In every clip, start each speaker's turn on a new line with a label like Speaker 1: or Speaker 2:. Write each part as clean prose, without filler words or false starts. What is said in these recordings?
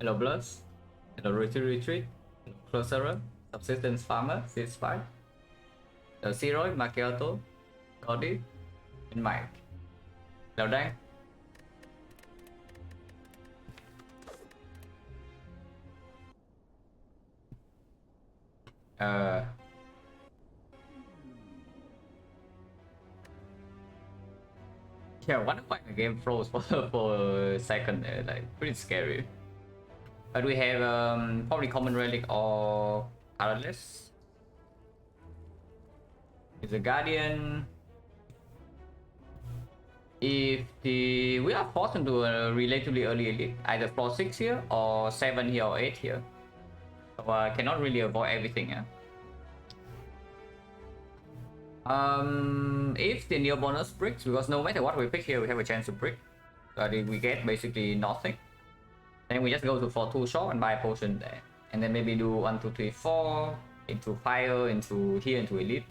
Speaker 1: Hello Bloods. Hello Retreat. Hello Closerer. Subsistence Farmer. CS5. Hello Zeroid, Macchiato, Cody, and Mike. Hello Dan. Yeah, wonder why the game froze for a second there, like pretty scary. But we have probably Common Relic or Artless. It's a Guardian. If we are forced into a relatively early elite, either floor 6 here or 7 here or 8 here. So I cannot really avoid everything, yeah. If the neo bonus bricks, because no matter what we pick here, we have a chance to brick. But if we get basically nothing, then we just go to for 2 shop and buy a potion there. And then maybe do 1, 2, 3, 4 into fire, into here, into elite.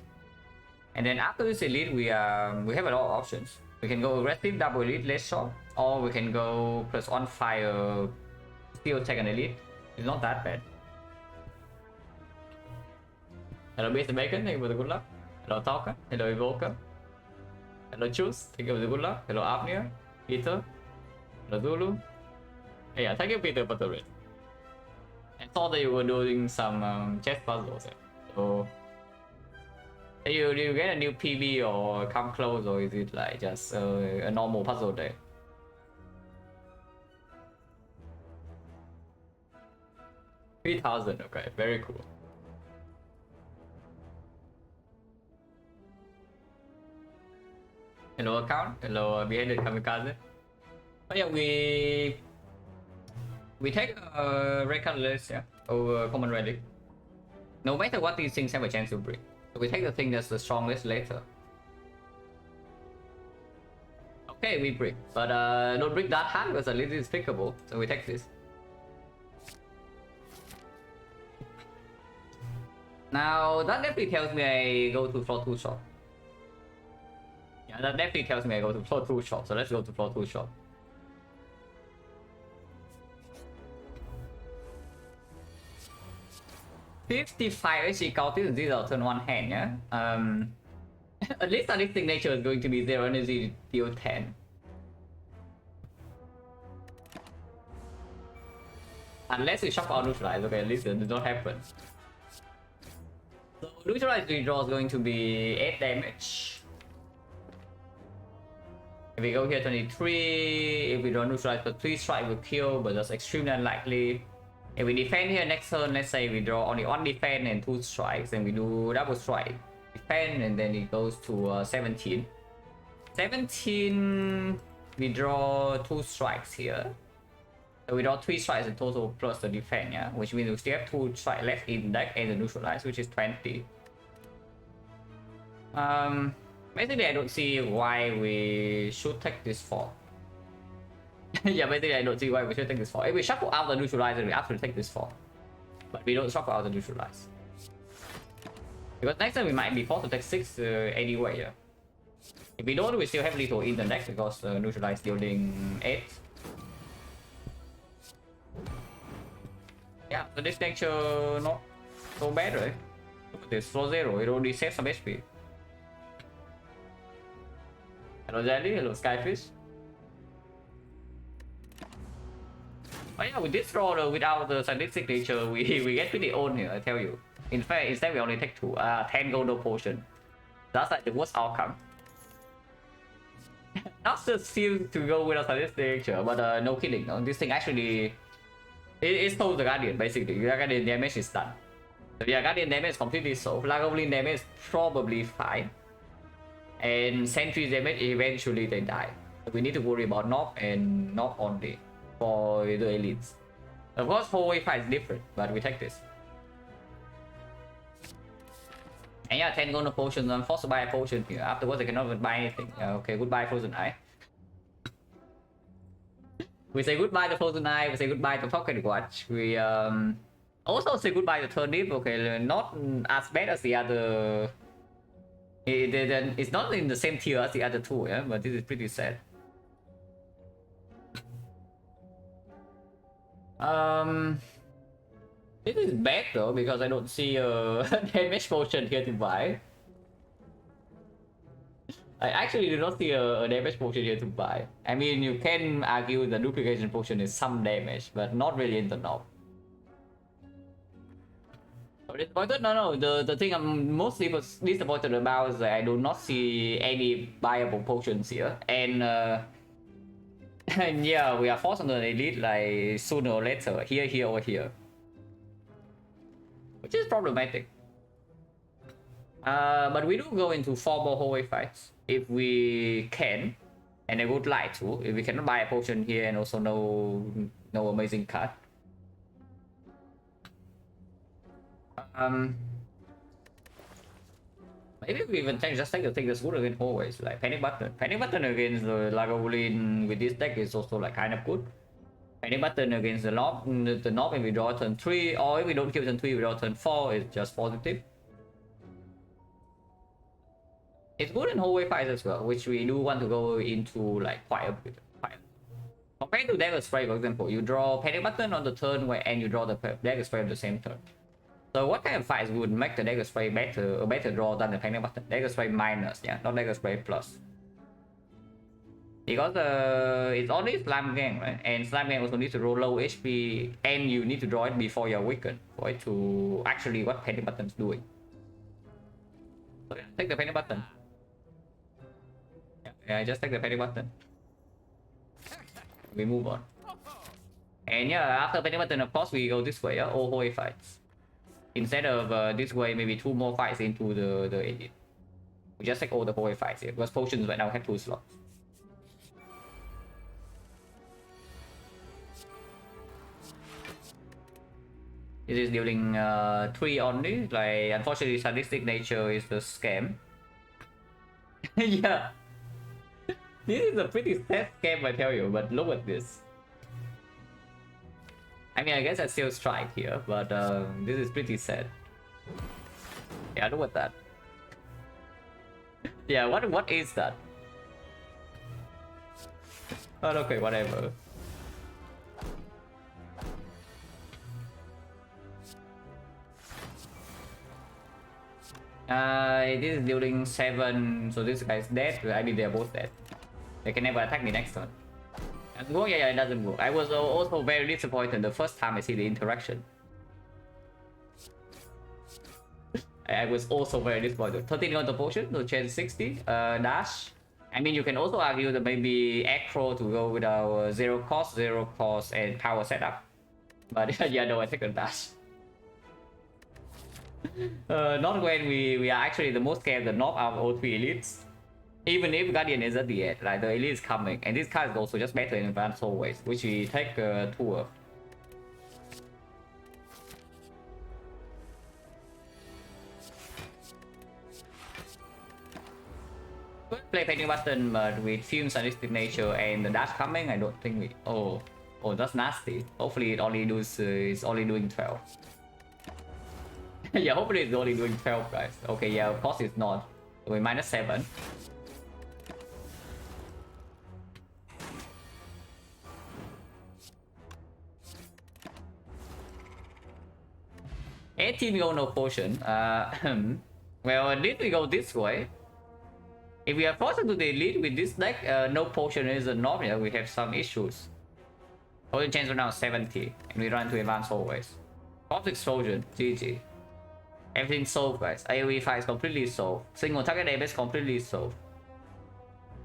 Speaker 1: And then after this elite, we have a lot of options. We can go aggressive, double elite, less shot, or we can go +1 fire, still take an elite. It's not that bad. Hello Mr. Bacon, thank you for the good luck. Hello Talker, hello Evoker. Hello Choose, thank you for the good luck. Hello Apnea, Peter, hello Zulu. Hey, yeah, thank you Peter for the raid. I thought that you were doing some chess puzzles. So, do you get a new PB or come close, or is it like just a normal puzzle day? $3,000, okay, very cool. Hello account, hello beheaded kamikaze. Oh yeah, we take a red colorless, yeah, over common relic. No matter what, these things have a chance to break. So we take the thing that's the strongest later. Okay, we break, but don't break that hard because at least it's pickable. So we take this. Now that definitely tells me I go to floor 2 shop. Yeah, that definitely tells me I go to floor 2 shop. So let's go to floor 2 shop. $55 HE Cultist, these are turn 1 hand, yeah? At least on this signature is going to be 0 energy, deal 10. Unless we shock out neutralize, okay, at least it did not happen. So neutralize redraw is going to be 8 damage. If we go here 23, if we don't neutralize for 3 strike will kill, but that's extremely unlikely. If we defend here next turn, let's say we draw only 1 defend and 2 strikes, then we do double strike. Defend and then it goes to 17. 17, we draw 2 strikes here. So we draw 3 strikes in total plus the defend, yeah? Which means we still have 2 strikes left in deck and the neutralize, which is 20. Basically I don't see why we should take this fort. Yeah, basically I don't see why we should take this fort. If we shuffle out the neutralize, then we absolutely take this fort. But we don't shuffle out the neutralize. Because next time we might be forced to take 6 anyway, yeah. If we don't, we still have little in the deck because neutralize dealing 8. Yeah, so this nature not so bad, right? Look at this, floor 0, it already saves some HP. Hello Jelly, hello Skyfish. Oh yeah, with this draw without the scientific signature, we get pretty old here, I tell you. In fact, instead we only take 2, 10 golden potion. That's like the worst outcome. Not just still to go without scientific signature, but no kidding, no, this thing actually it solves the Guardian basically. Your Guardian damage is done. So your Guardian damage is completely solved. Lagavulin damage is probably fine. And Sentry damage eventually they die. So we need to worry about knock and knock only for the elites. Of course, 4-way fight is different, but we take this. And yeah, 10 golden potions. I'm forced to buy a potion here. Afterwards, I cannot even buy anything. Okay, goodbye, Frozen Eye. We say goodbye to Frozen Eye. We say goodbye to Pocket Watch. We also say goodbye to Turnip. Okay, not as bad as the other. It's not in the same tier as the other 2, yeah, but this is pretty sad. Um, this is bad though because I don't see a damage potion here to buy. I actually do not see a damage potion here to buy. I mean, you can argue the duplication potion is some damage, but not really in the knob. Disappointed? No. The thing I'm mostly disappointed about is that I do not see any buyable potions here, and and yeah, we are forced on the elite like sooner or later, here, or here, which is problematic. But we do go into 4 more hallway fights if we can, and I would like to. If we cannot buy a potion here and also no amazing card. Maybe we even just take the thing that's good against hallways, like Panic Button. Panic Button against the Lagavulin with this deck is also like kind of good. Panic Button against the knob if we draw turn 3, or if we don't kill turn 3, we draw turn 4, it's just positive. It's good in hallway fights as well, which we do want to go into like quite a bit. Compared to Dagger Spray, for example, you draw Panic Button on the turn and you draw the Dagger Spray on the same turn. So what kind of fights would make the Dagger Spray a better draw than the Panic Button? Dagger Spray minus, yeah, not Dagger Spray plus. Because it's only Slime Gang, right? And Slime Gang also needs to roll low HP, and you need to draw it before you're weakened for it to actually what Panic Button's doing. So yeah, take the Panic Button. Yeah, just take the Panic Button. We move on. And yeah, after Panic Button, of course, we go this way, yeah? All hallway fights. Instead of this way, maybe 2 more fights into the edit. We just take all the hallway fights here, because potions right now have 2 slots. This is dealing 3 only, like unfortunately sadistic nature is the scam. Yeah. This is a pretty sad scam, I tell you, but look at this. I mean, I guess I still strike here, but this is pretty sad. Yeah, look at that. Yeah, what is that? But okay, whatever. This is dealing 7, so this guy's dead. I mean, they're both dead. They can never attack me next turn. Well, yeah, it doesn't work. I was also very disappointed the first time I see the interaction. I was also very disappointed. 13 on the potion to change 60. Dash. I mean, you can also argue that maybe Acro to go with our 0 cost, and power setup. But yeah, no, I take a dash. Not when we are actually the most scared the knob out of all 3 elites. Even if Guardian is at the end, like the elite is coming, and this card is also just better in advanced always, which we take 2 of. Could play Panic Button, but with Fume Sadistic Nature and the dash coming, I don't think we. Oh, that's nasty. Hopefully it only does. It's only doing 12. Yeah, hopefully it's only doing 12, guys. Okay, yeah, of course it's not. So we minus 7. $18 gold, no potion. Well, at least we go this way. If we are forced to the elite with this deck, no potion is a knob. Yeah, we have some issues. Potion chance right now 70, and we run to advance always. Pop explosion, GG. Everything's solved, guys. AoE fight is completely solved. Single target damage completely solved.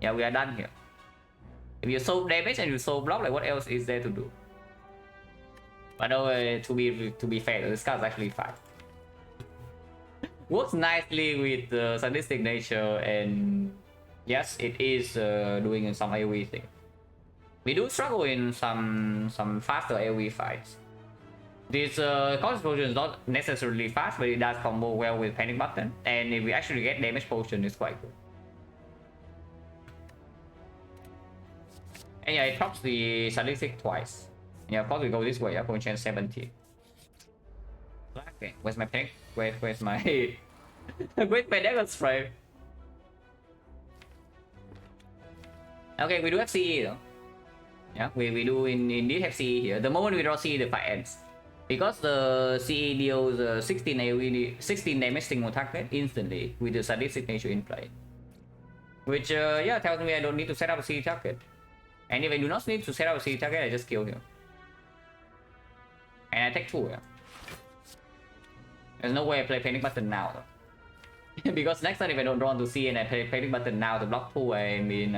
Speaker 1: Yeah, we are done here. If you solve damage and you solve block, like what else is there to do? But to be fair, this card is actually fine. Works nicely with sadistic nature, and yes, it is doing some AoE thing. We do struggle in some faster AoE fights. This Conscious Potion is not necessarily fast, but it does combo well with Panic Button, and if we actually get damage potion, it's quite good. And yeah, it drops the sadistic twice. Yeah, of course we go this way. Point chance 70. Okay, where's my panic? Where's my where's my Dagger Spray? Okay, we do have CE though. Yeah, we do in Defect CE here. The moment we draw CE, the fight ends. Because the CE deals 16 AoE, 16 damage single target instantly with the sadistic signature in play. Which, yeah, tells me I don't need to set up a CE target. And if I do not need to set up a CE target, I just kill him. And I take 2, yeah. There's no way I play panic button now, though. Because next time if I don't draw to CE and I play panic button now to block 2, I mean,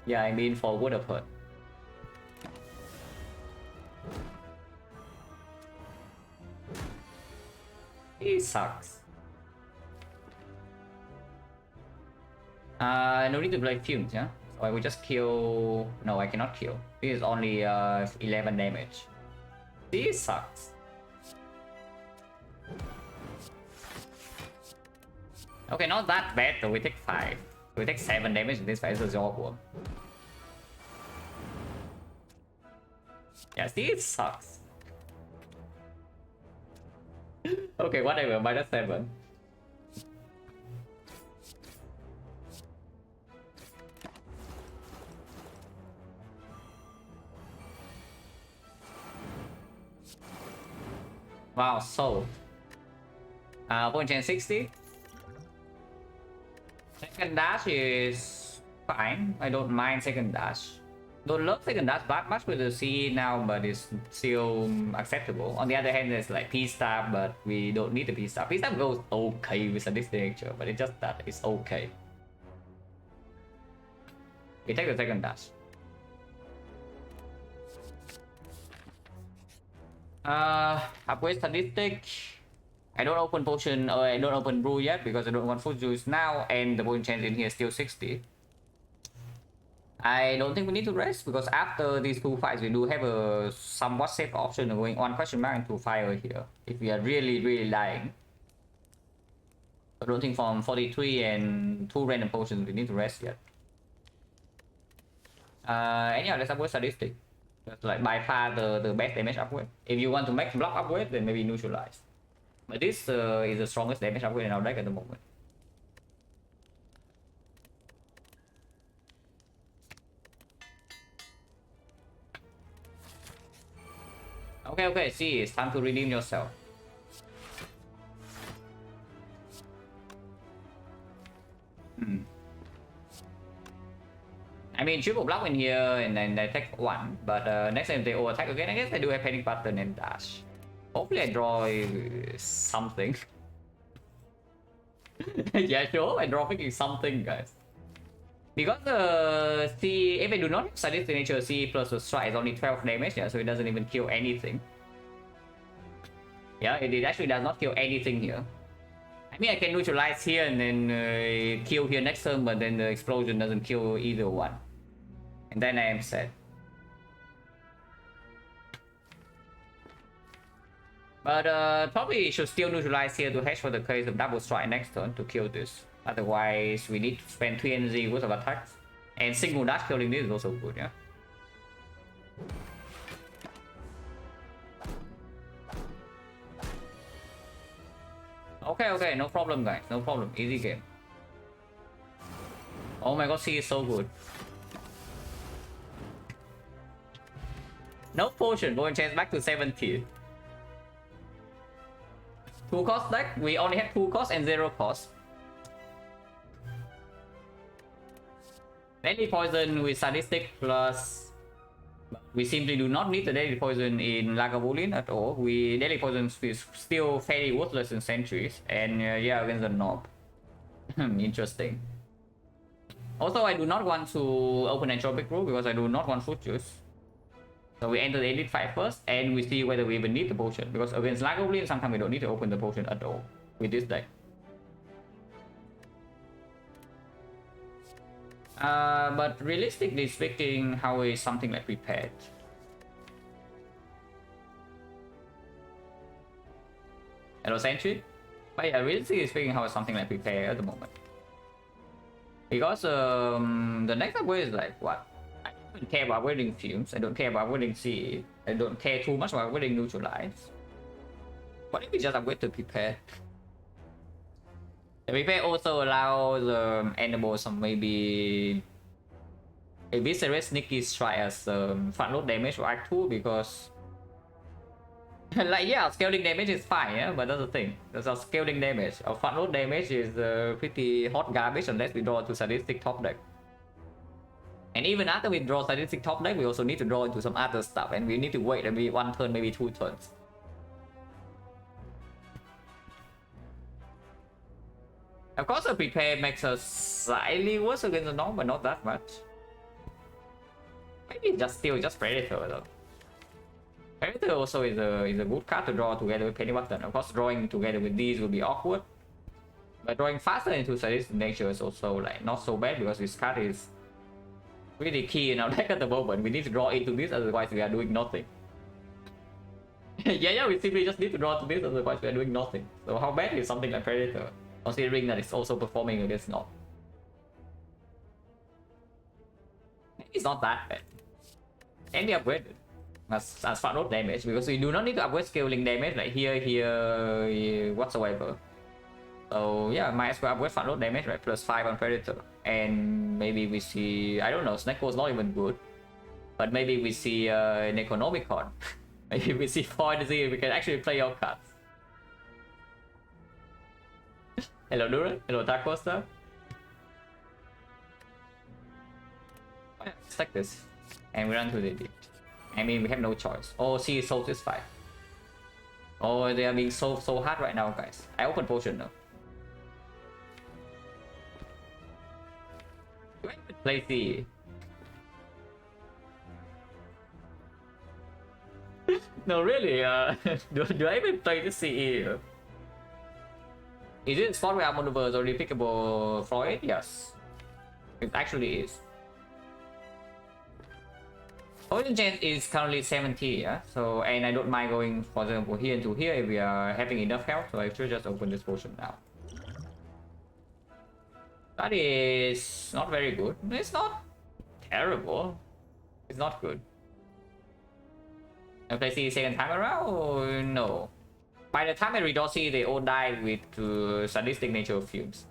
Speaker 1: yeah, I mean for wood of hurt. He sucks. No need to play fumes, yeah? So I will just kill... No, I cannot kill. This is only 11 damage. This sucks. Okay, not that bad though, we take 5. We take 7 damage in this fight, so it's awkward. Yeah, this sucks. Okay, whatever, -7. Wow, so point chain 60. Second dash is fine. I don't mind second dash. Don't love second dash that much with the C now, but it's still acceptable. On the other hand, there's like P-Stab, but we don't need the P-Stab. P-Stab goes okay with sadistic nature, but it's just that it's okay. We take the second dash. Upgrade sadistic. I don't open potion, or I don't open brew yet because I don't want food juice now, and the point change in here is still 60. I don't think we need to rest because after these 2 fights we do have a somewhat safe option of going 1 question mark into fire here if we are really dying. I don't think from 43 and 2 random potions we need to rest yet. And yeah, let's upgrade statistic. That's like by far the best damage upgrade. If you want to make block upgrade, then maybe neutralize. But this is the strongest damage upgrade in our deck at the moment. Okay, see, it's time to redeem yourself. I mean, triple block in here and then they take 1, but next time they over attack again, I guess I do have panic button and dash. Hopefully I draw something. Yeah, sure, I draw something, guys. Because C, if I do not have sadistic nature, C plus the strike is only 12 damage, yeah, so it doesn't even kill anything. Yeah, it actually does not kill anything here. I mean, I can neutralize here and then kill here next turn, but then the explosion doesn't kill either one. And then I am sad. But probably should still neutralize here to hedge for the case of double strike next turn to kill this. Otherwise, we need to spend 3 energy worth of attacks. And single dash killing this is also good, yeah? Okay, no problem, guys. No problem. Easy game. Oh my god, she is so good. No potion, going chance back to 70. 2 cost deck, we only have 2 cost and 0 cost. Deadly poison with sadistic plus. We simply do not need the deadly poison in Lagavulin at all. Deadly poison is still fairly worthless in centuries, and yeah, against the knob. Interesting. Also, I do not want to open Entropic Brew because I do not want fruit juice. So we enter the elite fight first, and we see whether we even need the potion. Because against Lagavulin, sometimes we don't need to open the potion at all with this deck. But realistically speaking, how is something like prepared? Hello, Sentry? But yeah, realistically speaking, how is something like prepared at the moment? Because the next upgrade is like what? I don't care about wedding fumes, I don't care about wedding C, I don't care too much about wedding neutralize. What if we just upgrade to prepare? The prepare also allows animals some maybe a bit serious sneaky strike as front load damage for Act 2 because like yeah, scaling damage is fine, yeah, but that's the thing. There's our scaling damage. Our front load damage is pretty hot garbage unless we draw to sadistic top deck. And even after we draw sadistic top deck, we also need to draw into some other stuff, and we need to wait maybe 1 turn, maybe 2 turns. Of course, the prepare makes us slightly worse against the norm, but not that much. Maybe just Predator though. Predator also is a good card to draw together with Penny Button. Of course, drawing together with these will be awkward, but drawing faster into sadistic nature is also like not so bad because this card is really key in our deck at the moment. We need to draw into this, otherwise we are doing nothing. yeah, we simply just need to draw to this, otherwise we are doing nothing. So how bad is something like Predator, considering that it's also performing against North? It's not that bad. Can be upgraded as front load damage because we do not need to upgrade scaling damage like here whatsoever. So yeah, might as well upgrade front load damage, right? +5 on Predator. And maybe we see, I don't know, Snake was not even good. But maybe we see Necronomicon. Maybe we see 4 and see if we can actually play your cards. Hello Duran, hello Dark Coaster. Oh, yeah, let's take this. And we run to the deep. I mean, we have no choice. Oh, see, Soul is 5. Oh, they are being so hard right now, guys. I open potion now. Do I even play C? No, really, do I even play the CE? Is it a spot where Monoverse is already pickable for it? Yes. It actually is. Poison chance is currently 70, yeah? So, and I don't mind going, for example, here into here if we are having enough health, so I should just open this potion now. That is not very good. It's not terrible. It's not good. If I see second time around, no. By the time I read Dossi, they all die with sadistic nature of fumes.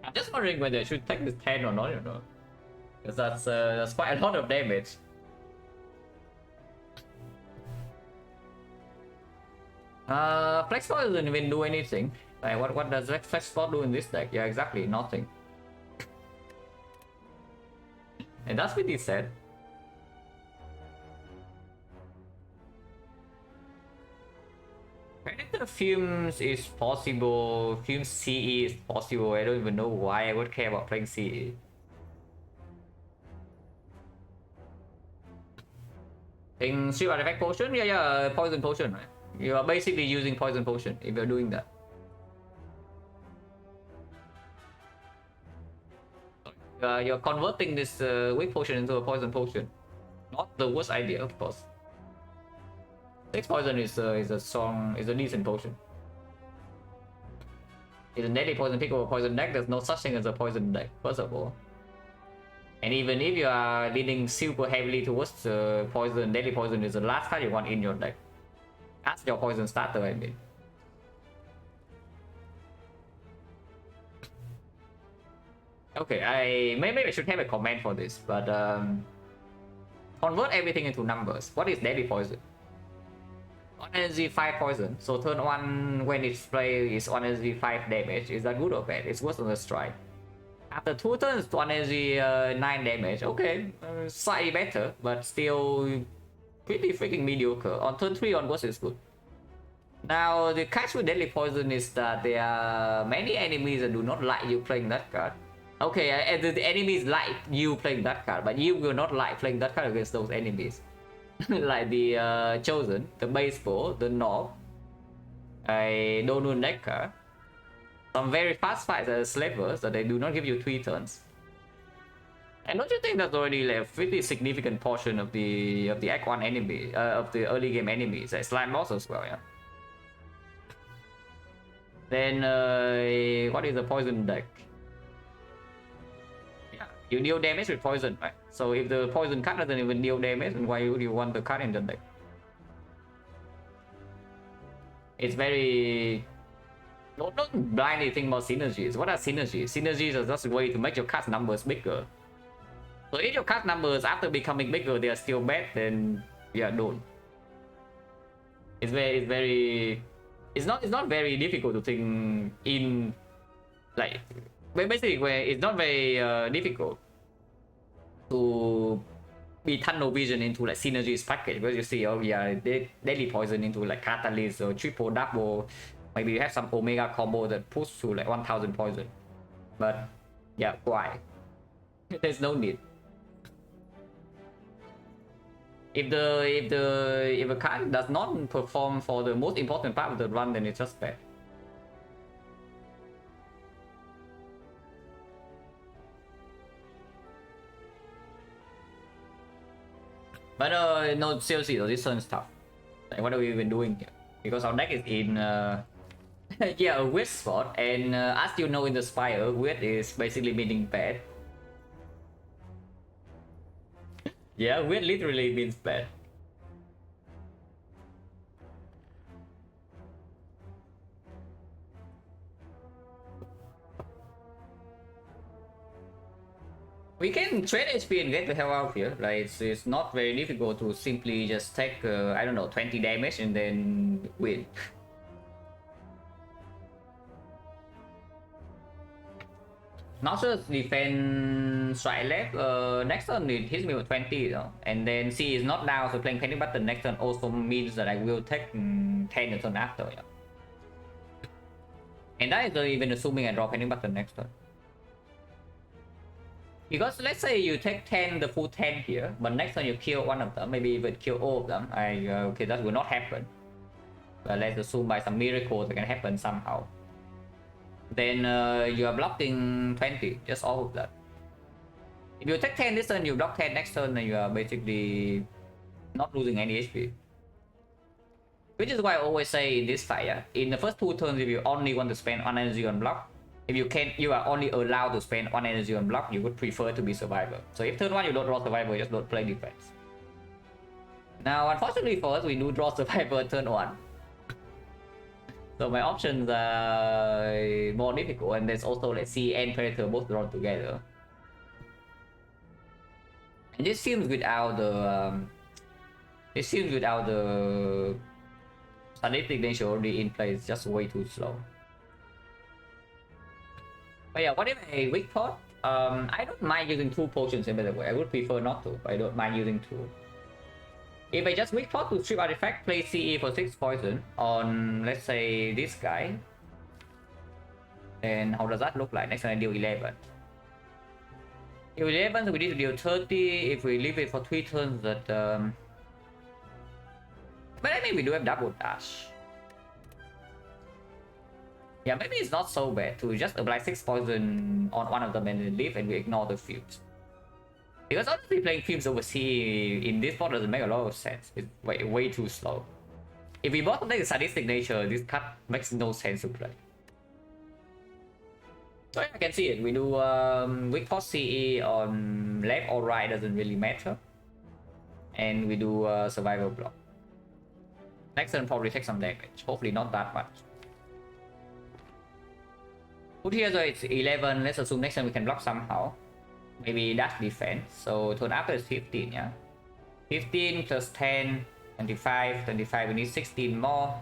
Speaker 1: I'm just wondering whether I should take this 10 or not, you know. Because that's quite a lot of damage. Flex Spot doesn't even do anything. Like, what does Flex Spot do in this deck? Yeah, exactly, nothing. And that's pretty sad. Predator Fumes is possible. Fumes CE is possible. I don't even know why I would care about playing CE. In Shield Artifact Potion? Yeah, Poison Potion, right? You are basically using Poison Potion if you're doing that. You're converting this Weak Potion into a Poison Potion. Not the worst idea, of course. 6 poison is a decent potion. It's a deadly poison pick or poison deck. There's no such thing as a poison deck, first of all. And even if you are leaning super heavily towards poison, deadly poison is the last card you want in your deck. As your poison starter, I mean. Okay, maybe I should have a comment for this, but convert everything into numbers. What is deadly poison? 1 energy 5 poison, so turn 1 when it's played is 1 energy 5 damage. Is that good or bad? It's worse than the strike. After 2 turns, 1 energy 9 damage. Okay, slightly better, but still pretty freaking mediocre. On turn 3 onwards is good. Now, the catch with deadly poison is that there are many enemies that do not like you playing that card. Okay, the enemies like you playing that card, but you will not like playing that card against those enemies. Like the Chosen, the Baseball, the Knob, a Donun Necker, some very fast fights as slavers that they do not give you 3 turns. And don't you think that's already like a pretty significant portion of the Act 1 enemy, of the early game enemies, like Slime Boss as well, yeah? Then what is the poison deck? Yeah, you deal damage with poison, right? So if the poison card doesn't even deal damage, then why would you want the card in the deck? It's very Don't blindly think about synergies. What are synergies? Synergies are just a way to make your cast numbers bigger. So if your cast numbers after becoming bigger they are still bad, then yeah, don't. It's not very difficult to think in like basically where it's not very difficult to be tunnel vision into like synergies package, because you see, oh yeah, deadly poison into like catalyst or triple double. Maybe you have some omega combo that push to like 1000 poison, but yeah, why? There's no need. If a card does not perform for the most important part of the run, then it's just bad. But no, seriously though, this turn is tough. Like, what are we even doing here? Because our deck is in yeah, a weird spot, and as you know in the Spire, weird is basically meaning bad. Yeah, weird literally means bad. We can trade HP and get the hell out here. Like, it's not very difficult to simply just take, I don't know, 20 damage and then win. Nautilus defense right left. Next turn it hits me with 20, you know? And then C is not down, so playing panic button next turn also means that I will take 10 the turn after. Yeah. And that is not even assuming I draw panic button next turn. Because let's say you take 10, the full 10 here, but next time you kill one of them, maybe even kill all of them, okay, that will not happen. But let's assume by some miracle that can happen somehow. Then you are blocking 20, just all of that. If you take 10 this turn, you block 10 next turn, then you are basically not losing any HP. Which is why I always say in this fight, yeah, in the first 2 turns, if you only want to spend 1 energy on block, if you are only allowed to spend 1 energy on block, you would prefer to be survivor. So if turn 1 you don't draw survivor, just don't play defense. Now unfortunately for us, we do draw survivor turn 1. So my options are more difficult, and there's also like C and Predator both drawn together. And this seems without the statistic nature already in place, just way too slow. But yeah, what if I weak pot? I don't mind using 2 potions in by the way. I would prefer not to, but I don't mind using 2. If I just weak pot to strip artifact, play CE for 6 poison on, let's say, this guy. And how does that look like? Next time I deal 11. Deal 11, so we need to deal 30. If we leave it for 3 turns, that but I think we do have double dash. Yeah, maybe it's not so bad to just apply 6 poison on one of them and then leave, and we ignore the fumes. Because honestly, playing fumes over C in this spot doesn't make a lot of sense. It's way too slow. If we bought something with sadistic nature, this card makes no sense to play. So yeah, I can see it. We do weak pot CE on left or right, doesn't really matter. And we do survival block. Next turn probably take some damage. Hopefully not that much. Put here so it's 11. Let's assume next turn we can block somehow. Maybe dash defense. So turn after is 15, yeah. 15 plus 10, 25, 25. We need 16 more.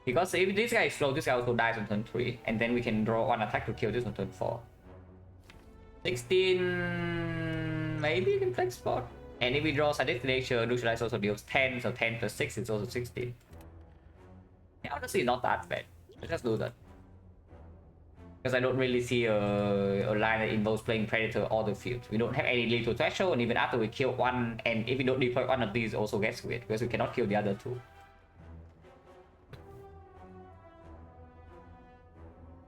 Speaker 1: Because if this guy is slow, this guy also dies on turn 3. And then we can draw 1 attack to kill this on turn 4. 16... Maybe you can flex spot. And if we draw sadistic nature, neutralize also deals 10. So 10 plus 6 is also 16. Yeah, honestly, not that bad. Let's just do that. Because I don't really see a line that involves playing Predator or the field. We don't have any lethal threshold, and even after we kill one, and if we don't deploy one of these, also gets weird, because we cannot kill the other 2.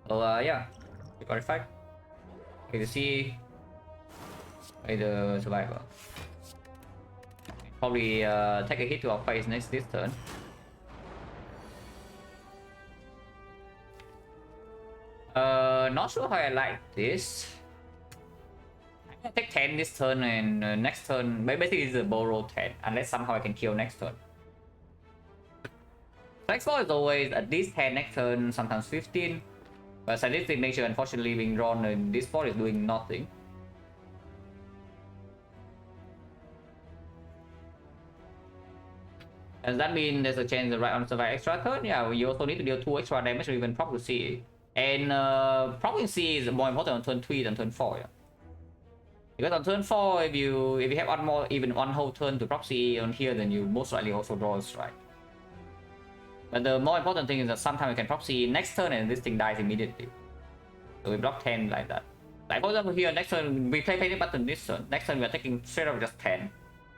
Speaker 1: So yeah, we got it 5. Okay, to see the survivor. Probably take a hit to our face this turn. Not sure how I like this. I'm gonna take 10 this turn, and next turn, basically it's a bow roll 10, unless somehow I can kill next turn. Flex ball is always at least 10 next turn, sometimes 15. But sadistic nature, unfortunately, being drawn in this spot is doing nothing. Does that mean there's a chance the right on survive extra turn? Yeah, you also need to deal 2 extra damage to even proc C. And proc C is more important on turn 3 than turn 4. Yeah. Because on turn 4, if you have one more, even one whole turn to proc C on here, then you most likely also draw a strike. But the more important thing is that sometimes you can proc C next turn and this thing dies immediately. So we block 10 like that. Like for example here, next turn we play panic button this turn. Next turn we are taking straight up just 10.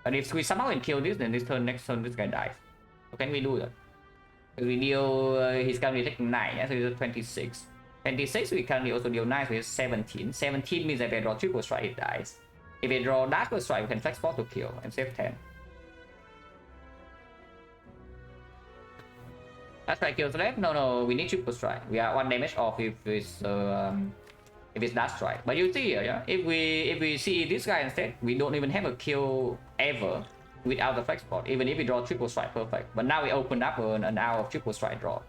Speaker 1: But if we somehow can kill this, then this turn, next turn this guy dies. So can we do that? We deal, he's currently taking 9, yeah? So he's at 26. 26 we currently also deal 9, so he's 17. 17 means that if I draw triple strike, it dies. If I draw double strike, we can flex ball to kill and save 10. That's right, kills left? No, we need triple strike. We are 1 damage off if it's dash strike. But you see here, yeah, if we see this guy instead, we don't even have a kill ever without the flex ball. Even if we draw triple strike, perfect. But now we open up an hour of triple strike draw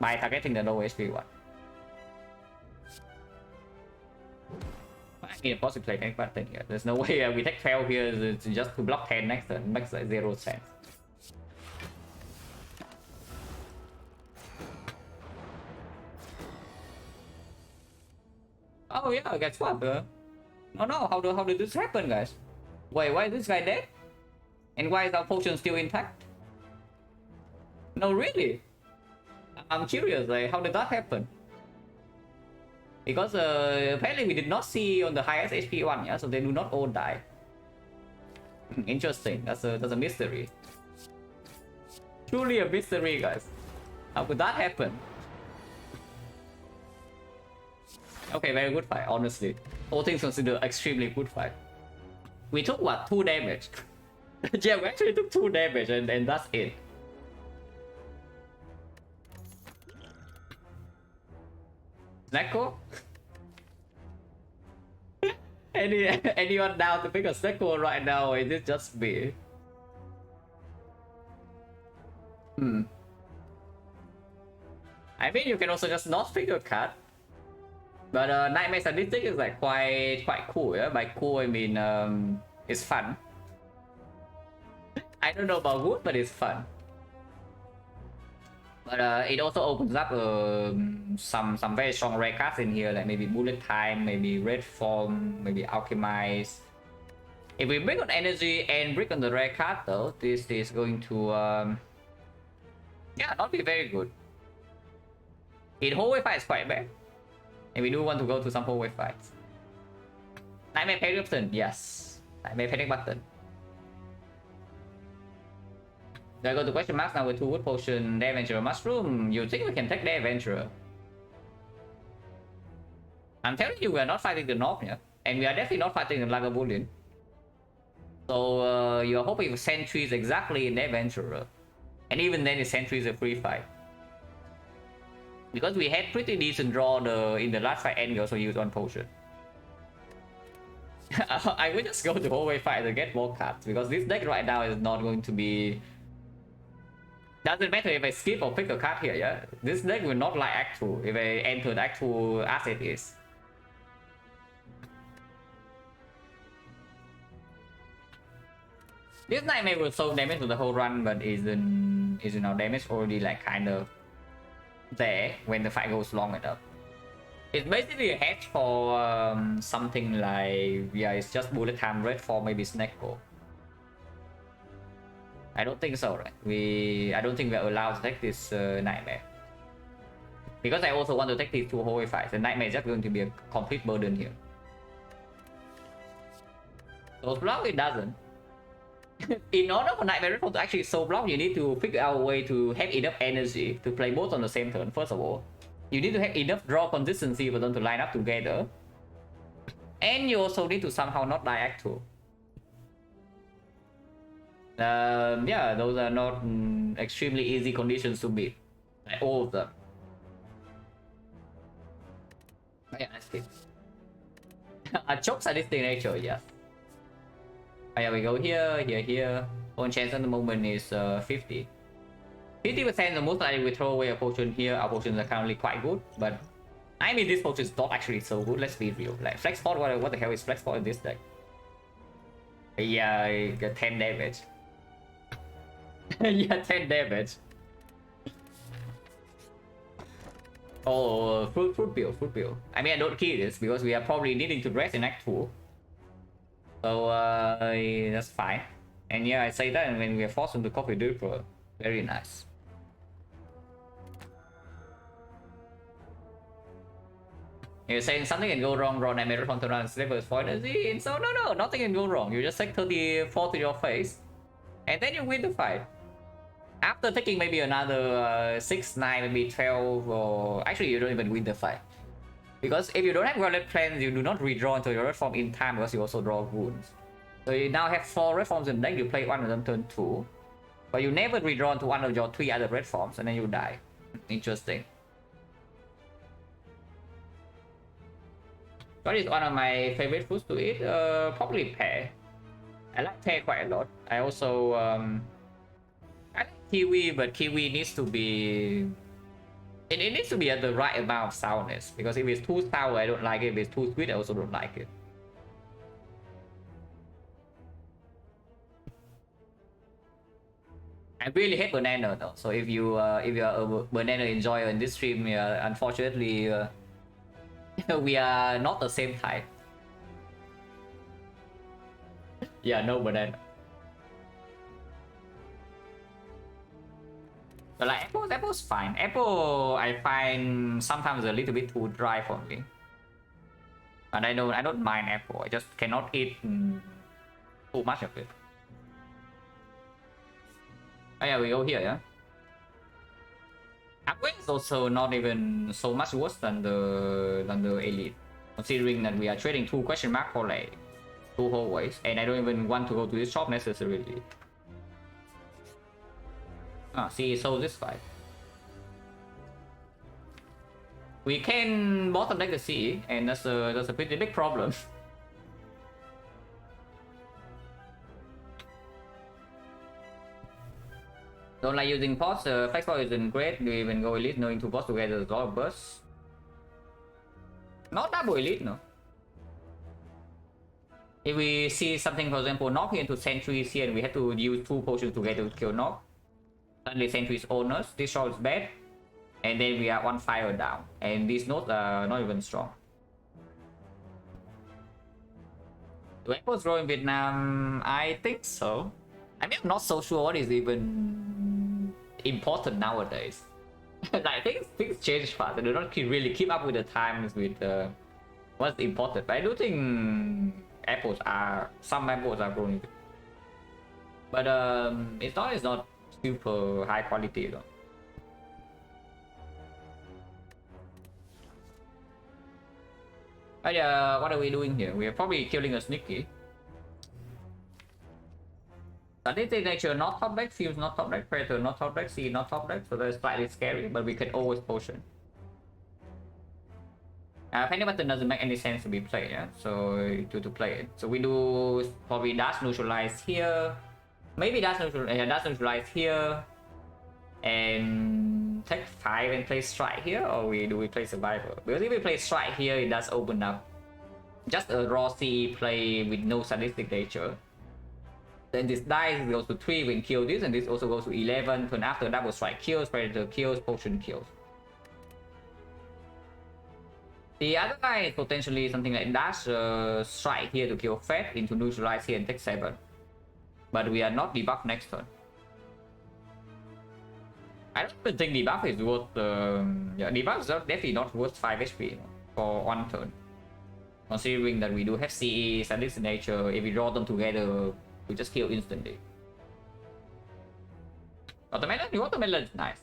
Speaker 1: by targeting the low HP one. I mean, possibly play any button here. There's no way we take 12 here just to block 10 next turn. Makes like 0 sense. Oh yeah, guess what? No, how did this happen, guys? Wait, why is this guy dead? And why is our potion still intact? No, really? I'm curious, like, how did that happen? Because apparently we did not see on the highest HP one, yeah, so they do not all die. Interesting, that's a mystery. Truly a mystery, guys. How could that happen? Okay, very good fight, honestly. All things considered, extremely good fight. We took what? 2 damage. Yeah, we actually took 2 damage and that's it. Snecko? Anyone down to pick a Snecko right now, or is it just me? I mean, you can also just not pick a card. But Nightmare Sadistic is like quite cool, yeah? By cool I mean it's fun. I don't know about good, but it's fun. But it also opens up some very strong rare cards in here, like maybe Bullet Time, maybe Red Form, maybe Alchemize. If we break on energy and break on the rare card though, this is going to yeah, not be very good. In hallway fight is quite bad. And we do want to go to some hallway fights. Nightmare Panic Button, yes. Nightmare Panic Button. Do I go to question marks now with 2 Wood Potion, the Adventurer Mushroom? You think we can take the Adventurer? I'm telling you, we are not fighting the North here. And we are definitely not fighting the Lagavulin. So you are hoping for Sentries exactly in the Adventurer. And even then, the Sentry is a free fight. Because we had pretty decent draw in the last fight and we also used 1 potion. I will just go to hallway fight to get more cards because this deck right now is not going to be... Doesn't matter if I skip or pick a card here, yeah? This deck will not like Act 2 if I enter the Act 2 as it is. This Nightmare will soak damage to the whole run, but isn't our damage already like kind of there when the fight goes long enough. It's basically a hedge for something like, yeah, it's just Bullet Time, Red Form, maybe Snecko. I don't think so, right? I don't think we're allowed to take this Nightmare. Because I also want to take these 2 hallway fights. The Nightmare is just going to be a complete burden here. So block it doesn't. In order for Nightmare Red Form to actually so block, you need to figure out a way to have enough energy to play both on the same turn, first of all. You need to have enough draw consistency for them to line up together. And you also need to somehow not die Act 2. Yeah, those are not extremely easy conditions to beat. Like all of them. But yeah, that's it. A choke sadistic nature, yes. Oh, yeah, we go here, here. Own chance at the moment is 50. 50% the most likely we throw away a potion here. Our potions are currently quite good, but I mean this potion is not actually so good. Let's be real. Like flex pot, what the hell is flex pot in this deck? Yeah, I got 10 damage. Yeah, 10 damage. Oh, fruit peel. I mean, I don't kill this because we are probably needing to rest in Act 2. So, that's fine. And yeah, I say that, and when we are forced into Coffee Dripper, very nice. You're saying something can go wrong, Ron, and Marathon to run Slippers for energy, and so no, nothing can go wrong. You just take 34 to your face, and then you win the fight. After taking maybe another 6, 9, maybe 12, or actually you don't even win the fight. Because if you don't have well-led plans, you do not redraw into your red form in time because you also draw wounds. So you now have 4 red forms in the deck, you play one of them turn 2. But you never redraw into one of your 3 other red forms and then you die. Interesting. What is one of my favorite foods to eat? Probably pear. I like pear quite a lot. I also I like kiwi, but kiwi needs to be it needs to be at the right amount of sourness, because if it's too sour I don't like it, if it's too sweet I also don't like it. I really hate banana though, so if you are a banana enjoyer in this stream, unfortunately we are not the same type. Yeah, no banana. But like apple's fine. Apple I find sometimes a little bit too dry for me. And I don't mind apple. I just cannot eat too much of it. Oh yeah, we go here, yeah. Upgrade is also not even so much worse than the elite, considering that we are trading 2 question mark for like 2 hallways, and I don't even want to go to this shop necessarily. See, so this fight. We can bottom deck the CE, and that's a pretty big problem. Don't like using pots, flex pot isn't great, we even go elite knowing 2 pots together is a lot of bursts. Not double elite, no. If we see something, for example, knock into sentries here and we have to use 2 potions together to kill knock, suddenly sentries owners, this shot is bad, and then we are 1 fire down, and these nodes are not even strong. Do apples grow in Vietnam? I think so. I mean, I'm not so sure what is even important nowadays. Like things change fast. I do not really keep up with the times with what's important. But I do think some apples are growing, but it's not super high quality though. But what are we doing here? We are probably killing a sneaky. Sadistic nature not top deck, Fuse not top deck, Predator not top deck, Sea not top deck, so that's slightly scary, but we can always potion. Penny button doesn't make any sense to be played, yeah? So to play it. So we do probably dash neutralize here. Maybe dash neutralize here. And take 5 and play strike here, or do we play survivor? Because if we play strike here, it does open up just a raw CE play with no sadistic nature. Then this dice goes to 3 when kill this, and this also goes to 11. Turn after double strike kills, predator kills, potion kills. The other guy is potentially something like dash strike here to kill Fed, into neutralize here and take 7. But we are not debuff next turn. I don't even think debuff is worth debuff is definitely not worth 5 HP for 1 turn. Considering that we do have CE, sadistic nature, if we draw them together, we just kill instantly. Watermelon is nice.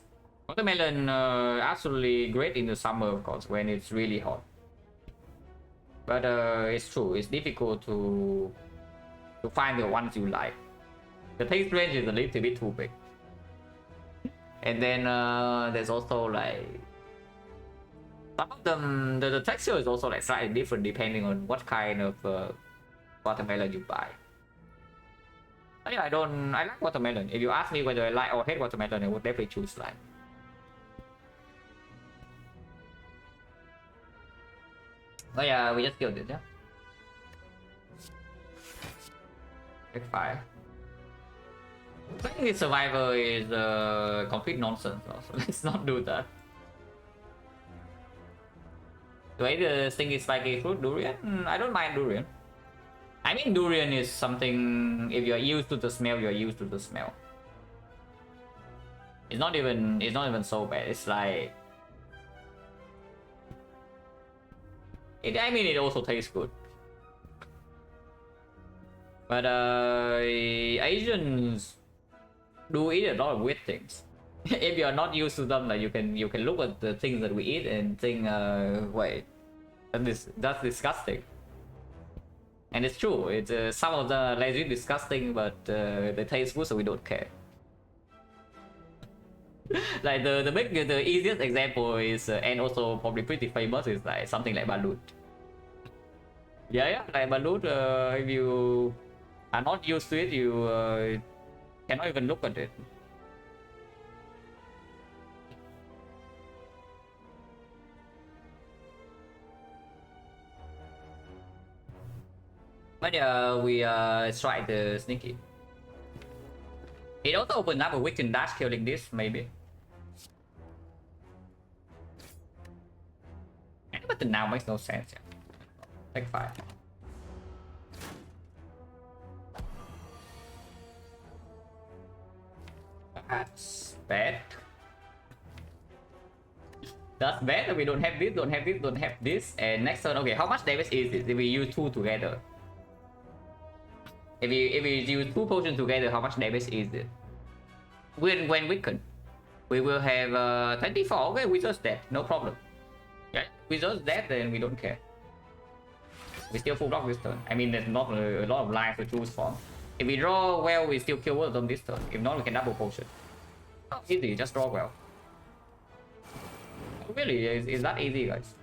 Speaker 1: Watermelon absolutely great in the summer, of course, when it's really hot. But it's true, it's difficult to find the ones you like. The taste range is a little bit too big. And then there's also like some of them, the texture is also like slightly different depending on what kind of watermelon you buy. Yeah, I like watermelon. If you ask me whether I like or hate watermelon, I would definitely choose lime. Oh yeah, we just killed it, yeah. Take 5. I think the survivor is complete nonsense also. Let's not do that. Do I the stinky spiky fruit durian? I don't mind durian. I mean durian is something, if you're used to the smell, you're used to the smell. It's not even so bad. It's like I mean it also tastes good. But Asians do eat a lot of weird things. If you're not used to them, like you can look at the things that we eat and think, wait, that's disgusting. And it's true. It's some of them are legit disgusting, but they taste good, so we don't care. Like the easiest example is, and also probably pretty famous, is like something like balut. Yeah, like balut. If you are not used to it, you cannot even look at it. But we strike the sneaky. It also opens up a weakened dash killing this, maybe. But now makes no sense. Yeah. Take 5. That's bad. That's bad. We don't have this, don't have this, don't have this. And next turn, okay, how much damage is it if we use 2 together? If we use 2 potions together, how much damage is it? When weakened, we will have 24. Okay, Wizard's dead, no problem. Yeah, Wizard's dead, then we don't care. We still full block this turn. I mean, there's not a lot of lines to choose from. If we draw well, we still kill one of them this turn. If not, we can double potion. Oh, easy, just draw well. Really, is that easy, guys?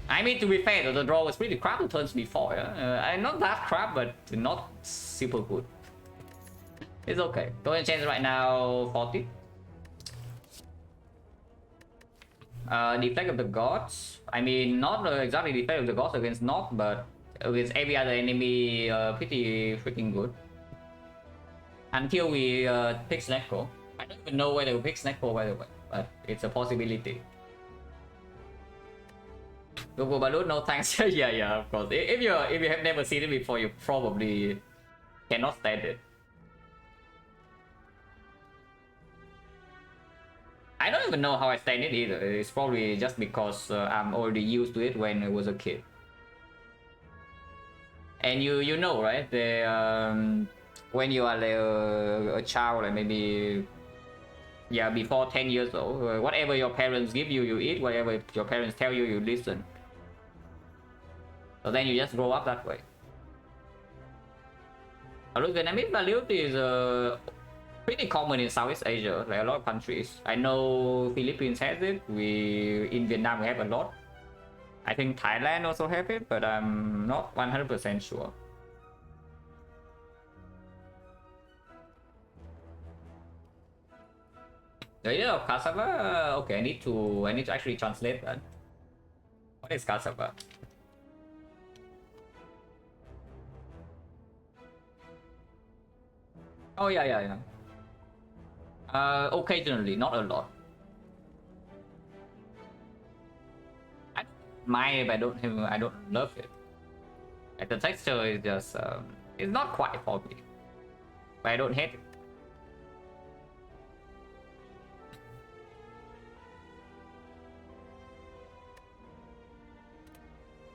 Speaker 1: I mean, to be fair, the draw was pretty crap the turns before. Yeah? Not that crap, but not super good. It's okay. Total chance right now 40. Defect of the gods. I mean, not exactly defect of the gods against Noct, but against every other enemy, pretty freaking good. Until we pick XecnaR. I don't even know whether we pick XecnaR, by the way, but it's a possibility. Go for Balut, no thanks. Yeah, of course. If you have never seen it before, you probably cannot stand it. I don't even know how I stand it either. It's probably just because I'm already used to it when I was a kid. And you know, right? When you are like, a child, like maybe before 10 years old, whatever your parents give you, you eat. Whatever your parents tell you, you listen. So then you just grow up that way. Vietnamese balut is pretty common in Southeast Asia, like a lot of countries. I know Philippines has it. In Vietnam we have a lot. I think Thailand also have it, but I'm not 100% sure. The idea of cassava. Okay, I need to actually translate that. What is cassava? Oh yeah. Occasionally, not a lot. I don't love it. Like, the texture is just it's not quite for me, but I don't hate it.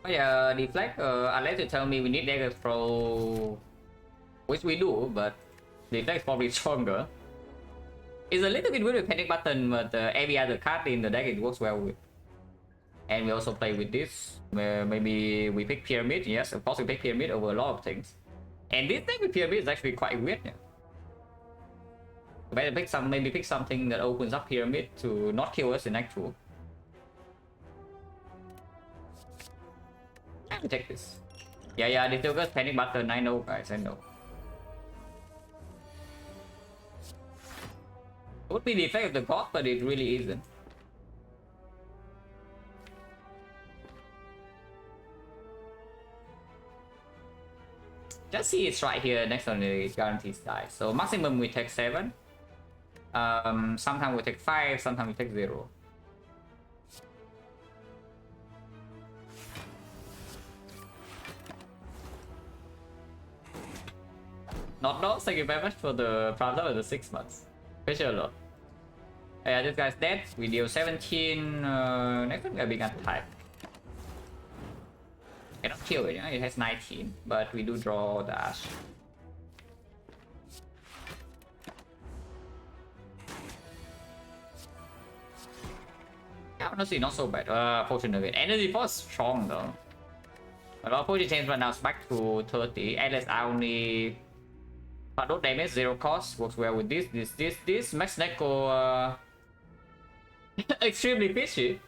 Speaker 1: Oh yeah, Defect, unless you tell me we need dagger throw, which we do, but Defect is probably stronger. It's a little bit weird with panic button, but every other card in the deck it works well with. And we also play with this. Maybe we pick Pyramid. Yes, of course we pick Pyramid over a lot of things. And this deck with Pyramid is actually quite weird. Yeah. Better pick something that opens up Pyramid to not kill us in actual. I will take this. Yeah, they still got panic button. I know, guys. I know. It would be the effect of the god, but it really isn't. Just see it's right here next on the guarantees die. So maximum we take 7. Sometimes we take 5, sometimes we take 0. Not, thank you very much for the problem of the 6 months. Appreciate a lot. Yeah, this guy's dead. We deal 17. Next one, we are being attacked. Cannot kill it, it has 19, but we do draw the Ash. Yeah, honestly, not so bad. Potion of it. Energy force strong though. But our potion change right now is back to 30. Atlas only. But damage, 0 cost. Works well with this. Max Neko extremely fishy.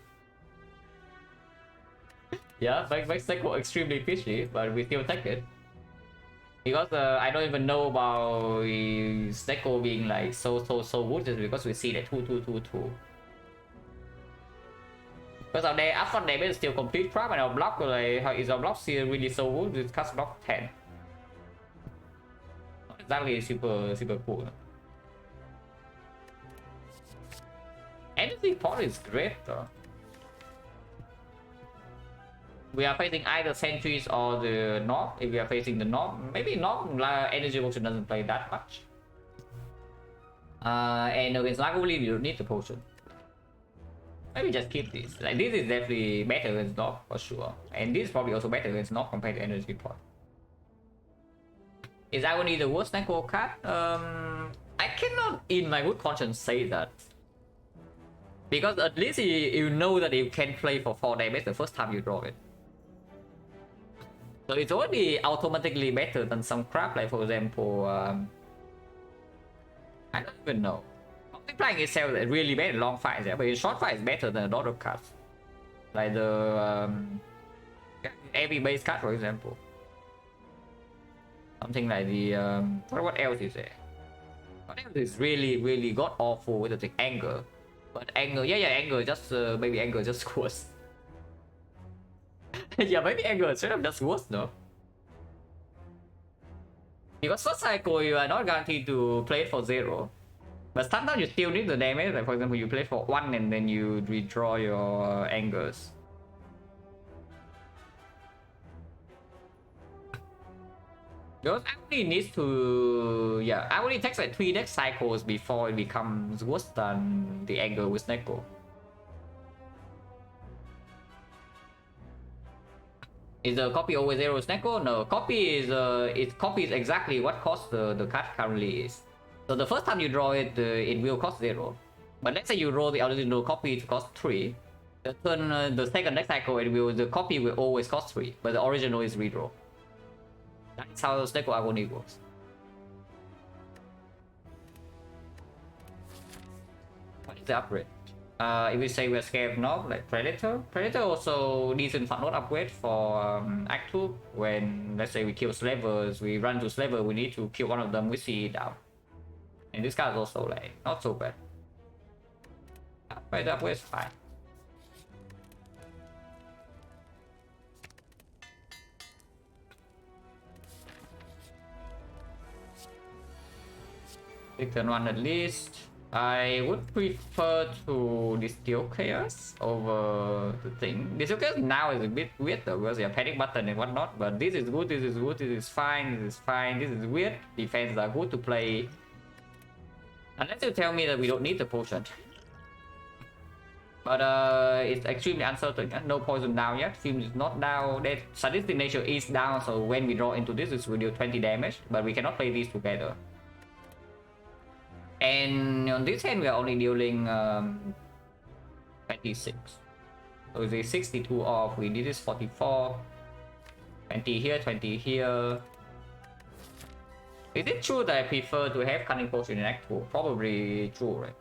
Speaker 1: Yeah, Max Neko extremely fishy, but we still take it. Because I don't even know about Sneko being like so good, just because we see that 2. Because our day upfront damage is still complete crap, and our block like how is our block still really so good with cast block 10. Not exactly super cool. Energy pot is great though. We are facing either sentries or the north. If we are facing the north, maybe north energy potion doesn't play that much. And against Lagavulin, you don't need the potion. Maybe just keep this. Like this is definitely better against north for sure, and this is probably also better against north compared to energy pot. Is Agony the worst Neko card? I cannot in my good conscience say that. Because at least you know that you can play for 4 damage the first time you draw it. So it's already automatically better than some crap, like for example, I don't even know. Multiplying itself is really bad in long fights, yeah, but in short fights it's better than a lot of cards. Like the heavy base card, for example. Something like the what else is there? What else is really god awful with the anger? But anger, yeah, anger just maybe anger just worse. Yeah, maybe anger straight up just worse, no? Because first cycle you are not guaranteed to play it for 0. But sometimes you still need the damage, like for example you play for 1 and then you withdraw your angers. Because Agony needs to... yeah, Agony takes like 3 deck cycles before it becomes worse than the anger with Neko. Is the copy always 0 Sneko? No, copy is it copies exactly what cost the card currently is. So the first time you draw it, it will cost 0. But let's say you roll the original copy to cost 3. The turn, the second next cycle, the copy will always cost 3, but the original is redraw. That's how Sneko Agony works. What is the upgrade? If we say we're scared of Nob, like Predator. Predator also decent fun note upgrade for Act 2. When, let's say we kill slavers, we run to slaver, we need to kill one of them, we see it down. And this card is also like, not so bad. Predator upgrade is fine. Pick turn 1 at least. I would prefer to distill chaos over the thing. Distill chaos now is a bit weird though, because you have panic button and whatnot, but this is good, this is good, this is fine, this is fine, this is weird. Defenses are good to play. Unless you tell me that we don't need the potion. But it's extremely uncertain. No poison down yet. Film is not down. That sadistic nature is down, so when we draw into this, it will deal 20 damage, but we cannot play these together. And on this hand, we are only dealing 26. So it's 62 off. We did this 44. 20 here, 20 here. Is it true that I prefer to have Cunning Potion in Act 2? Probably true, right?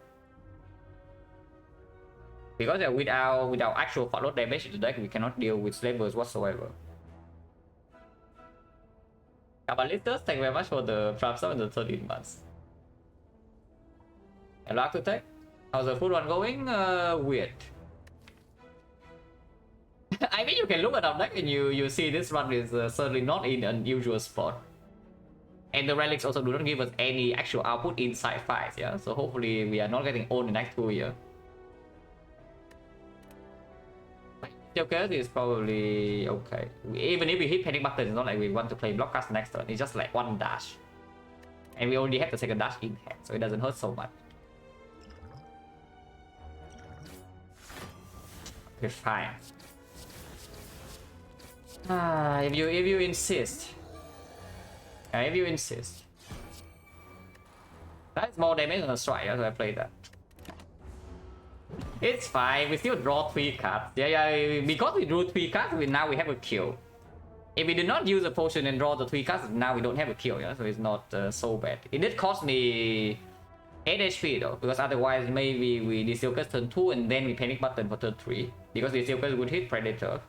Speaker 1: Because without actual follow damage in the deck, we cannot deal with slavers whatsoever. Cabalistas, thank you very much for the trap sub and the 13 months. I'd like to take. How's the food run going? Weird. I mean, you can look at our deck and you see this run is certainly not in an unusual spot. And the relics also do not give us any actual output inside fights, yeah? So hopefully we are not getting owned in Act 2 here. Joker is probably okay. Even if we hit panic button, it's not like we want to play blockcast next turn. It's just like one dash. And we already have the second dash in hand, so it doesn't hurt so much. Okay, fine. If you insist. If you insist. That's more damage than a strike, so I play that. It's fine, we still draw 3 cards. Yeah, because we drew 3 cards, now we have a kill. If we did not use a potion and draw the 3 cards, now we don't have a kill, yeah? So it's not so bad. It did cost me 8 HP though, because otherwise maybe we Disilcus turn 2 and then we panic button for turn 3. Because Disilcus would hit Predator.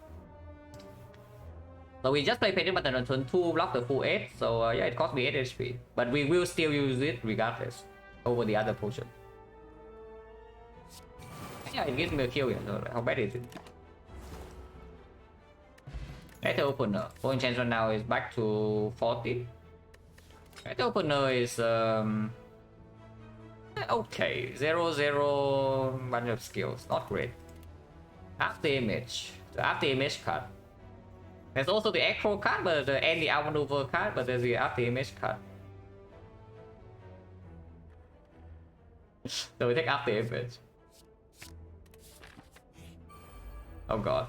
Speaker 1: So we just play panic button on turn 2, block the full 8, so yeah, it cost me 8 HP. But we will still use it regardless, over the other potion. Yeah, it gives me a kill here, so how bad is it? Letter opener. Full enchantment now is back to 40. Letter opener is okay. 0/0 bunch of skills, not great. After image. The after image card. There's also the Echo card, but and the outmaneuver card, but there's the after image card. So we take after image. Oh god.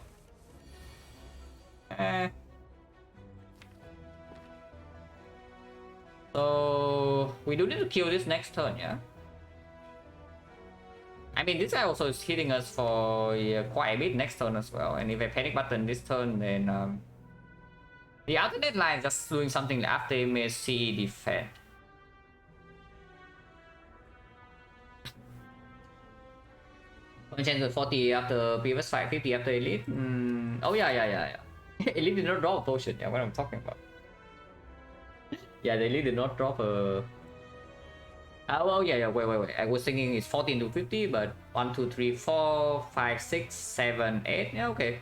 Speaker 1: So we do need to kill this next turn, yeah? I mean, this guy also is hitting us for quite a bit next turn as well. And if I panic button this turn, then the alternate line is just doing something after image CE defend. Chance with 40 after previous fight, 50 after elite. Oh yeah. Elite did not drop a potion. Yeah, what I'm talking about. Yeah, the elite did not drop a. Oh yeah. Wait. I was thinking it's 14 to 50, but 1, 2, 3, 4, 5, 6, 7, 8. Yeah, okay.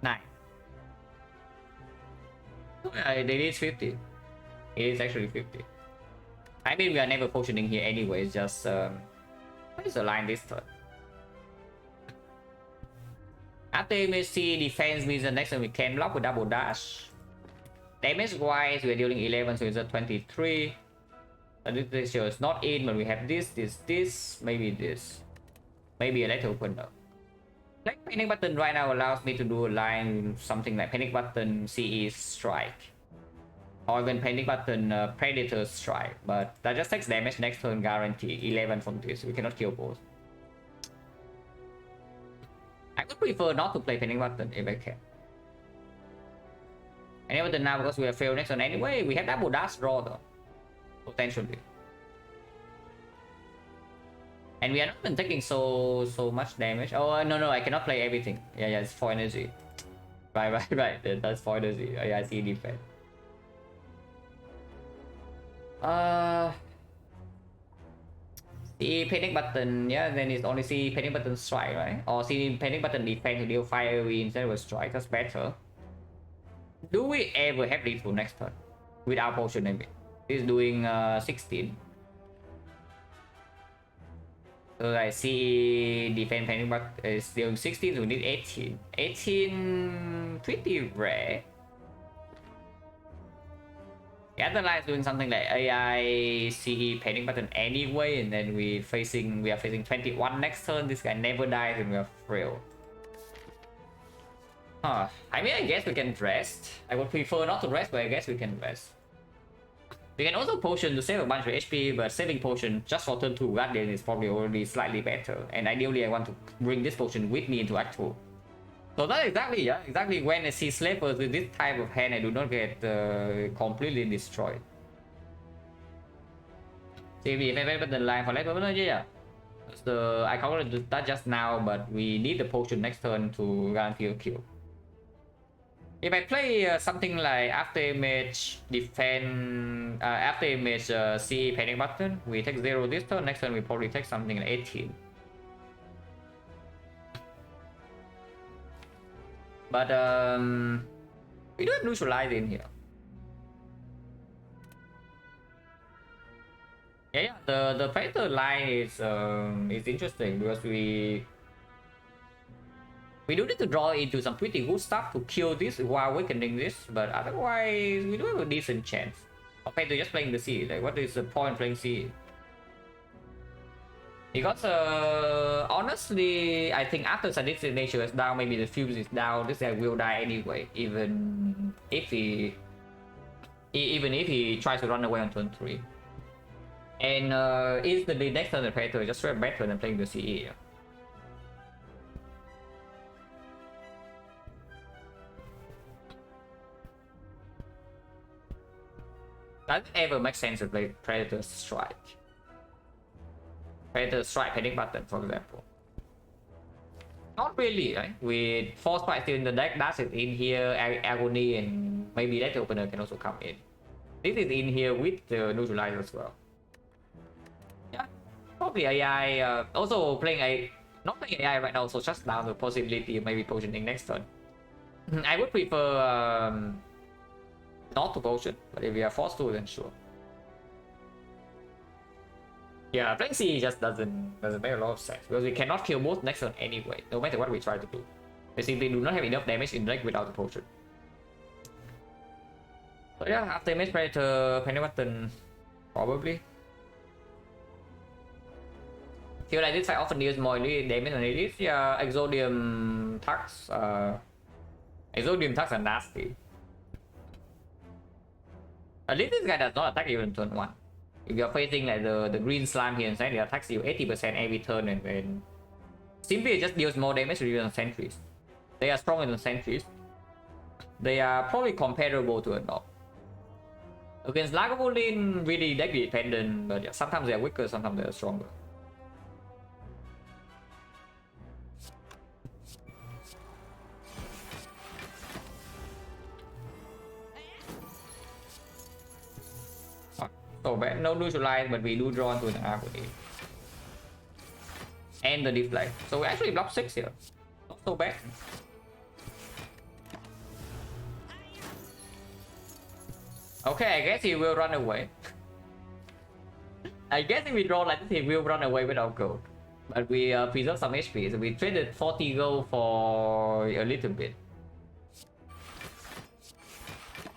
Speaker 1: 9. Oh, yeah, they need 50. It is actually 50. I mean, we are never potioning here anyway. It's just what is the line this turn? After MSC defense means the next time we can block with double dash. Damage wise, we're dealing 11, so it's a 23. This show is not in, but we have this, maybe this. Maybe a letter opener. Like panic button right now allows me to do a line something like panic button CE strike. Or even panic button predator strike, but that just takes damage next turn guarantee 11 from this. We cannot kill both. I would prefer not to play panic button if I can. And even now, because we have failed next turn anyway, we have double dash draw though, potentially. And we are not even taking so much damage. Oh no, I cannot play everything. Yeah, it's 4 energy. Right. That's 4 energy. Oh, yeah, I see defense. See panic button, yeah, then it's only see panic button strike, right? Or see panic button defense to deal fire instead of strike, that's better. Do we ever have lethal next turn? Without potion maybe. This is doing 16. So I see defense panic button is doing 16, so we need 18. 18 pretty rare. The other line is doing something like AI CE panic button anyway, and then we are facing 21 next turn. This guy never dies and we are thrilled. I mean, I guess we can rest. I would prefer not to rest, but I guess we can rest. We can also potion to save a bunch of HP, but saving potion just for turn 2 Guardian is probably already slightly better. And ideally I want to bring this potion with me into Act 2. So that's exactly when I see slavers with this type of hand, I do not get completely destroyed. See, we have the line for later, yeah. I covered that just now, but we need the potion next turn to guarantee a kill. If I play something like Afterimage Defend, Afterimage CE Panic Button, we take 0 this turn, next turn we probably take something like 18. But we do have Neutralize in here. Yeah, the Predator line is interesting because we do need to draw into some pretty good stuff to kill this while weakening this, but otherwise we do have a decent chance compared to just playing the C. Like, what is the point playing C? Because honestly, I think after Sadistic Nature is down, maybe the Fuse is down, this guy will die anyway, even if he tries to run away on turn 3. And instantly next turn the Predator is just way better than playing the CE. Does it ever make sense to play Predator Strike? Predator Strike Panic Button, for example. Not really, right? With Force Strike still in the deck, Dash is in here, Agony, and maybe that opener can also come in. This is in here with the Neutralize as well. Yeah, probably AI. Also playing not playing AI right now, so just down the possibility of maybe potioning next turn. I would prefer not to potion, but if we are forced to, then sure. Yeah, playing CE just doesn't make a lot of sense because we cannot kill both next turn anyway, no matter what we try to do. We simply do not have enough damage in deck without the potion. So yeah, after Image Predator, Panic Button, probably. Feel like this fight often deals more damage than it is. Yeah, Exodium Tux. Exodium Tux are nasty. At least this guy does not attack you in turn 1. If you're facing like the green slime here inside, it attacks you 80% every turn, and then simply it just deals more damage to you than sentries. They are stronger than sentries. They are probably comparable to a dog. Against Lagavulin, really deck dependent, but yeah, sometimes they are weaker, sometimes they are stronger. So bad, no Neutralize, but we do draw into an Agony. And the Deflect. So we actually block 6 here. Not so bad. Okay, I guess he will run away. I guess if we draw like this, he will run away without gold. But we preserve some HP, so we traded 40 gold for a little bit.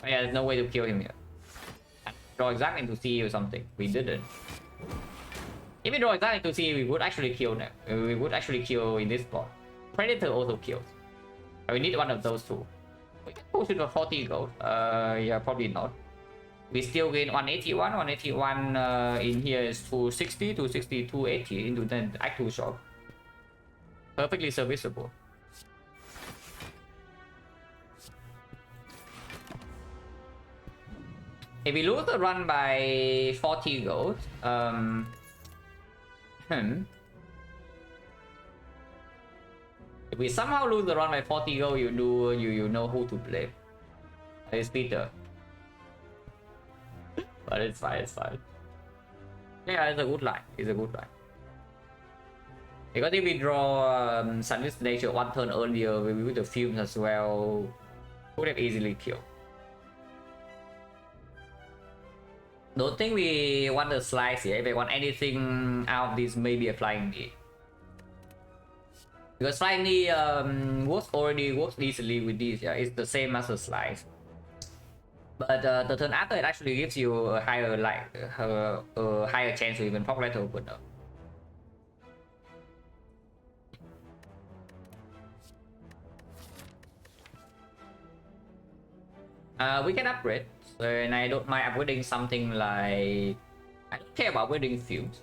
Speaker 1: But yeah, there's no way to kill him here. Draw exactly into CE or something. We didn't. If we draw exactly into CE, we would actually kill now. We would actually kill in this spot. Predator also kills. We need one of those two. We can push it for 40 gold. Yeah, probably not. We still gain 181. 181 in here is 260, 260, 280 into the Act 2 shop. Perfectly serviceable. If we lose the run by 40 gold, if we somehow lose the run by 40 gold, you know who to blame. It's Peter. But it's fine, it's fine. Yeah, it's a good line. It's a good line. Because if we draw Sadistic Nature 1 turn earlier, we with the fumes as well, would have easily killed. Don't think we want the slice here. If I want anything out of this, maybe a flying knee. Because flying knee works easily with this. Yeah, it's the same as a slice. But the turn after, it actually gives you a higher a higher chance to even pop letter opener. We can upgrade. And I don't mind upgrading something like... I don't care about upgrading fumes.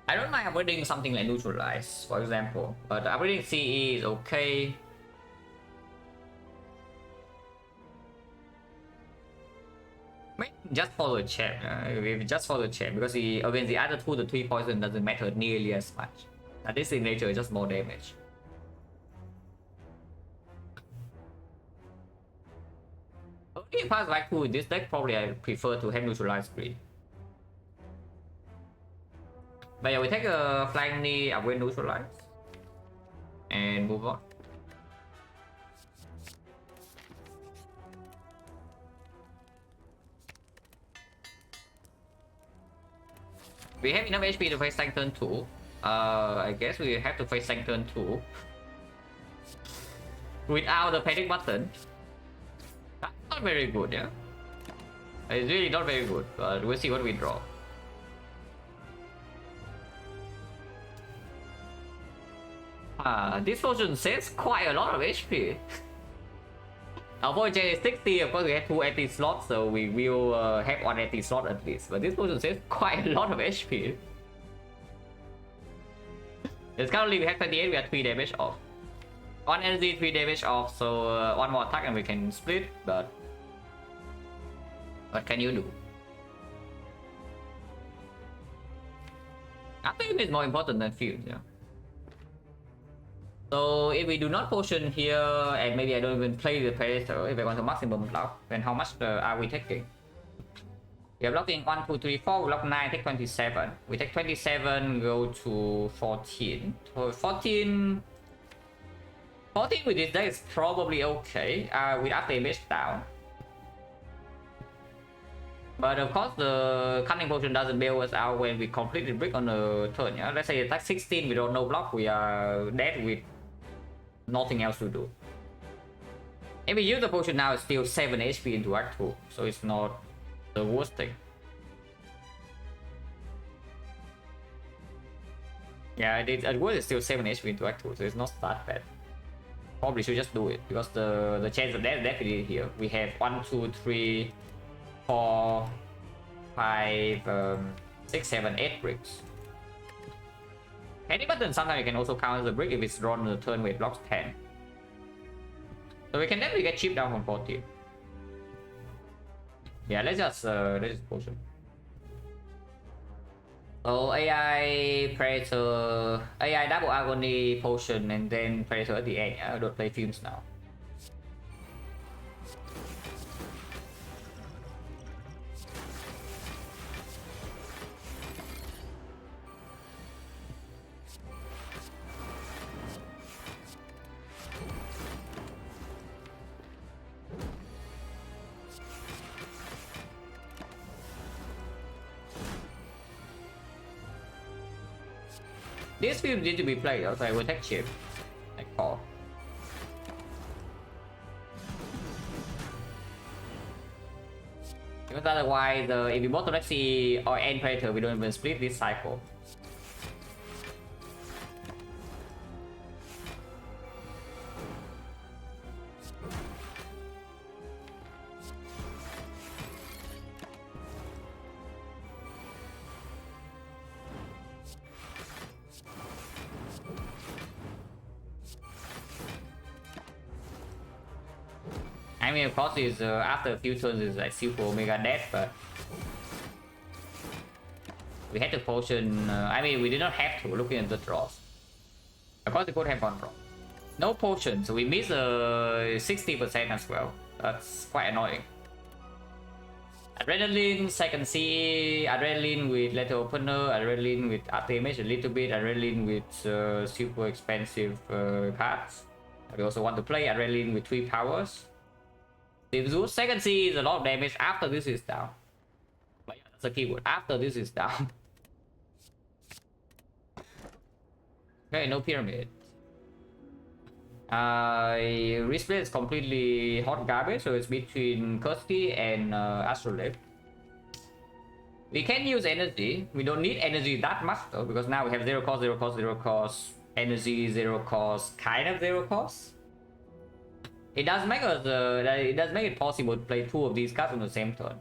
Speaker 1: I don't mind upgrading something like Neutralize, for example. But upgrading CE is okay. Maybe just for the champ. Just for the champ. Because against the other two, the 3 poison doesn't matter nearly as much. And this in nature is just more damage. If I was like with this deck, probably I prefer to have neutralized green. But yeah, we take a flying knee, upgrade neutralize, and move on. We have enough HP to face tank turn 2. I guess we have to face tank turn 2 without the panic button. That's not very good, yeah. It's really not very good, but we'll see what we draw. This potion saves quite a lot of HP. Our void is 60, of course we have 2 empty slots, so we will have 1 empty slot at least. But this potion saves quite a lot of HP. It's currently we have 28, we have 3 damage off. 1 energy, 3 damage off, so 1 more attack and we can split, but what can you do? I think it's more important than field, yeah. So if we do not potion here, and maybe I don't even play the Predator, if I want to maximum block, then how much are we taking? We are blocking 1, 2, 3, 4, we block 9, take 27. We take 27, go to 14. So 14 with this deck is probably okay, with up damage down. But of course the cunning potion doesn't bail us out when we complete the brick on the turn, yeah? Let's say attack 16, we don't no block, we are dead with nothing else to do. If we use the potion now, it's still 7 HP into Act 2, so it's not the worst thing. Yeah, at worst it's still 7 HP into Act 2, so it's not that bad. Probably should just do it, because the chance of death is definitely here. We have 1, 2, 3, 4, 5, 6, 7, 8 bricks. Any button sometimes you can also count as a brick if it's drawn on the turn where it blocks 10. So we can definitely get cheap down from 14. Yeah, let's just potion. So AI Predator, AI double agony potion, and then Predator at the end. I don't play fumes now. This field need to be played, so I will take chip. Like call. Because otherwise, if we bought Lexi or End Predator, we don't even split this cycle. I mean, of course, is after a few turns is like super omega death, but we had to potion. I mean, we did not have to. Looking at the draws, of course, we could have one draw. No potion, so we miss 60% as well. That's quite annoying. Adrenaline, second C, Adrenaline with letter opener, Adrenaline with up damage a little bit, Adrenaline with super expensive cards. We also want to play Adrenaline with 3 powers. The second C is a lot of damage after this is down. But yeah, that's a keyword. After this is down. Okay, no pyramid. Resplit is completely hot garbage, so it's between Kirsty and Astrolabe. We can use energy. We don't need energy that much though, because now we have 0 cost, 0 cost, 0 cost, energy, 0 cost, kind of 0 cost. It does make us, it does make it possible to play 2 of these cards on the same turn.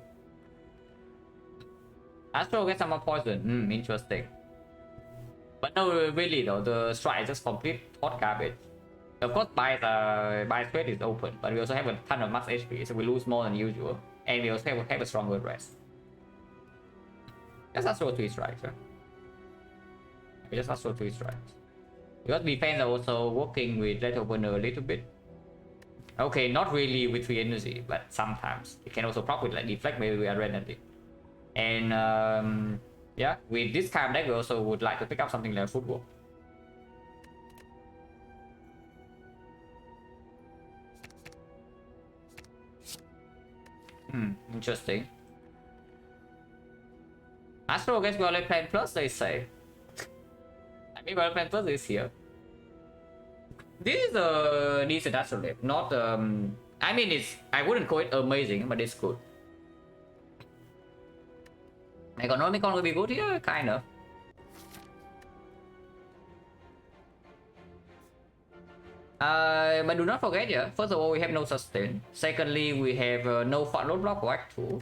Speaker 1: Astro gets some more poison. Interesting. But no, really though, the strike is just complete hot garbage. Of course, buy trade is open, but we also have a ton of max HP, so we lose more than usual, and we also have a stronger rest. Just Astro 3 strikes, right? We just Astro 3 strikes. Because defense are also working with Red Opener a little bit. Okay, not really with 3 energy, but sometimes. It can also proc with like Defect, maybe we are randomly. And yeah, with this kind of deck, we also would like to pick up something like Football. Interesting. Astro against Violet Plan Plus, they say. I mean, Violet Plan Plus is here. This is a decent Astro Lab, not I mean, I wouldn't call it amazing, but it's good. Economicon will be good here, kind of. But do not forget, yeah, first of all, we have no sustain. Secondly, we have no fought load block for Act 2.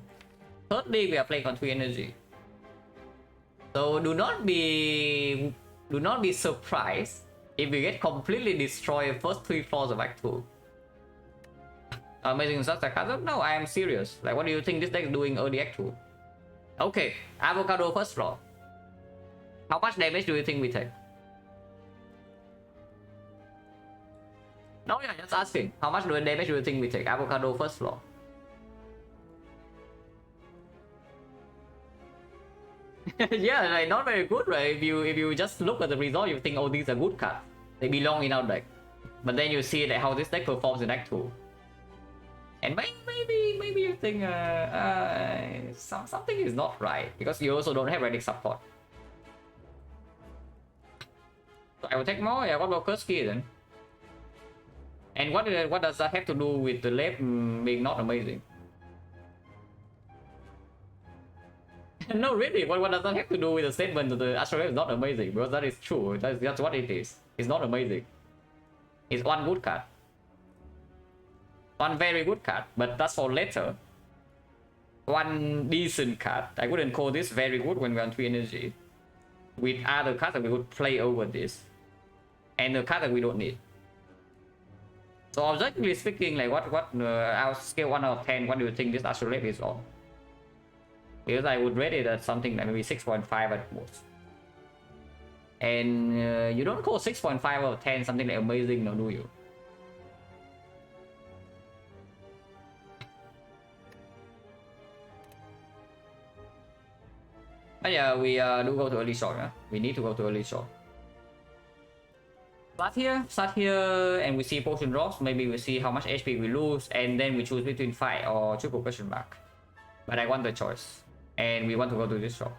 Speaker 1: Thirdly, we are playing on 3 energy. So do not be surprised if we get completely destroyed first 3 floors of Act 2. Amazing sarcasm? No, I am serious. Like, what do you think this deck is doing early Act 2? Okay, Avocado first floor. How much damage do you think we take? No, yeah, just asking. How much damage do you think we take? Avocado first floor. Yeah, like not very good, right? If you just look at the result, you think, oh, these are good cards. They belong in our deck. But then you see like how this deck performs in Act 2. And maybe you think something is not right, because you also don't have Relic support. So I will take more. Yeah, what about Kursky then? And what does that have to do with the lab being not amazing? No, really. What does that have to do with the statement that the Astro Lab is not amazing? Because that is true. That's what it is. It's not amazing. It's one good card. One very good card, but that's for later. One decent card. I wouldn't call this very good when we're on 3 energy. With other cards that we would play over this. And the card that we don't need. So objectively speaking, like what our scale 1 out of 10, what do you think this Astro Lab is on? Because I would rate it at something like maybe 6.5 at most. And you don't call 6.5 out of 10 something like amazing, no, do you? But yeah, we do go to early shot, yeah? We need to go to early shot. Start here, and we see potion drops. Maybe we see how much HP we lose, and then we choose between fight or triple question mark. But I want the choice, and we want to go to this shop.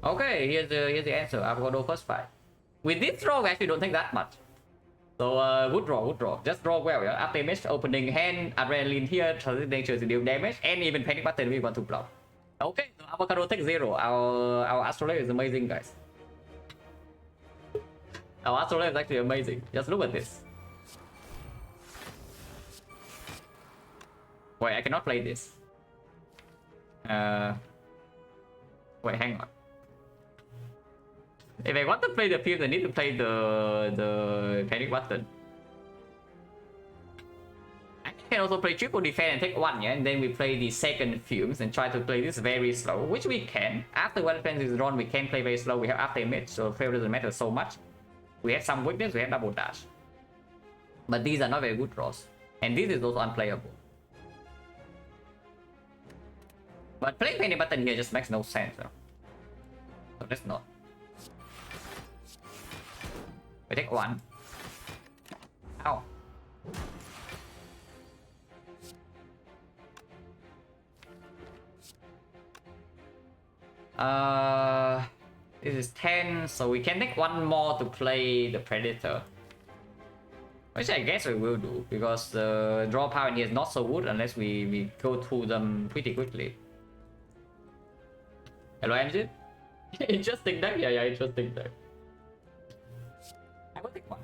Speaker 1: Okay, here's the answer. Avocado first fight. With this draw, we actually don't take that much. So good draw. Just draw well. Yeah? Up damage, opening hand, adrenaline here, transit nature to deal damage, and even panic button we want to block. Okay, so Avocado takes 0. Our Astro Lab is amazing, guys. Our Astro Lab is actually amazing. Just look at this. Wait, I cannot play this. Wait, hang on. If I want to play the field, I need to play the panic button. I can also play triple defense and take 1, yeah, and then we play the second fumes and try to play this very slow, which we can. After one defense is drawn, we can play very slow. We have after image, so fail doesn't matter so much. We have some weakness, we have double dash. But these are not very good draws. And this is also unplayable. But playing panic button here just makes no sense, though. So let's not. We take 1. Ow. This is 10, so we can take 1 more to play the Predator. Which I guess we will do, because the draw power in here is not so good unless we go through them pretty quickly. Hello, engine? Interesting deck? Yeah, interesting deck. I will take 1.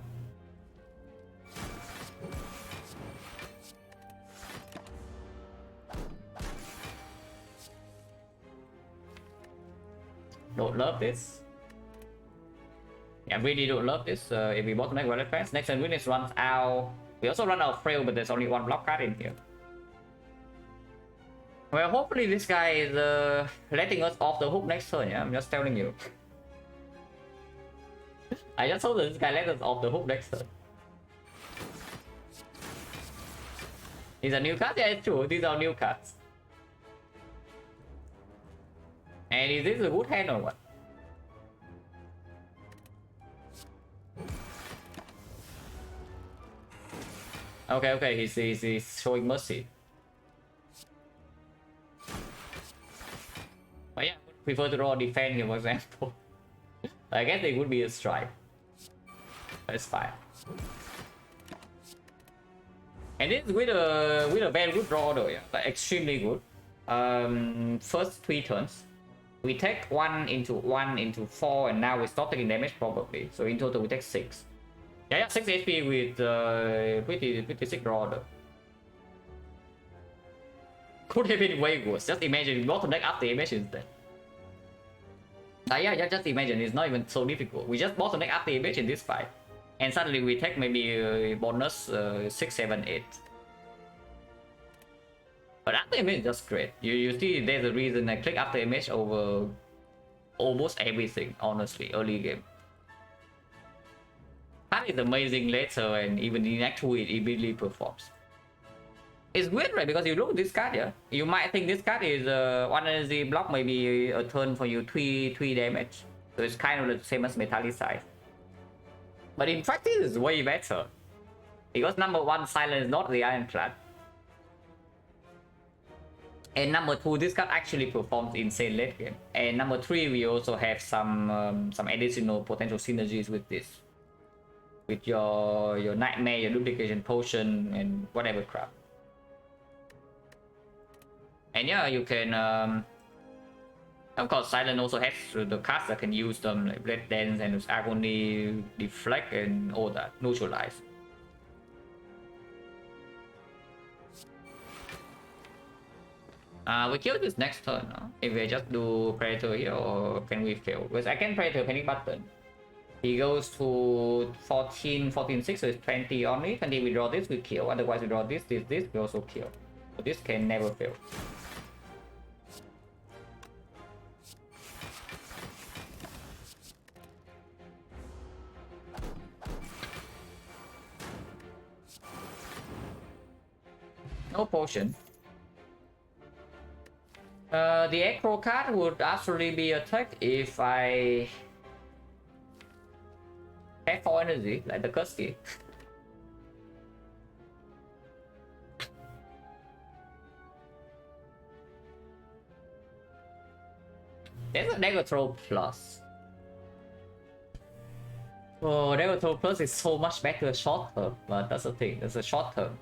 Speaker 1: Don't love this. Yeah, I really don't love this. If we bought next Violet Fans, next turn witness runs out. We also run out of Frail, but there's only 1 block card in here. Well, hopefully this guy is letting us off the hook next turn, yeah? I'm just telling you. I just hope that this guy let us off the hook next turn. These are new cards? Yeah, it's true. These are new cards. And is this a good hand or what? Okay, okay, he's showing mercy. But yeah, I would prefer to draw defend here, for example. I guess it would be a strike. That's fine. And this with a very good draw though, yeah, like extremely good. First 3 turns, we take 1 into 4, and now we stop taking damage probably. So in total we take 6. Yeah, 6 HP with pretty sick draw though. Could have been way worse. Just imagine bottom deck after image instead. Yeah, just imagine, it's not even so difficult. We just bottom deck after image in this fight, and suddenly we take maybe bonus 6, 7, 8. But after image is just great. You see, there's a reason I click after image over almost everything, honestly, early game. That is amazing later, and even in Act 2 it immediately performs. It's weird, right? Because you look at this card here, you might think this card is 1 energy block, maybe a turn for you 3 damage. So it's kind of the same as Metallicite. But in practice it's way better. Because number 1, Silent is not the Ironclad. And number 2, this card actually performs insane late game. And number 3, we also have some additional potential synergies with this. With your Nightmare, your Duplication Potion, and whatever crap. And yeah, you can, of course, Silent also has the cards that can use them, like Red Dance and Agony, Deflect, and all that, Neutralize. We kill this next turn, no? If we just do Predator here, or can we fail? Because I can Predator Panic Button. He goes to 14, 6, so it's 20 only. 20 we draw this, we kill. Otherwise we draw this, we also kill. So this can never fail. No potion. The Acro card would actually be attacked if I have 4 energy, like the Kursky. There's a Negatron Plus. Oh, Negatron Plus is so much better short term, but that's the thing, that's a short term.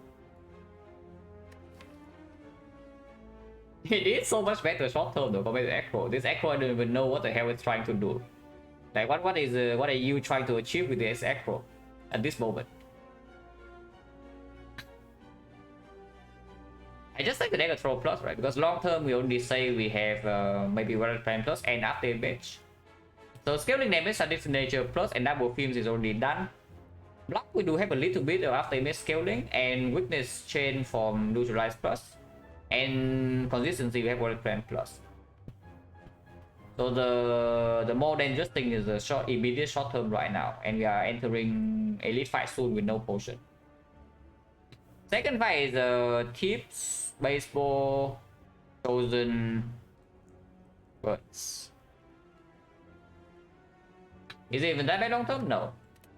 Speaker 1: It is so much better short term though compared to Echo. This Echo, I don't even know what the hell it's trying to do. Like what are you trying to achieve with this Echo at this moment? I just like the Negatron Plus, right? Because long term we only say we have maybe World Prime Plus and after image. So scaling damage at this nature plus and double films is already done. Block we do have a little bit of after image scaling, and weakness chain from Neutralize Plus. And consistency we have World Prime Plus. So the more dangerous thing is the immediate short term right now, and we are entering elite fight soon with no potion. Second fight is Tips, Baseball, Chosen, Birds. Is it even that bad long term? No,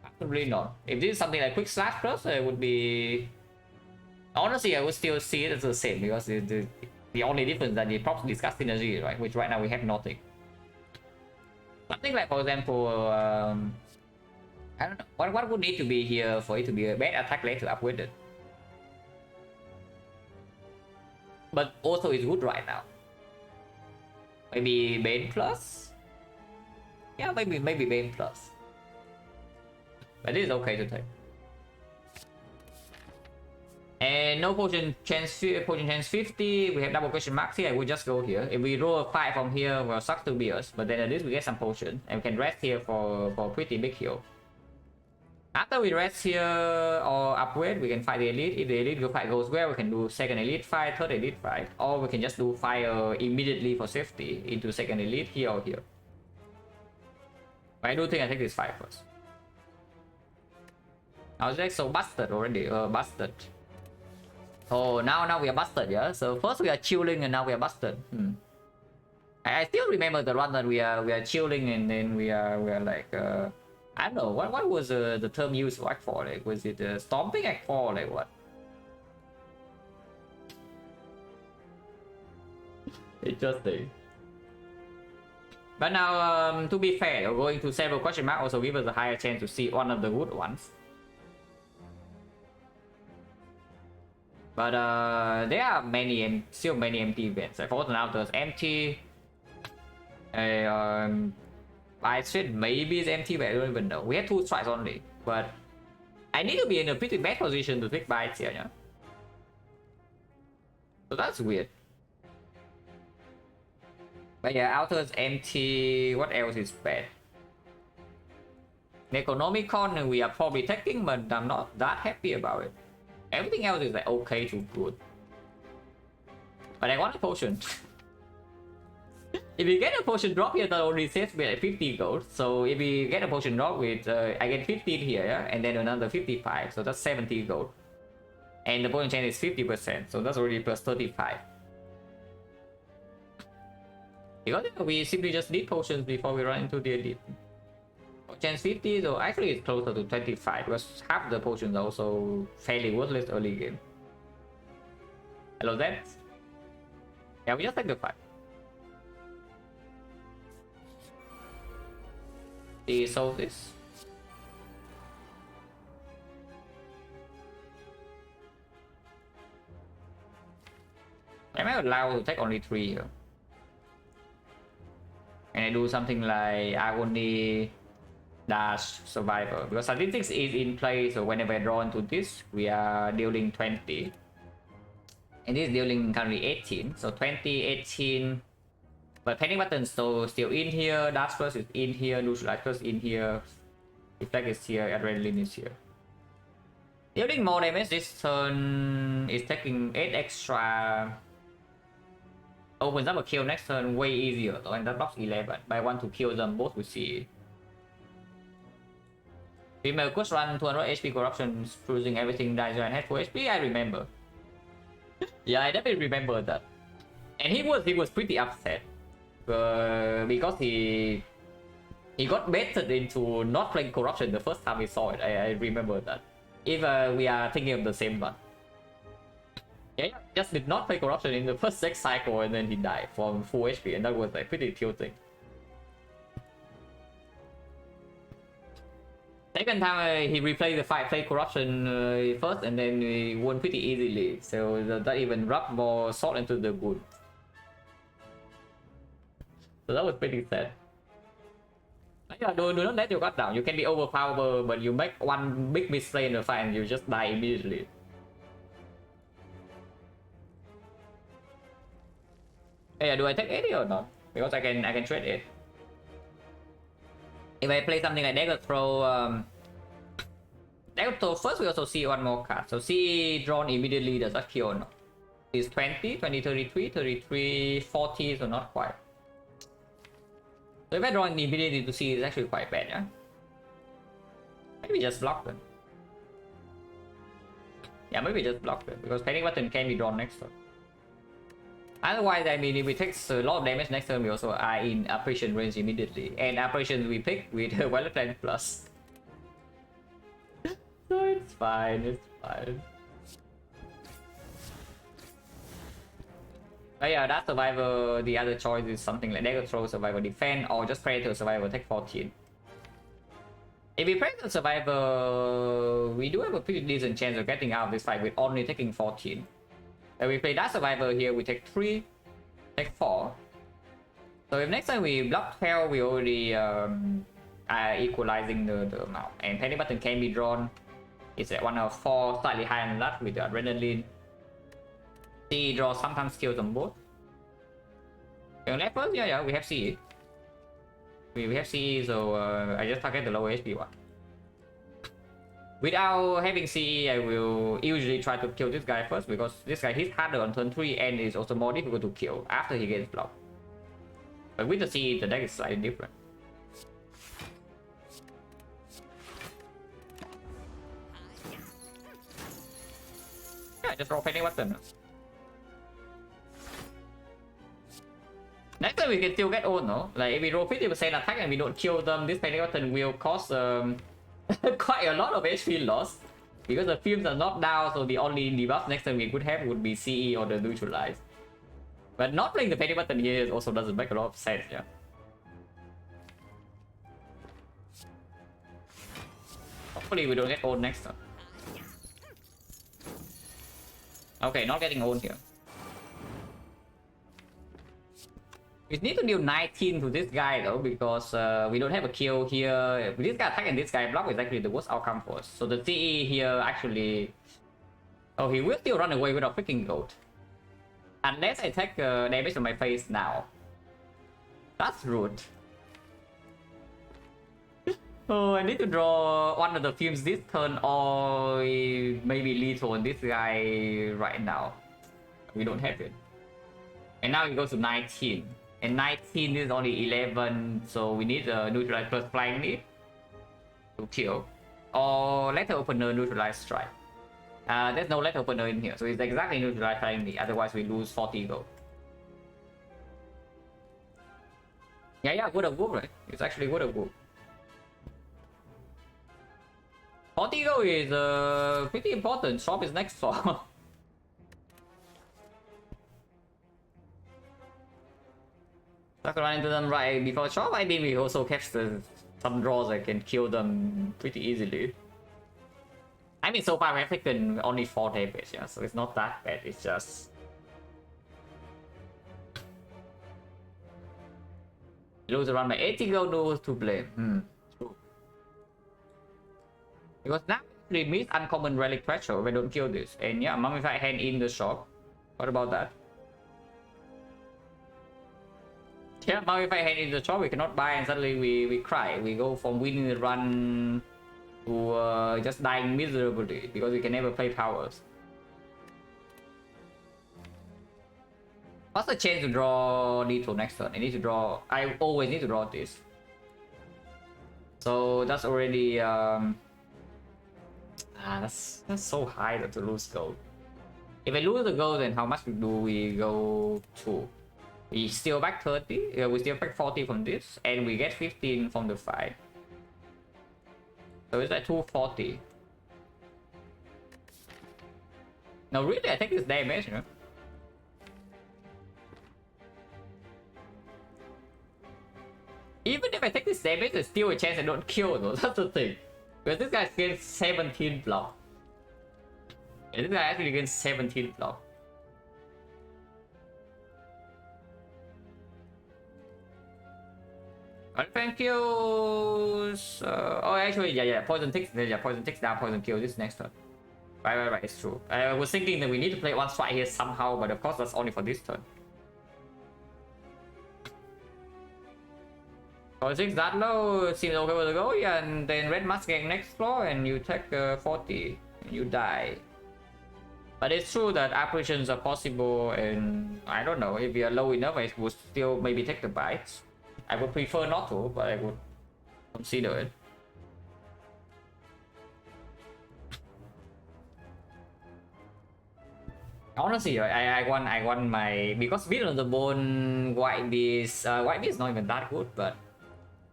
Speaker 1: absolutely not. If this is something like Quick Slash Plus, it would be. Honestly, I would still see it as the same, because the only difference that the props discuss synergy, right? Which right now we have nothing. Something like, for example, I don't know, what would need to be here for it to be a bad attack later upgraded? But also it's good right now. Maybe Bane Plus? Yeah, maybe Bane Plus. But it is okay to take. And no potion chance 50. We have double question marks here. I will just go here. If we roll a 5 from here, well, sucks to be us. But then at least we get some potion, and we can rest here for pretty big heal. After we rest here or upgrade, we can fight the elite. If the elite fight goes well, we can do second elite fight, third elite fight, or we can just do fire immediately for safety into second elite here or here. But I do think I take this fight first. I was like so busted already. Busted. Oh, now we are busted, yeah. So first we are chilling and now we are busted. I still remember the run that we are chilling and then we are like I don't know what was the term used for Act 4, like was it stomping Act 4, like what? Interesting. But now to be fair, going to several question mark also give us a higher chance to see one of the good ones. But there are still many empty events. Like for now there's empty. I said maybe it's empty, but I don't even know. We have 2 strikes only, but I need to be in a pretty bad position to pick bites here, yeah. So that's weird. But yeah, outer is empty. What else is bad? Necronomicon we are probably taking, but I'm not that happy about it. Everything else is like okay to good. But I want a potion. If you get a potion drop here, that only saves me like 50 gold. So if you get a potion drop with, I get 15 here, yeah? And then another 55, so that's 70 gold. And the potion chance is 50%, so that's already plus 35. Because we simply just need potions before we run into the elite. Chance 50, so actually it's closer to 25, because half the potions are also fairly worthless early game. Hello there. Yeah, we just take the fight. Solve this. Am I allowed to take only 3 here? And I do something like agony dash survivor, because statistics is in play, so whenever I draw into this we are dealing 20 and this is dealing currently 18, so 20, 18. But panic button still in here, dash first is in here, neutralize first in here, Defect is here, adrenaline is here. Dealing more damage this turn is taking 8 extra. Opens up a kill next turn way easier though, and that blocks 11. But I want to kill them both with CE. Female could run 200 HP corruption, cruising everything dies and had 4 HP. I remember. Yeah, I definitely remember that. And he was pretty upset. Because he got baited into not playing corruption the first time we saw it. I remember that. If we are thinking of the same one. Yeah, just did not play corruption in the first 6 cycle and then he died from full HP, and that was like pretty tilting. Second time he replayed the fight, played corruption first, and then he won pretty easily. So that even rubbed more salt into the wound. So that was pretty sad. Yeah, do not let your guard down. You can be overpowered, but you make one big mistake in the fight and you just die immediately. Hey, do I take 80 or not? Because I can trade it. If I play something like Dagger Throw, first we also see one more card. So see drawn immediately, does that kill or not? It's 20, 20, 33, 33, 40, so not quite. So if I draw immediately to see, it's actually quite bad, yeah? Maybe just block them. Yeah, maybe just block them, because panic button can be drawn next turn. Otherwise, I mean, if we take a lot of damage next turn, we also are in apparition range immediately. And apparition we pick with Violet Planet Plus. So it's fine, it's fine. But yeah, that survivor, the other choice is something like Dagger Throw, Survivor Defend, or just Predator Survivor, take 14. If we Predator Survivor, we do have a pretty decent chance of getting out of this fight with only taking 14. If we play that Survivor here, we take 3, take 4. So if next time we block 12, we already are equalizing the amount. And Panic Button can be drawn. It's at 1 of 4, slightly higher than that with the Adrenaline. C draw sometimes kills them both. And left first, yeah, we have CE. We have CE, so I just target the lower HP one. Without having CE, I will usually try to kill this guy first, because this guy hits harder on turn 3 and is also more difficult to kill after he gets blocked. But with the CE, the deck is slightly different. just draw Panic Button. Next time we can still get own, no? Like if we roll 50% attack and we don't kill them, this Panic Button will cause quite a lot of HP loss. Because the films are not down, so the only debuff next time we could have would be CE or the neutralize. But not playing the Panic Button here also doesn't make a lot of sense, yeah. Hopefully we don't get owned next time. Okay, not getting owned here. We need to deal 19 to this guy though, because we don't have a kill here. This guy attack and this guy block is actually the worst outcome for us. So the CE here actually... Oh, he will still run away without freaking gold. Unless I take damage on my face now. That's rude. Oh, I need to draw one of the films this turn or maybe lethal on this guy right now. We don't have it. And now it goes to 19. And 19 is only 11, so we need a neutralize plus flying lead to kill. Or letter opener neutralize strike. There's no letter opener in here, so it's exactly neutralize flying lead, otherwise we lose 40 gold. Yeah, good of wood, right? It's actually good of wood. 40 gold is pretty important. Shop is next for. Stuck run into them right before shop. I mean, we also catch some draws that can kill them pretty easily. I mean, so far we have taken only 4 damage, yeah, so it's not that bad. It's just lose around by 80 gold, no to blame. True. Because now we miss uncommon relic threshold. We don't kill this, and yeah, mummified hand in the shop. What about that? Yeah, now if I hand in the shop, we cannot buy and suddenly we cry. We go from winning the run to just dying miserably because we can never play powers. What's the chance to draw lethal next turn? I always need to draw this. So that's already that's so high to lose gold. If I lose the gold, then how much do we go to? We steal back 30, we steal back 40 from this, and we get 15 from the fight. So it's like 240. No, really, I take this damage, you know? Even if I take this damage, there's still a chance I don't kill though, that's the thing. Because this guy gains 17 block. And this guy actually gains 17 block. Unfriend kills. Oh, actually, yeah. Poison ticks. Yeah, poison ticks down. Poison kill. This next turn. Right. It's true. I was thinking that we need to play one strike here somehow, but of course that's only for this turn. Poison ticks that low seems okay with the go. Yeah, and then red mask getting next floor, and you take 40, and you die. But it's true that apparitions are possible, and I don't know if we are low enough, I would still maybe take the bites. I would prefer not to, but I would consider it. Honestly, I want my, because Beat on the Bone White Beast is not even that good, but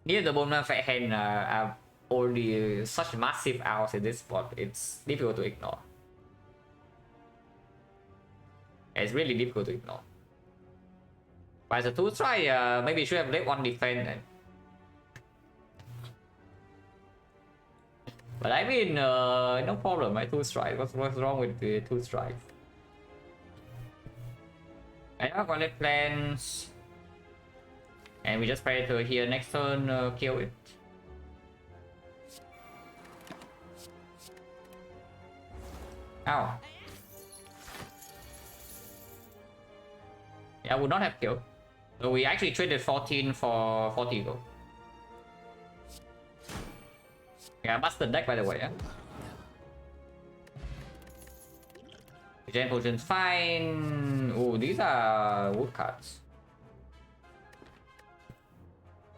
Speaker 1: near the Bone Fat Hand are already such massive outs in this spot. It's difficult to ignore. It's really difficult to ignore. By the 2 try, maybe you should have left 1 defense then. But I mean, no problem, my 2 strike. What's wrong with the 2 strikes? I have got left plans. And we just pray to here next turn, kill it. Ow. Yeah, I would not have killed. So we actually traded 14 for 40 gold. Yeah, busted deck by the way, yeah. Gen potions fine. Oh, these are wood cards.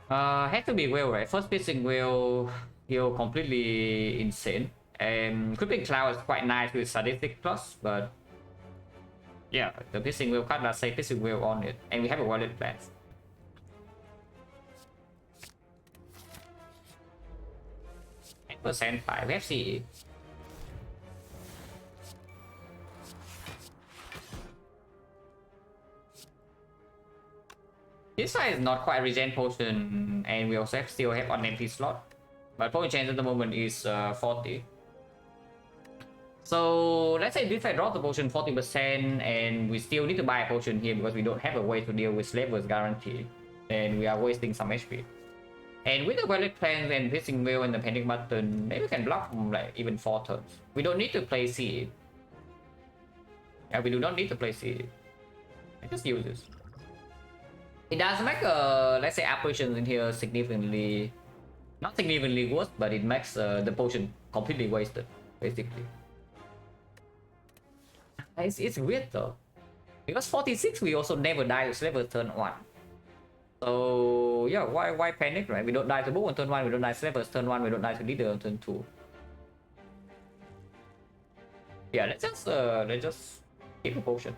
Speaker 1: Has to be whale, right? First piercing whale, heal completely insane. And Creeping Cloud is quite nice with sadistic plus, but Yeah, the pissing wheel card does say pissing wheel on it, and we have a wallet plans. Percent 5 FCE. This side is not quite regen potion, and we also still have an empty slot. But potion chance at the moment is 40. So let's say Defect drop the potion 40%, and we still need to buy a potion here because we don't have a way to deal with Slaver's guarantee, and we are wasting some HP. And with the Wallet Plans and Pissing Wheel and the Panic Button, maybe we can block from like even 4 turns. We don't need to play seed. Yeah, we do not need to play seed. I just use this. It does make let's say apparitions in here significantly, not significantly worse, but it makes the potion completely wasted, basically. It's weird though, because 46 we also never die to Slaver turn 1. So yeah, why panic, right? We don't die to Book on turn 1, we don't die to Slavers turn 1, we don't die to Leader on turn 2. Yeah, let's just keep a potion.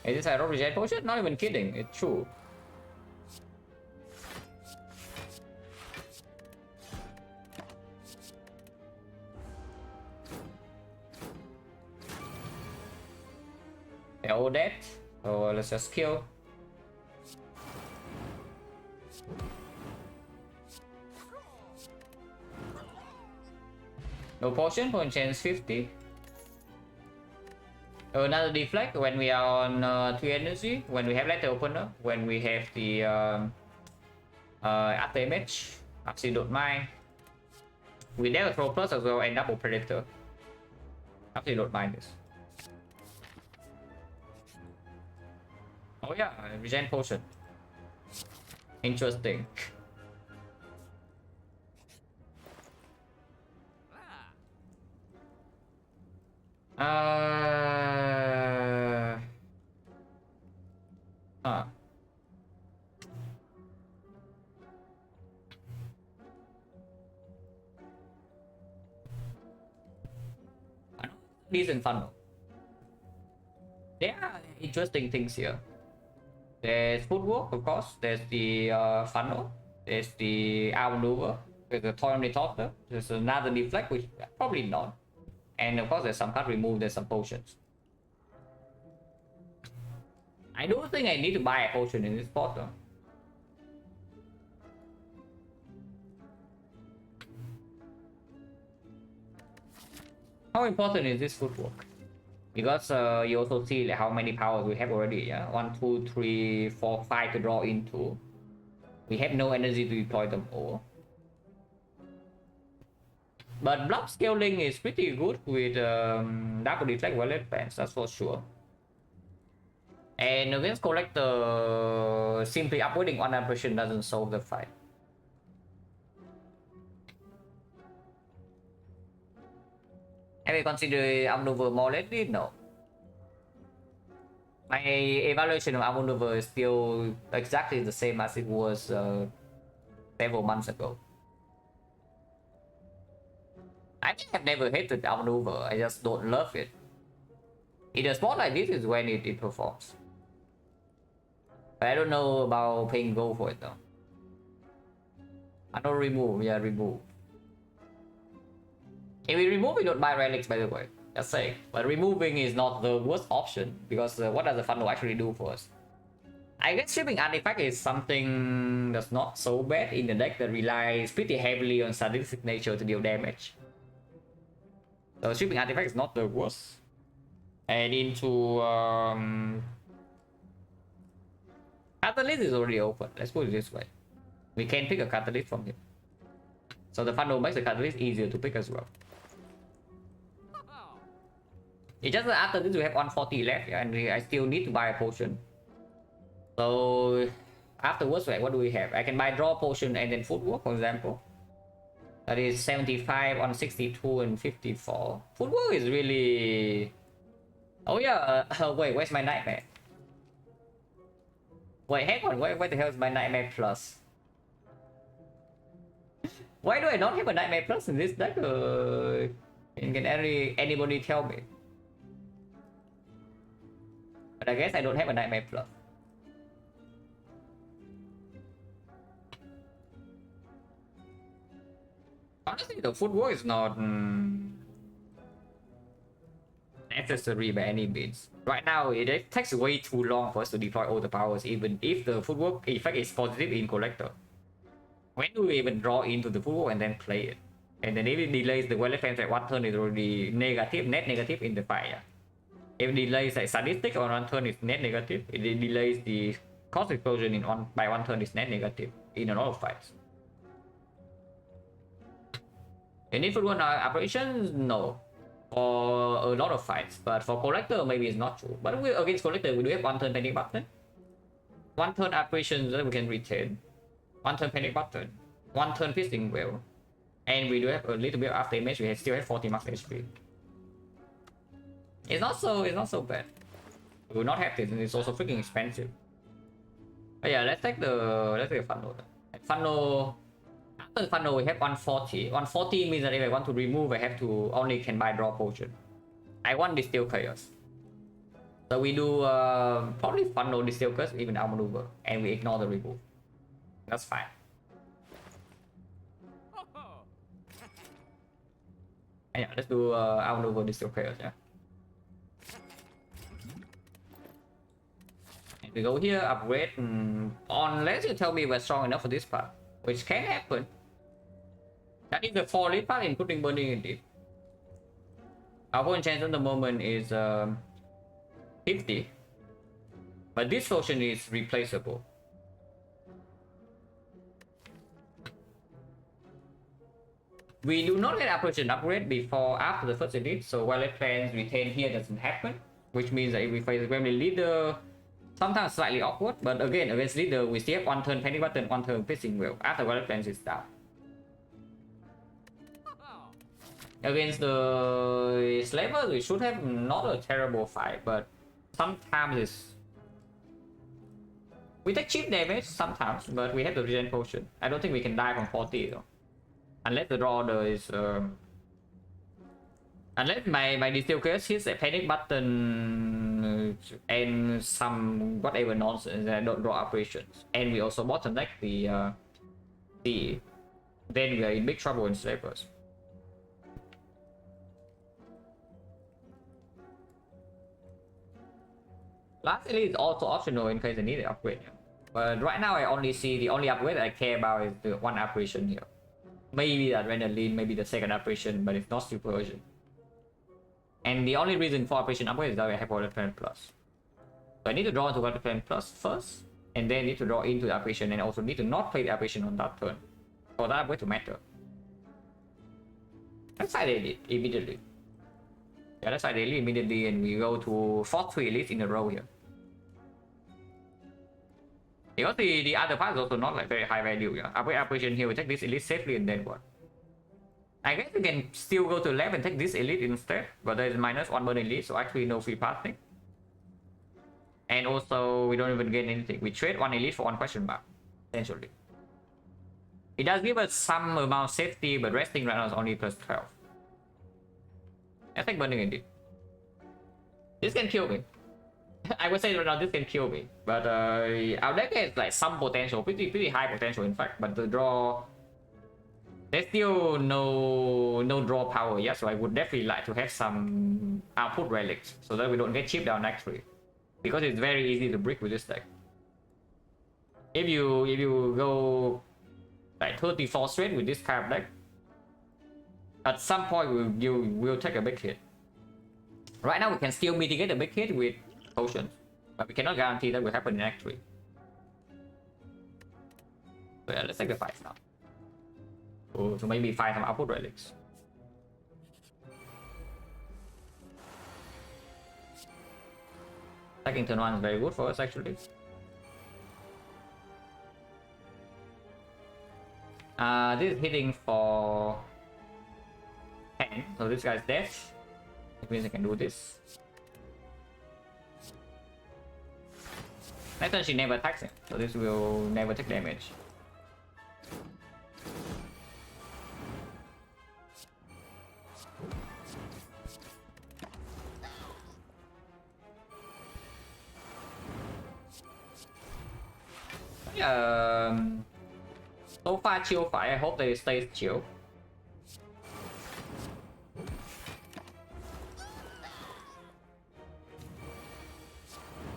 Speaker 1: Is this a regen potion? Not even kidding, it's true. They're all dead, so let's just kill. No potion chance 50. Another deflect when we are on 3 energy, when we have letter opener, when we have the after image, actually don't mind. We never throw plus as well and double predator. Actually don't mind this. Oh yeah, regen potion. Interesting. Decent funnel. There are interesting things here. There's footwork, of course. There's the funnel. There's the outmaneuver. There's the Torrent Torture. There's another deflect, which probably not. And of course, there's some card remove. There's some potions. I don't think I need to buy a potion in this spot though. How important is this footwork? Because you also see like, how many powers we have already. Yeah, 1, 2, 3, 4, 5 to draw into. We have no energy to deploy them all. But block scaling is pretty good with Dark Deflect Wallet Pants, that's for sure. And against Collector, simply upgrading one apparition doesn't solve the fight. Have you considered outmaneuver more lately? No. My evaluation of outmaneuver is still exactly the same as it was several months ago. I have never hated outmaneuver, I just don't love it. In a spot like this is when it performs. But I don't know about paying gold for it though. I don't remove, yeah, remove. If we remove, we don't buy relics, by the way. Just saying. But removing is not the worst option, because what does the funnel actually do for us? I guess shipping artifact is something that's not so bad in the deck that relies pretty heavily on sadistic nature to deal damage. So shipping artifact is not the worst. And into Catalyst is already open. Let's put it this way. We can pick a Catalyst from here. So the funnel makes the Catalyst easier to pick as well. It's just that after this we have 140 left, yeah, and I still need to buy a potion. So afterwards, like, what do we have? I can buy draw potion and then footwork, for example. That is 75 on 62 and 54. Footwork is really... Oh yeah, wait, where's my nightmare? Wait, hang on, where the hell is my nightmare plus? Why do I not have a Nightmare Plus in this deck? Can anybody tell me? But I guess I don't have a Nightmare Plus. Honestly, the footwork is not necessary by any means. Right now, it takes way too long for us to deploy all the powers, even if the footwork effect is positive in Collector. When do we even draw into the footwork and then play it? And then if it delays the well defense at one turn, is already negative, net negative in the fight. Yeah. If it delays like sadistic on one turn, it's net negative. If it delays the cost explosion in by one turn, it's net negative in a lot of fights. And if it were operations, no. For a lot of fights, but for Collector, maybe it's not true. But against Collector, we do have one turn panic button, one turn operations that we can retain, one turn panic button, one turn piercing well, and we do have a little bit of after damage. We still have 40 max HP. It's not so bad. We will not have this, and it's also freaking expensive. But yeah, let's take the funnel. Funnel. After the funnel, we have 140. 140 means that if I want to remove, I have to only can buy draw potion. I want Distill Chaos. So we do probably funnel Distill Chaos, even outmaneuver, and we ignore the remove. That's fine. And yeah, let's do outmaneuver Distill Chaos, yeah. And we go here, upgrade, unless you tell me we're strong enough for this part, which can happen. That is the 4 lead part, including burning indeed. Our point chance at the moment is 50, but this potion is replaceable. We do not get operation upgrade after the first elite, so Violet plans retain here doesn't happen, which means that if we face Gremlin leader, sometimes slightly awkward, but again against leader we still have one turn panic button, one turn piercing well after Violet plans is down. Against the slavers, we should have not a terrible fight, but sometimes it's... We take cheap damage sometimes, but we have the regen potion. I don't think we can die from 40 though. Unless the draw order is... Unless my Distill Chaos hits a panic button and some whatever nonsense, I don't draw operations. And we also bottom deck the then we are in big trouble in slavers. Last elite is also optional in case I need an upgrade. But right now I only see the only upgrade I care about is the one operation here. Maybe the adrenaline, maybe the second operation, but it's not super urgent. And the only reason for operation upgrade is that I have Water Plan Plus. So I need to draw into Water Plan Plus first, and then need to draw into the operation, and also need to not play the operation on that turn for that upgrade to matter. Let's side elite immediately. Yeah, let's side elite immediately, and we go to 4-3 elites in a row here. Because the other part is also not like very high value. Yeah, upgrade operation here, we take this elite safely, and then what? I guess we can still go to left and take this elite instead, but there is -1 burn elite, so actually no free passing. And also we don't even gain anything. We trade one elite for one question mark, essentially. It does give us some amount of safety, but resting right now is only +12. I think burning elite. This can kill me. I would say right now this can kill me, but our deck has like some potential, pretty high potential in fact, but the draw, there's still no draw power yet, so I would definitely like to have some output relics so that we don't get chipped down actually, because it's very easy to brick with this deck. If you go like 34 straight with this kind of deck, at some point you will take a big hit. Right now we can still mitigate a big hit with potions, but we cannot guarantee that will happen in Act 3. So yeah, let's take the fight now. So maybe find some output relics. Attacking turn 1 is very good for us actually. This is hitting for 10, so this guy's dead. It means I can do this. Next turn she never attacks him, so this will never take damage. So far chill fight. I hope they stay chill.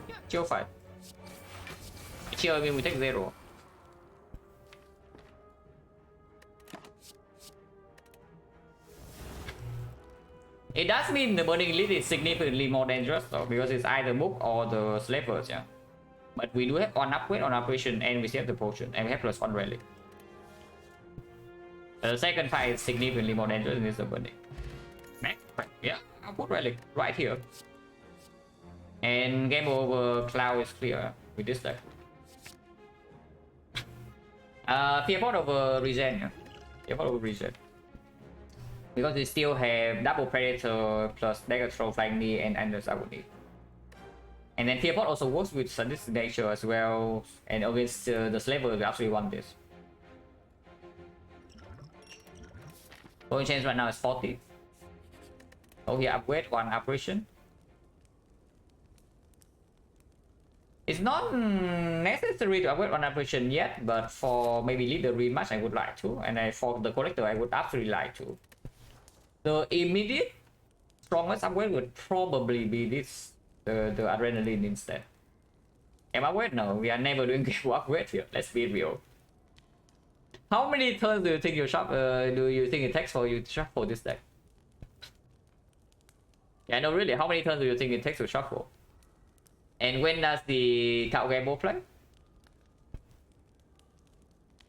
Speaker 1: Yeah, chill fight. Chill, I mean we take 0. It does mean the Burning Elite is significantly more dangerous though, because it's either book or the slavers, yeah. But we do have one upgrade on operation and we still have the potion and we have +1 relic. The second fight is significantly more dangerous than the Burning. Yeah, I'll put relic right here. And game over, Cloud is clear with this deck. Fear pot over regen, yeah. Fear pot over regen. Because they still have double predator plus dagger throw, flying knee, and endless agony. And then fear pot also works with sadistic nature as well, and against the slaver we absolutely want this. Going change right now is 40. Oh, here upgrade 1 operation. It's not necessary to upgrade 1 operation yet, but for maybe leader rematch I would like to, and for the collector I would absolutely like to. The immediate strongest upgrade would probably be this, the adrenaline instead. Am I upgrade? No, we are never doing game upgrade here. Let's be real. How many turns do you think it takes for you to shuffle this deck? Yeah, no, really. How many turns do you think it takes to shuffle? And when does the card game play?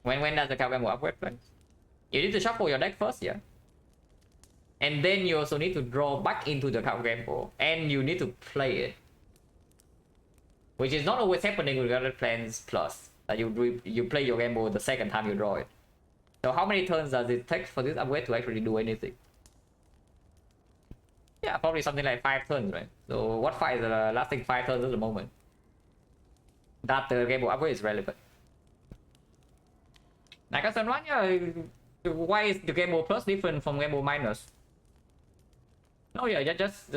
Speaker 1: When does the card game upgrade play? You need to shuffle your deck first, yeah. And then you also need to draw back into the card game board, and you need to play it, which is not always happening with other plans plus that you play your game board the second time you draw it. So how many turns does it take for this upgrade to actually do anything? Yeah, probably something like 5 turns, right? So what fight is lasting 5 turns at the moment? That the game board upgrade is relevant. Like I said, yeah, why is the game board plus different from game board minus? No, yeah, just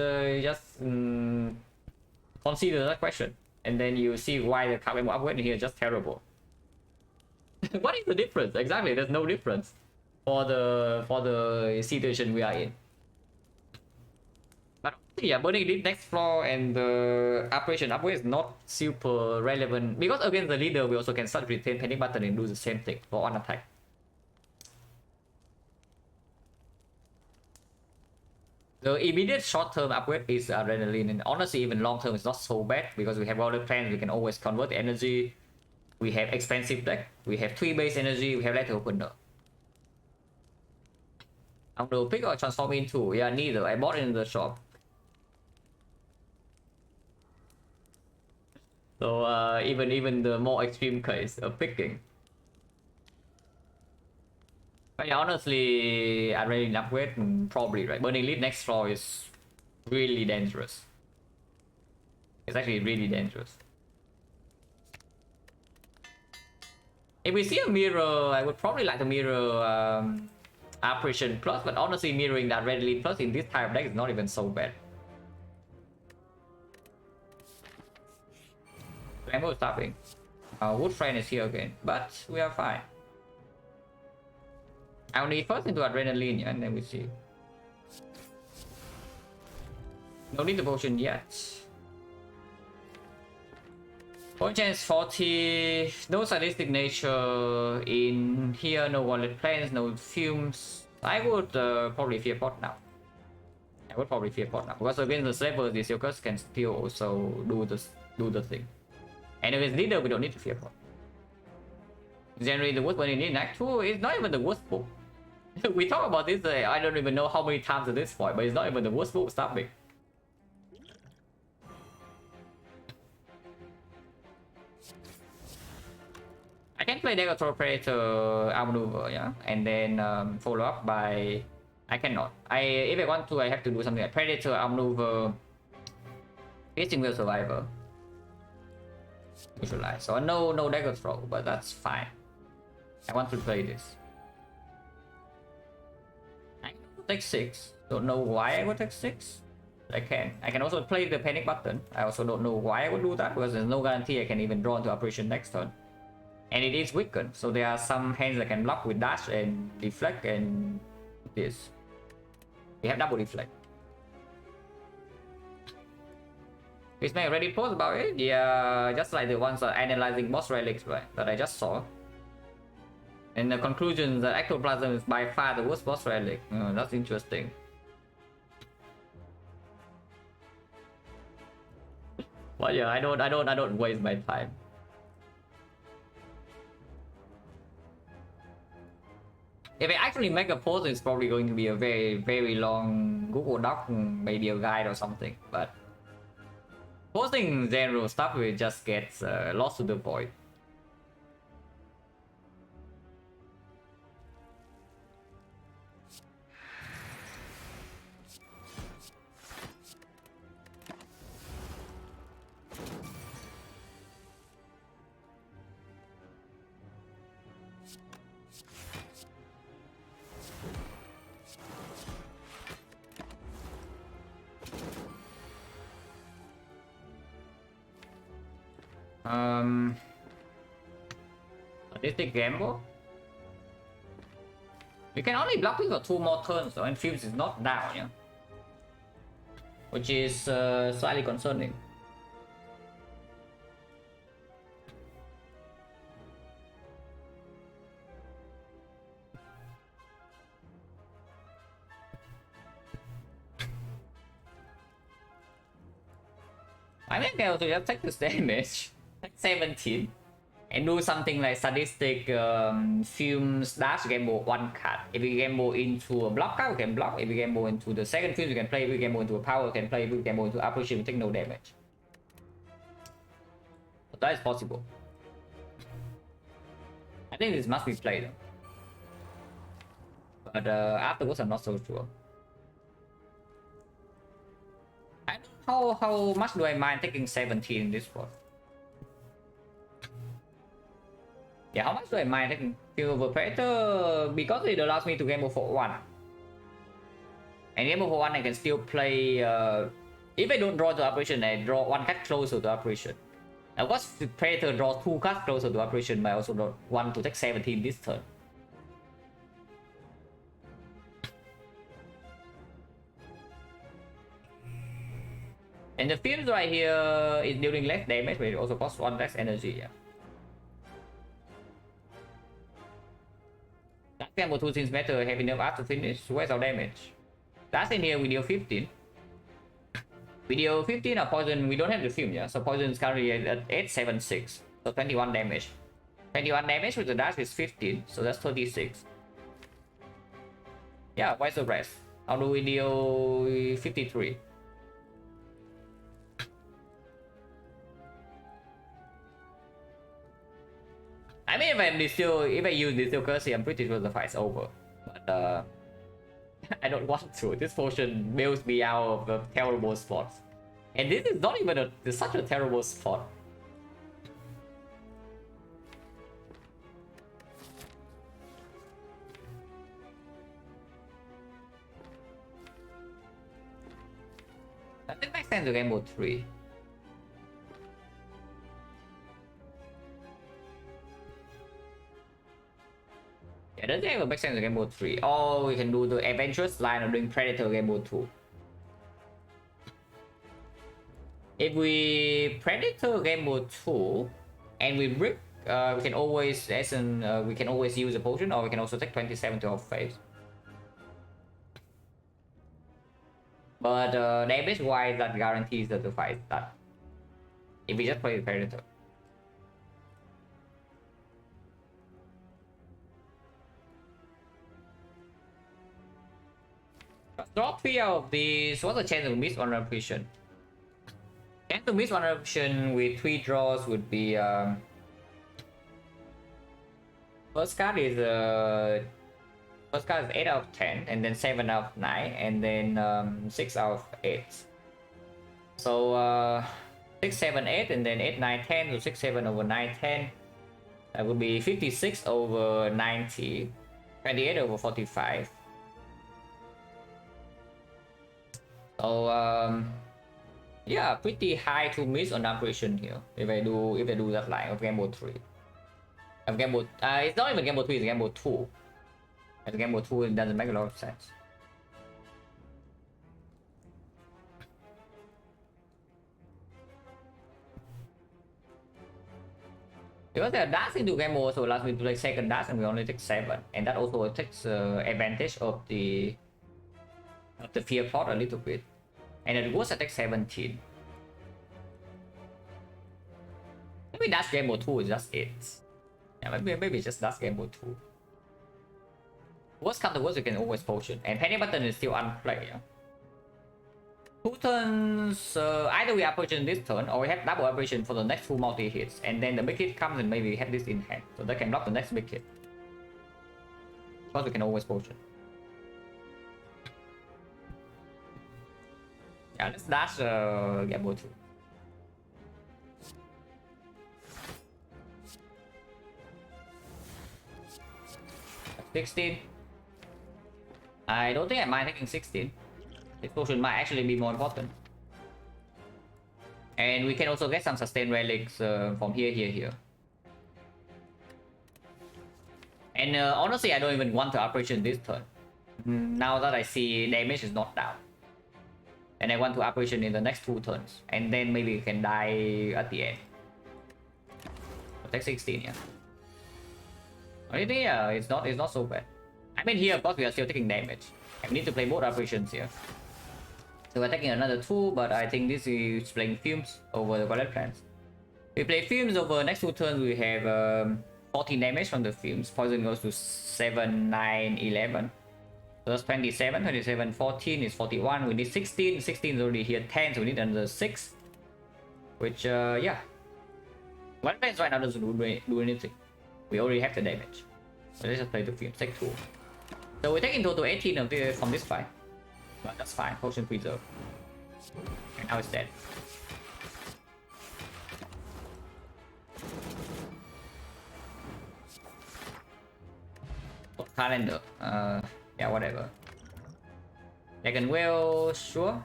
Speaker 1: consider that question, and then you see why the card game upgrade here is just terrible. What is the difference? Exactly, there's no difference for the situation we are in. But yeah, Burning Elite next floor and the operation upgrade is not super relevant, because against the leader we also can start retain panic button and do the same thing for one attack. The immediate short-term upgrade is adrenaline, and honestly even long-term is not so bad, because we have other plans, we can always convert the energy, we have expensive deck, we have 3 base energy, we have letter opener. I'm gonna pick or transform into, yeah, neither, I bought it in the shop. So even the more extreme case of picking. But yeah, honestly, adrenaline upgrade, probably, right? Burning Elite next floor is really dangerous. It's actually really dangerous. If we see a mirror, I would probably like to mirror Apparition Plus, but honestly, mirroring that Red Elite Plus in this type of deck is not even so bad. Rainbow is stopping. Wood Friend is here again, but we are fine. I'll need first into Adrenaline, and then we see. No need the potion yet. Point chance 40. No sadistic nature in here. No wallet plans. No fumes. I would probably fear pot now. I would probably fear pot now, because against the slaver, the Silkers can still also do the thing. And if it's leader, we don't need to fear pot. Generally, the worst one in Act 2 is not even the worst book. We talk about this, I don't even know how many times at this point, but it's not even the worst book stopping. I can play Dagger Predator outmaneuver, yeah, and then follow up by. I cannot. If I want to, I have to do something like Predator outmaneuver, Piercing Will Survivor. Visualize. So no dagger throw, but that's fine. I want to play this. I can take 6. Don't know why I would take 6. I can also play the panic button. I also don't know why I would do that, because there's no guarantee I can even draw into operation next turn. and it is weakened, so there are some hands that can block with dash and deflect and this. We have double deflect. Is my Reddit post about it? Yeah, just like the ones that analyzing boss relics, right, that I just saw. And the conclusion that ectoplasm is by far the worst boss relic. That's interesting. But yeah, I don't waste my time. If I actually make a post, it's probably going to be a very long Google Doc, maybe a guide or something. But posting general stuff will just get lost to the void. Sadistic gamble. We can only block it for 2 more turns though, and Fuse is not down, yeah, which is slightly concerning. I think I also just take this damage, like 17, and do something like sadistic Fumes dash gamble 1 card. If we gamble into a block card, we can block. If we gamble into the second Fumes, we can play. If we gamble into a power, we can play. If we gamble into apparition, we take no damage. But that is possible. I think this must be played. But afterwards, I'm not so sure. I don't know how much do I mind taking 17 in this spot. Yeah, how much do I mind taking Silver Predator? Because it allows me to gamble for 1. And gamble for 1, I can still play. If I don't draw to apparition, I draw 1 card closer to apparition. Now, what if Predator draws 2 cards closer to apparition, but I also don't want to take 17 this turn. And the Fumes right here is dealing less damage, but it also costs 1 less energy. Yeah. That gamble 2 seems better, have enough art to finish. Where's our damage? That's in here, we deal 15. We deal 15 or poison, we don't have the Fume, yeah? So poison is currently at 876. So 21 damage. 21 damage with the dash is 15, so that's 36. Yeah, where's the rest? How do we deal 53? I mean, if I use this currency, I'm pretty sure the fight's over. But I don't want to. This potion bails me out of a terrible spot. And this is not even such a terrible spot. I think makes sense to game mode 3. Yeah, doesn't even make sense to game mode 3. Or we can do the adventurous line of doing Predator game mode 2. If we Predator game mode 2 and we brick, we can always use a potion, or we can also take 27 to our face. But damage wise, that guarantees that the fight is done. If we just play the Predator. Draw 3 out of these. What's the chance to miss one repetition? Chance to miss one repetition with 3 draws would be first card is 8 out of 10, and then 7 out of 9, and then 6 out of 8. So 6, 7, 8, and then 8, 9, 10. So 6, 7 over 9, 10. That would be 56 over 90, 28 over 45. So yeah, pretty high to miss on apparition here if I do that line of game mode 3. Gamble. It's not even Gamble 3, it's Gamble 2. At Gamble 2, it doesn't make a lot of sense. Because they are dancing to Gamble, so last we play second dash and we only take 7. And that also takes advantage of the fear plot a little bit. And it was attack 17. Maybe dash Gamble 2 is just it. Yeah, maybe just dash Gamble 2. Worst come to worst, you can always potion. And panic button is still unplayed. Yeah? 2 turns, either we operation this turn or we have double operation for the next 2 multi hits. And then the big hit comes and maybe we have this in hand. So they can block the next big hit. Because we can always potion. Yeah, let's dash Gamble 2. 16. I don't think I mind taking 16. This potion might actually be more important. And we can also get some sustain relics from here. And honestly, I don't even want to operation this turn. Now that I see damage is not down. And I want to operation in the next 2 turns. And then maybe we can die at the end. I'll take 16, yeah. I think yeah, it's not so bad. I mean here of course we are still taking damage. And we need to play both operations here. So we're taking another 2, but I think this is playing Fumes over the Violet Plants. We play Fumes over next 2 turns, we have 14 damage from the Fumes. Poison goes to 7, 9, 11. So that's 27, 27, 14 is 41. We need 16, 16 is already here 10, so we need another 6. Which, yeah. Violet Plants right now doesn't do anything. We already have the damage. So let's just play the Fumes, take 2. So we take in total 18 of this from this fight. But that's fine, potion preserve. And now it's dead. Calendar. Yeah, whatever. Second wheel, sure.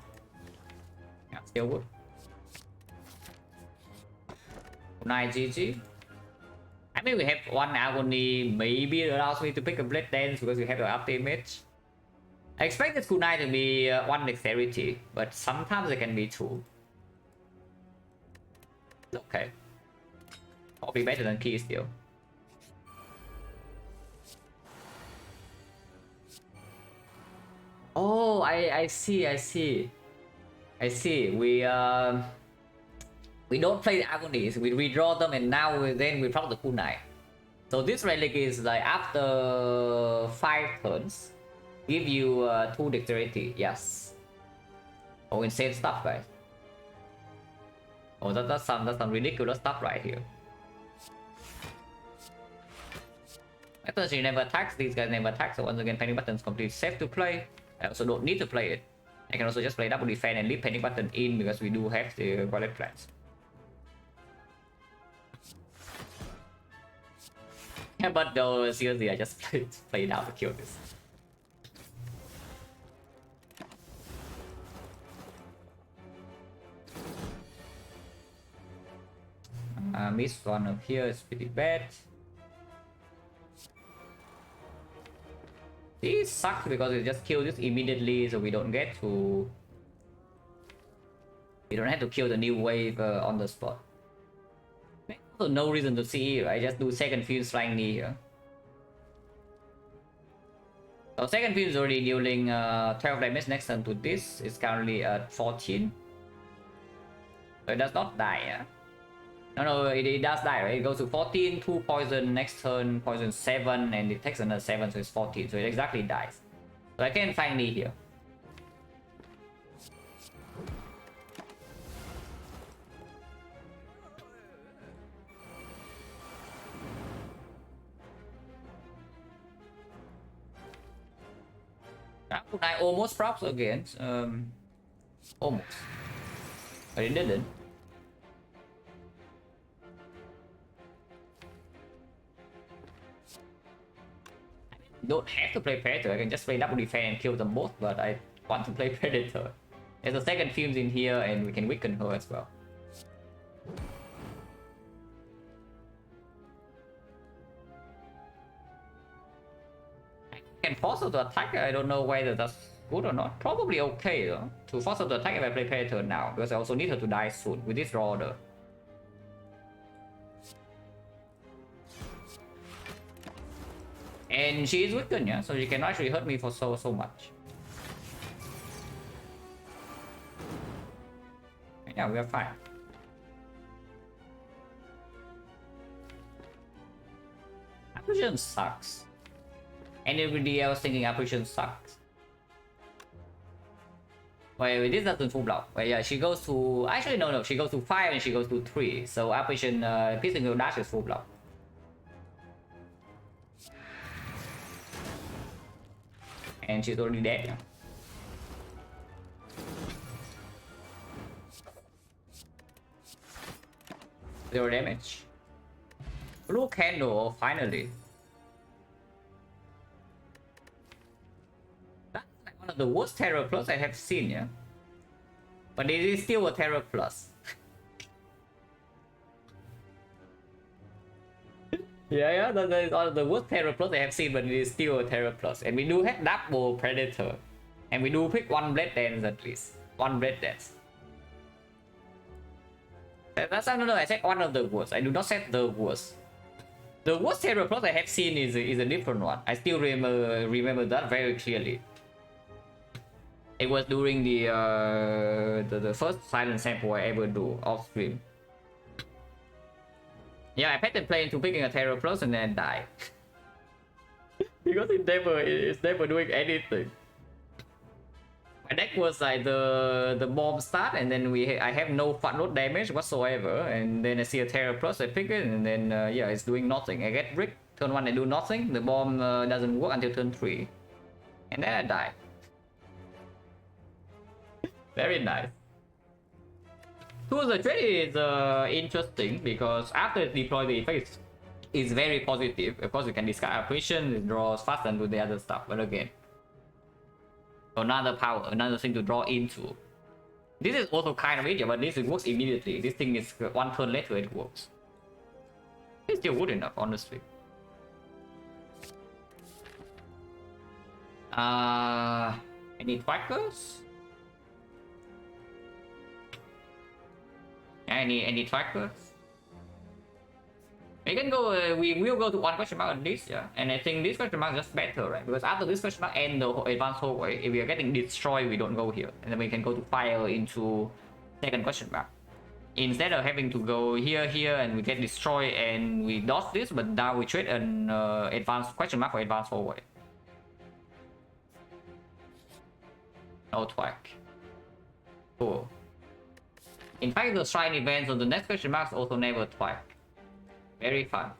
Speaker 1: Yeah, still good. Nice GG. I mean, we have 1 agony, maybe it allows me to pick a blade dance because we have the ultimate. I expect this kunai to be 1 dexterity, but sometimes it can be 2. Okay. Probably better than key still. Oh, I see. We don't play the agonies, we redraw them and now we proc the kunai. So this relic is like after 5 turns, give you 2 dexterity, yes. Oh, insane stuff, guys. Oh, that's some ridiculous stuff right here. After she never attacks, these guys never attack, so once again panic button is completely safe to play. I also don't need to play it. I can also just play double defense and leave panic button in because we do have the Violet Plants. Yeah, but though, seriously, I just played out to kill this. Missed one up here is pretty bad. This sucks because it just kills this immediately, so we don't get to... We don't have to kill the new wave on the spot. Also no reason to see, I just do second Fuse Flying Knee here. So second Fuse is already dealing 12 damage next turn to this, it's currently at 14. So it does not die, yeah? No, it does die, right? It goes to 14, 2 poison, next turn poison 7, and it takes another 7, so it's 14, so it exactly dies. So I can find Knee here. I almost props against, almost, but it didn't. Don't have to play Predator, I can just play double defense and kill them both, but I want to play Predator. There's a second Fumes in here and we can weaken her as well. Can force her to attack. I don't know whether that's good or not. Probably okay though. To force her to attack if I play Predator now, because I also need her to die soon with this draw order. And she is weakened, yeah, so she can actually hurt me for so much. Yeah, we are fine. Apparition sucks. And every I was thinking Apparition sucks. Wait, this doesn't full block. Wait, yeah, she goes to... Actually, no, she goes to 5 and she goes to 3. So Apparition, Piercing Will Dash is full block. And she's already dead, yeah. Zero damage. Blue candle, finally. That's like one of the worst Terror Plus I have seen, yeah. But it is still a Terror Plus. Yeah, that is one of the worst Terror Plus I have seen, but it is still a Terror Plus. And we do have double Predator. And we do pick one Blade Dance at least. One Blade Dance. That's no, I said one of the worst. I do not say the worst. The worst Terror Plus I have seen is a different one. I still remember that very clearly. It was during the first silent sample I ever do off stream. Yeah, I pattern play into picking a Terror Plus and then die. Because it's never doing anything. My deck was like the bomb start, and then I have no footnote damage whatsoever, and then I see a Terror Plus, I pick it, and then yeah, it's doing nothing. I get brick. Turn 1 I do nothing. The bomb doesn't work until turn 3, and then I die. Very nice. The trade is interesting because after deploy the effect is very positive. Of course, you can discard Apparition, it draws fast and do the other stuff, but again, another power, another thing to draw into. This is also kind of idiot, but this works immediately. This thing is one turn later it works. It's still good enough, honestly. Any trackers? Any trackers? We can go. We will go to one question mark on this, yeah. And I think this question mark is just better, right? Because after this question mark and the advanced hallway, if we are getting destroyed, we don't go here, and then we can go to fire into second question mark. Instead of having to go here, and we get destroyed and we dodge this, but now we trade an advanced question mark for advanced hallway. No twack. Cool. In fact, the shrine events on the next question marks also never twack. Very fun.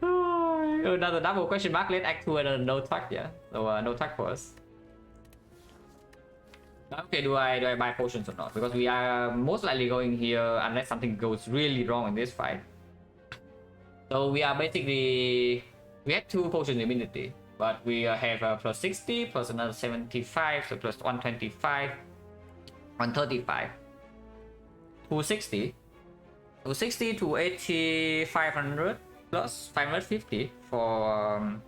Speaker 1: Another double question mark, let act 2 and no twack, yeah. So no twack for us. Okay, do I buy potions or not? Because we are most likely going here unless something goes really wrong in this fight. So we are basically... We have 2 potions immediately. But we have plus 60, plus another 75, so plus 125, 135, 260, 260 to 80, 500, plus 550 for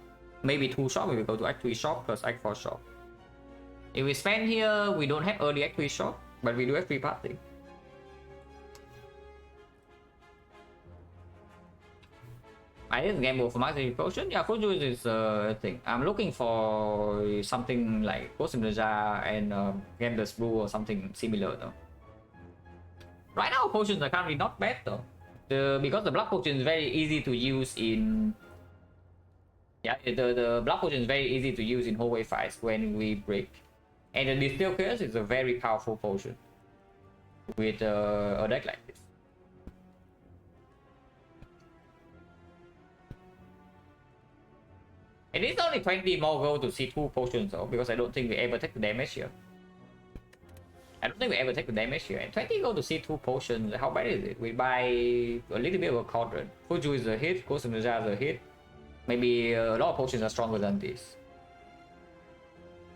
Speaker 1: maybe 2 shop. We will go to Act 3 shop plus Act 4 shop. If we spend here, we don't have early Act 3 shop, but we do have free party. I didn't gamble for Master Potion. Yeah, Full Juice is a thing. I'm looking for something like Ghost in the Jar and Gambler's Brew or something similar though. Right now, potions are currently not bad though. Because the Blood Potion is very easy to use in... Yeah, the Blood Potion is very easy to use in hallway fights when we break. And the Distill Chaos is a very powerful potion with a deck like this. It is only 20 more gold to see 2 potions though, because I don't think we ever take the damage here. I don't think we ever take the damage here. And 20 gold to see 2 potions, how bad is it? We buy a little bit of a cauldron. Fuju is a hit, Ghost in the Jar is a hit. Maybe a lot of potions are stronger than this.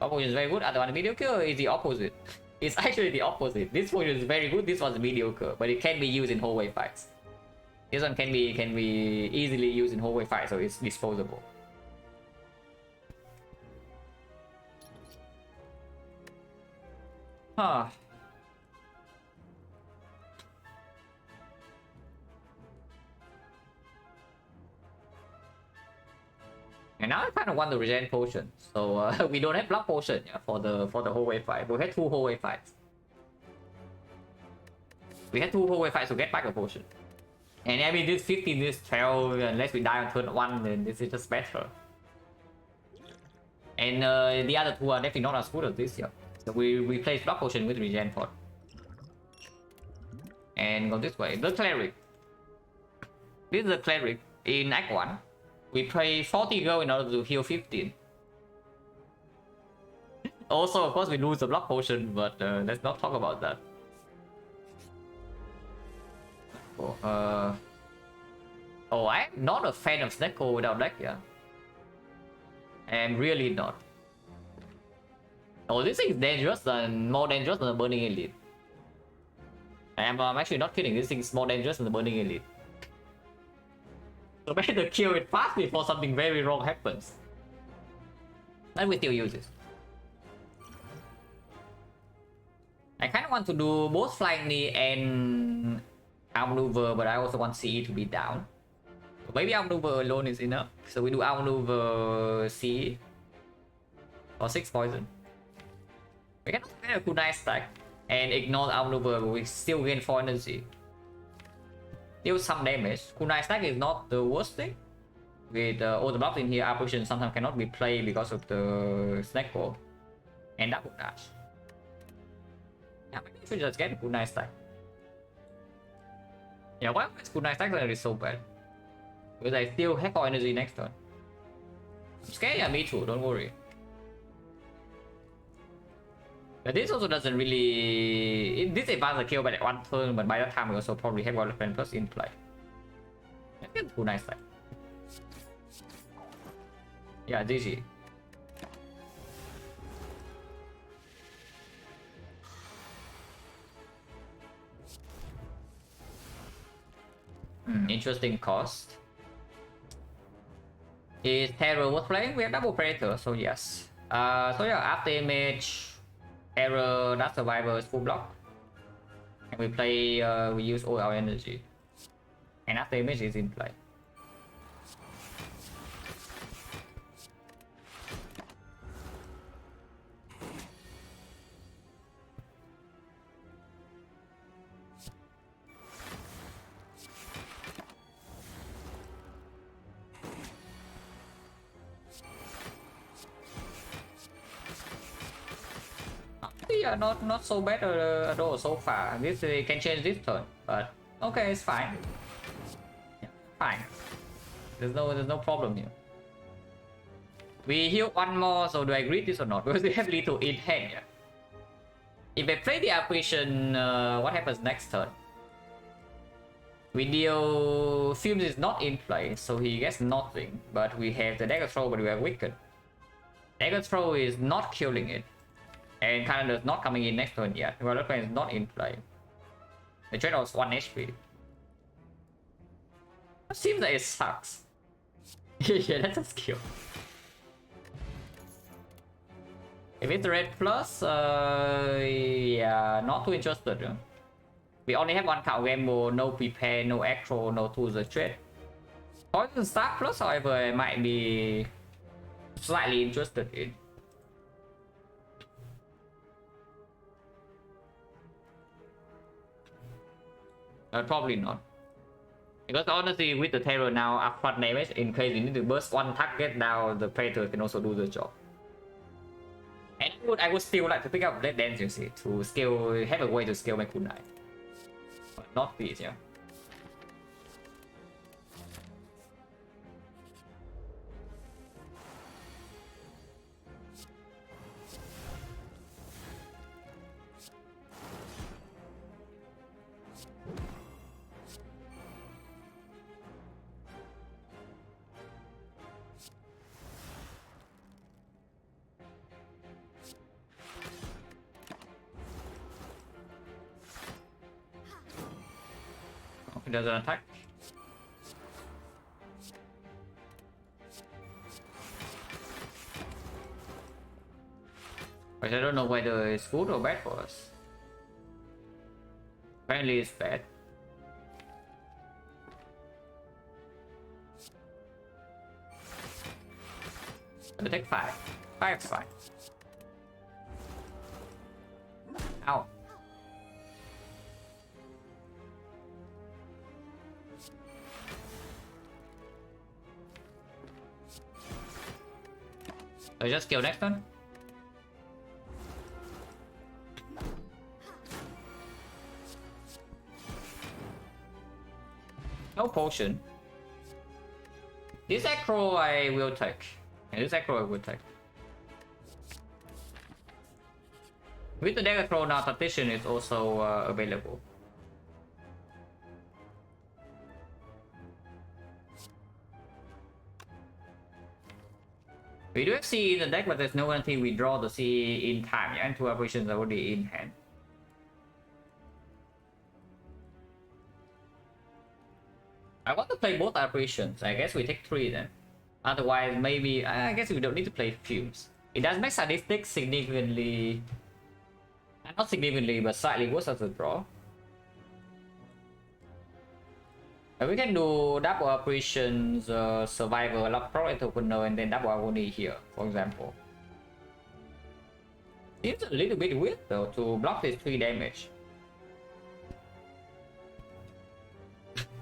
Speaker 1: Our potion is very good, other one mediocre is the opposite. It's actually the opposite. This potion is very good, this one's mediocre, but it can be used in hallway fights. This one can be easily used in hallway fight, so it's disposable. Huh. And now I kind of want the regen potion, so we don't have block potion, yeah, for the hallway fight. We had 2 hallway fights. We had 2 hallway fights to get back a potion. And I mean, this 15, this 12, unless we die on turn 1, then this is just better. And the other 2 are definitely not as good as this, yeah. So we replace block potion with regen pot. And go this way. The cleric. This is the cleric in Act 1. We pay 40 gold in order to heal 15. Also, of course, we lose the block potion, but let's not talk about that. Oh, I'm not a fan of XecnaR without deck, yeah. I'm really not. Oh, this thing is dangerous and more dangerous than the Burning Elite. I'm actually not kidding, this thing is more dangerous than the Burning Elite. So better kill it fast before something very wrong happens. And we still use it. I kind of want to do both Flying Knee and Outmaneuver, but I also want CE to be down. So maybe Outmaneuver alone is enough. So we do Outmaneuver CE for 6 poison. We can get a kunai stack and ignore Outmaneuver, but we still gain 4 energy. Deal some damage. Kunai stack is not the worst thing. With all the blocks in here, our position sometimes cannot be played because of the XecnaR and double dash. Yeah, maybe we should just get a kunai stack. Yeah, why is kunai stack really so bad? Because I still have 4 energy next turn. I'm scared, yeah, me too, don't worry. But this also doesn't really... This advances the kill by like 1 turn, but by that time we also probably have Wild Friend Plus in play. Let's get kunai stack. Yeah, GG. Interesting cost. Is Terror worth playing? We have double Predator, so yes. So yeah, after image, Terror, that Survivor is full block. And we play, we use all our energy. And after image is in play. Yeah, not so bad at all so far. This can change this turn, but okay, it's fine. Yeah, fine. There's no problem here. We heal 1 more, so do I agree this or not? Because we have little in hand. Yeah. If I play the apparition, what happens next turn? We deal Fumes is not in play, so he gets nothing. But we have the dagger throw, but we have Wicked. Dagger throw is not killing it. And Canada is not coming in next turn yet. Wild Friend is not in play. The trade was 1 HP. It seems that it sucks. Yeah, that's a skill. If it's the red plus, yeah, not too interested. Yeah. We only have 1 card gamble, no prepare, no acro, no tools or trade. Poison Star plus, however, I might be slightly interested in. Probably not. Because honestly, with the Terror now, upfront damage, in case you need to burst 1 target down, the Predator can also do the job. And I would still like to pick up Red Dance, you see, to scale, have a way to scale my kunai. But not this, yeah. Doesn't attack. But I don't know whether it's good or bad for us. Apparently it's bad. So take 5. 5 is fine. Ow. So just kill next one. No potion. This acro I will take. And this acro I will take. With the deck acro now, Tactician is also available. We do have CE in the deck, but there's no guarantee we draw the CE in time, yeah? And 2 operations are already in hand. I want to play both operations. I guess we take 3 then. Otherwise, maybe I guess we don't need to play fumes. It does make statistics significantly, not significantly, but slightly worse as a draw. And we can do double operations, survivor, lock product opener, and then double agony here, for example. Seems a little bit weird though to block this 3 damage.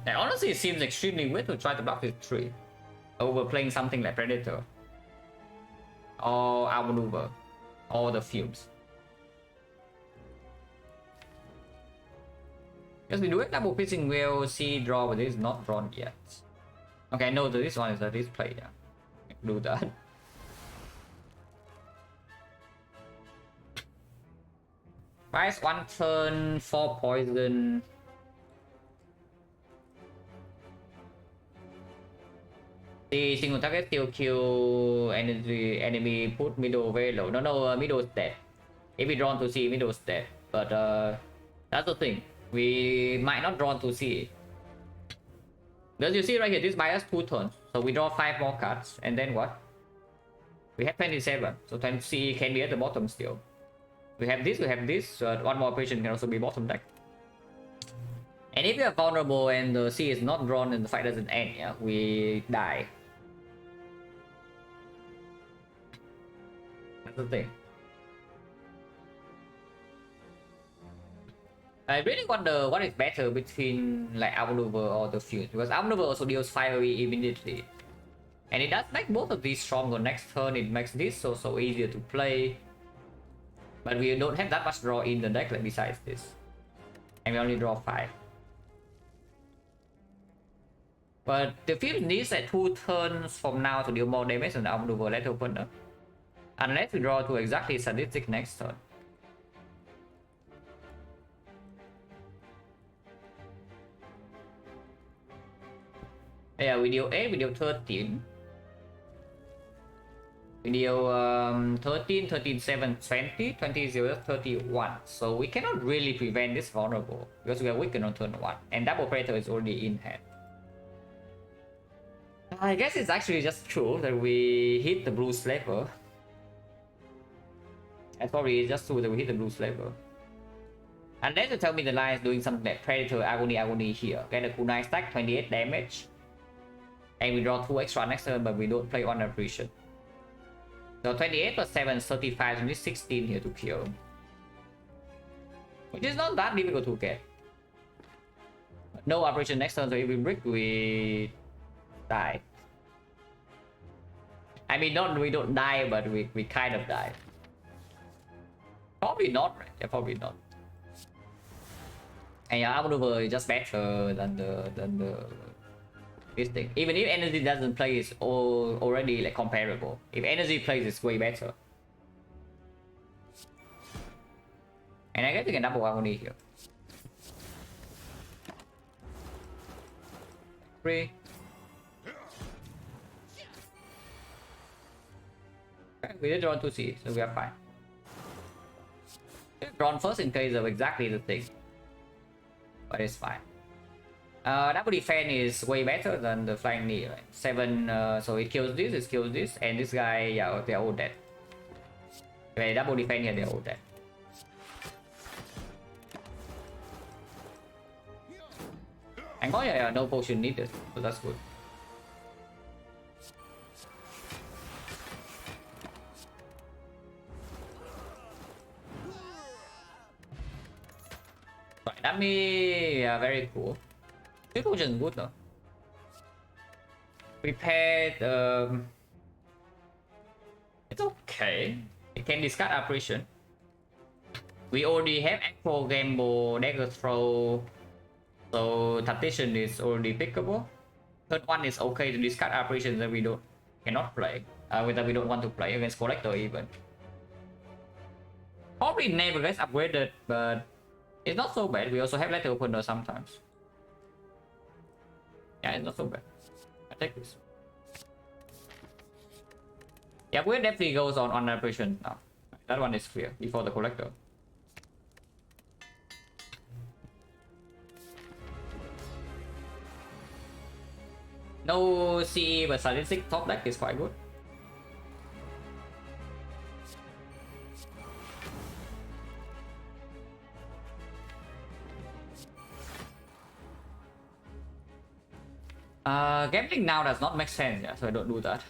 Speaker 1: And honestly, it seems extremely weird to try to block this 3 over playing something like Predator or Outmaneuver or the Fumes. Because we do have double pitching wheel, C draw, but it is not drawn yet. Okay, no, this one is a display, yeah. Do that. Price 1 turn, 4 poison. The single target still kill energy enemy, put middle very low. No, middle is dead. If we drawn to C, middle is dead. But that's the thing. We might not draw to C. Because you see right here, this buys us 2 turns. So we draw 5 more cards. And then what? We have 27. So 20 C can be at the bottom still. We have this, one more operation can also be bottom deck. And if we are vulnerable and the C is not drawn and the fight doesn't end, yeah, we die. That's the thing. I really wonder what is better between like Outmaneuver or the Fuse, because Outmaneuver also deals 5 AoE immediately. And it does make both of these stronger next turn, it makes this also easier to play. But we don't have that much draw in the deck like besides this. And we only draw 5. But the Fuse needs like 2 turns from now to deal more damage than the Outmaneuver Lethal Opener. Unless we draw to exactly statistic next turn. Yeah, we deal 8, we deal 13. We deal 13, 13, 7, 20, 20, 0, 31. So we cannot really prevent this vulnerable because we are weakened on turn 1. And double predator is already in hand. I guess it's actually just true that we hit the blue slaver. That's probably just true that we hit the blue slaver. Unless you tell me the line is doing something like predator, agony here. Get a kunai stack, 28 damage. And we draw 2 extra next turn, but we don't play on operation. So 28 plus 7 is 35, so we need 16 here to kill. Which is not that difficult to get. No operation next turn, so if we brick, we die. I mean, we don't die, but we kind of die. Probably not, right? Yeah, probably not. And yeah, Outmaneuver is just better than the this thing. Even if energy doesn't play, it's already like comparable. If energy plays, it's way better. And I guess we can double agony here. 3. Okay, we did draw 2C, so we are fine. Drawn first in case of exactly the thing. But it's fine. Double defense is way better than the flying knee, right? 7, so it kills this, and this guy, yeah, they're all dead. If I double defend here, they're all dead. And oh yeah, no potion needed, so that's good. Right, that me, yeah, very cool. This potion good though. Prepared, it's okay. It can discard apparition. We already have Echo, Gamble, Dagger Throw, so Tactician is already pickable. Third one is okay to discard apparition that we cannot play, that we don't want to play against Collector even. Probably never gets upgraded, but it's not so bad. We also have Letter Opener sometimes. Yeah, it's not so bad. I take this. Yeah, we definitely goes on apparition now. That one is clear before the Collector. No CE, but statistic top deck is quite good. Gambling now does not make sense, yeah, so I don't do that.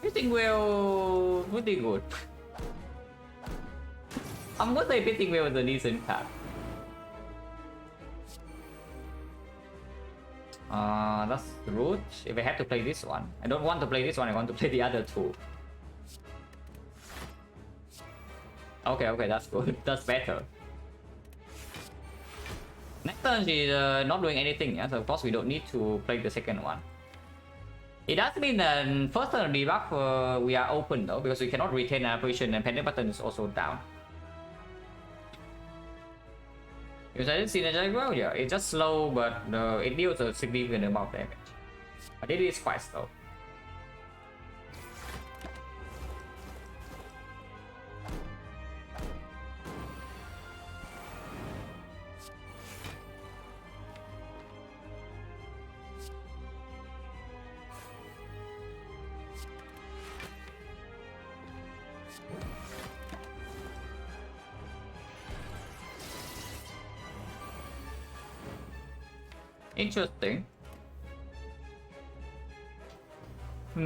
Speaker 1: Pitting Wheel pretty good. I'm gonna say Pitting Wheel is a decent card. That's rude. If I have to play this one, I don't want to play this one. I want to play the other two. Okay, that's good. That's better. Next turn she's not doing anything, yeah. So of course we don't need to play the second one. It does mean that first turn debuff we are open though, because we cannot retain apparition and pendant button is also down. Because I didn't see that well, yeah, it's just slow, but it deals a significant amount of damage. But it is quite slow. Interesting. I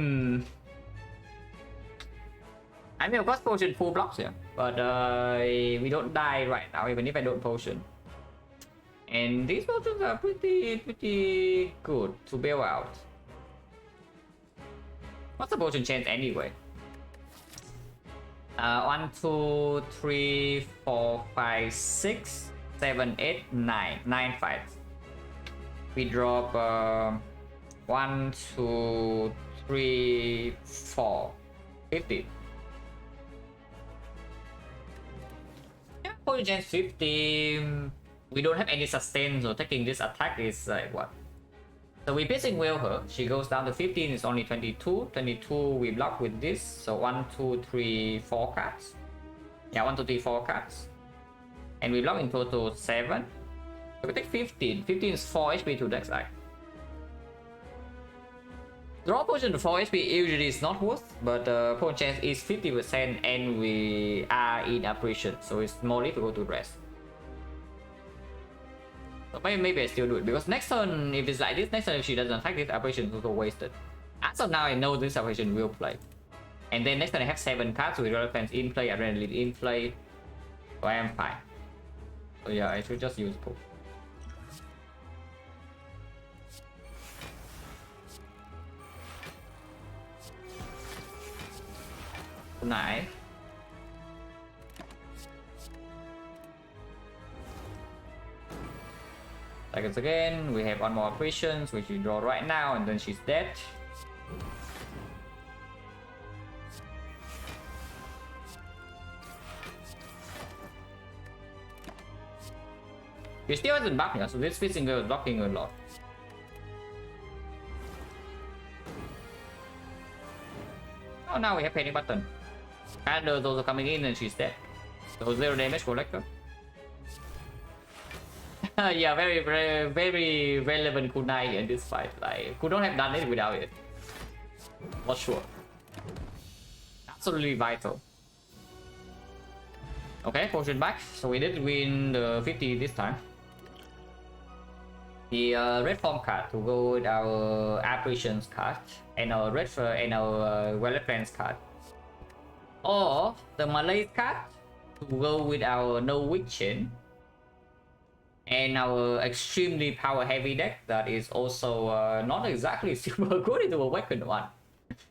Speaker 1: mean, of course, potion full blocks here, but we don't die right now, even if I don't potion. And these potions are pretty good to bail out. What's the potion chance anyway? 1, 2, 3, 4, 5, 6, 7, 8, 9. 9 fights. We drop 1, 2, 3, 4, 50. Yeah, poison chance 50. We don't have any sustain, so taking this attack is like what? So we Piercing Wheel her. She goes down to 15. It's only 22. 22 we block with this. So 1, 2, 3, 4 cards. Yeah, 1, 2, 3, 4 cards. And we block in total 7. So we take 15. 15 is 4 HP to deck side. Draw potion to 4 HP usually is not worth, but potion chance is 50% and we are in apparition, so it's more difficult to rest. So maybe I still do it, because next turn, if it's like this, next turn if she doesn't attack, this apparition is also wasted. As of now, I know this apparition will play. And then next turn I have 7 cards with Relevance in play, Adrenaline in play, so I am fine. So yeah, I should just use poke. Nice. Seconds again, we have one more operations which we draw right now, and then she's dead. She still hasn't buffed here, so this Piercing Wheel is blocking a lot. Oh, now we have Panic Button. Commander's also coming in and she's dead. So 0 damage collector. Yeah, very relevant kunai in this fight. Like, could not have done it without it. For sure. Absolutely vital. Okay, potion back. So we did win the 50 this time. The red form card to go with our apparitions card and our red and our well plans card, or the Malay card to go with our no weak chain and our extremely power heavy deck that is also not exactly super good into a weapon one.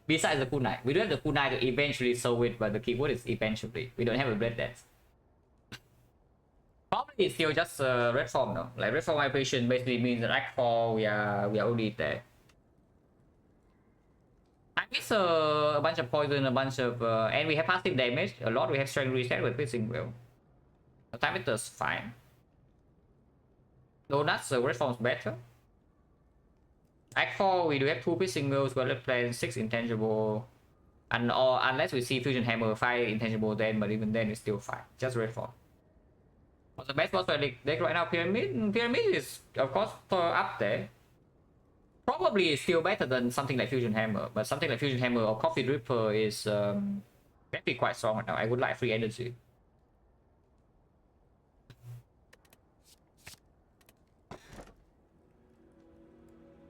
Speaker 1: Besides the kunai, we do have the kunai to eventually sow it, but the keyword is eventually. We don't have a red dance. Probably it's still just red form though. Like red form operation basically means that act 4 we are already there. I miss a bunch of poison, a bunch of and we have passive damage a lot. We have strength reset with piercing will. The time it does fine. Donuts, red form's better. Act 4 we do have 2 piercing wills, well plan 6 intangible, and or unless we see fusion hammer 5 intangible then, but even then it's still fine. Just red form. What's the best boss fight deck right now? Pyramid? Pyramid is, of course, up there. Probably is still better than something like Fusion Hammer, but something like Fusion Hammer or Coffee Dripper is definitely quite strong right now. I would like free energy.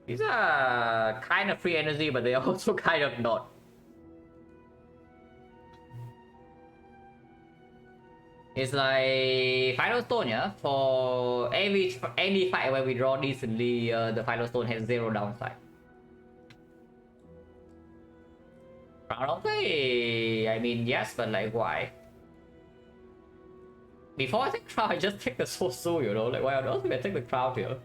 Speaker 1: These are kind of free energy, but they're also kind of not. It's like Final Stone, yeah? For any fight where we draw decently, the Final Stone has 0 downside. Probably, I mean, yes, but like, why? Before I take crowd, I just take the Sosu, you know? Like, why on earth would I take the crowd here?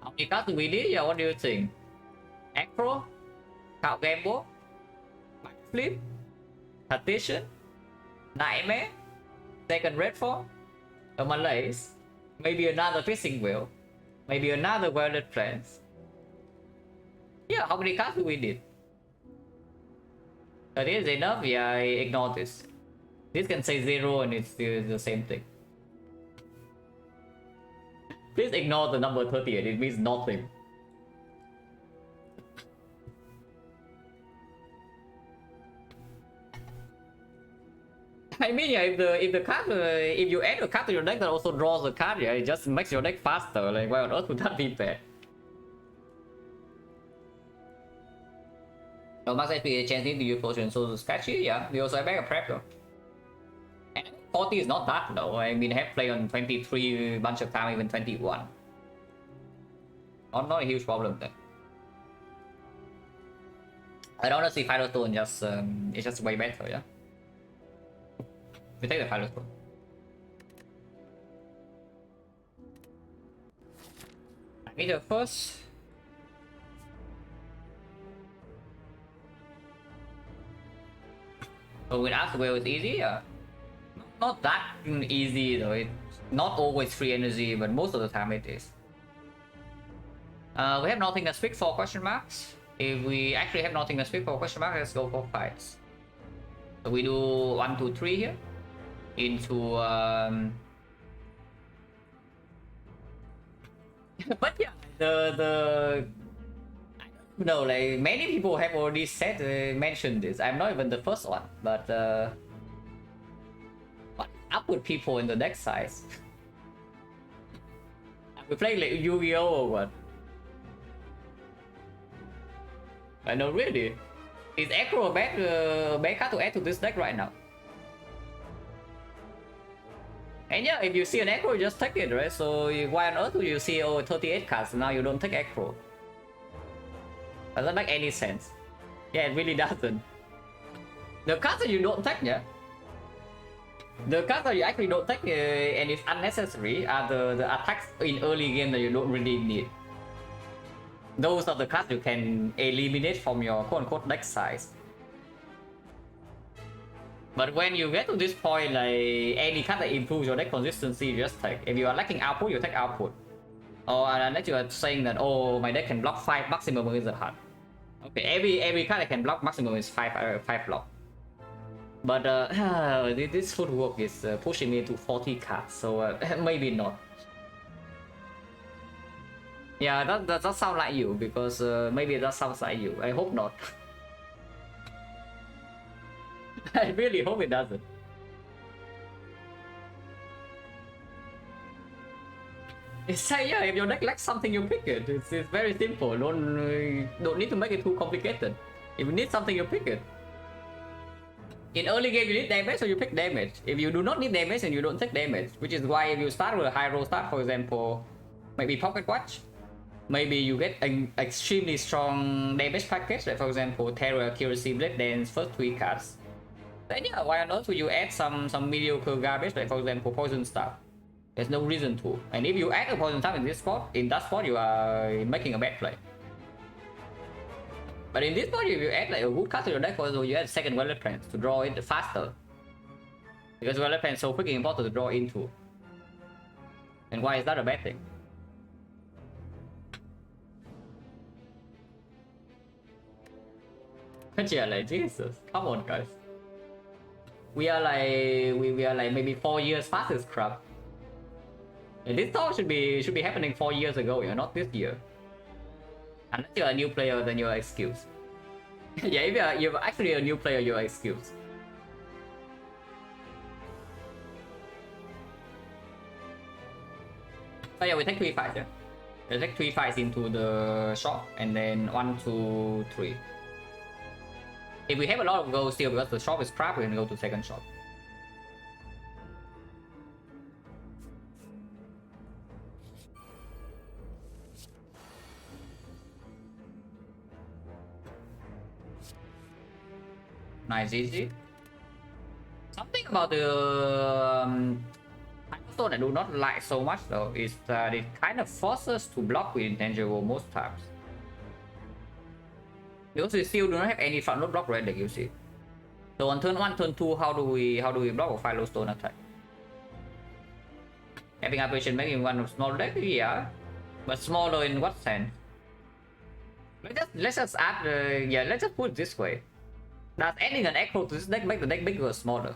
Speaker 1: How many cards do we need? Yeah, what do you think? Acro? Count Gamble? Backflip? Partition, Nightmare, second red form, a Malays, maybe another fishing wheel, maybe another welded plants. Yeah, how many cards do we need? That is enough. Yeah, I ignore this. This can say 0 and it's still the same thing. Please ignore the number 38, it means nothing. I mean, yeah, if the card, if you add a card to your deck that also draws a card, yeah, it just makes your deck faster. Like, why on earth would that be bad? Oh, Max HP a chance to use potion, so sketchy, yeah. We also have back a prep though. And 40 is not that though. I mean, I have played on 23 a bunch of time, even 21. Not a huge problem there. I don't honestly Final Stone just it's just way better, yeah. We take the Final Stone. I need the first. So with us, well, it's easy. Not that easy though. It's not always free energy, but most of the time it is. We have nothing to speak for question marks. If we actually have nothing to speak for question marks, let's go for fights. So we do 1, 2, 3 here. Into but yeah, the I don't know, like many people have already said mentioned this. I'm not even the first one, but what up with people in the deck size? We play like Yu-Gi-Oh or what? I know, really. Is Acro a bad card to add to this deck right now? And yeah, if you see an Acro, you just take it, right? So why on earth would you see 38 cards and now you don't take Acro? Doesn't make any sense. Yeah, it really doesn't. The cards that you don't take, yeah? The cards that you actually don't take and it's unnecessary are the attacks in early game that you don't really need. Those are the cards you can eliminate from your quote-unquote deck size. But when you get to this point, like any card that improves your deck consistency, you just take. If you are lacking output, you take output. Or unless you are saying that, oh, my deck can block 5 maximum against the card. Okay, every card I can block maximum is five block. But this footwork is pushing me to 40 cards, so maybe not. Yeah, that does sound like you, because maybe that sounds like you. I hope not. I really hope it doesn't. It's like, yeah, if your deck lacks something, you pick it. It's very simple. Don't need to make it too complicated. If you need something, you pick it. In early game, you need damage, so you pick damage. If you do not need damage, then you don't take damage. Which is why if you start with a high roll start, for example, maybe Pocket Watch, maybe you get an extremely strong damage package, like for example, Terror, Accuracy, Blade Dance, first 3 cards. Then yeah, why on earth would you add some mediocre garbage, like for example, Poison Staff? There's no reason to. And if you add a Poison Staff in that spot, you are making a bad play. But in this spot, if you add like a good card to your deck, for example, you add second Violet Plants to draw it faster. Because Violet Plants is so freaking important to draw into. And why is that a bad thing? Yeah, like Jesus, come on guys. We are like maybe 4 years past this crap. And this talk should be happening 4 years ago, you know, not this year. Unless you're a new player, then you're excused. Yeah, if you're actually a new player, you're excused. But yeah, we take 3 fights, yeah. We take 3 fights into the shop, and then 1, 2, 3. If we have a lot of gold still, because the shop is crap, we can go to second shop. Nice, easy. Something about the stone I do not like so much though is that it kind of forces to block with intangible most times. Because we still do not have any front load block red, like you see. So on turn 1, turn 2, how do we block a Philo Stone attack? Having operation making one small deck, yeah, but smaller in what sense? Let's just add, yeah, let's just put it this way. Does adding an echo to this deck make the deck bigger or smaller?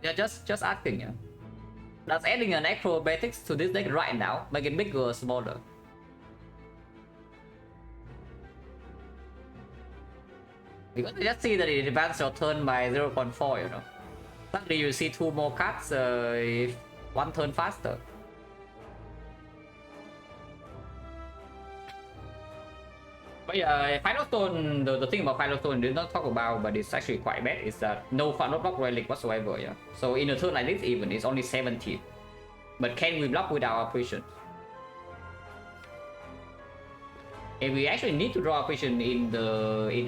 Speaker 1: Yeah, just asking, yeah. Does adding an acrobatics to this deck right now make it bigger or smaller? Because you just see that it advances your turn by 0.4, you know. Suddenly you see 2 more cards if 1 turn faster. But yeah, Final Stone, the thing about Final Stone did not talk about, but it's actually quite bad, is that no front block relic whatsoever, yeah. So in a turn like this even, it's only 17. But can we block without operation? If we actually need to draw operation in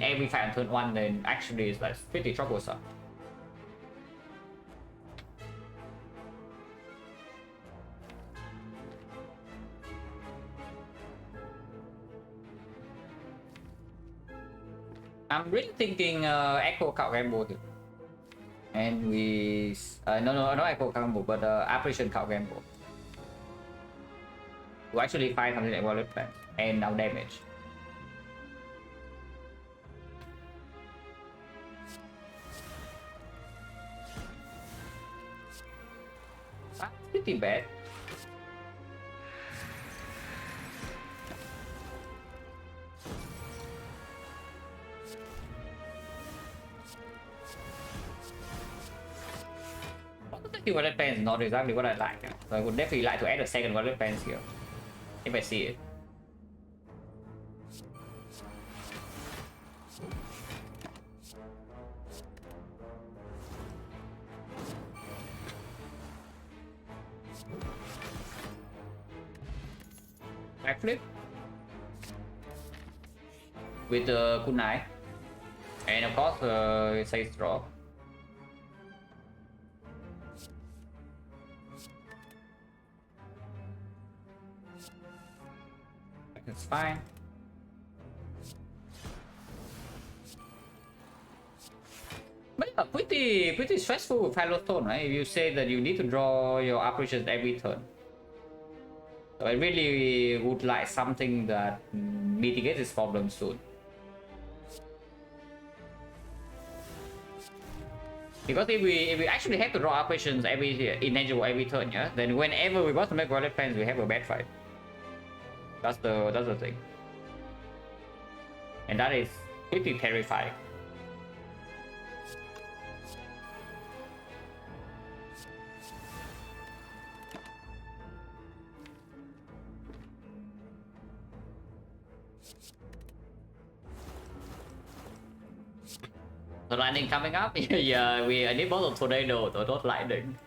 Speaker 1: every fight on turn 1, then actually it's like pretty troublesome. I'm really thinking Echo Card Gamble here. And we... no, not Echo Card Gamble, but Apparition Card Gamble. To actually find something like Wallet Plan. And now damage. That's pretty bad. Wallet Pants is not exactly what I like. So I would definitely like to add a second Wallet Pants here. If I see it. Backflip. With the kunai. And of course it says draw. It's fine. But yeah, pretty stressful with Philo Stone, right? If you say that you need to draw your operations every turn. So I really would like something that mitigates this problem soon. Because if we actually have to draw our questions every intangible every turn, yeah, then whenever we want to make violet plans, we have a bad fight. That's the thing. And that is pretty terrifying. The lightning coming up? Yeah, we need both of tornado or not lightning.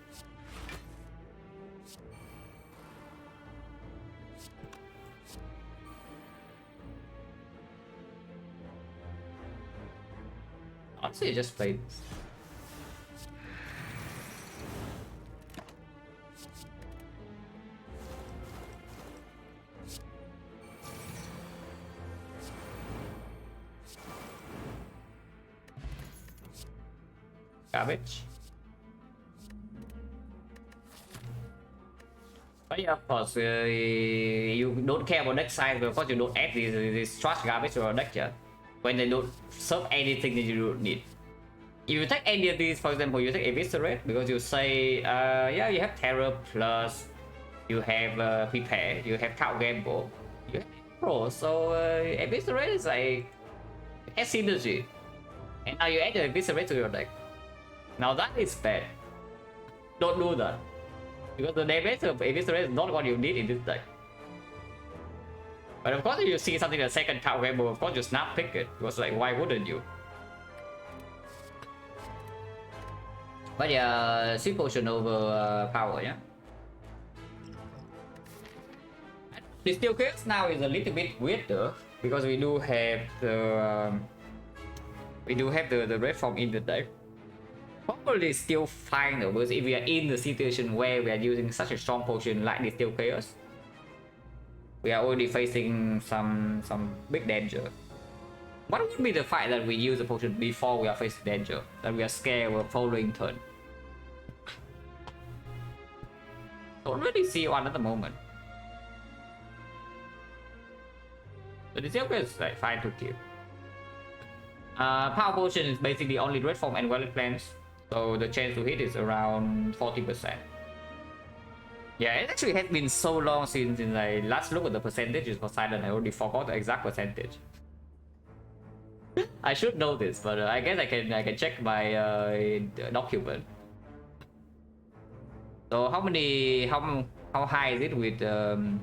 Speaker 1: Honestly, just play this. Garbage. But yeah, of course, you don't care about deck size, but of course you don't add this trash garbage to your deck, yeah. When they don't serve anything that you don't need. If you take any of these, for example, you take Eviscerate, because you say, yeah, you have Terror plus, you have Prepare, you have Count Gamble, you have Pro, so Eviscerate is like, has synergy. And now you add the Eviscerate to your deck. Now that is bad. Don't do that. Because the damage of Eviscerate is not what you need in this deck. But of course if you see something like second Count Gamble, of course you snap pick it. Because like, why wouldn't you? But yeah, Sweet Potion over Power, yeah? The Steel Chaos now is a little bit weirder. Because we do have the... the red form in the deck. Probably still fine though, because if we are in the situation where we are using such a strong potion like the Steel Chaos, we are already facing some big danger. What would be the fight that we use the potion before we are facing danger? That we are scared we're following turn? Don't really see one at the moment. But the Steel Chaos is like fine to kill. Power Potion is basically only red form and violet plants. So the chance to hit is around 40%. Yeah, it actually has been so long since I last looked at the percentages for Silent. I already forgot the exact percentage. I should know this, but I guess I can check my document. So how high is it with 2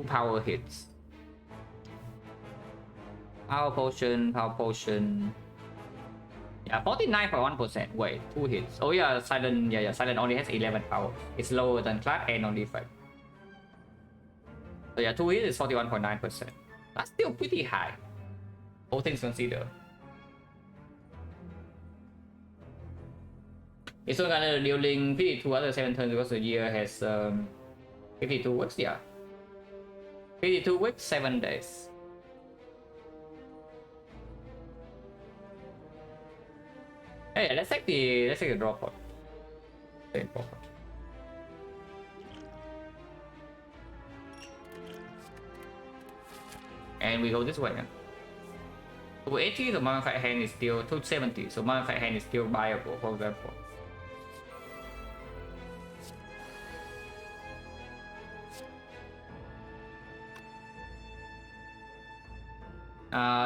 Speaker 1: power hits? Power Potion. Yeah, 49.1%. Wait, 2 hits. Oh yeah, Silent. Yeah, Silent only has 11 power. It's lower than Clad and on Defect. So yeah, 2 hits is 41.9%. That's still pretty high, all things considered. It's only gonna dealing 52 other 7 turns because the year has 52 weeks. Yeah, 52 weeks, 7 days. Hey, let's take the draw pot. And we go this way, man. 280, the mummified hand is still 270, so mummified hand is still viable, for example.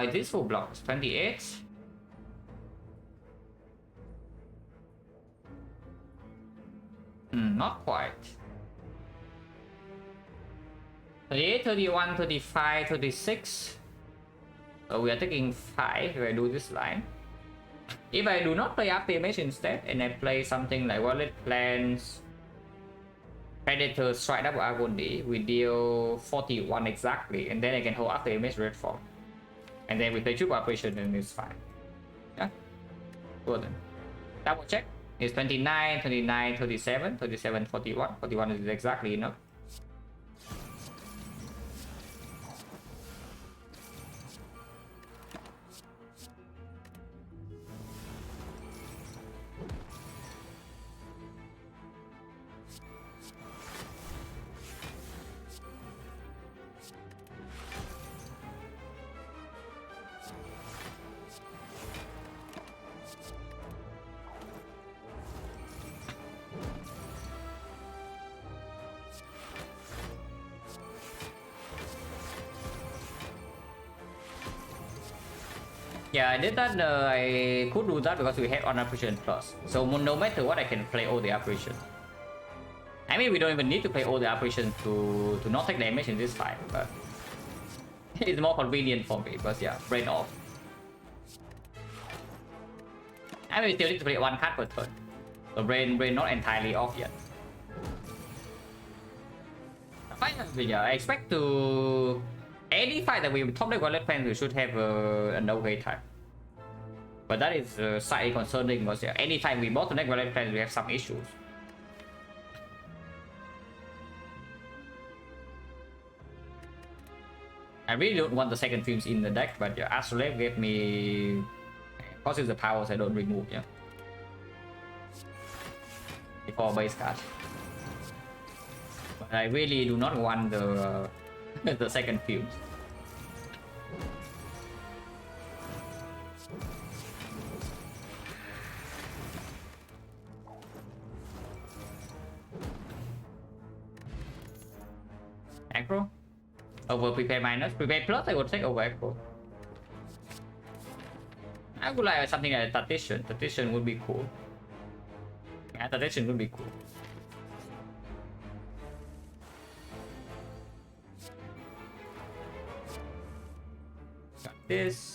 Speaker 1: It is full blocks, 28. Not quite. 38, 31, 35, 36. So we are taking 5 if I do this line. If I do not play after image instead and I play something like Violet Plans, Predator Strike Double Agony, we deal 41 exactly, and then I can hold after image red form. And then we play Troop Operation and it's fine. Yeah? Good then. Double check. It's 29, 29, 37, 37, 41. 41 is exactly enough. Yeah, I did that. I could do that because we had on apparition plus. So no matter what, I can play all the apparition. I mean, we don't even need to play all the apparition to not take damage in this fight, but it's more convenient for me because yeah, brain off. I mean, we still need to play one card per turn. So brain not entirely off yet. Finally, yeah, I expect to any fight that we top deck Violet Fence, we should have an okay time. But that is slightly concerning because yeah, anytime we bottom deck Violet Fence, we have some issues. I really don't want the second films in the deck, but yeah, Astrolabe gave me causes the powers I don't remove, yeah. Before base card. But I really do not want the the second films. Aggro? Over prepare minus? Prepare plus I would take over aggro. I would like something like a Tactician. Tactician would be cool. Yeah, Tactician would be cool. Got this.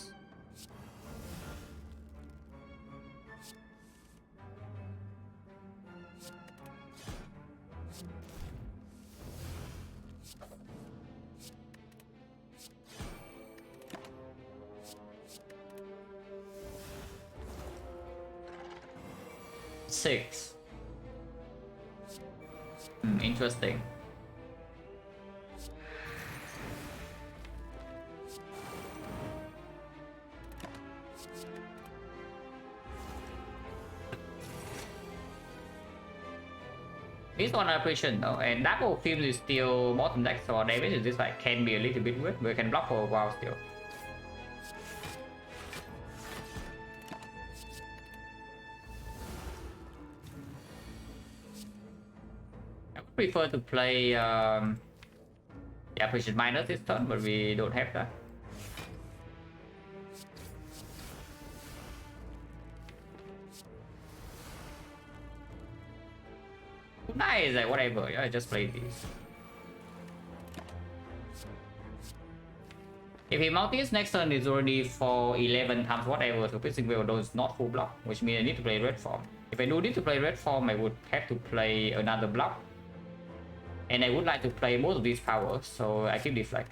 Speaker 1: Six. Interesting. This one operation though, and double film is still bottom deck, so damage in this fight can be a little bit weird, but we can block for a while still. Prefer to play yeah, precision minus this turn, but we don't have that. Nice, like whatever. Yeah, I just play these. If he multis next turn is already for 11 times whatever, so Piercing Veil is not full block, which means I need to play red form. If I do need to play red form, I would have to play another block. And I would like to play most of these powers, so I keep Defect.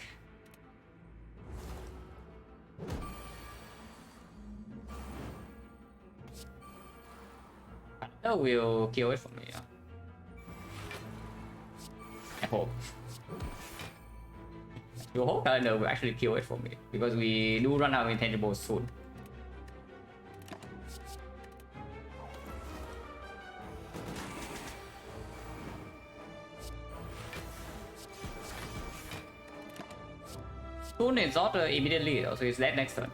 Speaker 1: That will kill it for me, yeah. I hope. Your whole calendar will actually kill it for me, because we do run out of intangibles soon. Soon it's not immediately, so it's dead next turn.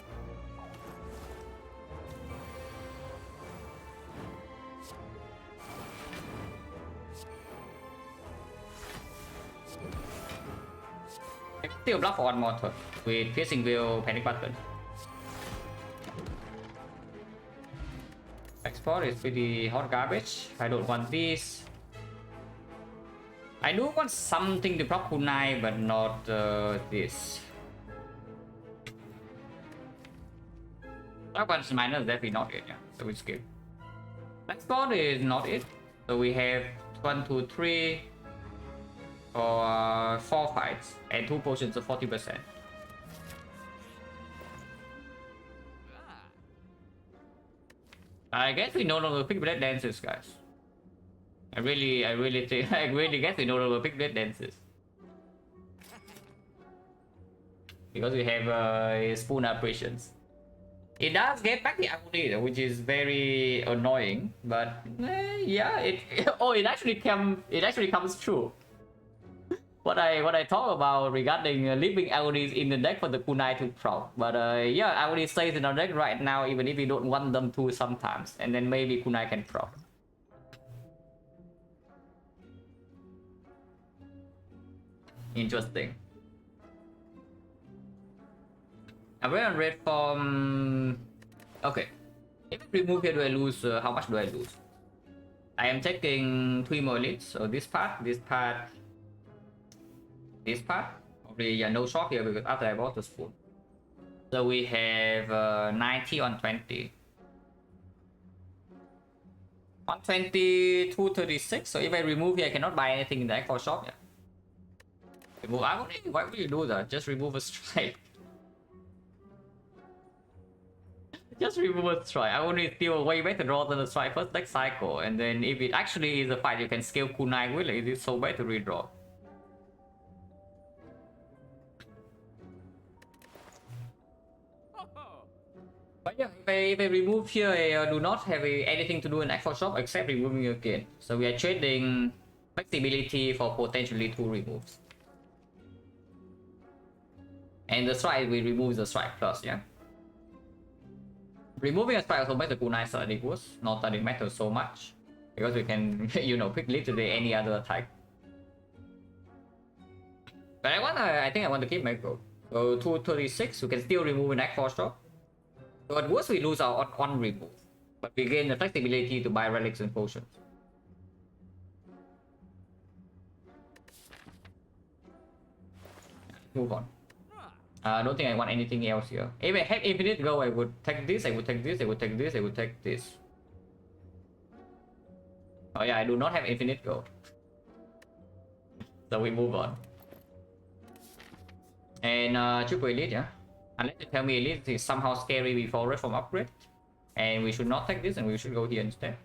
Speaker 1: Still block for one more turn with Piercing Veil, Panic Button. Export is pretty hot garbage. I don't want this. I do want something to block Kunai, but not this. That one's minus, definitely not it, yeah. So we skip. Export is not it. So we have 1, 2, 3. For 4 fights and 2 potions of 40%. I guess we no longer pick Blade Dances, guys. I really think I really guess we no longer pick Blade Dances. Because we have spoon operations. It does get back the agony, which is very annoying, but yeah, it it actually comes true. What I talk about regarding leaving agonies in the deck for the kunai to proc, but yeah, agony stays in our deck right now even if we don't want them to sometimes, and then maybe kunai can proc. Interesting. I'm very on red form. Okay. If I remove here, do I lose? How much do I lose? I am taking 3 more elites. So this part, this part, this part. Probably yeah, no shock here because after I bought the spoon. So we have 90 on 20. On 20, 236. So if I remove here, I cannot buy anything in the X4 shop. Yeah. Remove. Why would you do that? Just remove a strike. Just remove a strike. I only steal way better draw than a strike first next cycle. And then if it actually is a fight, you can scale kunai with it. It is so bad to redraw. But yeah, if I remove here, I do not have anything to do in X4 shop except removing again. So we are trading flexibility for potentially 2 removes. And the strike, we remove the strike plus, yeah. Removing a strike also makes the kunai slightly worse. Not that it matters so much. Because we can, you know, pick literally any other attack. But I think I want to keep my goal. So 236, we can still remove an X4 shop. So at worst we lose our on remove. But we gain the flexibility to buy relics and potions. Move on. I don't think I want anything else here. If I have infinite gold, I would take this, I would take this, I would take this, I would take this. Oh yeah, I do not have infinite gold. So we move on. And triple elite, yeah. Unless you tell me elite is somehow scary before reform upgrade. And we should not take this and we should go here instead.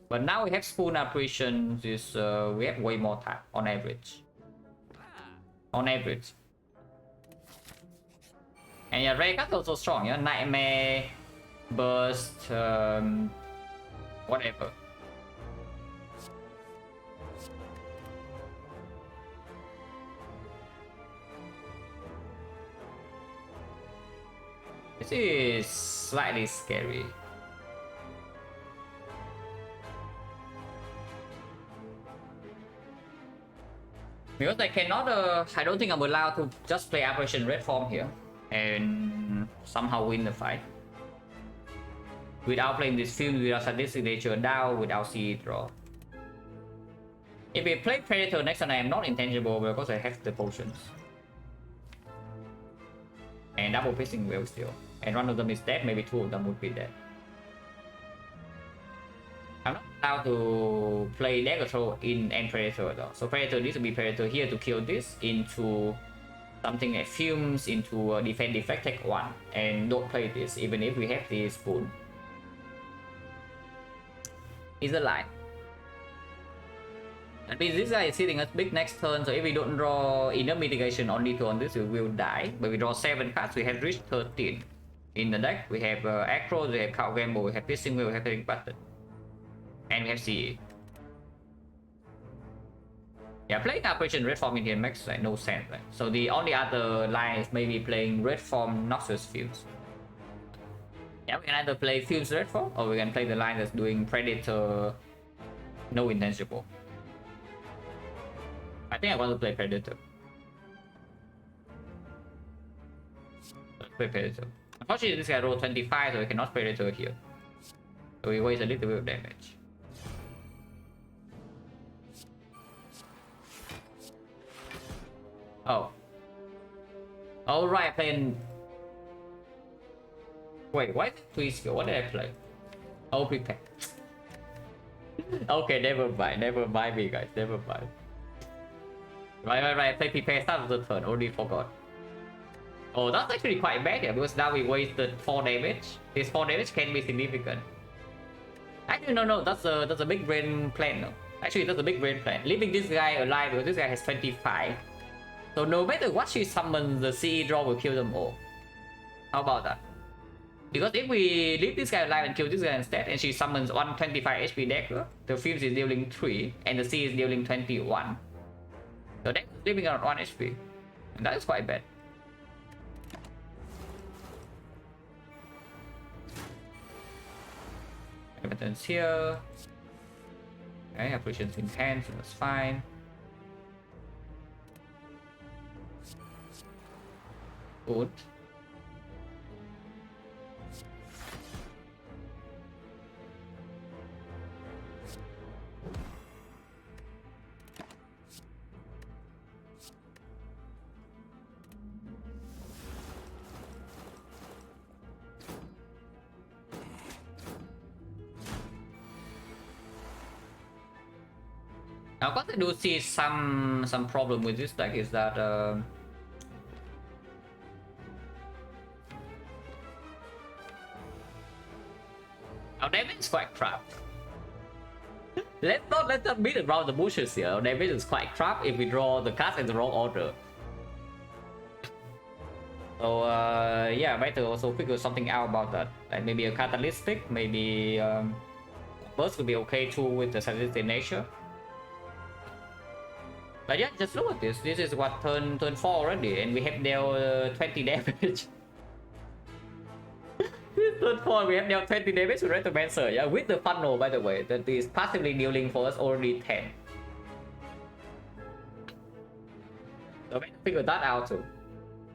Speaker 1: But now we have spoon apparitions, we have way more tap on average. On average. And yeah, rare card also strong, yeah. Nightmare, burst, whatever. This is slightly scary. Because I cannot, I don't think I'm allowed to just play Operation Red Form here and somehow win the fight. Without playing this film, without sadistic nature down, without CE draw. If we play Predator next time, I am not intangible because I have the potions. And double pissing will still. And one of them is dead, maybe 2 of them would be dead. I'm not allowed to play Death Control in End Predator though. So Predator needs to be Predator here to kill this into something that fumes into Defend Defect take 1. And don't play this even if we have this spoon. It's a lie. That means this guy is hitting us big next turn, so if we don't draw enough mitigation only to on this, we will die. But we draw 7 cards, we have reached 13. In the deck, we have Acro, we have Cow Gamble, we have Pissing Wheel, we have Hitting Button. And we have CE. Yeah, playing Operation Red Form in here makes like no sense. Right? So the only other line is maybe playing Red Form Noxus Fuse. Yeah, we can either play Fuse Red Form, or we can play the line that's doing Predator, no intangible. I think I want to play Predator. Let's play Predator. Unfortunately, this guy rolled 25, so we cannot Predator here. So we waste a little bit of damage. Oh. Alright, playing... Wait, why did we skill? What did I play? Oh, prepare. Okay, never mind me guys, never mind. Right, play prepare start of the turn, already forgot. Oh, that's actually quite bad here, because now we wasted 4 damage. This 4 damage can be significant. Actually, no, that's a big brain plan, no. Actually, that's a big brain plan. Leaving this guy alive, because this guy has 25. So no matter what she summons, the CE draw will kill them all. How about that? Because if we leave this guy alive and kill this guy instead, and she summons 125 HP dagger, the Fuse is dealing 3, and the CE is dealing 21. So that's living around 1 HP. And that is quite bad. Buttons here. Okay, operations in hand, so that's fine. Good. Of course, I do see some problem with this deck is that our damage is quite crap. Let's not beat around the bushes here. Our damage is quite crap if we draw the cards in the wrong order. So yeah, better also figure something out about that. Like maybe a catalytic, maybe burst would be okay too with the sadistic nature. But yeah, just look at this. This is what turn 4 already, and we have dealt 20 damage. Turn 4, we have dealt 20 damage to Retromancer, yeah, with the funnel, by the way, that is passively dealing for us already 10. So we have to figure that out too.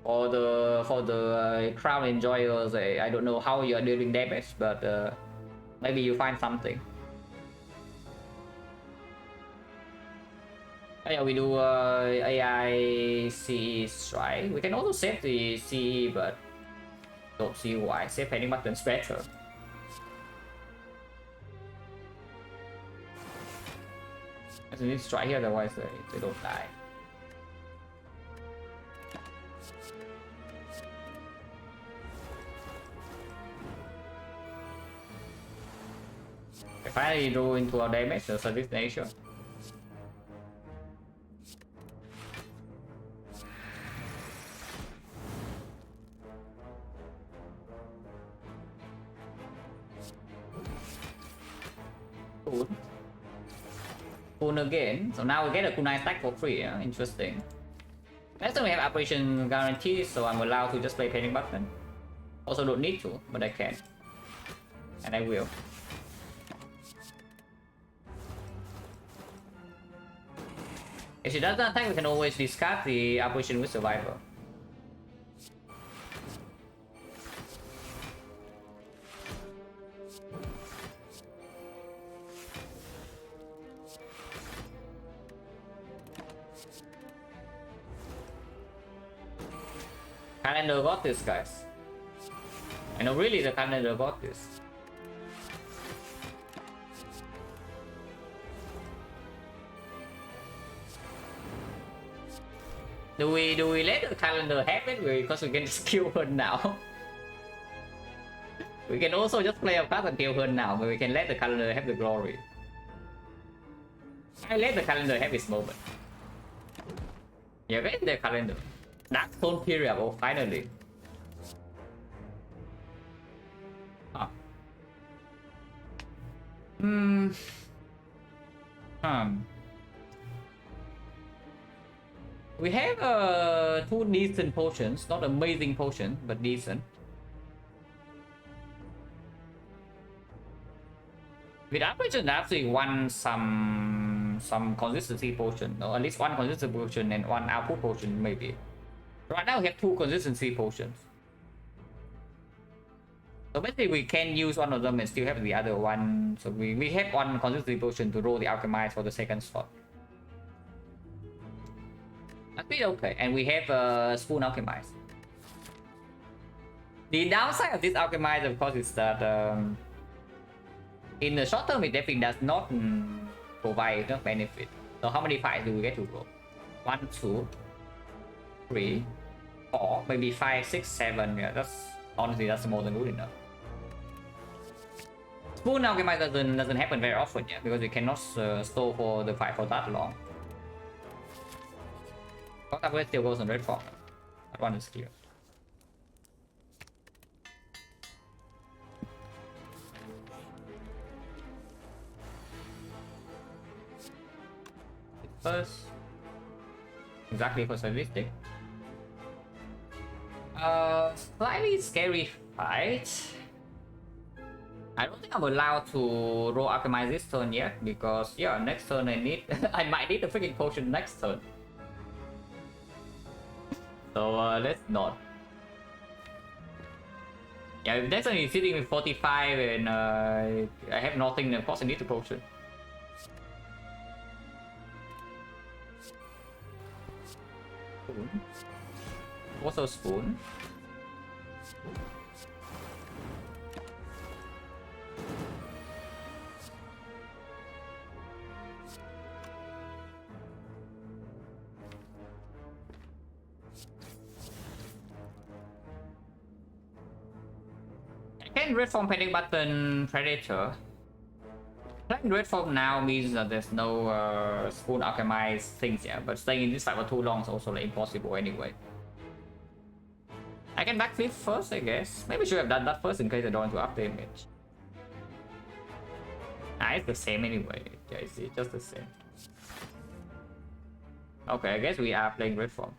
Speaker 1: For the crown enjoyers, I don't know how you are dealing damage, but maybe you find something. Oh, yeah, we do AI CE strike. We can also save the CE, but don't see why. Save panic buttons better. I need to strike here, otherwise they don't die. I finally drew into our damage, so this nature. Cool again. So now we get a kunai stack for free. Yeah? Interesting. Next time we have operation guarantee, so I'm allowed to just play panic button. Also don't need to, but I can. And I will. If she doesn't attack, we can always discard the operation with survivor. Calendar got this, guys. I know, really, the calendar got this. Do we let the calendar have it? Because we can just kill her now. We can also just play a card and kill her now, but we can let the calendar have the glory. I let the calendar have its moment. Yeah, get the calendar. Dark Stone period, oh finally. Huh. We have two decent potions, not amazing potion, but decent. With Operation actually want some consistency potion, or at least one consistency potion and one output potion maybe. Right now we have two consistency potions. So basically we can use one of them and still have the other one. So we have one consistency potion to roll the alchemize for the second slot. That's pretty okay. And we have a spoon alchemize. The downside of this alchemize, of course, is that in the short term it definitely does not provide enough benefit. So how many fights do we get to roll? 1, 2, 3, 4, maybe 5, 6, 7. Yeah, that's more than good enough. Spoon alchemize doesn't happen very often, yeah, because we cannot store for the fight for that long. But that still goes on red form. That one is clear. First, exactly for sadistic. Slightly scary fight. I don't think I'm allowed to roll alchemize this turn yet, because yeah, next turn I need I might need a freaking potion next turn. So let's not. Yeah, if next turn he's sitting with 45 and I have nothing, of course I need the potion. Spoon. What's a spoon? Can red form panic button predator. Playing red form now means that there's no spoon alchemized things yet, but staying in this fight for too long is also like impossible anyway. I can backflip first, I guess. Maybe I should have done that first in case I don't want to up the image. Ah, it's the same anyway. Yeah, it's just the same. Okay, I guess we are playing red form.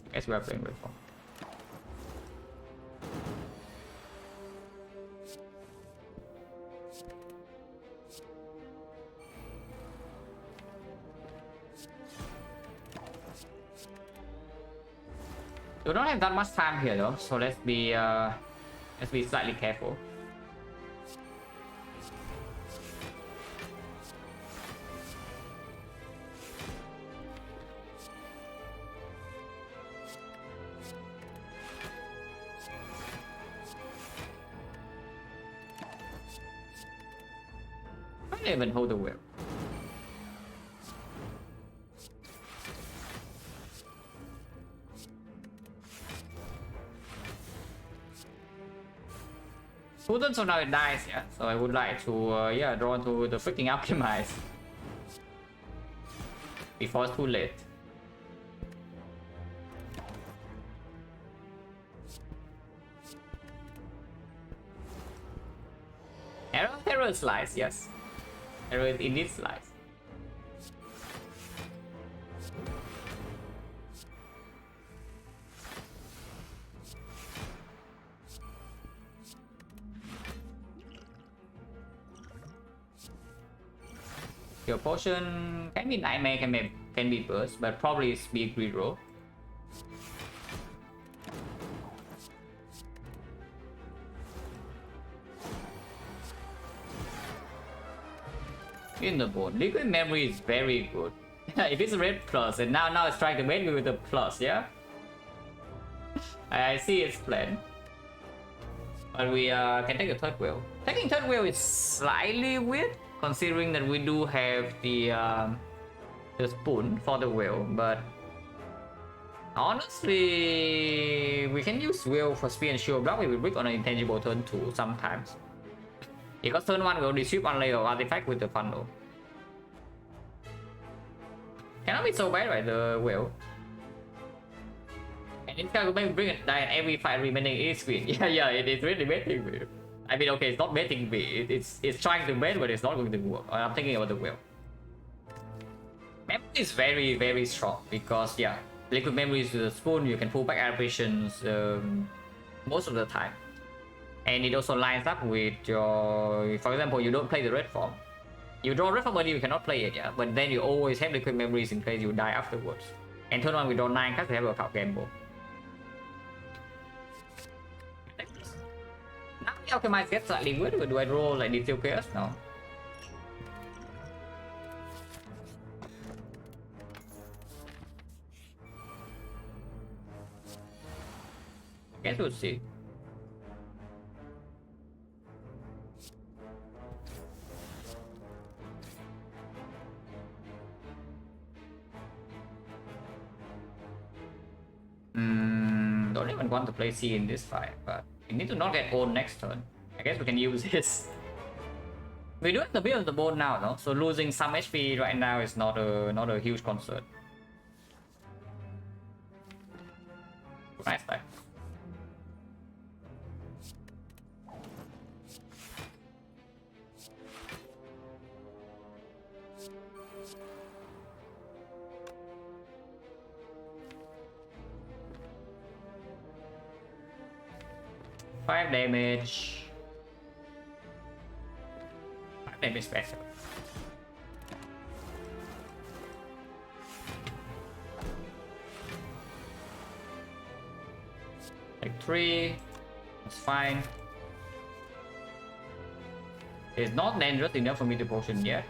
Speaker 1: I guess we are playing red form. We don't have that much time here though, so let's be slightly careful. I don't even hold the wheel. So now it dies, yeah. So I would like to, yeah, draw into the freaking alchemize before it's too late. Arrow slice, yes. Arrow is indeed slice. Your potion can be nightmare, can be burst, but probably it's big reroll. In the board, liquid memory is very good. If it's a red plus, and now it's trying to make me with a plus, yeah. I see its plan. But we can take the third wheel. Taking third wheel is slightly weird, considering that we do have the spoon for the wheel, but honestly, we can use wheel for speed and shield block if we brick on an intangible turn 2 sometimes. Because turn 1 will distribute one layer of artifact with the funnel. Cannot be so bad, right? The wheel. And it's going to bring it down every 5 remaining E screen. Yeah, it is really baiting me. I mean, okay, it's not baiting me. It's trying to bait, but it's not going to work. I'm thinking about the wheel. Memory is very, very strong because, yeah, liquid memory is the spoon. You can pull back aberrations most of the time. And it also lines up with your, for example, you don't play the red form. You draw red form, but you cannot play it, yeah. But then you always have liquid memories in case you die afterwards. And turn 1 we draw 9 cards, we have a card gamble. Now the alchemize gets slightly weird, but do I draw like detail chaos? No. Guess we'll see. Don't even want to play C in this fight, but we need to not get owned next turn. I guess we can use this. We do have the build on the board now, no? So losing some HP right now is not a huge concern. Nice fight. Five damage. 5 damage special. Like 3. That's fine. It's not dangerous enough for me to potion yet.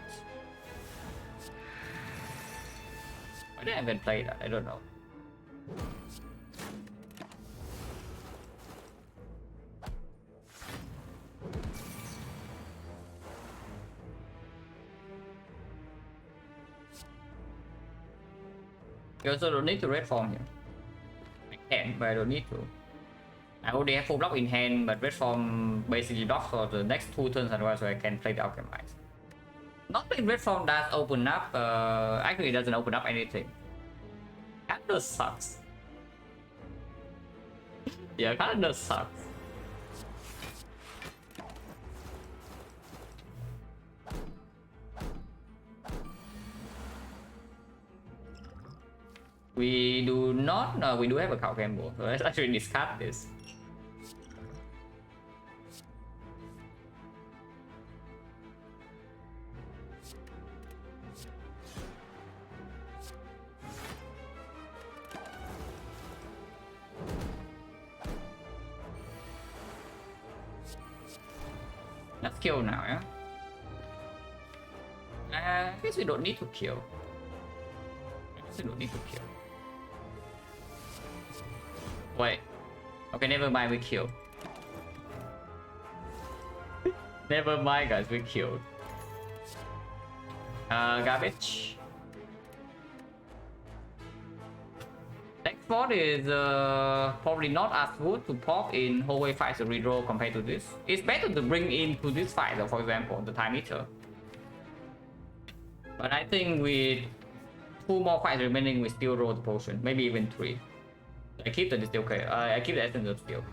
Speaker 1: Why did I even play that? I don't know. You also don't need to red form here. I can, but I don't need to. I already have full block in hand, but red form basically blocks for the next 2 turns as well, so I can play the Alchemize. Not playing red form does open up, actually it doesn't open up anything. Kinda sucks. Yeah, kinda sucks. We do not, no, we do have a cow gamble, so let's actually discard this. Let's kill now, yeah? I guess we don't need to kill. We don't need to kill. Wait. Okay, never mind, we killed. Never mind, guys, we killed. Garbage. Next spot is probably not as good to pop in hallway fights or redraw compared to this. It's better to bring into this fight, though, for example, the time eater. But I think with 2 more fights remaining, we still roll the potion, maybe even 3. I keep the still okay. I keep the essence of steel.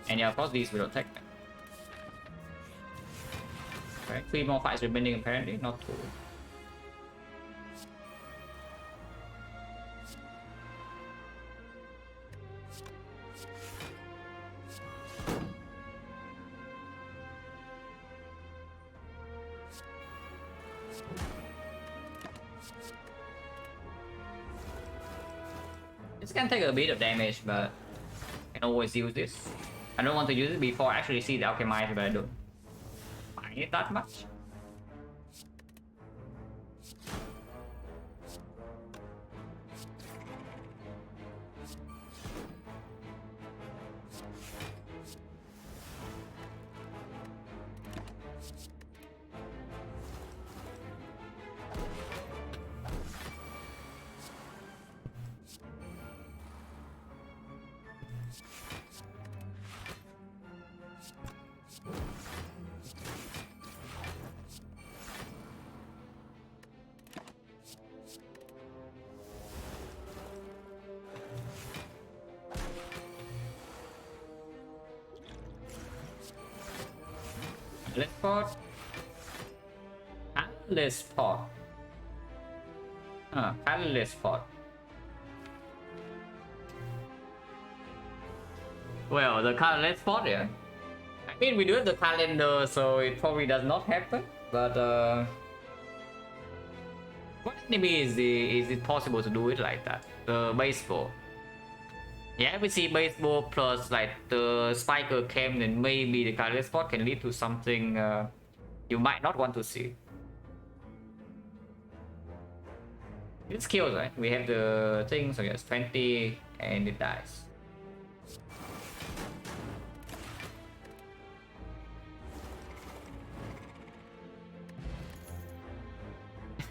Speaker 1: And yeah, of course these will attack them. Okay, 3 more fights remaining apparently, not 2. This can take a bit of damage, but I can always use this. I don't want to use it before I actually see the Alchemize, but I don't mind it that much. Let's spot. Let's spot. Let's spot. Well, the let's spot, yeah. I mean, we do have the calendar, so it probably does not happen. But what enemy is it possible to do it like that? The baseball. Yeah, we see baseball plus like the spiker cam, then maybe the Catalyst spot can lead to something you might not want to see. It's kills, right? We have the thing, so yes, 20 and it dies.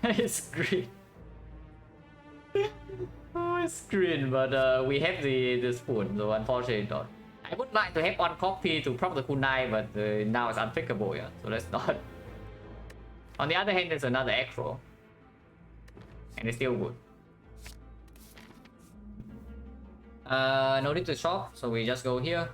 Speaker 1: It's green. Oh, it's green, but we have the spoon, so unfortunately not. I would like to have 1 copy to prop the kunai, but now it's unthinkable, yeah, so let's not. On the other hand, there's another acro, and it's still good. No need to shop, so we just go here.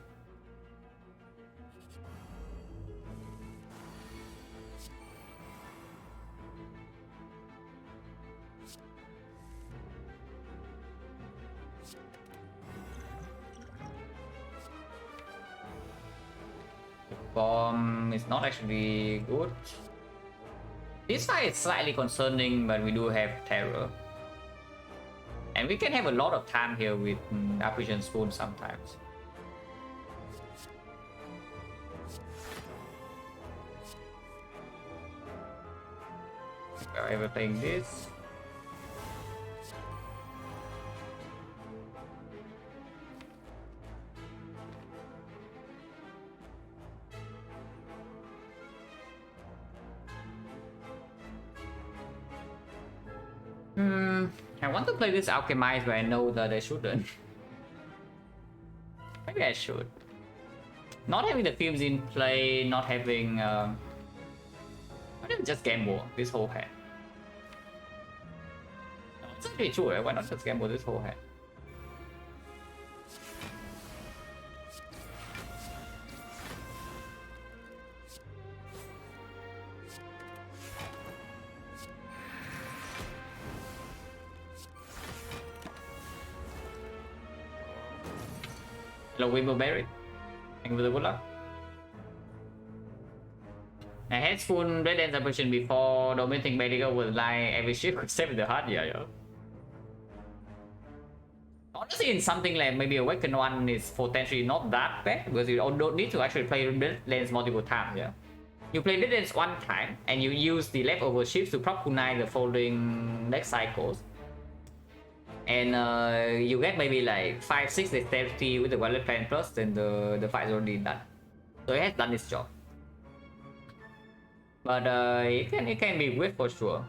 Speaker 1: Bomb is not actually good. This fight is slightly concerning, but we do have terror. And we can have a lot of time here with Apparition Spoon sometimes. Are ever playing this? I want to play this Alchemize, but I know that I shouldn't. Maybe I should. Not having the films in play, not having... why don't we just gamble this whole hand? No, it's actually true, right? Why not just gamble this whole hand? Hello, Wimbleberry. Thank you for the good luck. I had full Red End Suppression before Dominating Medical with line every shift except with the heart, yeah. Honestly, in something like maybe Awaken 1 is potentially not that bad because you don't need to actually play Red Lens multiple times, yeah. You play Red Lens one time and you use the leftover shifts to prop kunai the following next cycles. And you get maybe like 5-6 dexterity with the Violet Plan plus, then the fight is already done. So it has done its job. But it can be weird for sure.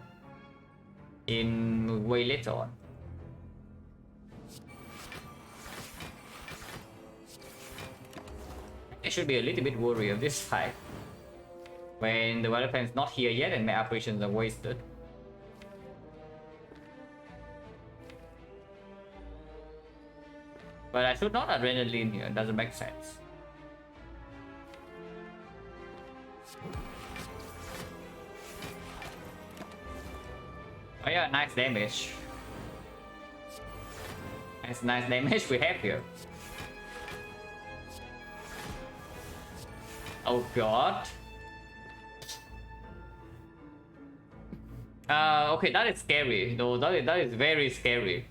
Speaker 1: In way later on. I should be a little bit worried of this fight. When the Violet Plan is not here yet and my operations are wasted. But I should not adrenaline here, it doesn't make sense. Oh yeah, nice damage. Nice damage we have here. Oh god. Okay, that is scary. No, that is very scary.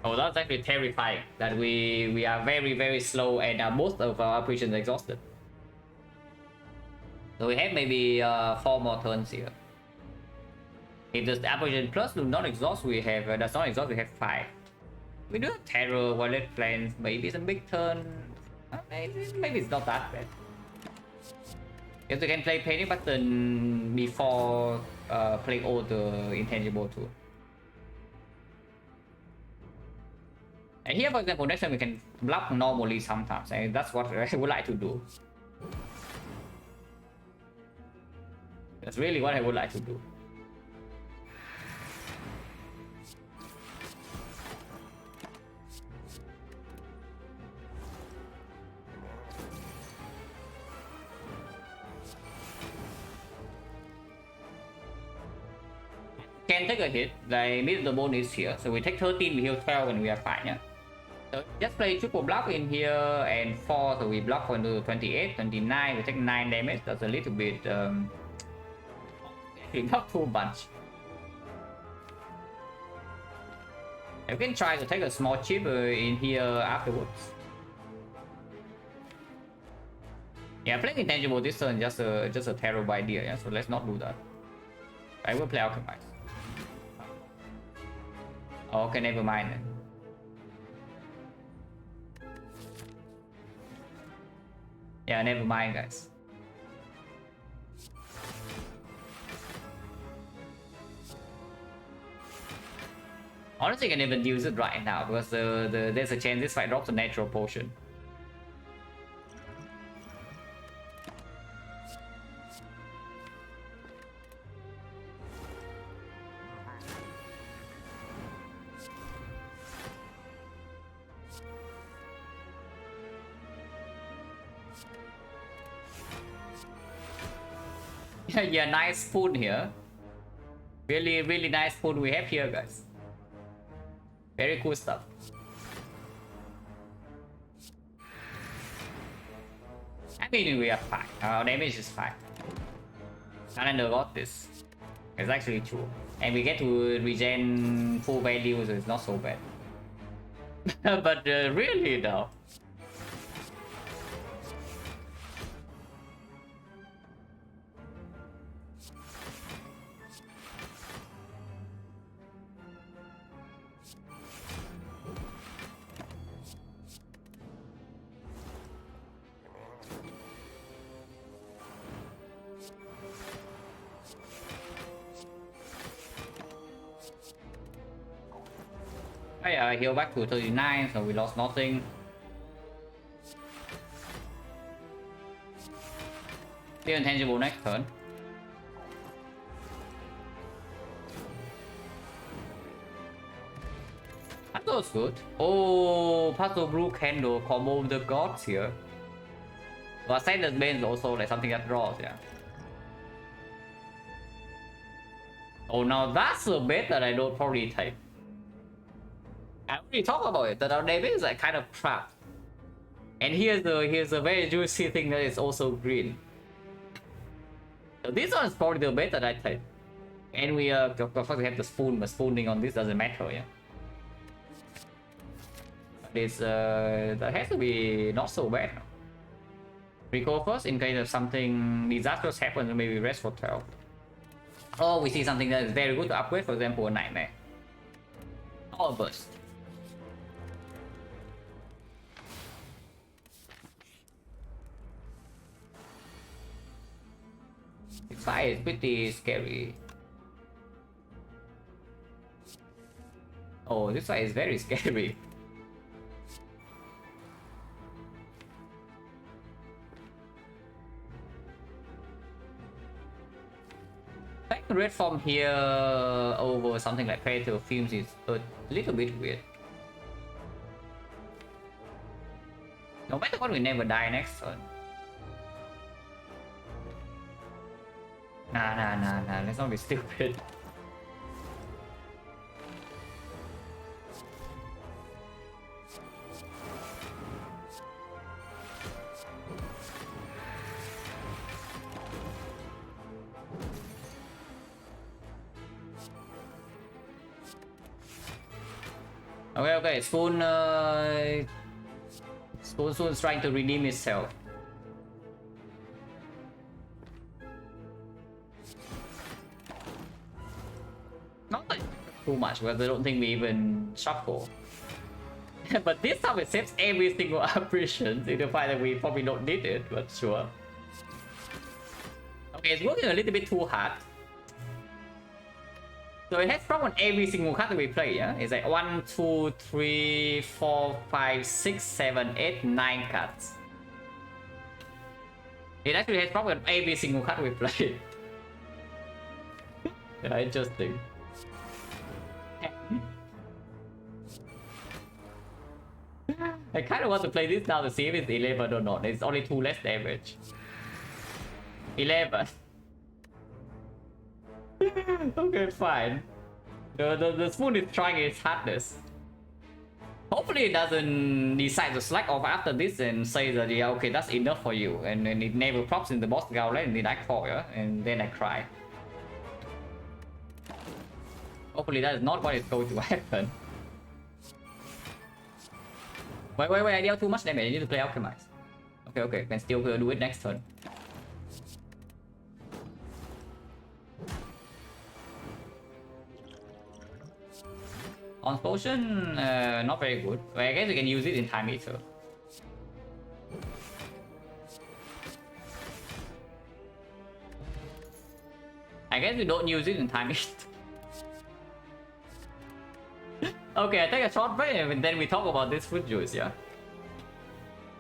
Speaker 1: Oh, that's actually terrifying. That we are very slow and most of our operations are exhausted. So we have maybe 4 more turns here. If the operation plus do not exhaust, we have does not exhaust, we have 5. We do have terror, Violet Plans, maybe it's a big turn. Maybe it's not that bad. If we can play Panic Button before playing all the intangible too. And here, for example, next time we can block normally sometimes, and that's what I would like to do. That's really what I would like to do. Can take a hit, like middle the bone is here, so we take 13, we heal 12 and we are fine, yeah? So just play triple block in here and 4, so we block for 28, 29, we take 9 damage, that's a little bit, actually not too much. You can try to take a small chip in here afterwards. Yeah, playing intangible this turn just a terrible idea, yeah, so let's not do that. I will play Alchemize. Okay, never mind then. Yeah, never mind, guys. Honestly, I can even use it right now because there's a chance this fight drops a natural potion. Yeah, nice spoon here. Really nice spoon we have here, guys. Very cool stuff. I mean, we are fine. Our damage is fine. Calendar got this. It's actually true. And we get to regen full value, so it's not so bad. But really though. Oh yeah, I heal back to 39, so we lost nothing. Clear intangible next turn. That was good. Oh, Puzzle Blue Candle combo with the gods here. But Silent Bane is also like something that draws, yeah. Oh, now that's a bet that I don't probably take. I already talked about it, that our David is like kind of trapped. And here's a very juicy thing that is also green. So this one is probably the bet that I take. And we of course we have the spoon, but spooning on this doesn't matter, yeah. This that has to be not so bad. Recall first in case of something disastrous happens, maybe rest for 12. Or we see something that is very good to upgrade, for example, a nightmare. Or a burst. This fight is pretty scary. Oh, this fight is very scary. Taking red from here over something like Predator Films is a little bit weird. No matter what, we never die next turn. Nah, let's not be stupid. Okay, Spoon's trying to redeem itself. Not like too much, because I don't think we even shuffle. But this time it saves every single operation in the fact that we probably don't need it, but sure. Okay, it's working a little bit too hard. So it has problem on every single card that we play, yeah? It's like 1, 2, 3, 4, 5, 6, 7, 8, 9 cards. It actually has problem on every single card we play. Yeah, interesting. I kind of want to play this now to see if it's 11 or not. It's only 2 less damage. 11. Okay, fine. The spoon is trying its hardest. Hopefully it doesn't decide to slack off after this and say that, yeah, okay, that's enough for you. And then it never props in the boss gauntlet and then I call, yeah? And then I cry. Hopefully that is not what is going to happen. Wait, I dealt too much damage. I need to play Alchemize. Okay, can still do it next turn. On potion, not very good. But I guess we can use it in Time Eater. I guess we don't use it in Time Eater. Okay, I take a short break and then we talk about this fruit juice, yeah?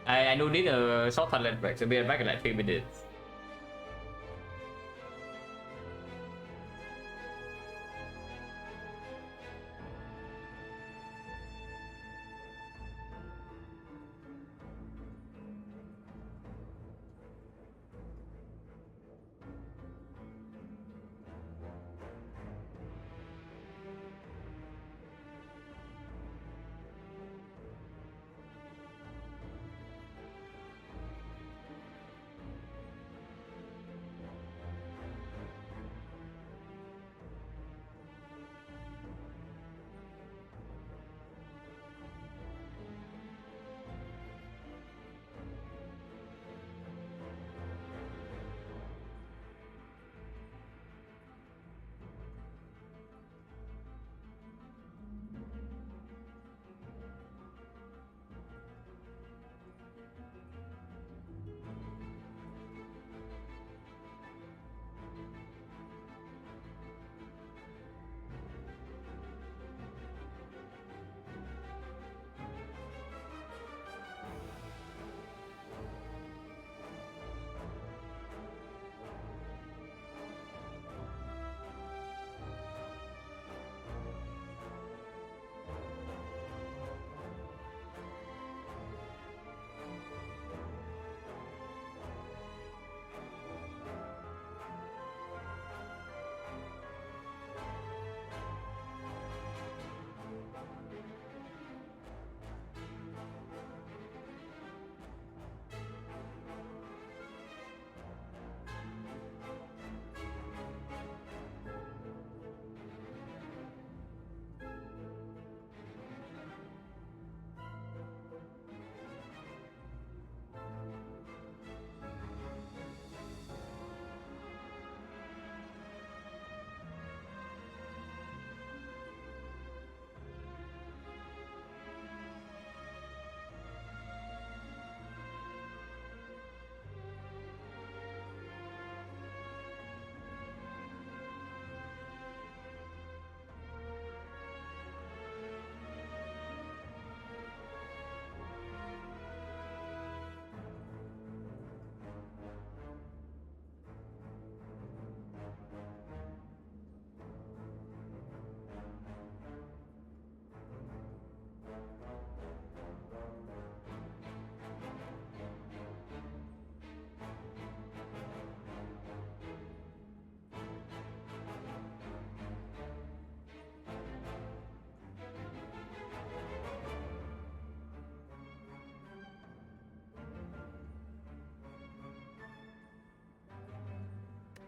Speaker 1: I do need a short toilet break, so be back in like 3 minutes.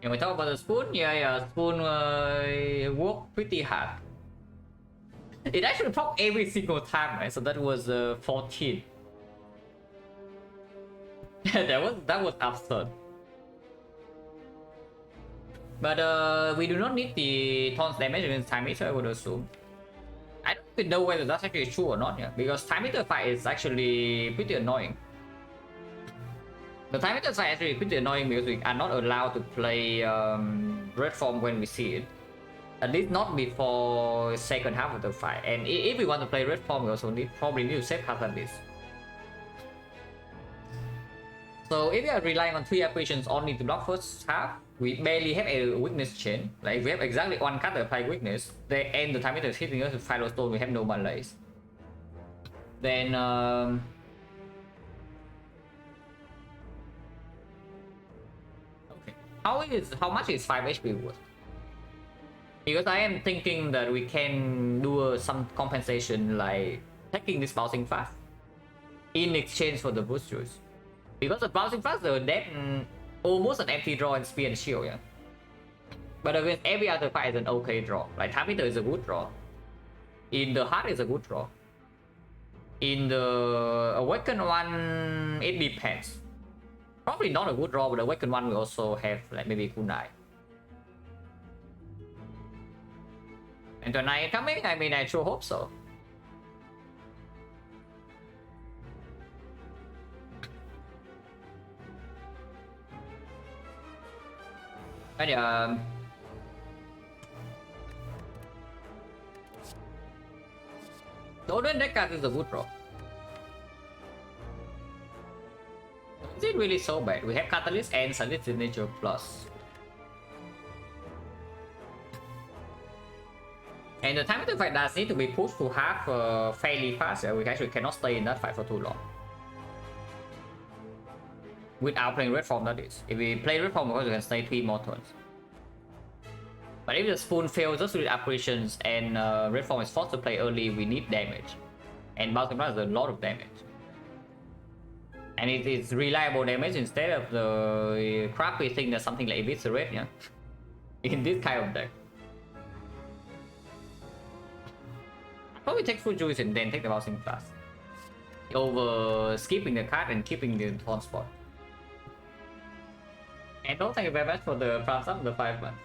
Speaker 1: And we talk about the spoon. Yeah, spoon worked pretty hard. It actually proc every single time, right? So that was 14. that was absurd. But we do not need the tons damage against time meter, I would assume. I don't even know whether that's actually true or not, yeah, because time meter fight is actually pretty annoying. The time meter fight is actually pretty annoying because we are not allowed to play red form when we see it. At least not before second half of the fight. And if we want to play red form, we also probably need to save half at least. So if we are relying on 3 apparitions only to block first half, we barely have a weakness chain. Like if we have exactly one card that apply weakness, they end the time meter is hitting us with Philo Stone, we have no malaise. Then okay. How much is 5 HP worth? Because I am thinking that we can do some compensation like taking this bouncing fast in exchange for the boosters. Because the bouncing fast, the deck almost an empty draw in spear and shield, yeah. But against every other fight is an okay draw. Like time meter is a good draw. In the heart is a good draw. In the awakened one, it depends. Probably not a good draw, but the awakened one we also have like maybe kunai. And tonight coming, I mean I sure hope so. But the Odin deck card is a good draw. Is it really so bad? We have Catalyst and Solid Signature Plus. And the time of the fight does need to be pushed to half fairly fast. We actually cannot stay in that fight for too long. Without playing red form, that is. If we play red form, we can stay 3 more turns. But if the spoon fails just with apparitions and red form is forced to play early, we need damage. And bouncing blast is a lot of damage. And it is reliable damage instead of the crappy thing that something like Eviscerate, yeah. In this kind of deck. Probably take full juice and then take the bouncing blast. Over skipping the card and keeping the taunt spot. And don't thank you very much for the prime sub, the 5 months.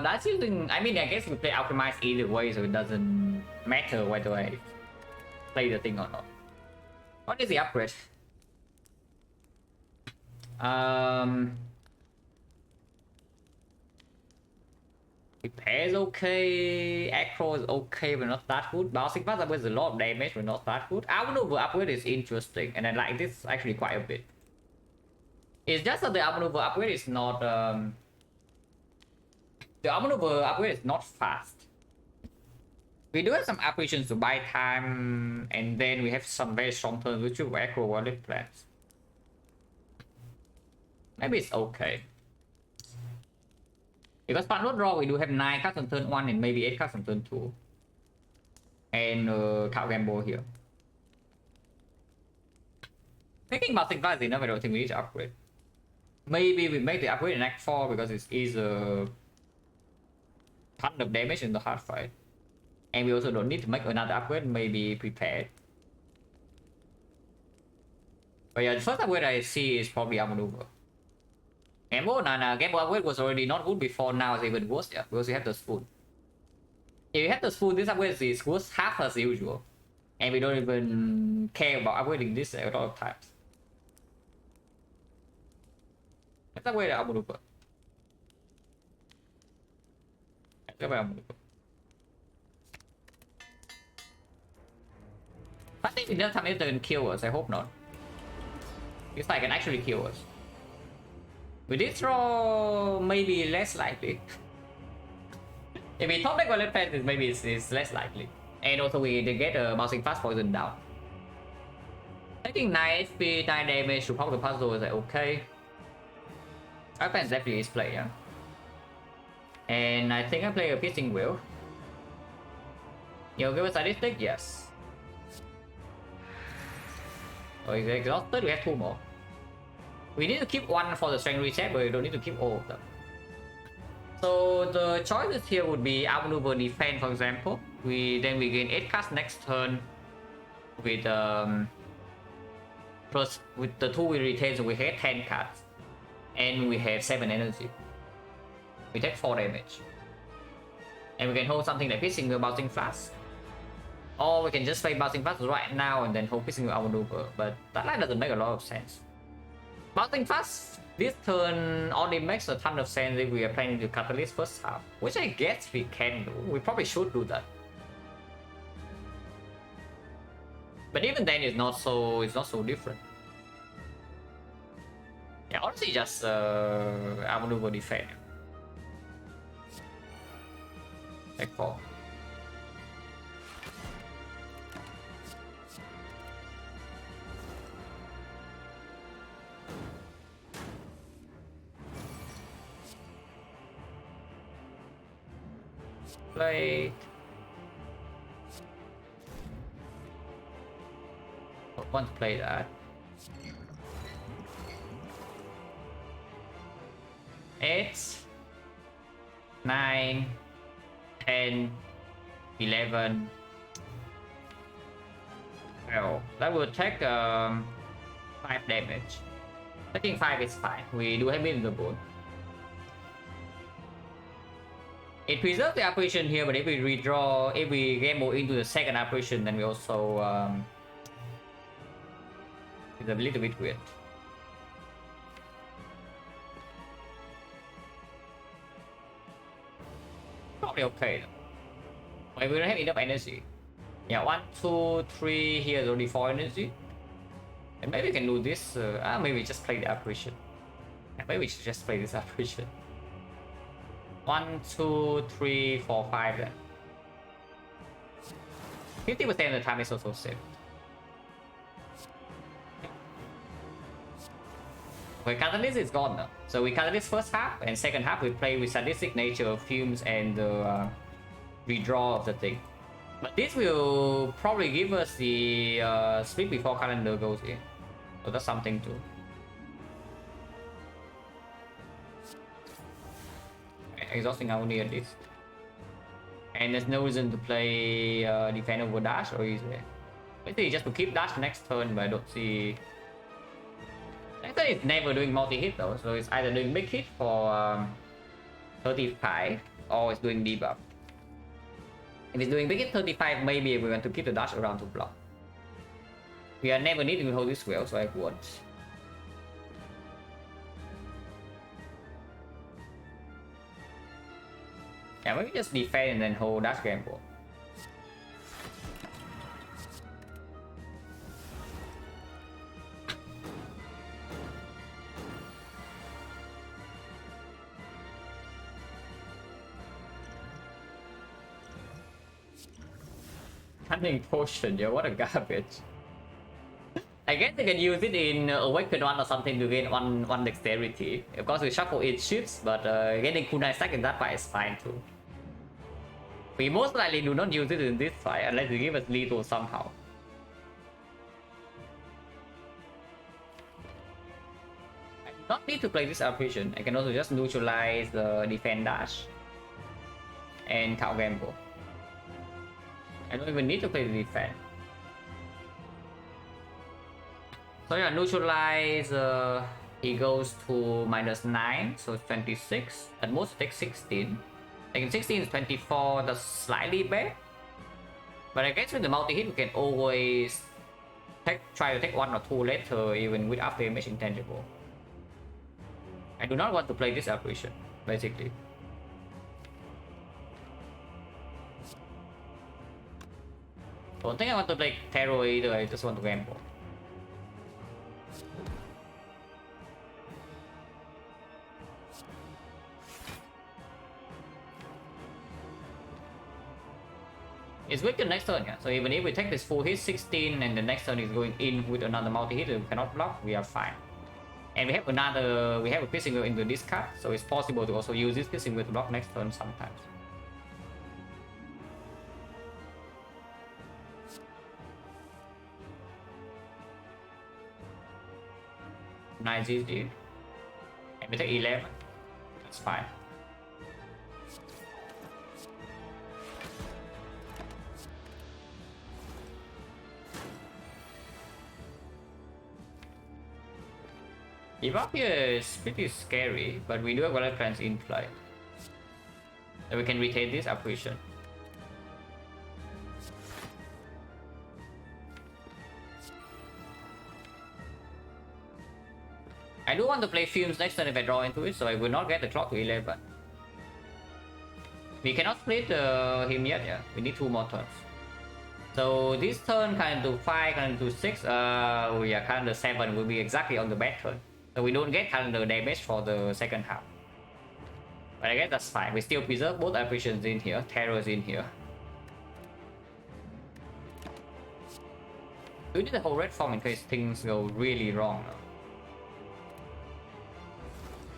Speaker 1: That's using, I mean, I guess we play Alchemize either way, so it doesn't matter whether I play the thing or not. What is the upgrade? Repair is okay, Acro is okay, but not that good. Bouncing fast upgrade is a lot of damage, but not that good. Outmaneuver upgrade is interesting, and I like this actually quite a bit. It's just that the outmaneuver upgrade is not the outmaneuver upgrade is not fast. We do have some apparitions to buy time, and then we have some very strong turns which will Acro wallet plans. Maybe it's okay. Because Panel Draw we do have 9 cards on turn 1 and maybe 8 cards on turn 2. And Cow Gamble here. Thinking about things like enough, I don't think we need to upgrade. Maybe we make the upgrade in Act 4 because it is a ton of damage in the hard fight. And we also don't need to make another upgrade, maybe prepared. But yeah, the first upgrade I see is probably Outmaneuver. Gamble, Gamble upgrade was already not good before, now it's even worse, yeah, because you have the spoon. If you have the spoon, this upgrade is worse half as usual. And we don't even care about upgrading this a lot of times. Let's upgrade the Outmaneuver. Let's upgrade Outmaneuver. I think it doesn't have to kill us, I hope not. This fight can actually kill us. With this draw, maybe less likely. If we top deck Violet Fence, maybe it's less likely. And also we did get a bouncing fast poison down. I think 9 HP, 9 damage to pop the puzzle is like okay. Violet Fence definitely is play, yeah. And I think I play a Piercing Will. You'll give a statistic? Yes. Or if exhausted, we have 2 more. We need to keep 1 for the strength reset, but we don't need to keep all of them. So the choices here would be outmaneuver defend, for example. Then we gain 8 cards next turn with plus with the 2 we retain, so we have 10 cards. And we have 7 energy. We take 4 damage. And we can hold something like Piercing Wheel, Bouncing Flash. Or we can just play Bouncing Flash right now and then hold Piercing Wheel, outmaneuver. But that line doesn't make a lot of sense. Bouncing Flash this turn only makes a ton of sense if we are planning to Catalyst first half, which I guess we can do. We probably should do that. But even then, it's not so different. Yeah, honestly, just outmaneuver defend. Take 4. Play. I want to play that. 8, 9, 10, 11. Well, that will take 5 damage. I think 5 is fine. We do have it in the board. It preserves the apparition here, but if we redraw, if we gamble into the second apparition, then we also it's a little bit weird. Probably okay though. But we don't have enough energy. Yeah, 1, 2, 3. Here's only 4 energy. And maybe we can do this. Maybe just play the apparition. Maybe we should just play this apparition. 1, 2, 3, 4, 5 then. 50% of the time is also saved. Okay, Catalyst is gone now. So we Catalyst first half, and second half we play with Sadistic Nature, Fumes, and the redraw of the thing. But this will probably give us the split before calendar goes in. So that's something too. Exhausting only at least. And there's no reason to play defend over dash, or is there? Maybe just to keep dash next turn, but I don't see. Next turn it's never doing multi-hit though, so it's either doing big hit for 35 or it's doing debuff. If it's doing big hit 35, maybe we want to keep the dash around to block. We are never needing to hold this well, so I won't. Yeah, maybe just defend and then hold dash gamble. Cunning potion, yeah, what a garbage. I guess they can use it in Awakened 1 or something to gain one dexterity. Of course, we shuffle 8 ships, but getting kunai stack in that fight is fine too. We most likely do not use it in this fight unless they give us lethal somehow. I do not need to play this apparition. I can also just neutralize the defend dash and counter gamble. I don't even need to play the defend. So yeah, neutralize, he goes to -9, so it's 26. At most it takes 16. Like in 16 is 24, that's slightly bad. But I guess with the multi-hit we can always try to take 1 or 2 later, even with after image intangible. I do not want to play this apparition, basically. I don't think I want to play Terror either, I just want to gamble. It's weaker next turn, yeah. So even if we take this full hit 16 and the next turn is going in with another multi-hit we cannot block, we are fine. And we have a Piercing Wheel into this card, so it's possible to also use this Piercing Wheel to block next turn sometimes. 9 GG. And we take 11. That's fine. Give up here is pretty scary, but we do have Violet Trance in play. So we can retain this apparition. I do want to play Fumes next turn if I draw into it, so I will not get the clock to 11. We cannot split him yet, yeah. We need 2 more turns. So this turn kind of 5, kind of 6, yeah, calendar 7 will be exactly on the bad turn. So we don't get calendar damage for the second half. But I guess that's fine. We still preserve both apparitions in here, terrors in here. We need the whole red form in case things go really wrong now.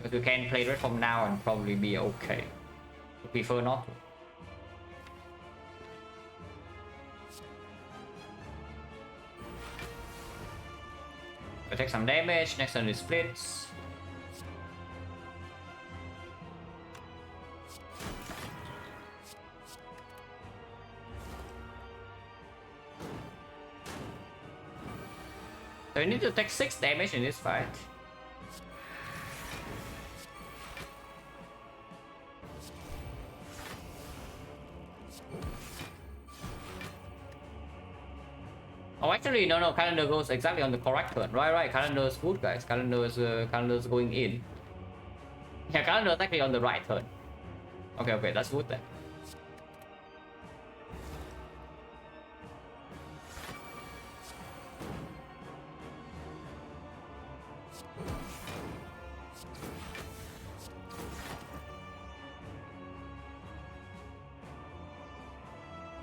Speaker 1: Because we can play red form now and probably be okay. I prefer not to. We take some damage, next turn it splits. So we need to take 6 damage in this fight. Oh, actually, no, calendar goes exactly on the correct turn. Right, calendar's good, guys. Calendar's going in. Yeah, calendar's actually on the right turn. Okay, that's good then.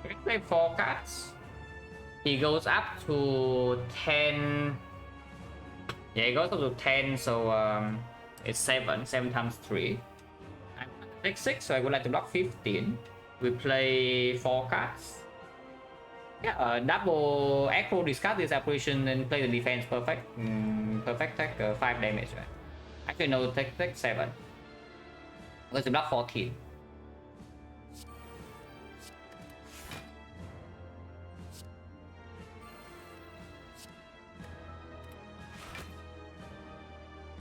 Speaker 1: We can play 4 cards. He goes up to 10. Yeah, he goes up to 10, so it's 7 times 3. I take 6, so I would like to block 15. We play 4 cards. Yeah, double echo, discard this apparition and play the defense perfect. Perfect take 5 damage, right? Actually, no, take 7. Because we block 14.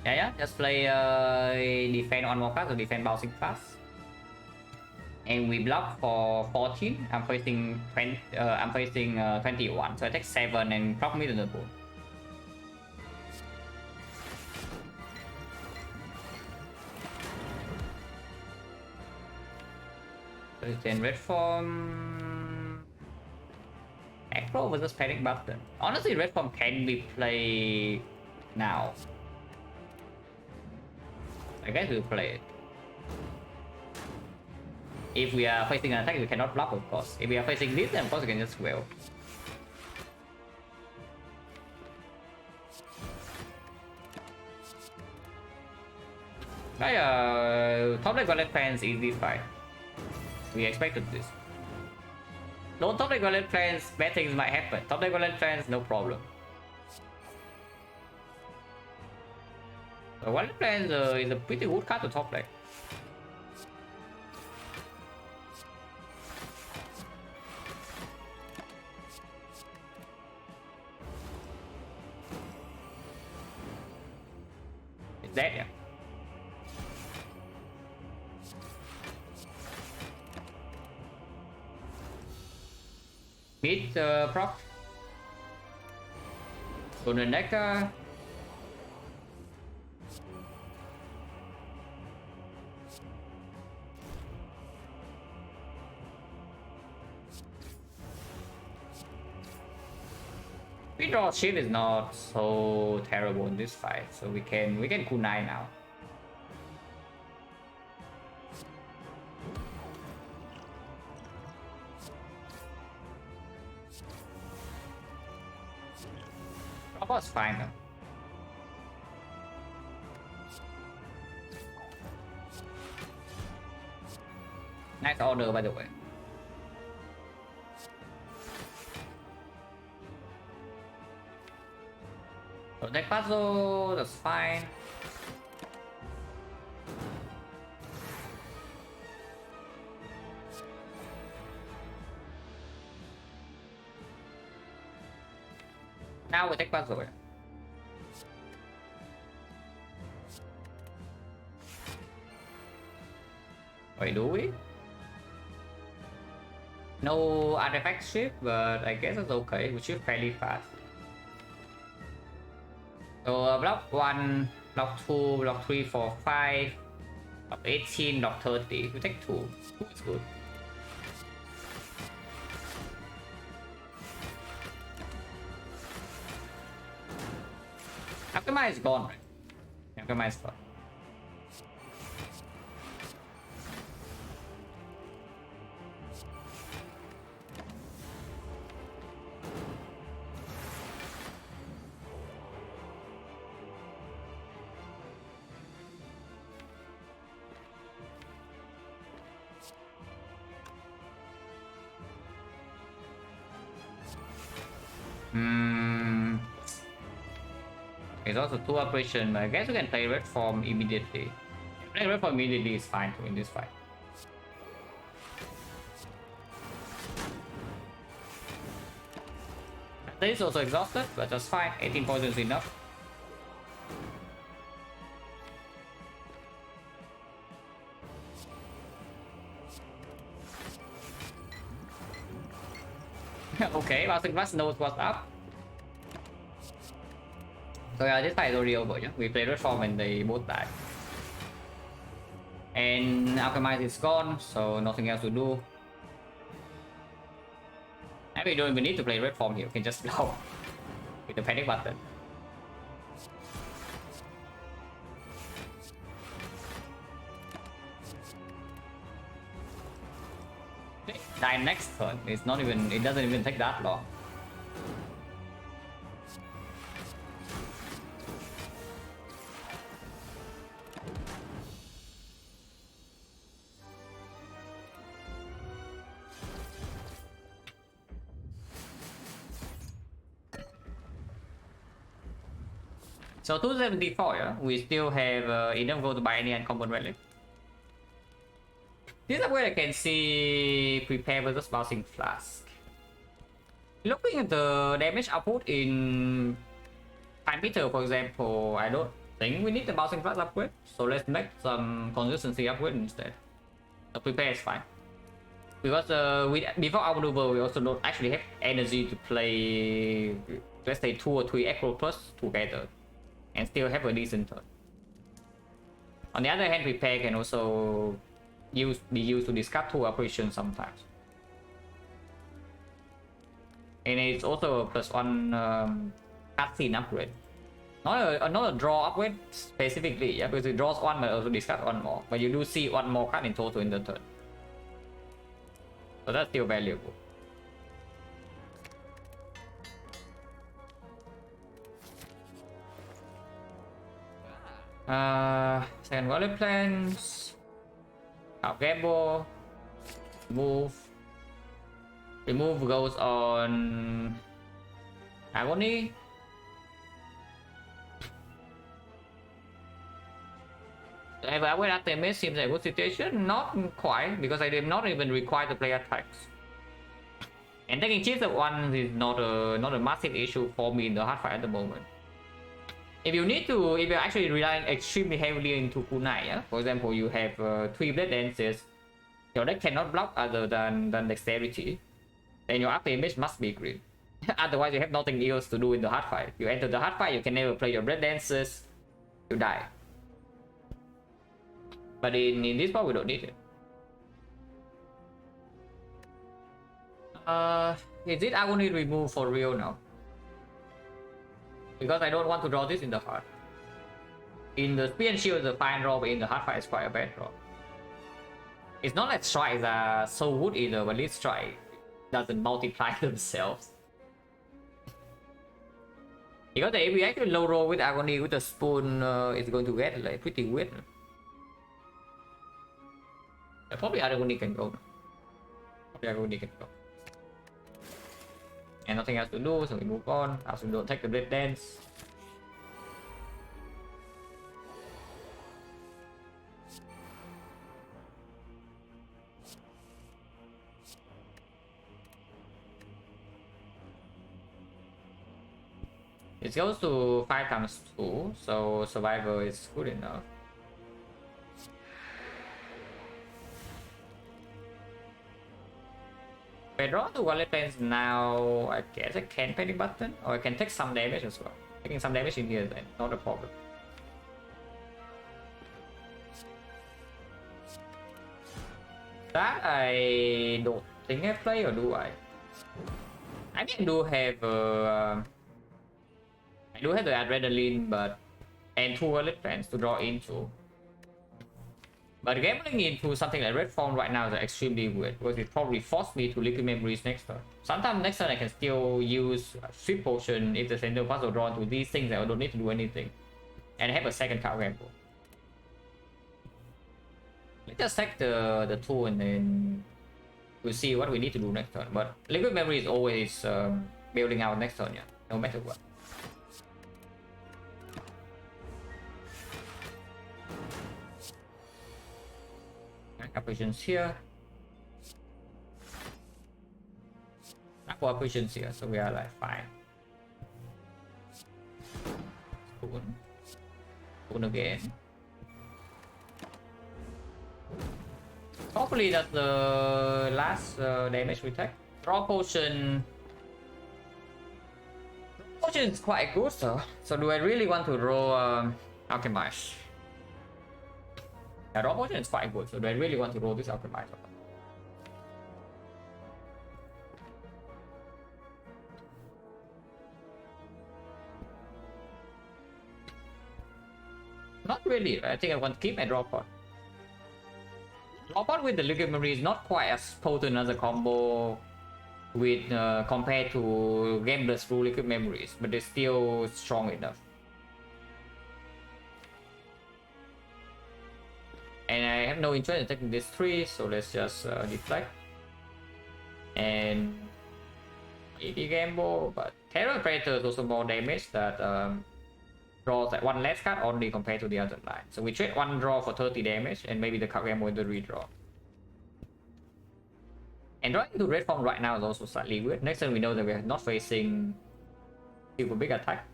Speaker 1: Yeah, just play defend on more cards, so defend bouncing fast. And we block for 14. I'm facing 20. I'm facing 21, so I take 7 and proc me to the pool. So then red form. Acro versus panic button. Honestly, red form can be played now. I guess we'll play it. If we are facing an attack, we cannot block, of course. If we are facing this, then of course we can just well. Top deck Violet Plans easy fight. We expected this. No top deck Violet Plans, bad things might happen. Top deck Violet Plans, no problem. Violet Plans is a pretty good card to top deck. It's dead, yeah. Mid proc. Golden Necker. Draw shield is not so terrible in this fight, so we can cool 9 now. Robot's fine though. Nice order, by the way. Don't take puzzle, that's fine. Now we take puzzle. Wait, do we? No artifact shift, but I guess it's okay. We shift fairly fast. So block 1, block 2, block 3, 4, 5, block 18, block 30. We take 2. 2 is good. XecnaR is gone, right? XecnaR is gone. It's also 2 operation, but I guess we can play red form immediately. Playing red form immediately is fine to win this fight. This is also exhausted, but that's fine. 18 poison is enough. Okay, Bouncing Blast knows what's up. So yeah, this fight is already over. Yeah? We played red form and they both died. And Alchemize is gone, so nothing else to do. And we don't even need to play red form here. We can just block with the panic button. Die next turn. It's not even. It doesn't even take that long. So 274, yeah? We still have enough gold to buy any uncommon relic. This is where I can see prepare versus bouncing flask. Looking at the damage output in Time Peter, for example, I don't think we need the bouncing flask upgrade. So let's make some consistency upgrade instead. The prepare is fine. Because before our maneuver, we also don't actually have energy to play, let's say 2 or 3 Acro Plus together. And still have a decent turn. On the other hand, prepare can also be used to discard 2 operations sometimes. And it's also a +1 cutscene upgrade. Not a draw upgrade specifically, yeah, because it draws 1 but also discard 1 more. But you do see 1 more card in total in the turn. So that's still valuable. Second wallet plans. Out gamble. Move. Remove goes on Agony. If I went at the miss seems a good situation. Not quite, because I did not even require to play attacks. And taking chips at 1 is not a massive issue for me in the hard fight at the moment. If you're actually relying extremely heavily into kunai, yeah? For example, you have 3 blade dances, your deck cannot block other than dexterity, then your after image must be green. Otherwise, you have nothing else to do in the hard fight. You enter the hard fight, you can never play your blade dances, you die. But in this part, we don't need it. Is it Agony remove for real now? Because I don't want to draw this in the hard. In the speed and shield is a fine draw, but in the hard fight it's quite a bad draw. It's not like strikes are so good either, but this strike doesn't multiply themselves. Because if we actually low roll with Agony with a spoon, it's going to get like pretty weird. Probably Agony can go. Probably Agony can go. And nothing else to do, so we move on. As we don't take the blade dance. It goes to 5 times 2, so survival is good enough. If I draw two wallet planes now, I guess I can panic button, or I can take some damage as well. Taking some damage in here is not a problem. That I don't think I play, or do I? I mean, I do have the adrenaline, but and two wallet plans to draw into. But gambling into something like red form right now is extremely weird because it probably forced me to liquid memories next turn. Sometimes next turn I can still use sweep potion if the center puzzle draw into these things that I don't need to do anything, and I have a second card gamble. Let's just take the tool and then we'll see what we need to do next turn. But liquid memory is always building out next turn, yeah, no matter what. Operations here. Not for operations here, so we are like fine. Spoon again. Hopefully that's the last damage we take. Draw potion. Potion is quite good, so do I really want to draw alchemize? Yeah, draw potion is quite good, so do I really want to roll this alchemize? Not really. I think I want to keep my draw pod. Draw pod with the liquid memory is not quite as potent as a combo with compared to Gambler's through liquid memories, but it's still strong enough. And I have no interest in taking this 3, so let's just deflect. And maybe gamble, but Terror Predator is also more damage that draws like one less card only compared to the other line. So we trade one draw for 30 damage, and maybe the card gamble in the redraw. And drawing into red form right now is also slightly weird. Next time we know that we are not facing super big attack.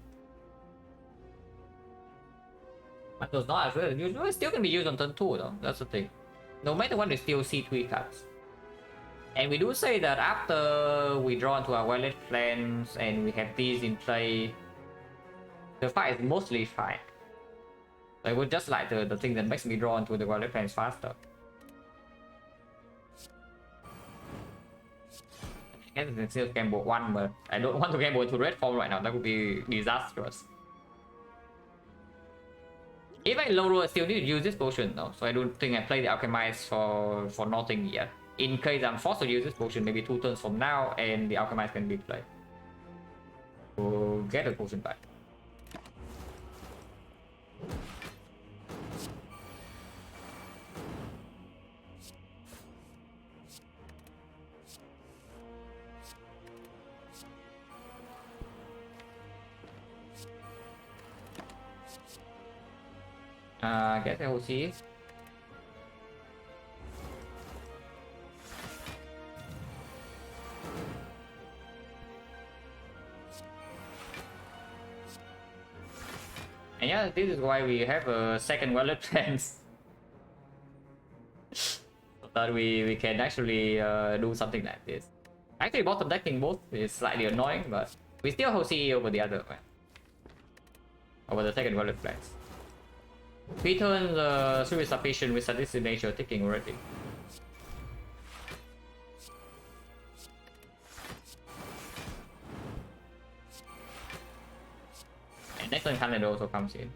Speaker 1: But those not as well. Usually still can be used on turn 2 though. That's the thing. No matter what, we still see 3 cards. And we do say that after we draw into our wallet plans and we have these in play, the fight is mostly fine. So I would just like the thing that makes me draw into the wallet plans faster. I guess I can still gamble 1, but I don't want to gamble into red form right now. That would be disastrous. If I low roll, I still need to use this potion though, so I don't think I play the alchemize for nothing yet. In case I'm forced to use this potion, maybe 2 turns from now, and the alchemize can be played. We'll get the potion back. I guess I will see. And yeah, this is why we have a second wallet plans. So that we can actually do something like this. Actually, bottom decking both is slightly annoying, but we still hold CE over the other one. Over the second wallet plans. 3 turns should be sufficient with sadistic nature ticking already. And next turn Canada also comes in.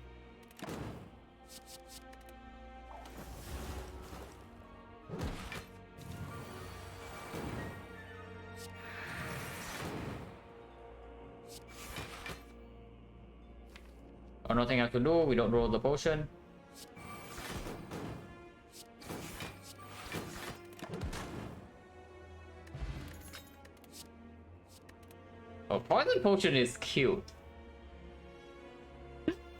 Speaker 1: Or nothing else to do, we don't roll the potion. Oh, poison potion is cute.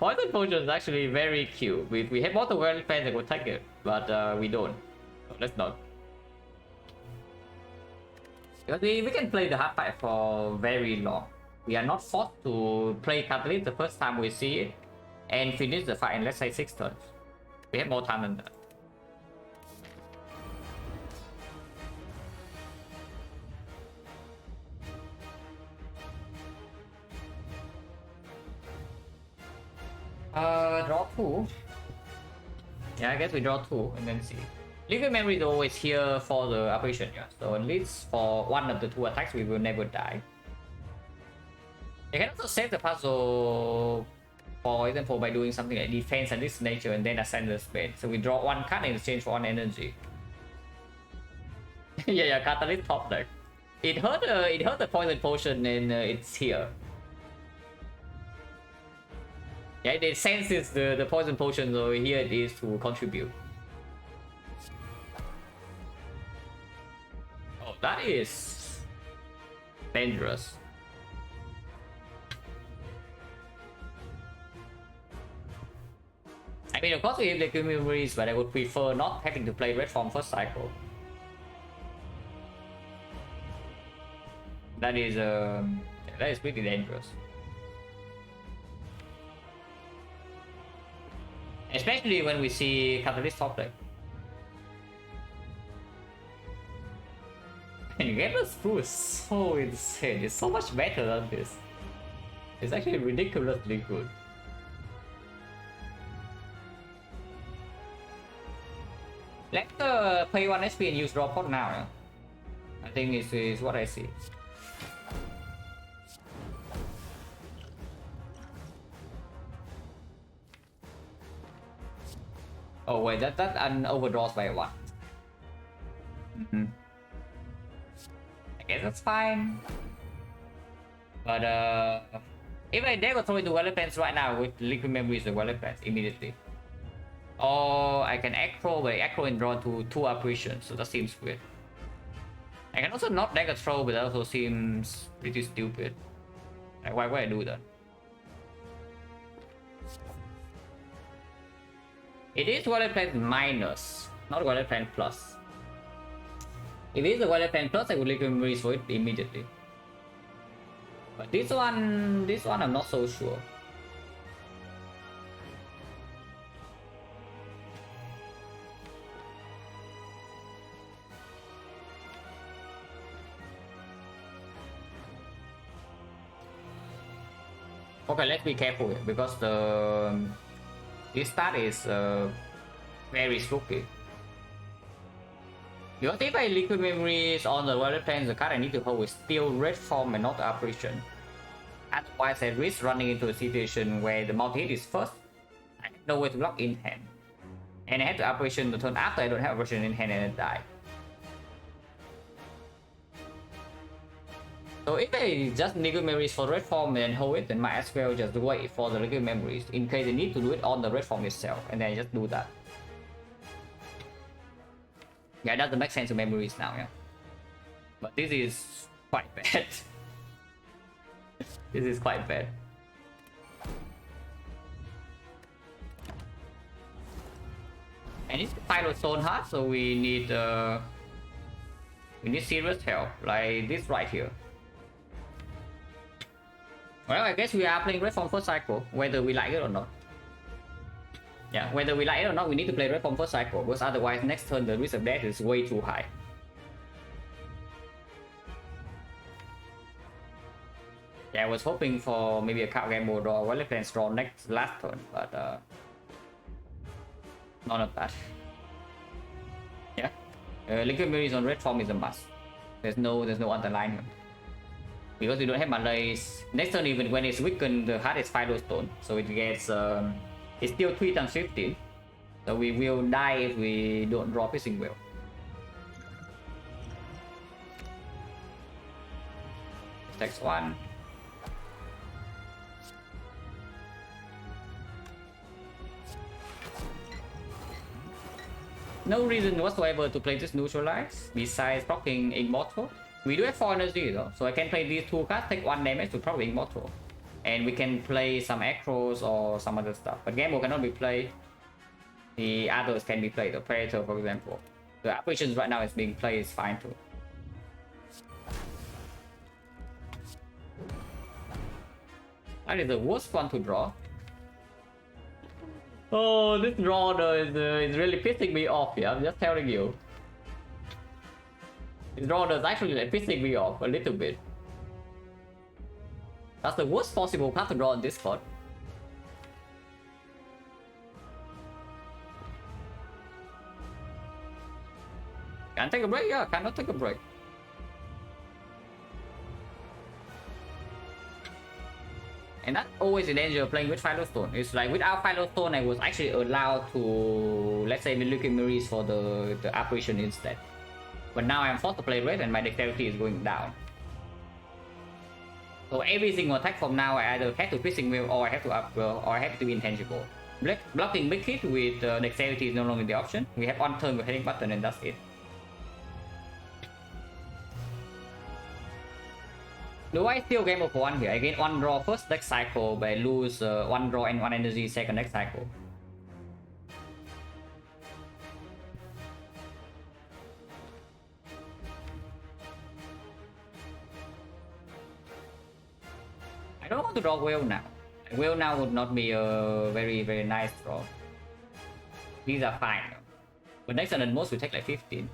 Speaker 1: Poison potion is actually very cute. We have multiple well fans that would take it, but we don't. So let's not. Because we can play the hard fight for very long. We are not forced to play Catalyst the first time we see it and finish the fight in, let's say, 6 turns. We have more time than that. Draw 2. Yeah, I guess we draw 2 and then see. Liquid Memory is always here for the operation, yeah. So at least for one of the 2 attacks, we will never die. You can also save the puzzle, for example, by doing something like defense and this nature and then ascend the spade. So we draw 1 card in exchange for 1 energy. yeah, Catalyst top deck. It hurt the poison potion and it's here. Yeah, it senses the poison potion, so here it is to contribute. Oh, that is dangerous. I mean, of course we have Liquid Memories, but I would prefer not having to play red form first cycle. That is pretty dangerous. Especially when we see Catalyst top deck. And Gamer's Screw is so insane. It's so much better than this. It's actually ridiculously good. Let's pay 1 SP and use draw pot now. Yeah? I think this is what I see. Oh wait, that overdraws by 1. I guess that's fine. But if I dare go throw into Wallet Plans right now with Liquid Memories and Wallet Plans immediately. Or I can acro, but acro and draw to 2 apparitions, so that seems weird. I can also not deck a throw, but that also seems pretty stupid. Like, why would I do that? It is Wallet Plan minus, not Wallet Plan plus. If it is a Wallet Plan plus, I would Liquid Memories for it immediately. But this one I'm not so sure. Okay, let's be careful here because this start is very spooky. Because if I Liquid Memories on the Wallet Plans, the card I need to hold is still red form and not the apparition. Otherwise, I risk running into a situation where the multi-hit is first. I have no way to block in hand. And I have the apparition the turn after I don't have apparition in hand and I die. So if I just Liquid Memories for red form and hold it, then might as well just wait for the Liquid Memories in case I need to do it on the red form itself, and then I just do that. Yeah, it doesn't make sense to memories now, yeah. But this is quite bad. This is quite bad. And it's Pyro Stone hard, so we need serious help, like this right here. Well, I guess we are playing red form first cycle, whether we like it or not. Yeah, whether we like it or not, we need to play red form first cycle, because otherwise next turn the risk of death is way too high. Yeah, I was hoping for maybe a card game mode or Wallet Plans draw last turn, but none of that. Yeah, Liquid Memories on red form is a must. There's no underlinement. Because we don't have malaise. Next turn, even when it's weakened, the heart is Firestone, so it gets it's still 3 times 15. So we will die if we don't draw Piercing Well. Takes 1. No reason whatsoever to play this neutralize besides blocking Immortal. We do have 4 energy though, so I can play these 2 cards, take 1 damage to probably Immortal. And we can play some Acros or some other stuff. But Gamble cannot be played. The others can be played, the Predator for example. The Apparitions right now is being played, is fine too. That is the worst one to draw. Oh, this draw though is really pissing me off. Yeah, I'm just telling you. This draw is actually like pissing me off a little bit. That's the worst possible card to draw on this spot. Can I take a break? Yeah, cannot take a break. And that's always the danger of playing with Firestone. It's like without Firestone, I was actually allowed to, let's say, Liquid Marines for the apparition instead. But now I'm forced to play red and my dexterity is going down. So every single attack from now, I either have to Piercing Wheel or I have to Upwell or I have to be Intangible. Blocking big hit with dexterity is no longer the option. We have on turn with hitting button and that's it. Do I still game of 1 here? I gain 1 draw first next cycle, but I lose 1 draw and 1 energy second next cycle. I don't want to draw Whale now. Whale now would not be a very nice draw. These are fine. But next turn at most we take like 15.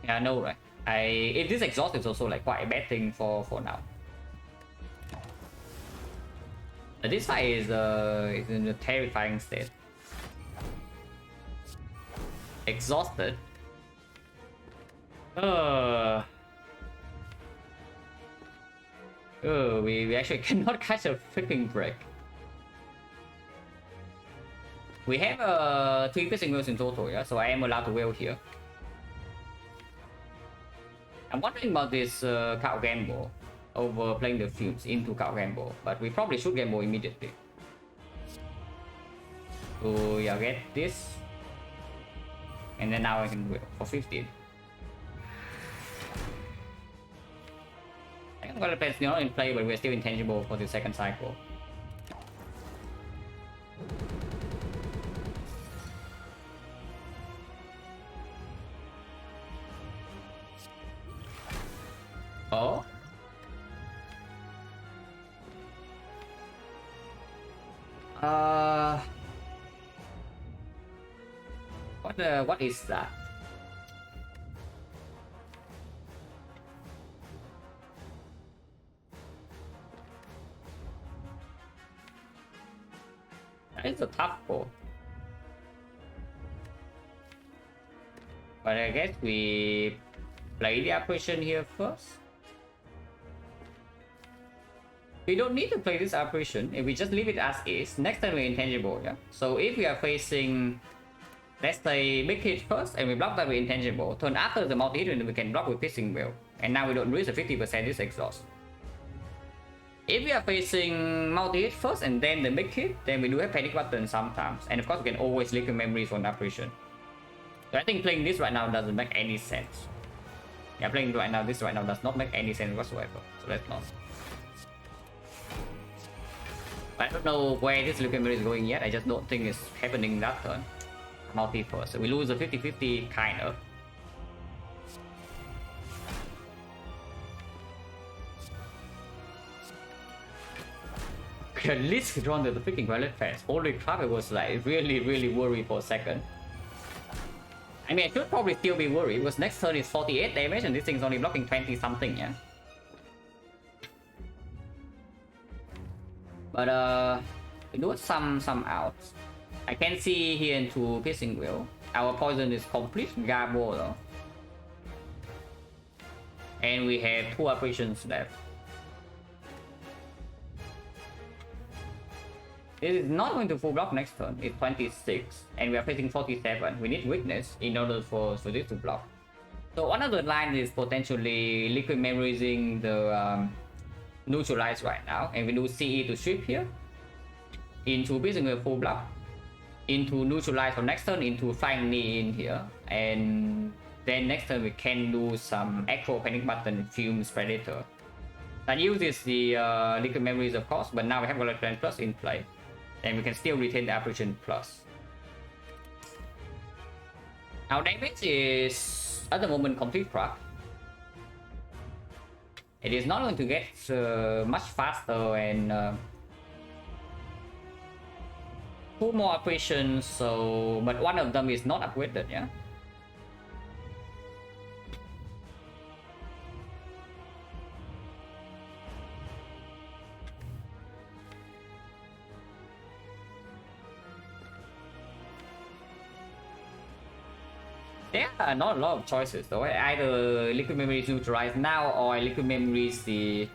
Speaker 1: Yeah, I know, right? If this exhaust is also like quite a bad thing for now. This fight is in a terrifying state. Exhausted. We actually cannot catch a freaking break. We have 3 Piercing Wheels in total, yeah, so I am allowed to wheel here. I'm wondering about this cow gamble over playing the fumes into cow gamble, but we probably should gamble immediately. So yeah, get this, and then now I can wheel for 15. I think I'm gonna play Sneon in play, but we're still intangible for the second cycle. Oh. What is that? That is a tough call. But I guess we play the apparition here first. We don't need to play this apparition if we just leave it as is. Next time we're intangible, yeah? So if we are facing, let's say, big hit first and we block that with intangible, turn after the multi-hit we can block with Piercing Wheel. And now we don't lose the 50% this exhaust. If we are facing multi-hit first and then the big hit, then we do have panic button sometimes. And of course we can always Liquid Memories from the apparition. So I think playing this right now doesn't make any sense. Yeah, playing this right now does not make any sense whatsoever. So let's not. I don't know where this Liquid Memory is going yet. I just don't think it's happening that turn. Multi first. So we lose a 50-50 kind of. At least drawn to the freaking Violet Fence. Holy crap, I was like really worried for a second. I mean, I should probably still be worried because next turn is 48 damage and this thing's only blocking 20 something, yeah. But we do some outs. I can see here into Piercing Wheel. Our poison is complete, Garbo though. And we have 2 apparitions left. This is not going to full block next turn. It's 26 and we are facing 47. We need weakness in order for this to block. So one of the lines is potentially Liquid Memorizing the neutralize right now, and we do CE to strip here into Piercing a full block, into neutralize for next turn, into Flying Knee in here, and then next turn we can do some Echo Panic Button Fumes Predator. That uses the Liquid Memories of course, but now we have Violet Plan Plus in play, and we can still retain the Apparition Plus. Our damage is at the moment complete crack. It is not going to get much faster and 2 more operations, so but one of them is not upgraded, yeah. There are not a lot of choices though. Either liquid memory is neutralized now or liquid memory is the...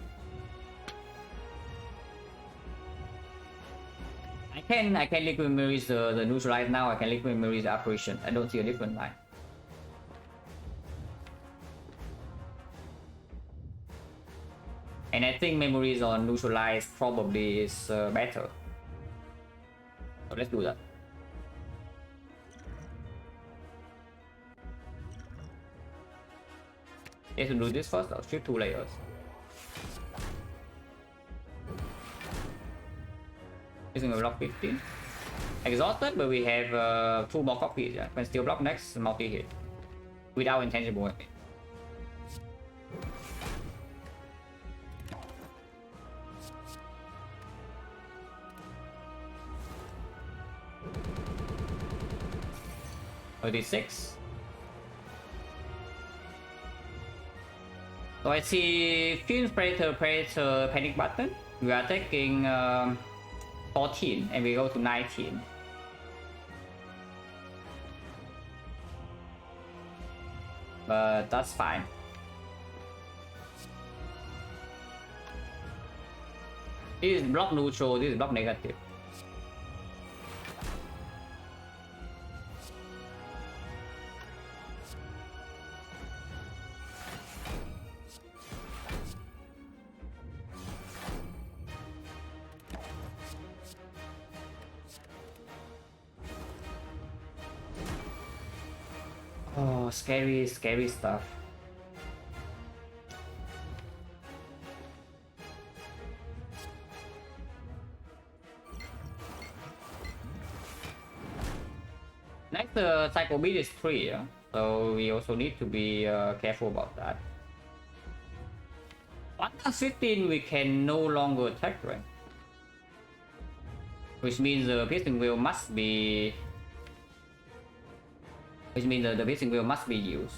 Speaker 1: I can liquid memory is the neutralized now. I can liquid memory is the operation. I don't see a different line. And I think memories on neutralized probably is better. So let's do that. Let's do this first. I'll shoot 2 layers. Using a block 15. Exhausted, but we have 2 more copies. Yeah, can still block next multi-hit without intangible weapon. $36. So I see Fumes, Predator, Panic Button. We are taking 14 and we go to 19. But that's fine. This is block neutral, this is block negative. Oh, scary stuff. Next cycle beat is 3, yeah? So we also need to be careful about that. 115 we can no longer attack rank, which means the piercing wheel must be... Which means the piercing wheel must be used.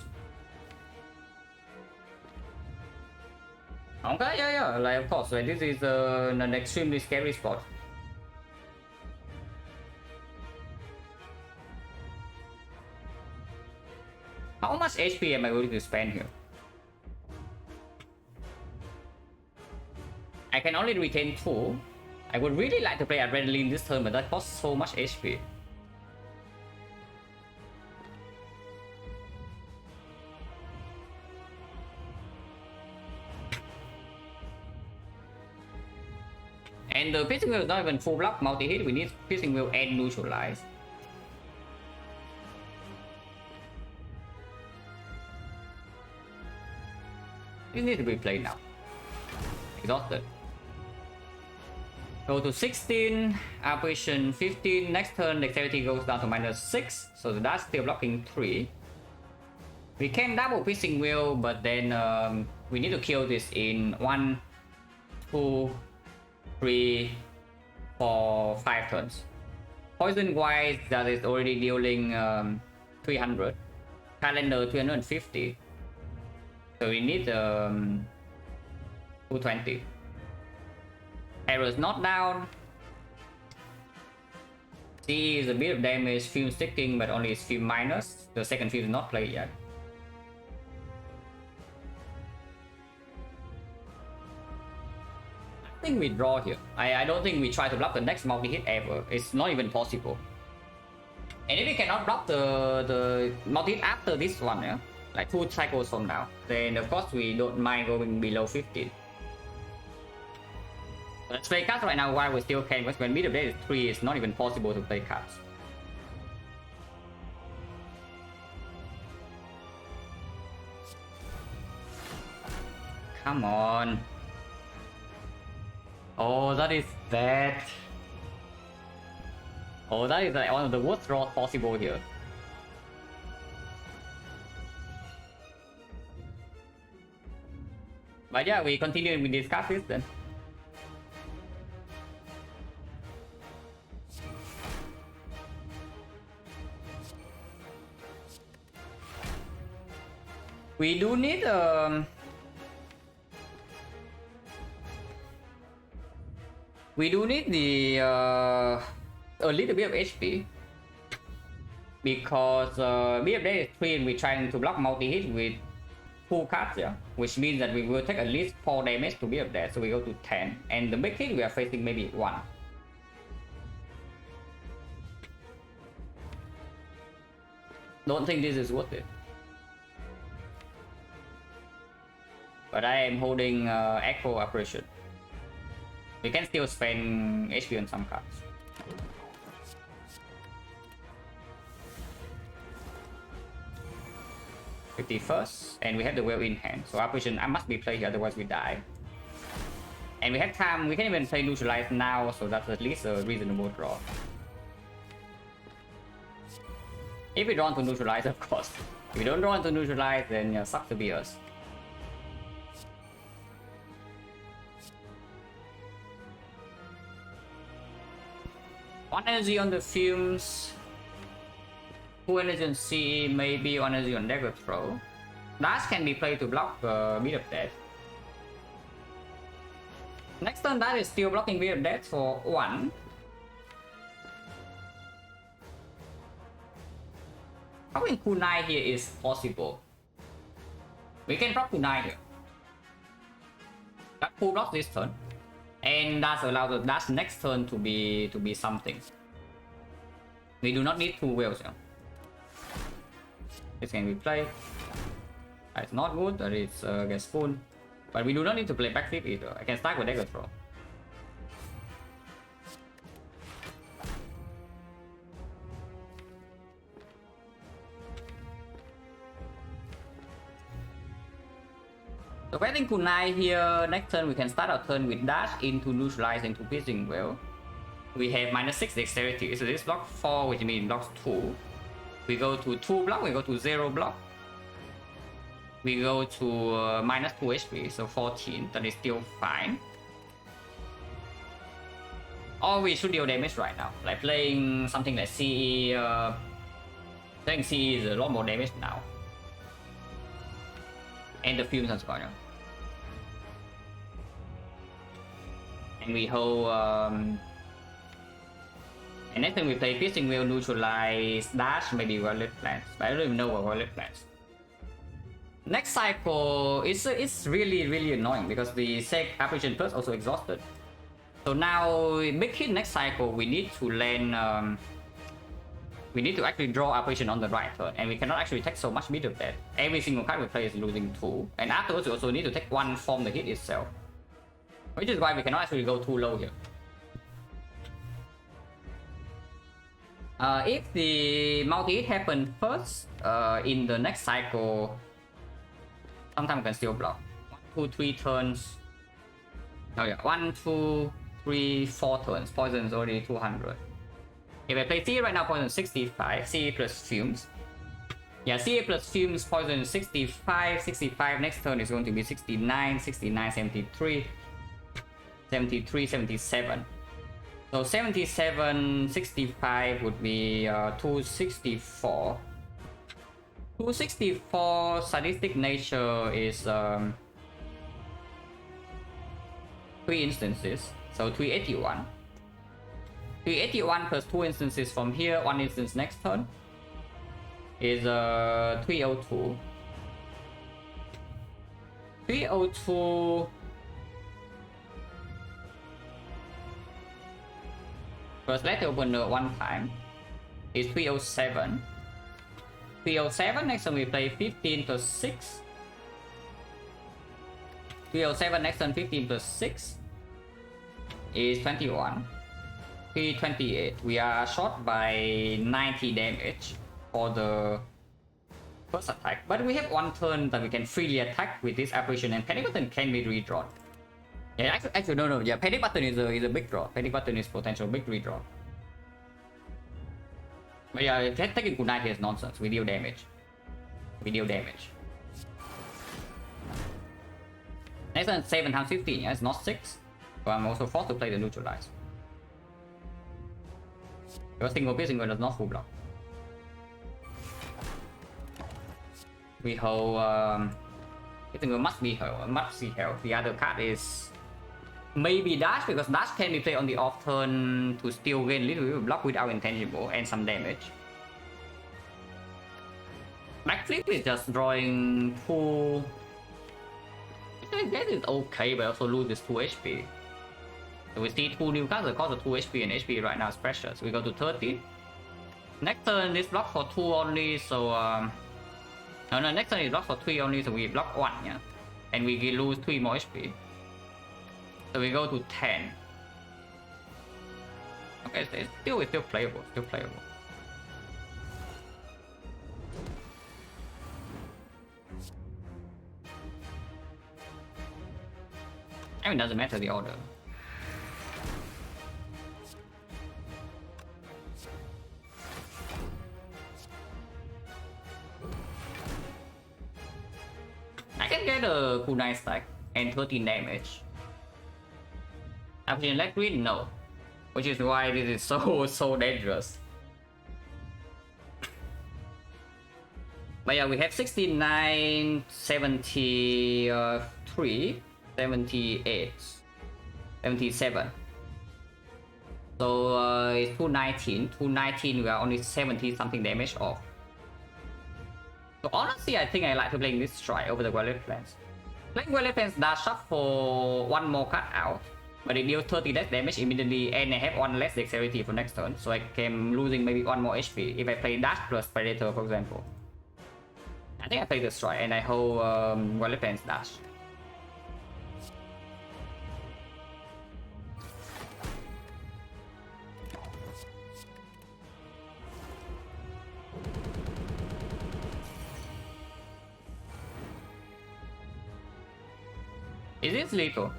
Speaker 1: Okay, yeah, like of course, like, this is an extremely scary spot. How much HP am I going to spend here? I can only retain 2. I would really like to play Adrenaline this turn, but that costs so much HP. And the piercing wheel is not even full block multi-hit, we need piercing wheel and neutralize. This needs to be played now. Exhausted. Go to 16, operation 15. Next turn, dexterity goes down to -6, so that's still blocking 3. We can double piercing wheel, but then we need to kill this in 1, 2, 3, 4, 5 turns. Poison wise, that is already dealing 300. Calendar 350. So we need 220. Arrows not down. C is a bit of damage, fume sticking, but only is fume minus. The second fume is not played yet. I think we draw here. I don't think we try to block the next multi-hit ever. It's not even possible. And if we cannot block the multi-hit after this one, yeah, like 2 cycles from now, then of course we don't mind going below 15. Let's play cards right now while we still can, because when middle blade is 3, it's not even possible to play cards. Come on. Oh, that is bad. Oh, that is like one of the worst draws possible here. But yeah, we continue with discuss this then. We do need the a little bit of HP because BFD is 3 and we're trying to block multi-hit with 2 cards, yeah, which means that we will take at least 4 damage to BFD, so we go to 10, and the big hit we are facing maybe 1. Don't think this is worth it. But I am holding Echo Apparition. We can still spend HP on some cards. '51st, and we have the Well in hand, so Apparition I must be played here, otherwise we die. And we have time, we can even play Neutralize now, so that's at least a reasonable draw. If we draw to Neutralize, of course. If we don't draw to Neutralize, then yeah, sucks to be us. One energy on the fumes, 2 energy on CE, maybe 1 energy on dagger throw. Dash can be played to block Beat of Death. Next turn, that is still blocking Beat of Death for 1. Having kunai here is possible. We can drop kunai here. That pull blocks this turn. And that allows the dash next turn to be something. We do not need 2 wells here. This can be played. It's not good, that is get spoon. But we do not need to play backflip either. I can stack with dagger throw. So getting kunai here, next turn we can start our turn with dash into Neutralize into Piercing Well. We have -6 dexterity, so this block 4, which means blocks 2. We go to 2 block, we go to 0 block. We go to -2 HP, so 14, that is still fine. Or we should deal damage right now, like playing something like CE. Playing CE is a lot more damage now. And the fumes as well. Yeah. And we hold and next time we play Piercing Will, Neutralize, Dash, maybe Violet Plants. But I don't even know what Violet Plants. Next cycle, it's really annoying because the Sec Apparition Plus also exhausted. So now, big hit next cycle, we need to land, we need to actually draw Apparition on the right turn, and we cannot actually take so much meat of that. Every single card we play is losing 2, and afterwards we also need to take 1 from the hit itself. Which is why we cannot actually go too low here. If the multi-hit happens first, in the next cycle, sometimes we can still block. 1, 2, 3 turns. Oh yeah, 1, 2, 3, 4 turns. Poison is already 200. If I play CA right now, poison 65. CA plus fumes. Yeah, CA plus fumes, poison 65. 65 next turn is going to be 69, 69, 73, 73, 77. So 77, 65 would be 264. 264 sadistic nature is 3 instances, so 381. 381 plus 2 instances from here, 1 instance next turn is 302. 302. First, let's open the 1 time. Is 307. 307, next time we play 15 plus 6. 307, next turn 15 plus 6 is 21. 328. We are short by 90 damage for the first attack. But we have 1 turn that we can freely attack with this apparition, and Panic Button can be redrawn. Yeah, actually, no. Yeah, Panic Button is a big draw. Panic Button is potential big redraw. But yeah, taking kunai here is nonsense. We deal damage. We deal damage. Next turn 7 times 15, yeah, it's not 6. So I'm also forced to play the neutralize. Because single piercing does not full block. We hold piercing must be held, must be held. The other card is maybe dash, because dash can be played on the off turn to still gain little bit of block without intangible and some damage. Backflip is just drawing 2. I guess it's okay, but also loses 2 HP. So we see 2 new cards that cost 2 HP, and HP right now is precious. We go to 30. Next turn is block for 2 only, so no, next turn is block for 3 only, so we block 1, yeah. And we lose 3 more HP. So we go to 10. Okay, so it's still playable, I mean, it doesn't matter the order. I can get a cooldown stack and 13 damage. After left green, no. Which is why this is so dangerous. But yeah, we have 69, 73, 78, 77. So it's 219. 219, we are only 70 something damage off. So honestly, I think I like to play this strike over the Violet Plans. Playing Violet Plans dash up for 1 more cut out, but it deals 30 less damage immediately, and I have 1 less dexterity for next turn, so I am losing maybe 1 more HP if I play dash plus Predator, for example. I think I play the strike and I hold Violet Plans dash. Is this lethal?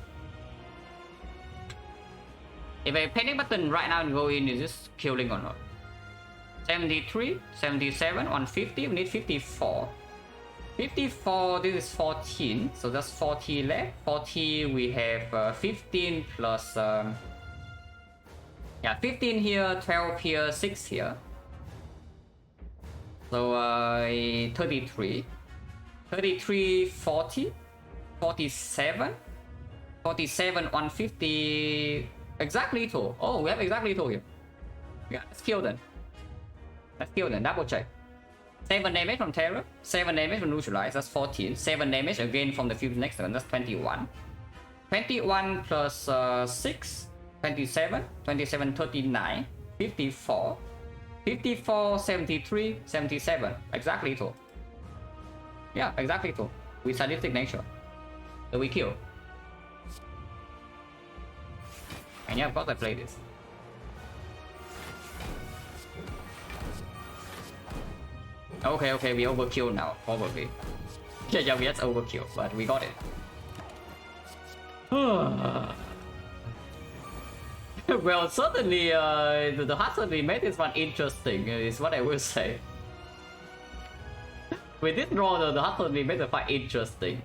Speaker 1: If I panic button right now and go in, is this killing or not? 73, 77, 150, we need 54. 54, this is 14, so that's 40 left. 40, we have 15 plus... yeah, 15 here, 12 here, 6 here. So 33. 33, 40. 47, 47, 150, exactly lethal. Oh, we have exactly lethal here. Yeah, let's kill them. Double check. 7 damage from Terror, 7 damage from Neutralize, that's 14. 7 damage again from the Fuse next turn, that's 21. 21 plus 6, 27, 27, 39, 54, 54, 73, 77, exactly lethal. Yeah, exactly lethal. With sadistic nature. So we kill. And yeah, of course I play this. Okay, we overkill now, probably. Yeah, we just overkill, but we got it. Well, certainly, the hard certainly made this one interesting, is what I will say. With this draw, the hard certainly made the fight interesting.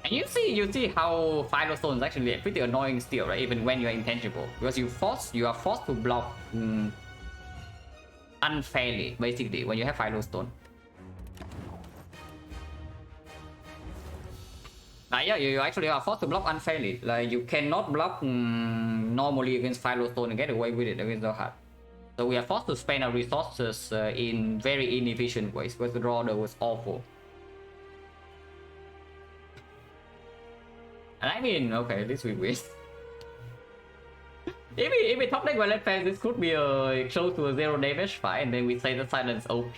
Speaker 1: And you see how Firestone is actually pretty annoying still, right? Even when you're intangible, because you are forced to block unfairly, basically, when you have Firestone. Yeah, you actually are forced to block unfairly. Like you cannot block normally against Firestone and get away with it against the heart. So we are forced to spend our resources in very inefficient ways, because the draw was awful. And I mean, okay, at least we win. if we top deck Violet Fans, this could be close to a 0 damage fight, and then we say the silence OP.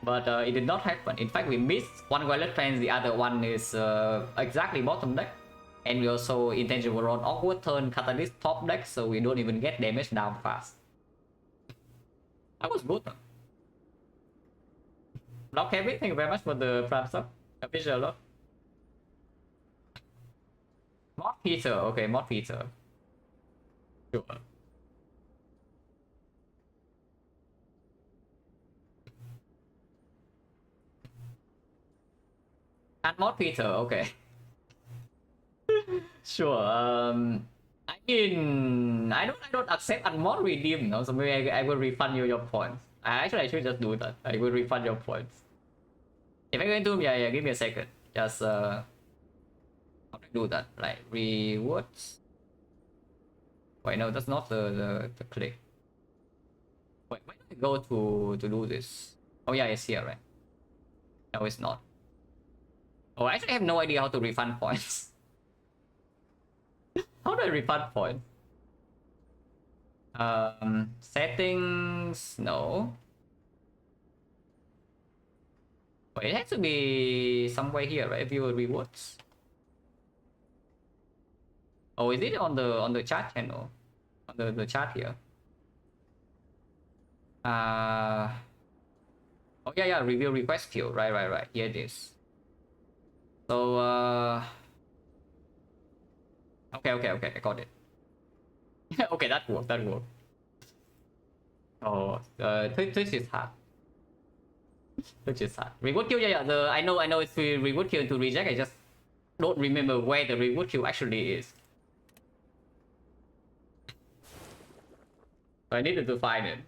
Speaker 1: But it did not happen. In fact, we missed one Violet Fans, the other one is exactly bottom deck. And we also intangible roll awkward turn Catalyst top deck, so we don't even get damage down fast. That was good. Block heavy, thank you very much for the prime sub. Appreciate a lot. Mod Peter, okay, Mod Peter. Sure. And Mod Peter, okay. Sure. I mean, I don't accept unmod redeem, no. So maybe I will refund you your points. I should just do that. I will refund your points. If I'm going to, yeah, give me a second. Just how to do that? Like rewards. Wait, no, that's not the click. Wait, where do I go to do this? Oh yeah, it's here, right? No, it's not. Oh, I actually have no idea how to refund points. How do I refund points? Settings, no. Wait, it has to be somewhere here, right? Viewer rewards. Oh, is it on the chat channel? On the chat here. Oh yeah, review request queue. Right. Here it is. So okay, I got it. Okay, that worked. Oh, Twitch is hard. Twitch is hard. Reward queue, yeah. I know it's reward queue to reject. I just don't remember where the reward queue actually is. I needed to find it.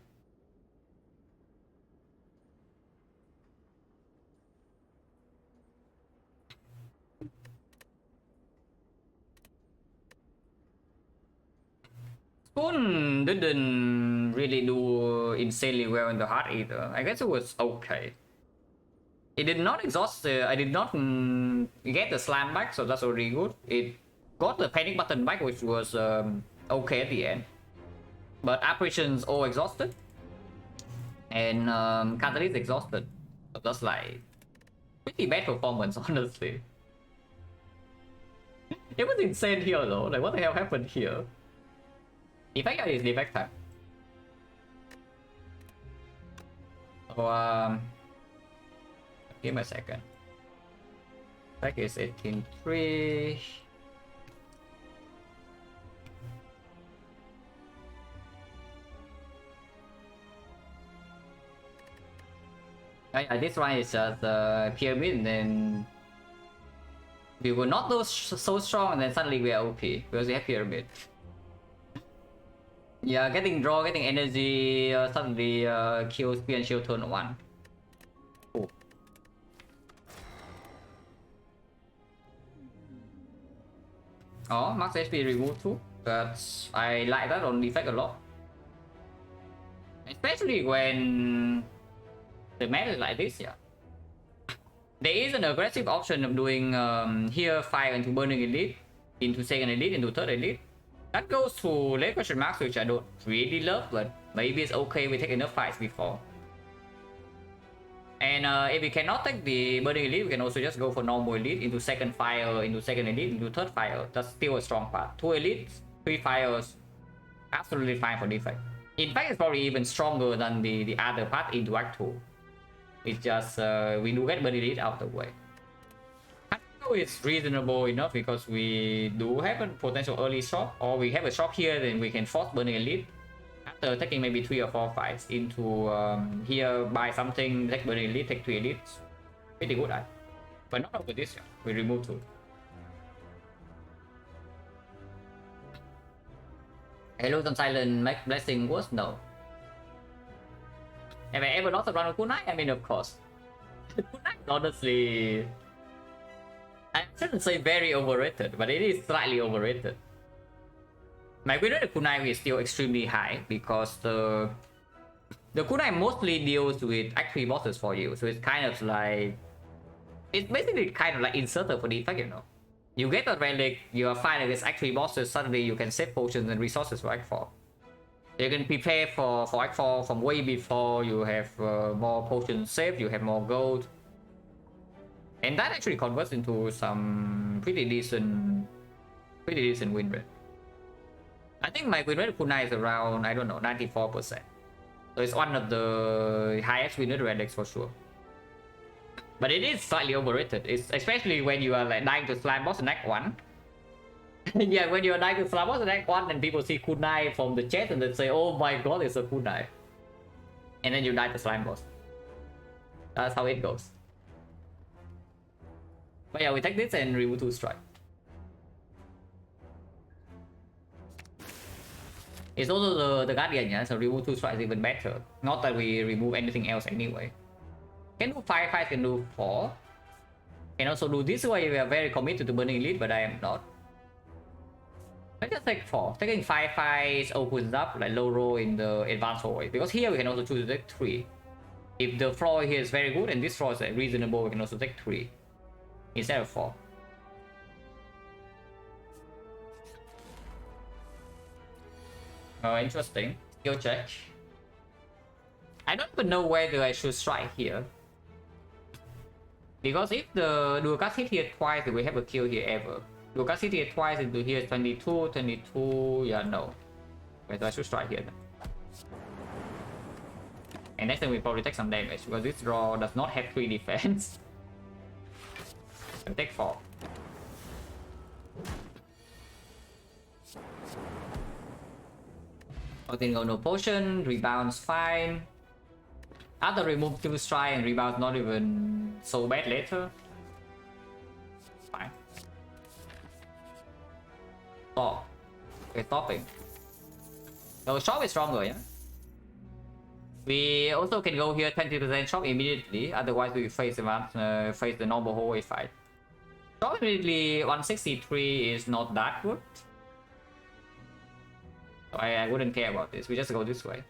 Speaker 1: Spoon didn't really do insanely well in the heart either. I guess it was okay. It did not exhaust I did not get the slam back, so that's already good. It got the panic button back, which was okay at the end. But apparitions all exhausted. And catalyst exhausted. So that's like pretty bad performance, honestly. It was insane here though. Like, what the hell happened here? Defect is defect time. So give me a second. Defect is 18.3. This one is just pyramid, and then we were not so strong, and then suddenly we are OP because we have pyramid. Yeah, getting draw, getting energy, suddenly kill spear and shield turn 1. Cool. Oh, max HP removed too. That's, I like that on Defect a lot. Especially when the meta is like this, yeah. There is an aggressive option of doing here fire into burning elite, into second elite, into third elite. That goes to late question marks, which I don't really love, but maybe it's okay. We take enough fights before. And if we cannot take the burning elite, we can also just go for normal elite, into second fire, into second elite, into third fire. That's still a strong part. 2 elites, 3 fires, absolutely fine for Defect. In fact, it's probably even stronger than the other part into Act 2. It's just we do get burning elite out of the way. It's reasonable enough because we do have a potential early shop, or we have a shop here, then we can force burning elite after taking maybe 3 or 4 fights into here, buy something, take burning elite, take 3 elites. Pretty good, right? But not over this, yeah. We remove 2. Hello, some silent make blessing was no. Have I ever lost a run of kunai? I mean, of course. Kunai is honestly, I shouldn't say very overrated, but it is slightly overrated. My win rate of kunai is still extremely high because the kunai mostly deals with Act 3 bosses for you, so it's kind of like, it's basically kind of like inserter for Defect, you know. You get a relic, you are fine against Act 3 bosses, suddenly you can save potions and resources for Act 4. You can prepare for Act 4 from way before. You have more potions saved, you have more gold. And that actually converts into some pretty decent win rate. I think my win rate of kunai is around, I don't know, 94%. So it's one of the highest win rate relics for sure. But it is slightly overrated. It's especially when you are like dying to slime boss in Act 1. Yeah, when you are dying to slime boss in Act 1 and people see kunai from the chat and they say, oh my god, it's a kunai. And then you die to slime boss. That's how it goes. But yeah, we take this and remove 2 strike. It's also the Guardian, yeah, so remove 2 strikes even better. Not that we remove anything else anyway. Can do 5, can do 4. Can also do this way, we are very committed to Burning Elite, but I am not. Let's just take 4. Taking 5 opens up like low roll in the advanced hallway. Because here we can also choose to take 3. If the floor here is very good and this floor is reasonable, we can also take 3 instead of 4. Interesting. Skill check. I don't even know whether I should strike here. Because if the Dual hit here twice, we have a kill here ever. Dual hit here twice into here 22, 22. Yeah, no. Wait, so I should strike here then. And next time we probably take some damage because this draw does not have 3 defense. So take 4. Go no potion, rebounds fine. After remove 2 strike and rebound not even so bad later. Fine. Stop. Okay, stopping. So shock is stronger, yeah? We also can go here 20% shock immediately, otherwise we face the normal hallway fight. Shock immediately 163 is not that good. So I wouldn't care about this, we just go this way.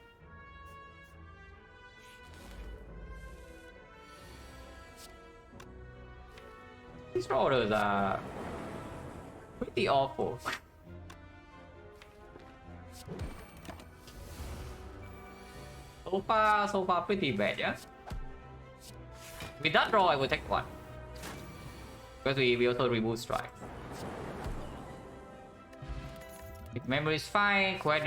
Speaker 1: These rollers are pretty awful. So far pretty bad, yeah? With that draw I will take 1. Because we also remove strike. If memory is fine, quite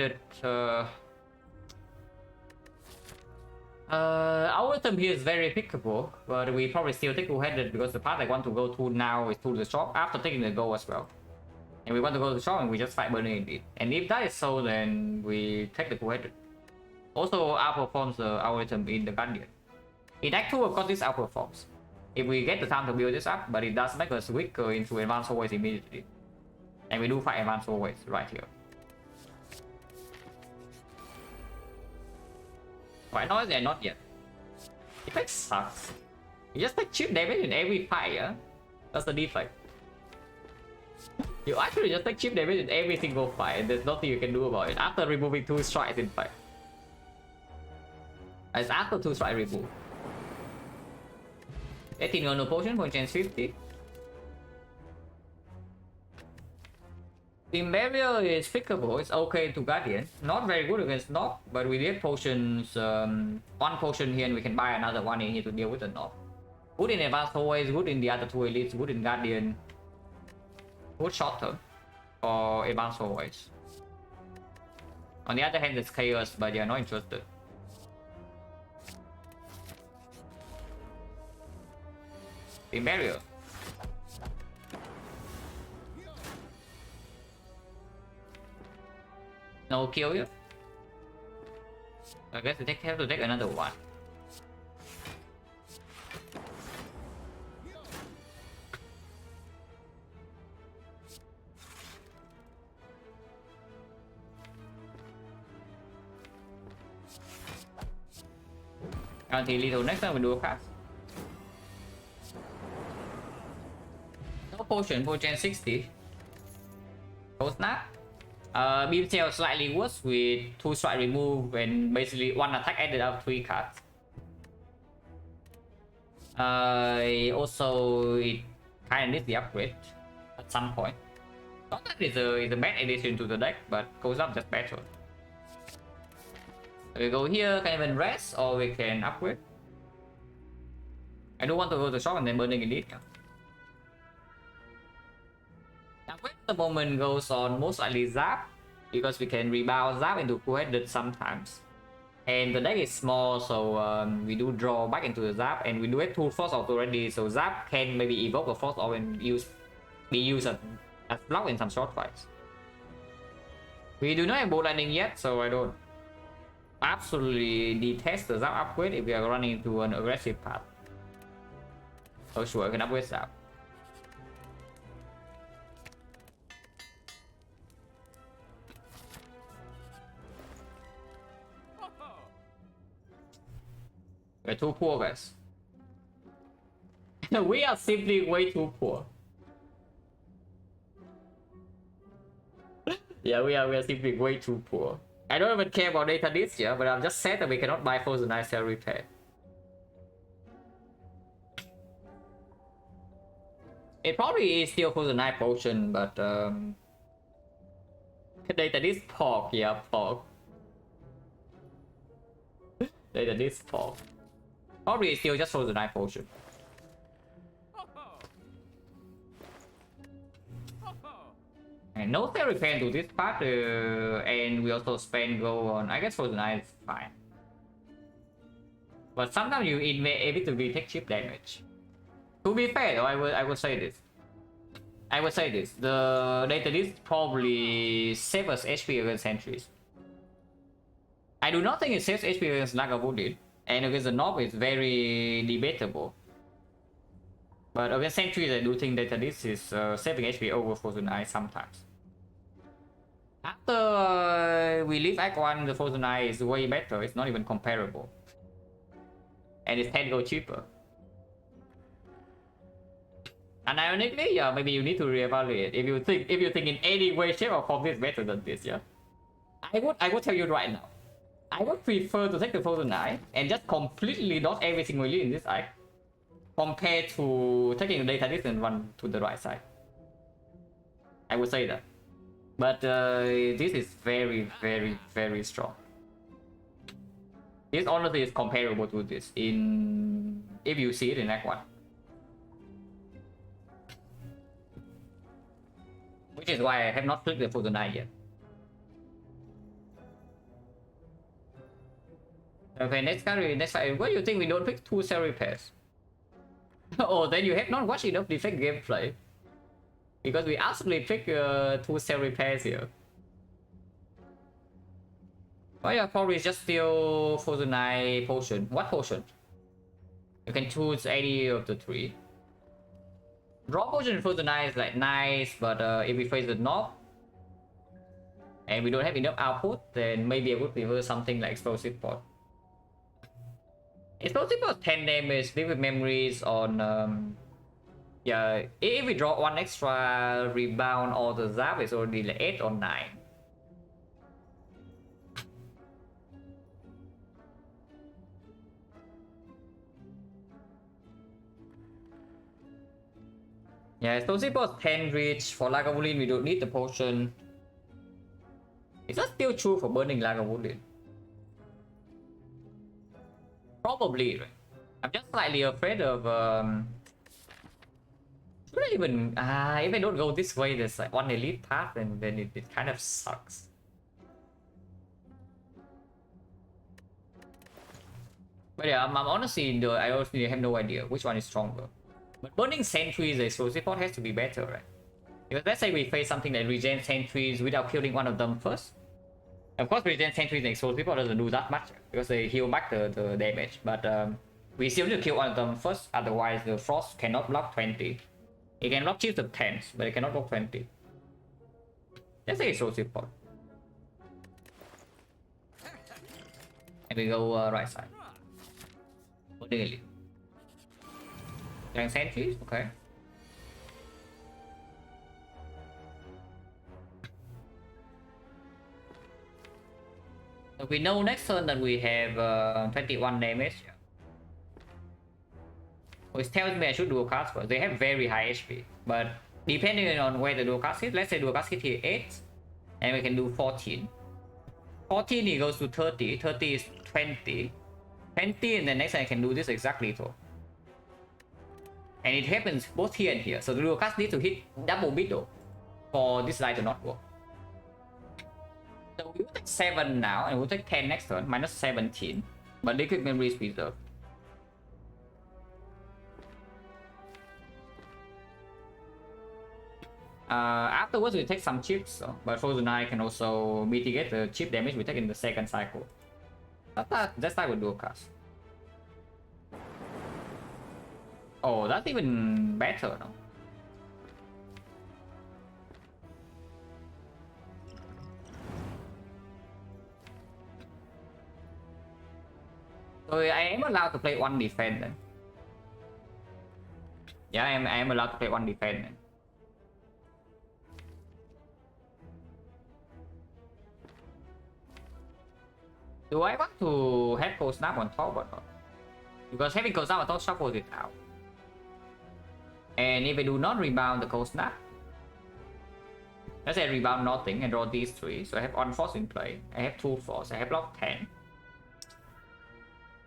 Speaker 1: our term here is very pickable, but we probably still take 2-headed because the path I want to go to now is to the shop after taking the goal as well. And we want to go to the shop and we just fight Burning Elite. And if that is so, then we take the 2-headed. Also outperforms our item in the Guardian. In Act 2 of course this outperforms. If we get the time to build this up, but it does make us weaker into advanced hallways immediately. And we do fight advanced hallways right here. Right now they're not yet. Defect sucks. You just take chip damage in every fight, yeah? That's the defect. You actually just take chip damage in every single fight and there's nothing you can do about it after removing 2 strikes in fact. It's after 2 strike remove. 18 on no potion for chance 50. The barrier is pickable, it's okay to Guardian. Not very good against Knock, but we get potions, 1 potion here and we can buy another one in here to deal with the Knock. Good in advanced hallways, good in the other 2 elites, good in Guardian. Good short term for advanced hallways. On the other hand, it's chaos, but you're not interested. The barrier. No kill here. I guess we have to take another one. Thì little next time we do a cast. No potion for gen 60. Cold snap. Beam tail slightly worse with 2 strike remove and basically 1 attack added up 3 cards. Also it kind of needs the upgrade at some point. Not that it's a bad addition to the deck, but goes up just better. We go here, can even rest or we can upgrade. I do want to go to shop and then Burning Elite. Upgrade at the moment goes on most likely Zap because we can rebound Zap into 2-headed sometimes. And the deck is small, so we do draw back into the Zap and we do have 2 Force Orb already, so Zap can maybe evoke a Force Orb and be used as block in some short fights. We do not have Bow Lightning yet, so I don't absolutely detest the Zap upgrade if we are running into an aggressive path. Oh sure, I can upgrade Zap. We're too poor, guys. We are simply way too poor. Yeah, we are simply way too poor. I don't even care about data this year, but I'm just sad that we cannot buy Frozen Ice Cell Repair. It probably is still Frozen Ice Potion, but data this pork, yeah, pork. Data this pork. Probably still just Frozen Ice Potion. And no Cell Repair to this part, and we also spend gold on, I guess Frozen Ice is fine. But sometimes you able to detect chip damage. To be fair though, I will say this. The data disc probably saves us HP against sentries. I do not think it saves HP against Lagavulin, and against the Nob it's very debatable. But against sentries, I do think data disc is saving HP over Frozen Eye sometimes. After we leave Act 1, the Frozen Eye is way better. It's not even comparable. And it's 10 gold cheaper. And ironically, yeah, maybe you need to reevaluate if you think in any way, shape, or form this is better than this, yeah. I would tell you right now, I would prefer to take the Frozen Eye and just completely dodge every single unit in this act, compared to taking the data disc and run to the right side. I would say that, but this is very, very, very strong. This honestly is comparable to this in if you see it in Act 1. Which is why I have not clicked the Frozen Eye yet. Okay, next fight. What do you think we don't pick 2 Cell Repairs? Oh, then you have not watched enough Defect gameplay. Because we absolutely pick 2 Cell Repairs here. Oh yeah, probably just steal Frozen Eye potion. What potion? You can choose any of the 3. Draw potion and Frozen Eye is like nice, but if we face the Nob and we don't have enough output, then maybe I would prefer something like Explosive Pod. Explosive Pod 10 damage, Vivid Memories on yeah, if we draw 1 extra rebound or the zap, it's already like 8 or 9. Yeah, Explosive Pod 10 reach. For Lagavulin, we don't need the potion. Is that still true for burning Lagavulin? Probably, right? I'm just slightly afraid of should I even if I don't go this way, there's like one elite path and then it kind of sucks. But yeah, I'm honestly I honestly have no idea which one is stronger. But burning sentries, the explosive pod has to be better, right? Because let's say we face something that regens sentries without killing one of them first. Of course, regen sentries and explosive pod doesn't do that much because they heal back the damage. But we still need to kill one of them first, otherwise the frost cannot block 20. It can block chips of 10s, but it cannot block 20. Let's say explosive pod. And we go right side. Burning elite. Sentries, okay. So we know next turn that we have 21 damage. Which tells me I should dual cast first. They have very high HP, but depending on where the dual cast hit, let's say dual cast hit here 8, and we can do 14. 14 he goes to 30, 30 is 20. 20 and then next time I can do this exactly too. And it happens both here and here. So the dual cast needs to hit double bit though for this line to not work. So we will take 7 now and we'll take 10 next turn, minus 17. But liquid memory is preserved. Afterwards we take some chips, so, but Frozen Eye can also mitigate the chip damage we take in the second cycle. That's like with dual cast. Oh, that's even better, no? So I am allowed to play one defense then. Yeah, I am allowed to play one defense then. Do I want to have cold snap on top or not? Because having cold snap on top shuffles it out. And if I do not rebound the cold snap, let's say I rebound nothing and draw these three. So I have on force in play. I have 2 force. I have block 10.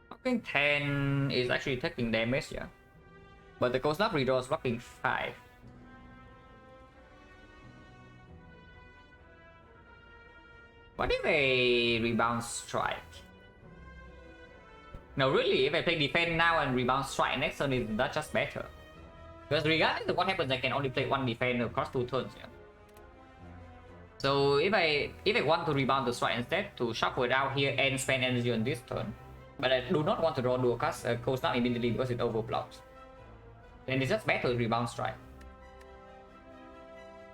Speaker 1: Blocking 10 is actually taking damage, yeah. But the cold snap redraws blocking 5. What if I rebound strike? No, really, if I play defense now and rebound strike next turn, is that just better? Because regardless of what happens, I can only play one defense across 2 turns. Yeah. So if I want to rebound the strike instead to shuffle it out here and spend energy on this turn, but I do not want to draw dual cast cold snap immediately because it overblocks, then it's just better to rebound strike.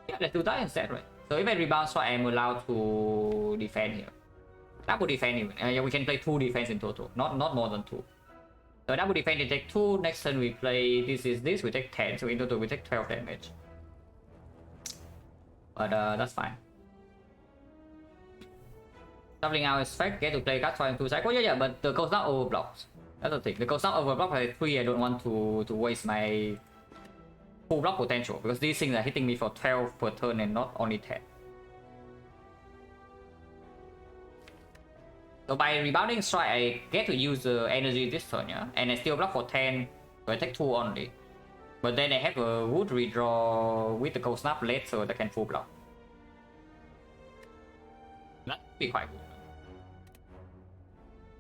Speaker 1: Yeah, let's do that instead, right? So if I rebound strike, I'm allowed to defend here. Double defense even. Yeah, we can play 2 defense in total, not more than 2. So double defense, we take 2. Next turn we play this, we take 10. So in total we take 12 damage. But that's fine. Shuffling out is fact, get to play card 5 and 2 cycles. Yeah, but the cold snap overblocks. That's the thing. The cold snap overblocks by 3. I don't want to waste my full block potential because these things are hitting me for 12 per turn and not only 10. So by rebounding strike, I get to use the energy this turn, yeah? And I still block for 10, so I take 2 only. But then I have a wood redraw with the cold snap late so that I can full block. That'd be quite good.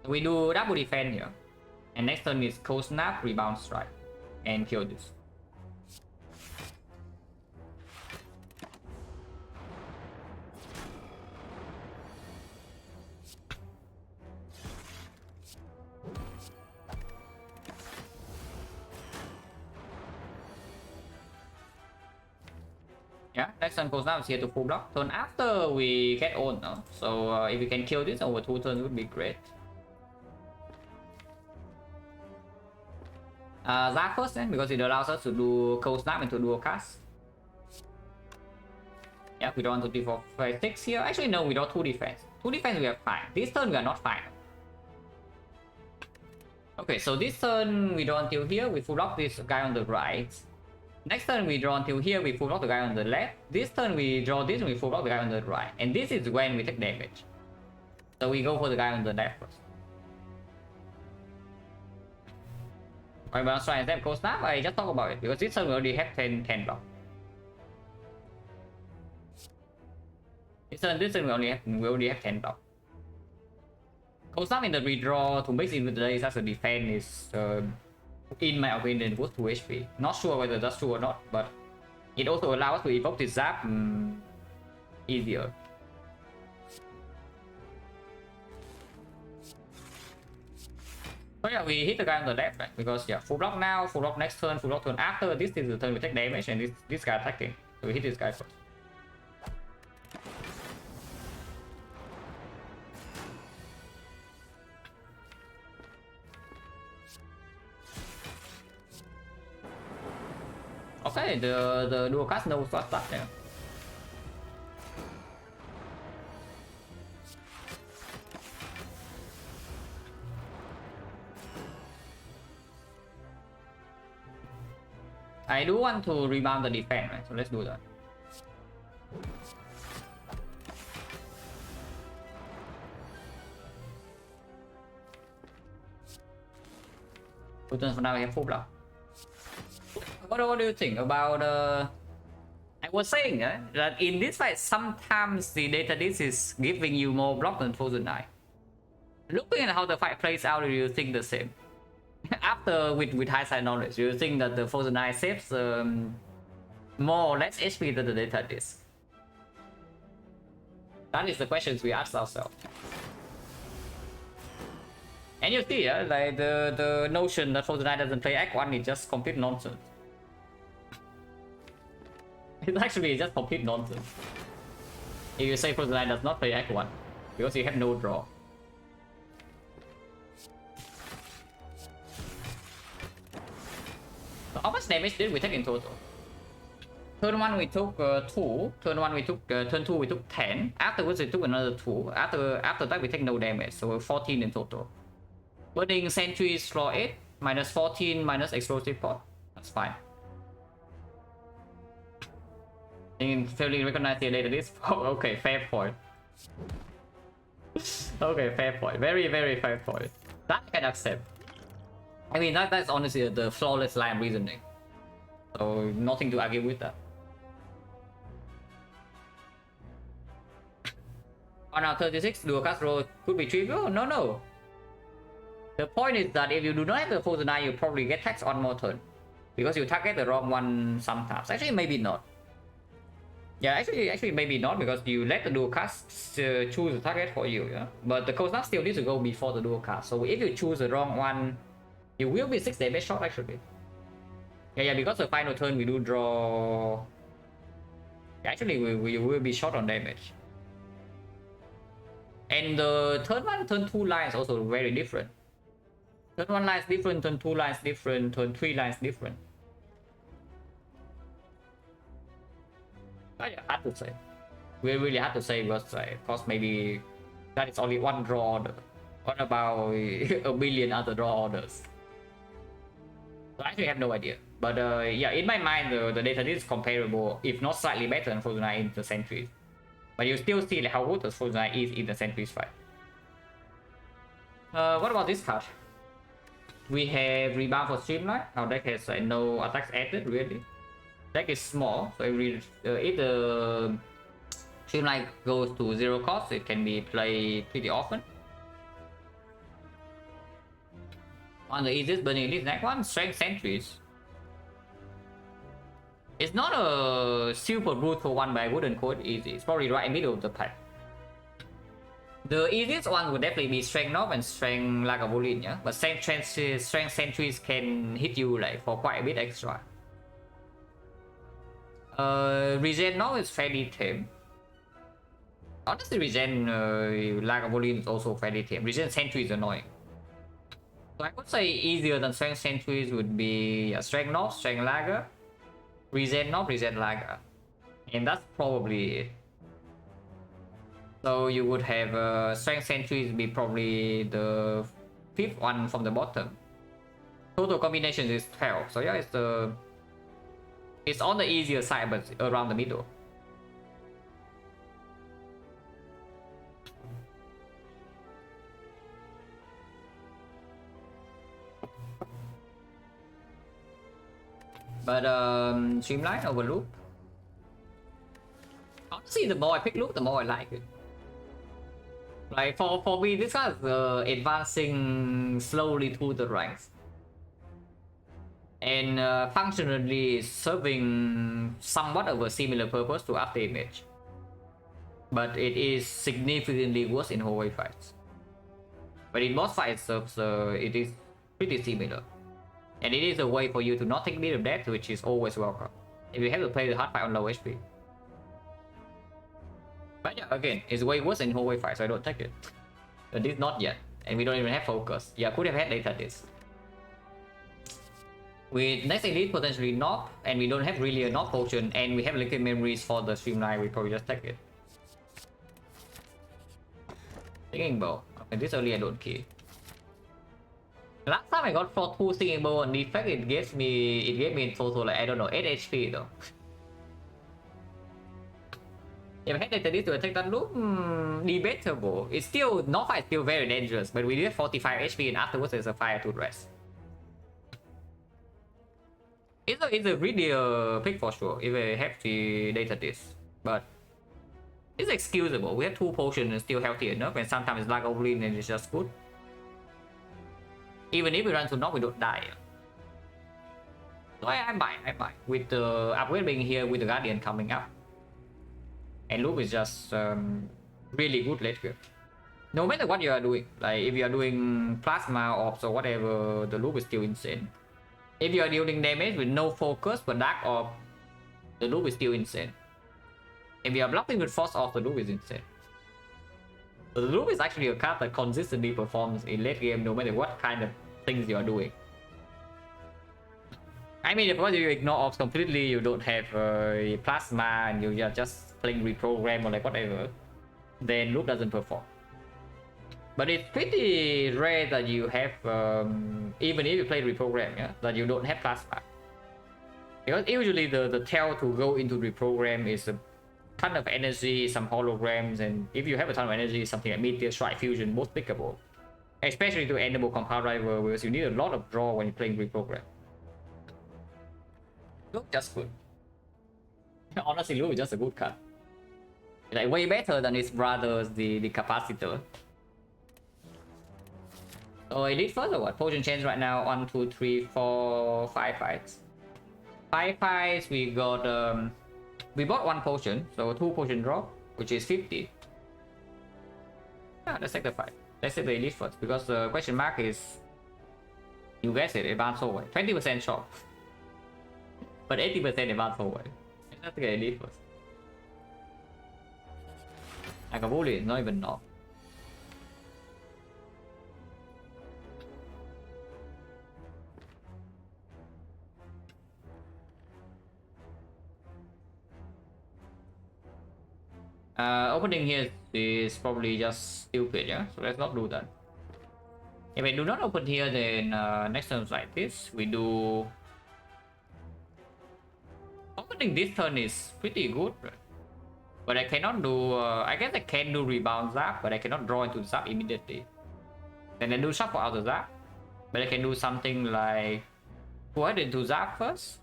Speaker 1: So we do double defense here. And next turn is cold snap, rebound strike. And kill this. Yeah, next turn cold snap is here to full block. Turn after we get owned now. So if we can kill this over 2 turns, it would be great. That first then, because it allows us to do cold snap into dual cast. Yeah, we don't want to do 4, 5, 6 here. Actually, no, we draw 2 defense. 2 defense we are fine. This turn we are not fine. Okay, so this turn we draw until here. We full block this guy on the right. Next turn we draw until here, we full block the guy on the left. This turn we draw this and we full block the guy on the right. And this is when we take damage. So we go for the guy on the left first. Alright, but I'll try and have cold snap. I just talk about it because this turn we already have 10 block. This turn we already have 10 block. Cold snap in the redraw to mix in with the days as a defense is in my opinion worth 2 HP. Not sure whether that's true or not, but it also allows us to evoke this zap easier. So yeah, we hit the guy on the left, right? Because yeah, full block now, full block next turn, full block turn after. This is the turn we take damage, and this guy attacking. So we hit this guy first. Okay, the dual cast knows what's up there. I do want to rebound the defense, right? So let's do that. Two turns for now, we have full block. What do you think about I was saying that in this fight sometimes the data disk is giving you more block than Frozen Eye. Looking at how the fight plays out, do you think the same? After with hindsight knowledge, do you think that the Frozen Eye saves more or less HP than the data disk? That is the questions we ask ourselves. And you see, like the notion that Frozen Eye doesn't play Act 1 is just complete nonsense. It's actually just complete nonsense. If you say Frozen Eye does not play Act 1, because you have no draw. damage did we take in total? Turn 1 we took 2, turn 1 we took, turn 2 we took 10, afterwards we took another 2, after that we take no damage, so 14 in total. Burning Sentries floor 8, minus 14 minus explosive pot, that's fine. And failing recognize the data this, okay, fair point. Okay, fair point, very fair point. That I can accept. I mean, that's honestly the flawless line of reasoning. So nothing to argue with that. On our 36, dual cast roll could be trivial? No. The point is that if you do not have the Frozen Eye, you probably get taxed on more turn. Because you target the wrong one sometimes. Actually, maybe not. Yeah, actually maybe not, because you let the dual cast choose the target for you, yeah? But the coast still needs to go before the dual cast. So if you choose the wrong one, you will be 6 damage shot actually. Yeah, because the final turn we do draw... Actually, we will be short on damage. And the turn 1, turn 2 lines also very different. Turn 1 lines different, turn 2 lines different, turn 3 lines different. But yeah, hard to say. We really hard to say because maybe that is only one draw order. What about a billion other draw orders? So I actually have no idea. But yeah, in my mind, the data is comparable, if not slightly better than Frozen Eye in the Sentries. But you still see like, how good the Frozen Eye is in the Sentries fight. What about this card? We have Rebound for Streamline. Our deck has no attacks added really. Deck is small, so if the Streamline goes to 0 cost, it can be played pretty often. On the easiest burning elite next one, Strength Sentries. It's not a super brutal one, but I wouldn't call it easy. It's probably right in the middle of the pack. The easiest one would definitely be Strength Knob and Strength Lagavulin, yeah? But Strength Sentries can hit you like for quite a bit extra. Regen Knob is fairly tame. Honestly, Regen Lagavulin is also fairly tame. Regen Sentry is annoying. So I would say easier than Strength Sentries would be Strength Knob, Strength Lager, Regen Knob, Regen Lager. And that's probably it. So you would have Strength Sentries be probably the 5th one from the bottom. Total combinations is 12. So yeah, it's on the easier side, but around the middle. But Streamline over Loop. Honestly, the more I pick Loop, the more I like it. Like for me, this is advancing slowly through the ranks. And functionally serving somewhat of a similar purpose to up damage. But it is significantly worse in hallway fights. But in boss fights, it is pretty similar. And it is a way for you to not take bit of death, which is always welcome. If you have to play the hard fight on low HP. But yeah, again, it's way worse in hallway fight, so I don't take it. But this not yet. And we don't even have focus. Yeah, could have had data this. With next elite potentially knob, and we don't have really a knob potion, and we have liquid memories for the Streamline, we probably just take it. Singing bow. Okay, this early I don't care. Last time I got for 2 singing bow on Defect, it gave me in total like, I don't know, 8 HP though. If I had data this to attack that loop, debatable. It's still, knob fight is still very dangerous, but we do have 45 HP and afterwards there's a fire to rest. It's a really pick for sure if I have to data this, but it's excusable. We have 2 potions and still healthy enough, and sometimes it's like Overlean and it's just good. Even if we run to knock, we don't die. So I might. With the upgrade being here, with the Guardian coming up. And Loop is just really good late game. No matter what you are doing, like if you are doing Plasma Orbs or whatever, the Loop is still insane. If you are dealing damage with no focus but Dark Orb, the Loop is still insane. If you are blocking with Force Orb, the Loop is insane. So the Loop is actually a card that consistently performs in late game no matter what kind of things you are doing. I mean, of course, if you ignore ops completely, you don't have plasma, and you are just playing reprogram or like whatever, then loop doesn't perform. But it's pretty rare that you have, even if you play reprogram, yeah, that you don't have plasma. Because usually the tail to go into reprogram is a ton of energy, some holograms, and if you have a ton of energy, something like meteor strike fusion, most pickable. Especially to enable compound driver, because you need a lot of draw when you're playing reprogram. Look, just good. Honestly, Loop is just a good card. Like way better than his brothers, the capacitor. So elite first or what? Potion change right now. 1, 2, 3, 4, 5 fights. 5 fights. We got we bought 1 potion, so 2 potion drop, which is 50. Yeah, let's take the fight. Let's take the elite first, because the question mark is, you guessed it, advance away. 20% shot. But 80% advance away. Let's take the elite first. I can bully it, not even knock. Opening here is probably just stupid, yeah? So let's not do that. If I do not open here, then next turn like this, we do... Opening this turn is pretty good, right? But I cannot do... I guess I can do rebound zap, but I cannot draw into zap immediately. Then I do shuffle out the zap. But I can do something like... Go ahead into zap first.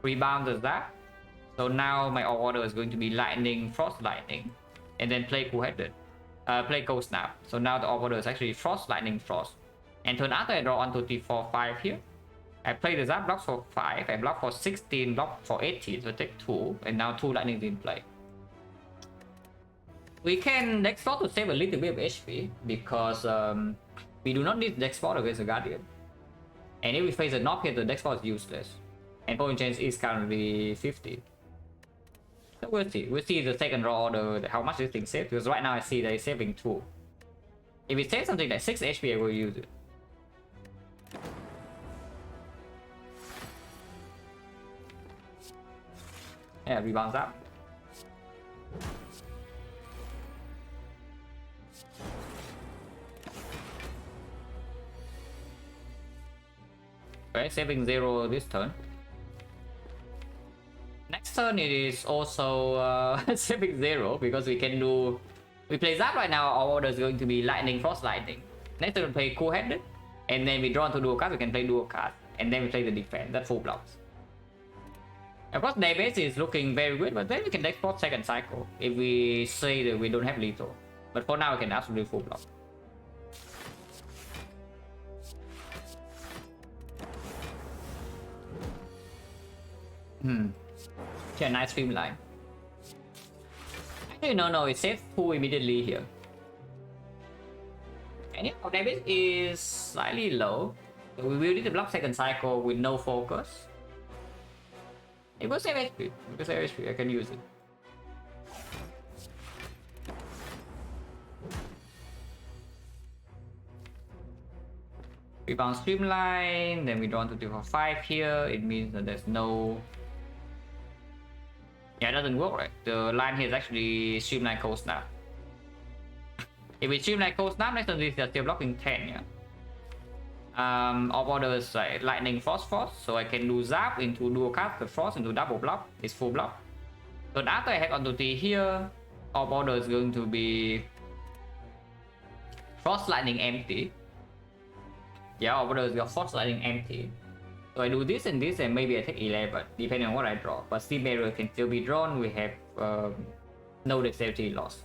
Speaker 1: Rebound the zap. So now my order is going to be lightning, frost lightning, and then play cool-headed, play cold snap. So now the order is actually frost lightning frost. And turn after I draw 1, 2, 3, 4, 5 here. I play the zap, block for 5, I block for 16, block for 18, so I take 2, and now 2 lightnings in play. We can deck spot to save a little bit of HP because we do not need deck spot against the Guardian. And if we face a knock here, the deck spot is useless. And point change is currently 50. So we'll see. We'll see the second draw order, how much this thing saves, because right now I see that it's saving 2. If it saves something like 6 HP, I will use it. Yeah, rebounds up. Okay, saving 0 this turn. Next turn it is also saving 0 because we can do... We play Zap right now, our order is going to be Lightning, Frost Lightning. Next turn we play Cool-Headed, and then we draw into dual cards, we can play dual cards, and then we play the Defect, that's full blocks. Of course, database is looking very good, but then we can export second cycle if we say that we don't have lethal. But for now, we can absolutely full block. Yeah, nice streamline. Actually, no, it saves 2 immediately here. And yeah, our damage is slightly low. So we will need to block second cycle with no focus. It will save HP. It will save HP. I can use it. Rebound streamline. Then we draw into 2 for 5 here. It means that there's no... Yeah, it doesn't work, right? The line here is actually streamline cold snap. If we streamline cold snap, next turn this is still blocking 10, yeah. Our order is like lightning frost, so I can do zap into dual cast the frost into double block. It's full block. So after I have onto T here, our order is going to be frost lightning empty. Yeah, our order is got frost lightning empty. So I do this, and maybe I take 11, depending on what I draw. But Steam Barrier can still be drawn. We have no dexterity loss.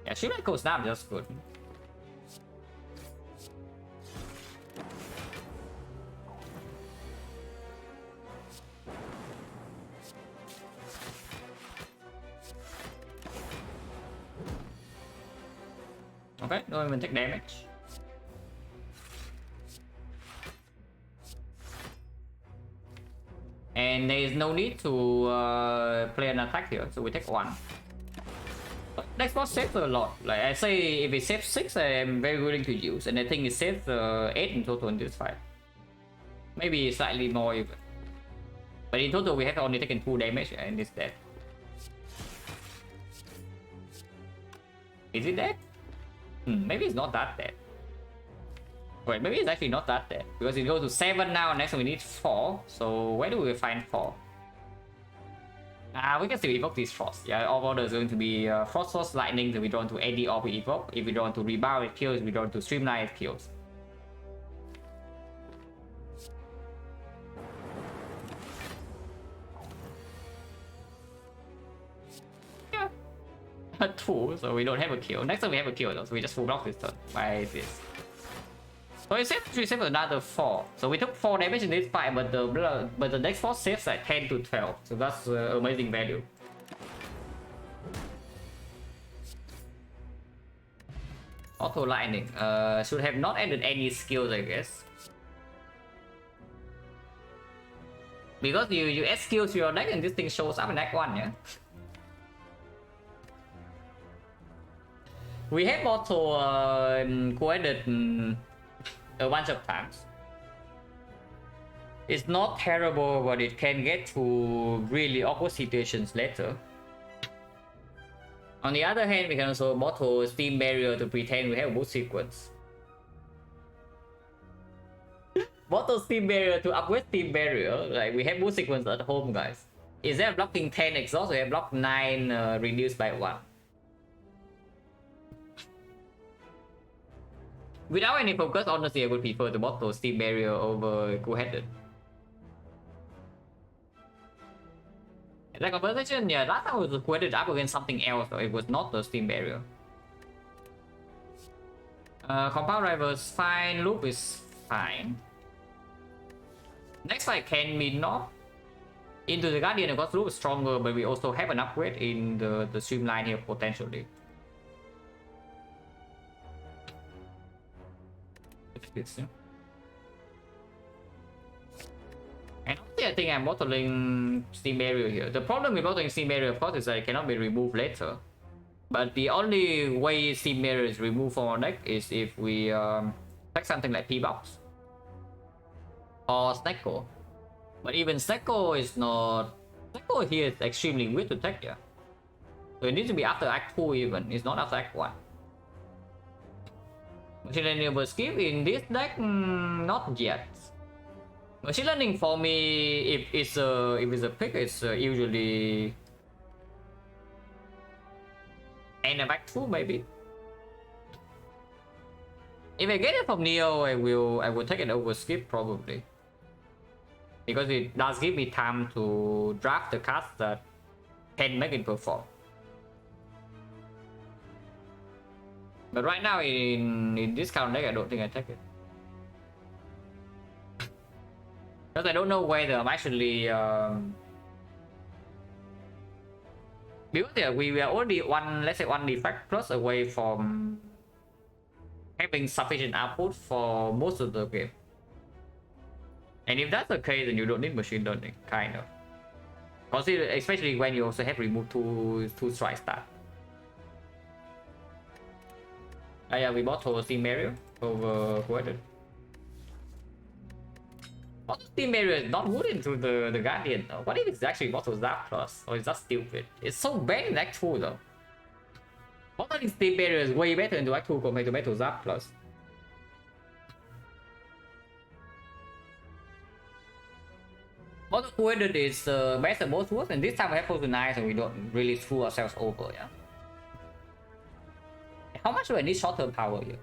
Speaker 1: Yeah, streamline cold snap just good. Okay, don't even take damage. And there is no need to play an attack here, so we take 1. next boss saves a lot. Like I say, if it saves 6, I'm very willing to use, and I think it saves 8 in total in this fight. Maybe slightly more even. But in total, we have only taken 2 damage in this death. Is it dead? Maybe it's not that dead. Wait, maybe it's actually not that dead. Because it goes to 7 now, next we need 4. So where do we find 4? We can still evoke these Frost. Yeah, all order is going to be Frost Force Lightning, if we draw to AD or we evoke. If we draw to Rebound, it kills. If we draw to Streamline, it kills. Yeah. 2, so we don't have a kill. Next time we have a kill though, so we just full block this turn by this. So it saves another 4. So we took 4 damage in this fight, but the next 4 saves like 10 to 12. So that's amazing value. Auto lightning. Should have not added any skills, I guess. Because you add skills to your deck and this thing shows up in Act 1, yeah? We have auto co-added a bunch of times. It's not terrible, but it can get to really awkward situations later. On the other hand, we can also bottle Steam Barrier to pretend we have boost sequence. Bottle Steam Barrier to upgrade Steam Barrier, like we have boost sequence at home, guys. Instead of blocking 10 exhaust, we have blocked 9 reduced by 1. Without any focus, honestly, I would prefer to bottle Steam Barrier over Cool-Headed. Like conversation, yeah, last time was Cool-Headed up against something else, so it was not the Steam Barrier. Compound Rivals fine, Loop is fine. Next fight can be not. Into the Guardian, of course, Loop is stronger, but we also have an upgrade in the Streamline here potentially. And honestly, I think I'm bottling Steam Barrier here. The problem with bottling Steam Barrier, of course, is that it cannot be removed later. But the only way Steam Barrier is removed from our deck is if we take something like P-Box or Snecko. But even Snecko is not... Snecko here is extremely weird to take, yeah. So it needs to be after Act 2 even, it's not after Act 1. Machine Learning over Skip in this deck, not yet. Machine Learning for me, if it's a pick, it's usually end of Act 2 maybe. If I get it from Neo, I will take it over Skip probably, because it does give me time to draft the cards that can make it perform. But right now in this count deck, I don't think I take it. Because I don't know whether I'm actually... Because yeah, we are already let's say one defect plus away from having sufficient output for most of the game. And if that's the case, then you don't need machine learning, kind of. Consider, especially when you also have removed two strike stat. Yeah, we bought for Steam Barrier over Cool-Headed. What Steam Barrier is not good into the Guardian though. What if it's actually bottle Zap Plus? Or is that stupid? It's so bad in Act 2 though. Bottling Steam Barrier is way better into Act 2 compared to Metal Zap Plus. Bottle Cool-Headed is best of both worlds, and this time we have 4 to 9, so we don't really screw ourselves over, yeah. How much do I need short-term power here?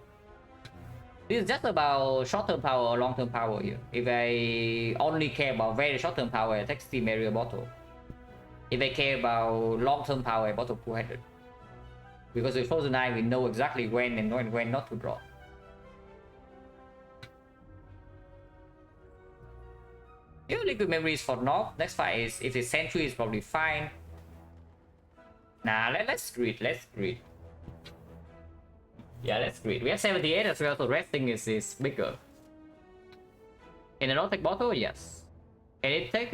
Speaker 1: This is just about short-term power or long-term power here. If I only care about very short-term power, I take Steam Barrier bottle. If I care about long-term power, I bottle Cool-Headed. Because with Frozen 9, we know exactly when and when not to draw. Here, Liquid Memories for North. Next fight is, if it's Sentry, is probably fine. Nah, let's grid. Yeah, let's grid. We have 78 as well, so resting is bigger. Can it not take bottle? Yes. Can it take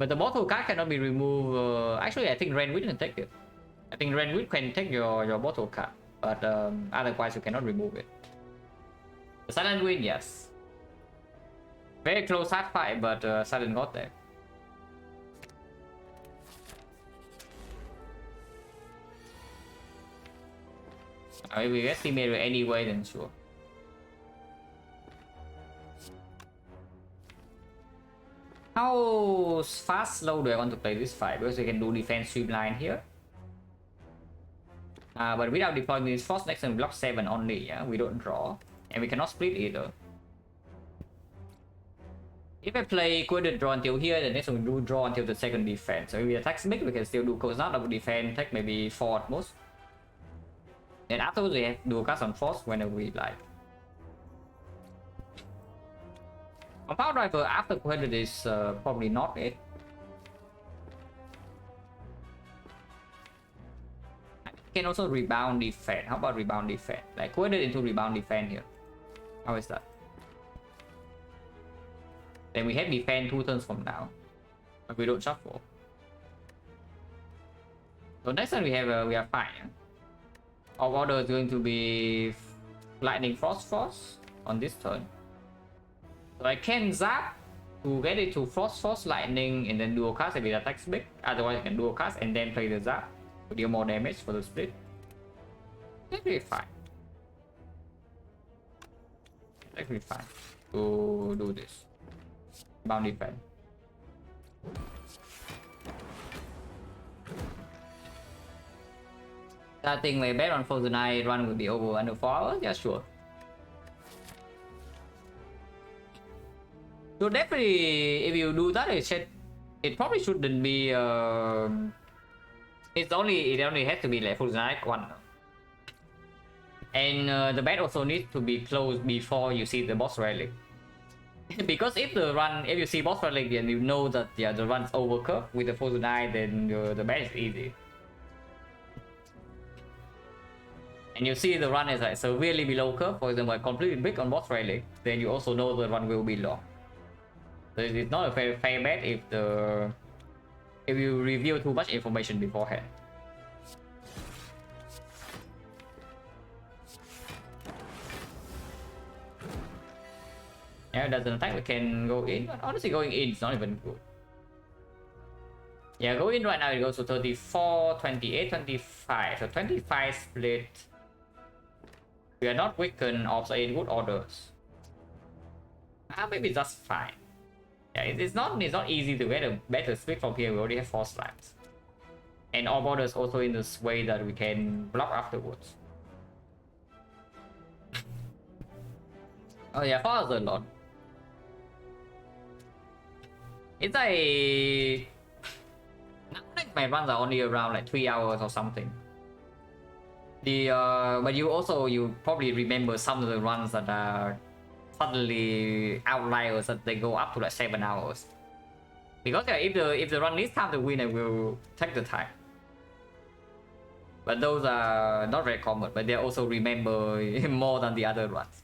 Speaker 1: but the bottle card cannot be removed. Actually, I think Ren we didn't take it. I think red wheat can take your bottle cap, but otherwise you cannot remove it. The silent win, yes. Very close hard fight, but silent got there. If we get teammate anyway, then sure. How fast slow do I want to play this fight? Because we can do defense streamline here. But without deploying this force next turn block 7 only, yeah, we don't draw. And we cannot split either. If I play coordinate draw until here, then next one we do draw until the second defense. So if we attack big, we can still do XecnaR double defense, take maybe 4 at most. And afterwards we have do cast on force whenever we like. Compound driver after coordinate is probably not it. Can also rebound defense. How about rebound defense? Like coordinate into rebound defense here. How is that? Then we have defense 2 turns from now, but we don't shuffle. So next time we are fine. Yeah? Our order is going to be lightning frost on this turn. So I can zap to get it to frost lightning and then dual cast if it attacks big. Otherwise I can dual cast and then play the zap to deal more damage for the split. That'll be fine. That'll be fine to do this. Bound defense. Starting my bet on Frozen Eye run will be over under 4 hours? Yeah, sure. So definitely, if you do that, it probably shouldn't be. It only has to be like Frozen Eye 1. And the bet also needs to be closed before you see the boss relic. Because if you see boss relic and you know that the run's overcurved with the Frozen Eye, then the bet is easy. And you see the run is like severely below curve, for example, completely big on boss relic, then you also know the run will be long. So it's not a fair bet if you reveal too much information beforehand. Yeah, it doesn't attack, we can go in, but honestly going in is not even good. Yeah, go in right now, it goes to 34, 28, 25, so 25 split. We are not weakened, also in good orders. Maybe that's fine. Yeah, it's not easy to get a better split from here, we already have 4 slabs. And all borders also in this way that we can block afterwards. Oh yeah, 4 hours a lot. It's like my runs are only around like 3 hours or something. But you probably remember some of the runs that are suddenly outliers that they go up to like 7 hours. Because yeah, if the run needs time to win, I will take the time. But those are not very common, but they also remember more than the other runs.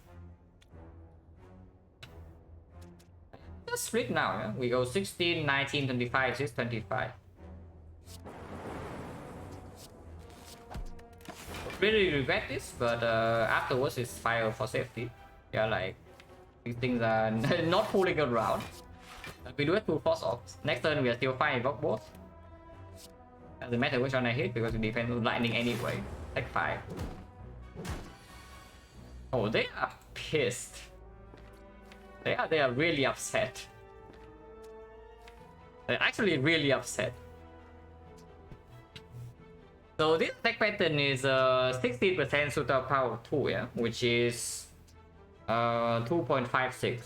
Speaker 1: Let's split now, yeah? We go 16, 19, 25, 6, 25. Really regret this, but afterwards it's fire for safety. Yeah, like these things are not fooling around. We do have 2 force offs. Next turn we are still fine with both. Doesn't matter which one I hit because we defend with lightning anyway. Take 5. Oh, they are pissed. They are really upset. They're actually really upset. So this attack pattern is 16% suitor power 2, yeah, which is 2.56.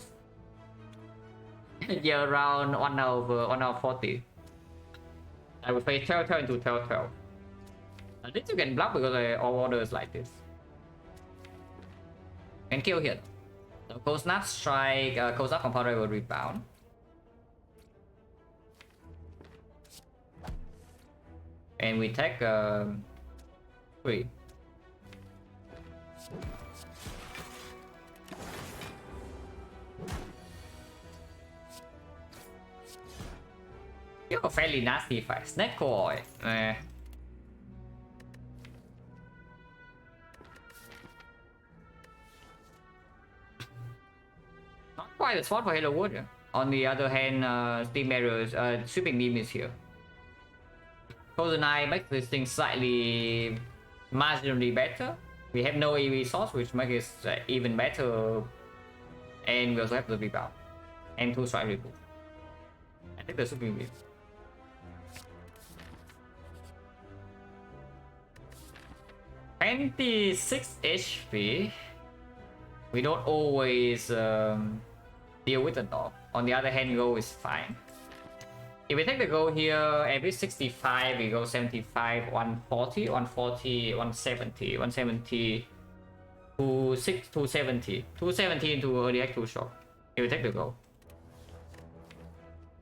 Speaker 1: Yeah, around 1 hour 40. I will play 12 into 12. This you can block because all orders like this. And kill here. So XecnaR strike, XecnaR compound will rebound. And we take 3. You have a fairly nasty fight. XecnaR. quite a spot for Hello World. Yeah? On the other hand, Steam Mirror's sweeping beam is here. Frozen Eye makes this thing slightly marginally better. We have no EV source, which makes it even better. And we also have the rebound. And 2 strike reboot. I think the sweeping beam. $26 HP. We don't always deal with the dog. On the other hand, go is fine. If we take the go here, every 65, we go 75, 140, 140, 170, 170, 270, 270 into early act 2 shot. If we take the go.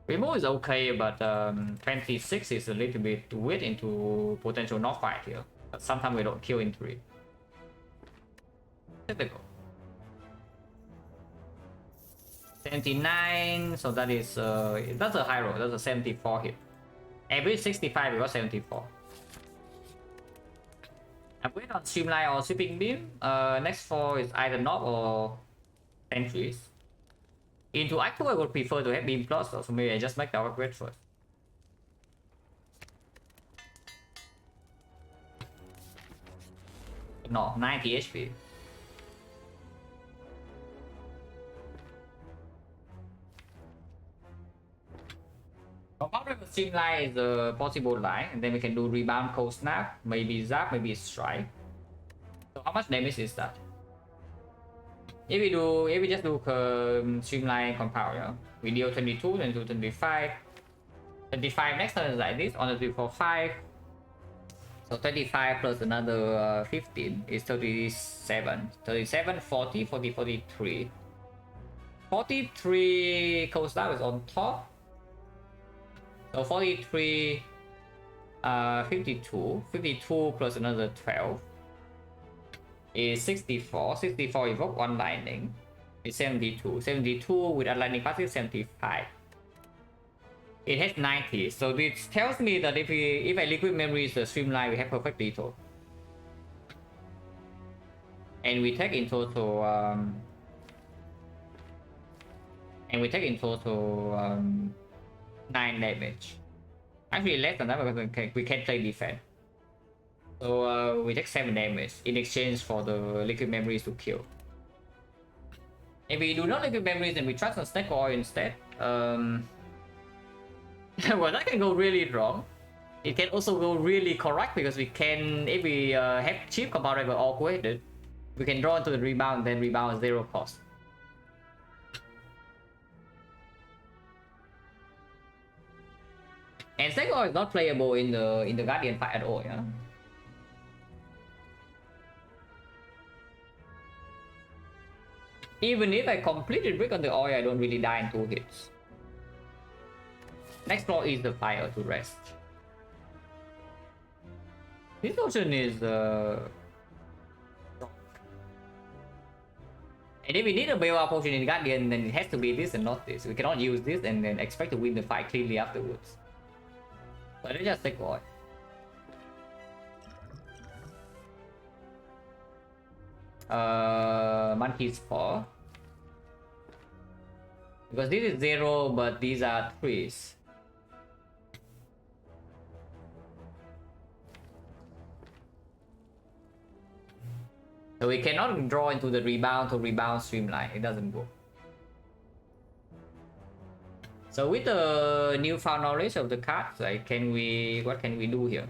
Speaker 1: Remove is okay, but 26 is a little bit weird into potential knock fight here. But sometimes we don't kill in 3. Take the go. 79, so that is that's a high roll, that's a 74 hit. Every 65 we got 74. I'm going on Streamline or Sweeping Beam. Next 4 is either knock or entries. Into Act 2 I would prefer to have Beam Plus, so maybe I just make the upgrade first. No, 90 HP. Compound with Streamline is a possible line, and then we can do Rebound, Cold Snap, maybe Zap, maybe Strike. So how much damage is that? If we just do Streamline Compound, yeah? We deal 22, 22, 25. 25 next turn is like this, on the 3, 4, 5. So 25 plus another 15 is 37. 37, 40, 40, 43. 43 Cold Snap is on top. So 43, 52, 52 plus another 12 is 64. 64 evoke 1 lightning is 72. 72 with a lightning pass is 75. It has 90, so this tells me that if I liquid memories the Streamline, we have perfect lethal. And we take in total 9 damage. Actually less than that because we can't play defense. So we take 7 damage in exchange for the liquid memories to kill. If we do not liquid memories and we trust on Snake Oil instead, well, that can go really wrong. It can also go really correct because we can, if we have cheap compound rival all coordinated, we can draw into the rebound, then rebound is 0 cost. And Snake Oil is not playable in the Guardian fight at all, yeah. Even if I completely brick on the oil, I don't really die in 2 hits. Next floor is the fire to rest. This option is strong. And if we need a bailout potion in Guardian, then it has to be this and not this. We cannot use this and then expect to win the fight cleanly afterwards. But let's just take oil. Monkey's Paw. Because this is 0, but these are 3s. So we cannot draw into the rebound to rebound Streamline. It doesn't go. So with the newfound knowledge of the cards, like what can we do here?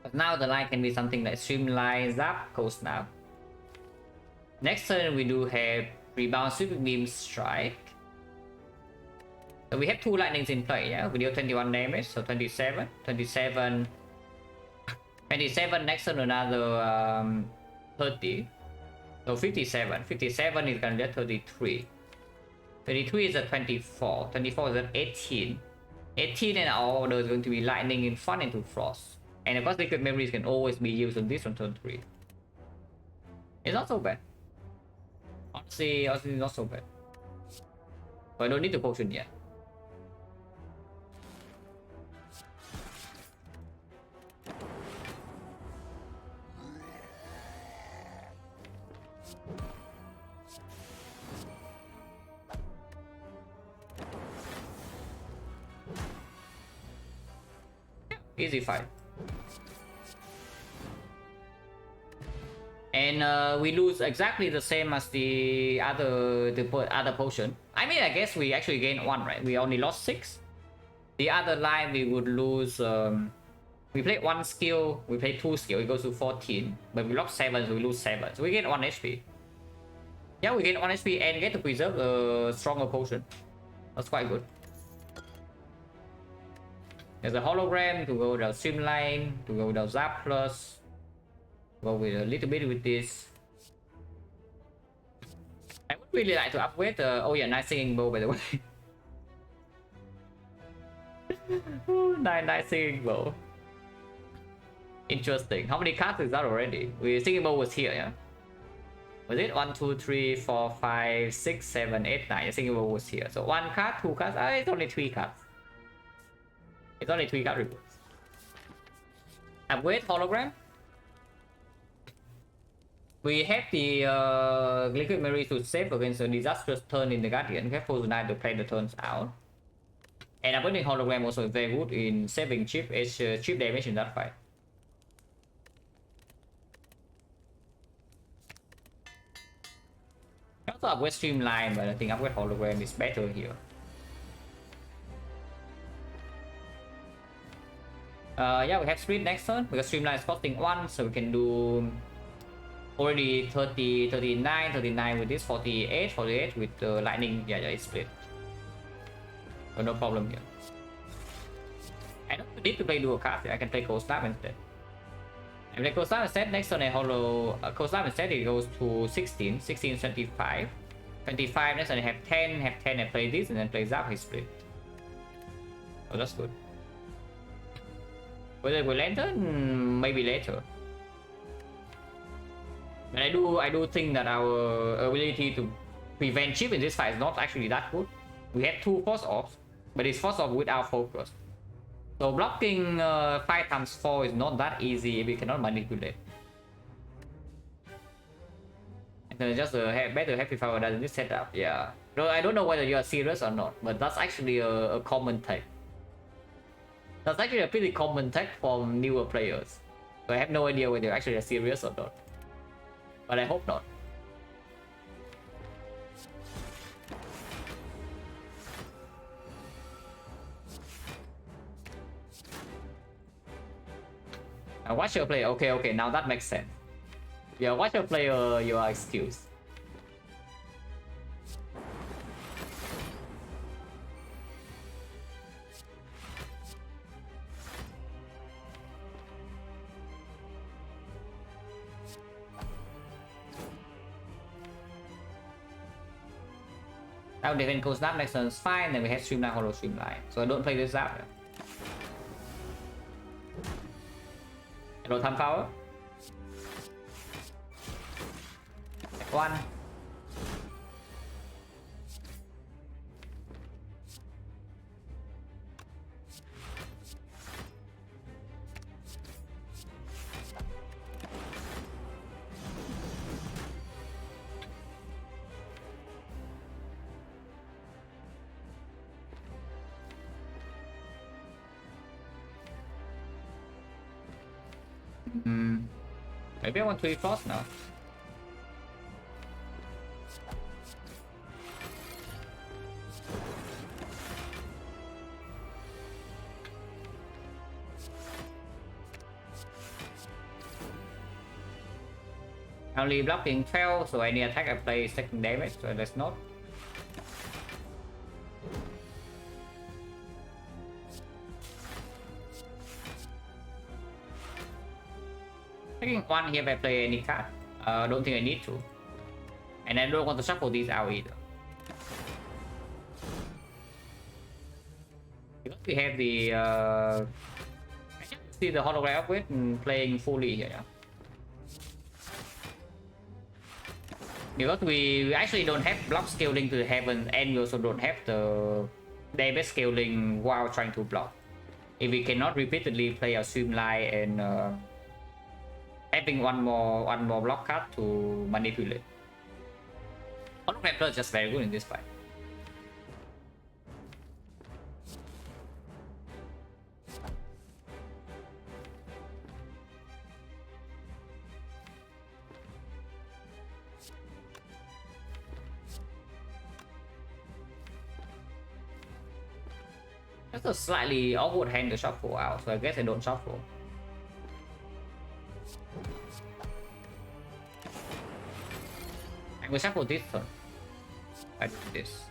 Speaker 1: But now the line can be something like Streamline, Zap, Cold Snap. Next turn we do have Rebound, Sweeping Beam, Strike. So we have 2 lightnings in play, yeah? We deal 21 damage, so 27, 27, 27, next turn another 30. So 57, 57 is gonna get 33. 33 is a 24, 24 is an 18. 18 and our order is going to be lightning in front into frost. And of course liquid memories can always be used on this on turn 3. It's not so bad. Honestly not so bad. But I don't need the potion yet. Easy fight. And we lose exactly the same as the other potion. I mean, I guess we actually gained 1, right? We only lost 6. The other line we would lose. We played 1 skill, we played 2 skill, it goes to 14. But we lost 7, so we lose 7. So we get 1 HP. Yeah, we get 1 HP and get to preserve a stronger potion. That's quite good. There's a hologram to go without streamline, to go without zap plus. Go with a little bit with this. I would really like to upgrade oh yeah, nice singing bow by the way. nice singing bow. Interesting. How many cards is that already? We singing bow was here, yeah. Was it 1, 2, 3, 4, 5, 6, 7, 8, 9? Singing bow was here. So 1 card, 2 cards. It's only 3 cards. It's only 3 card rewards. Upgrade hologram. We have the Liquid Memory to save against a disastrous turn in the Guardian. We have Pose 9 to play the turns out. And upgrading hologram also is very good in saving chip damage in that fight. I also upgrade Streamline, but I think upgrade hologram is better here. Yeah, we have Speed next turn because Streamline is costing 1, so we can do already 30, 39, 39 with this, 48, 48 with the lightning. Yeah, it's split. So no problem here. I don't need to play dual cards. I can play Cold Snap instead. And play Cold Snap instead, next turn I hollow Cold Snap instead, it goes to 16, 16, 25. 25, next turn I have 10, I play this and then play Zap, he split. Oh, that's good. Whether we lantern, maybe later. But I do think that our ability to prevent chip in this fight is not actually that good. We have 2 force offs, but it's force off without focus. So blocking 5 times 4 is not that easy if we cannot manipulate. And just better happy power doesn't this setup. Yeah. No, I don't know whether you are serious or not, but that's actually a common take. That's actually a pretty common take from newer players. So I have no idea whether you're actually serious or not. But I hope not. Watch your play. Okay, now that makes sense. Yeah, watch your player, your excuse. Now defense goes Snap next turn is fine, then we have Streamline, Hollow Streamline. So I don't play this Zap. Hello, time power. One. Maybe I want to frost now. Only blocking fail, so any attack I play is taking damage, so let's not. Taking 1 here if I play any card. I don't think I need to. And I don't want to shuffle these out either. Because we have the I can see the hologram upgrade and playing fully here. Yeah? Because we actually don't have block scaling to heaven, and we also don't have the damage scaling while trying to block. If we cannot repeatedly play a Streamline and having one more block card to manipulate. Hologram Plus is just very good in this fight. That's a slightly awkward hand to shuffle out, so I guess I don't shuffle. I will shuffle this turn. I do this.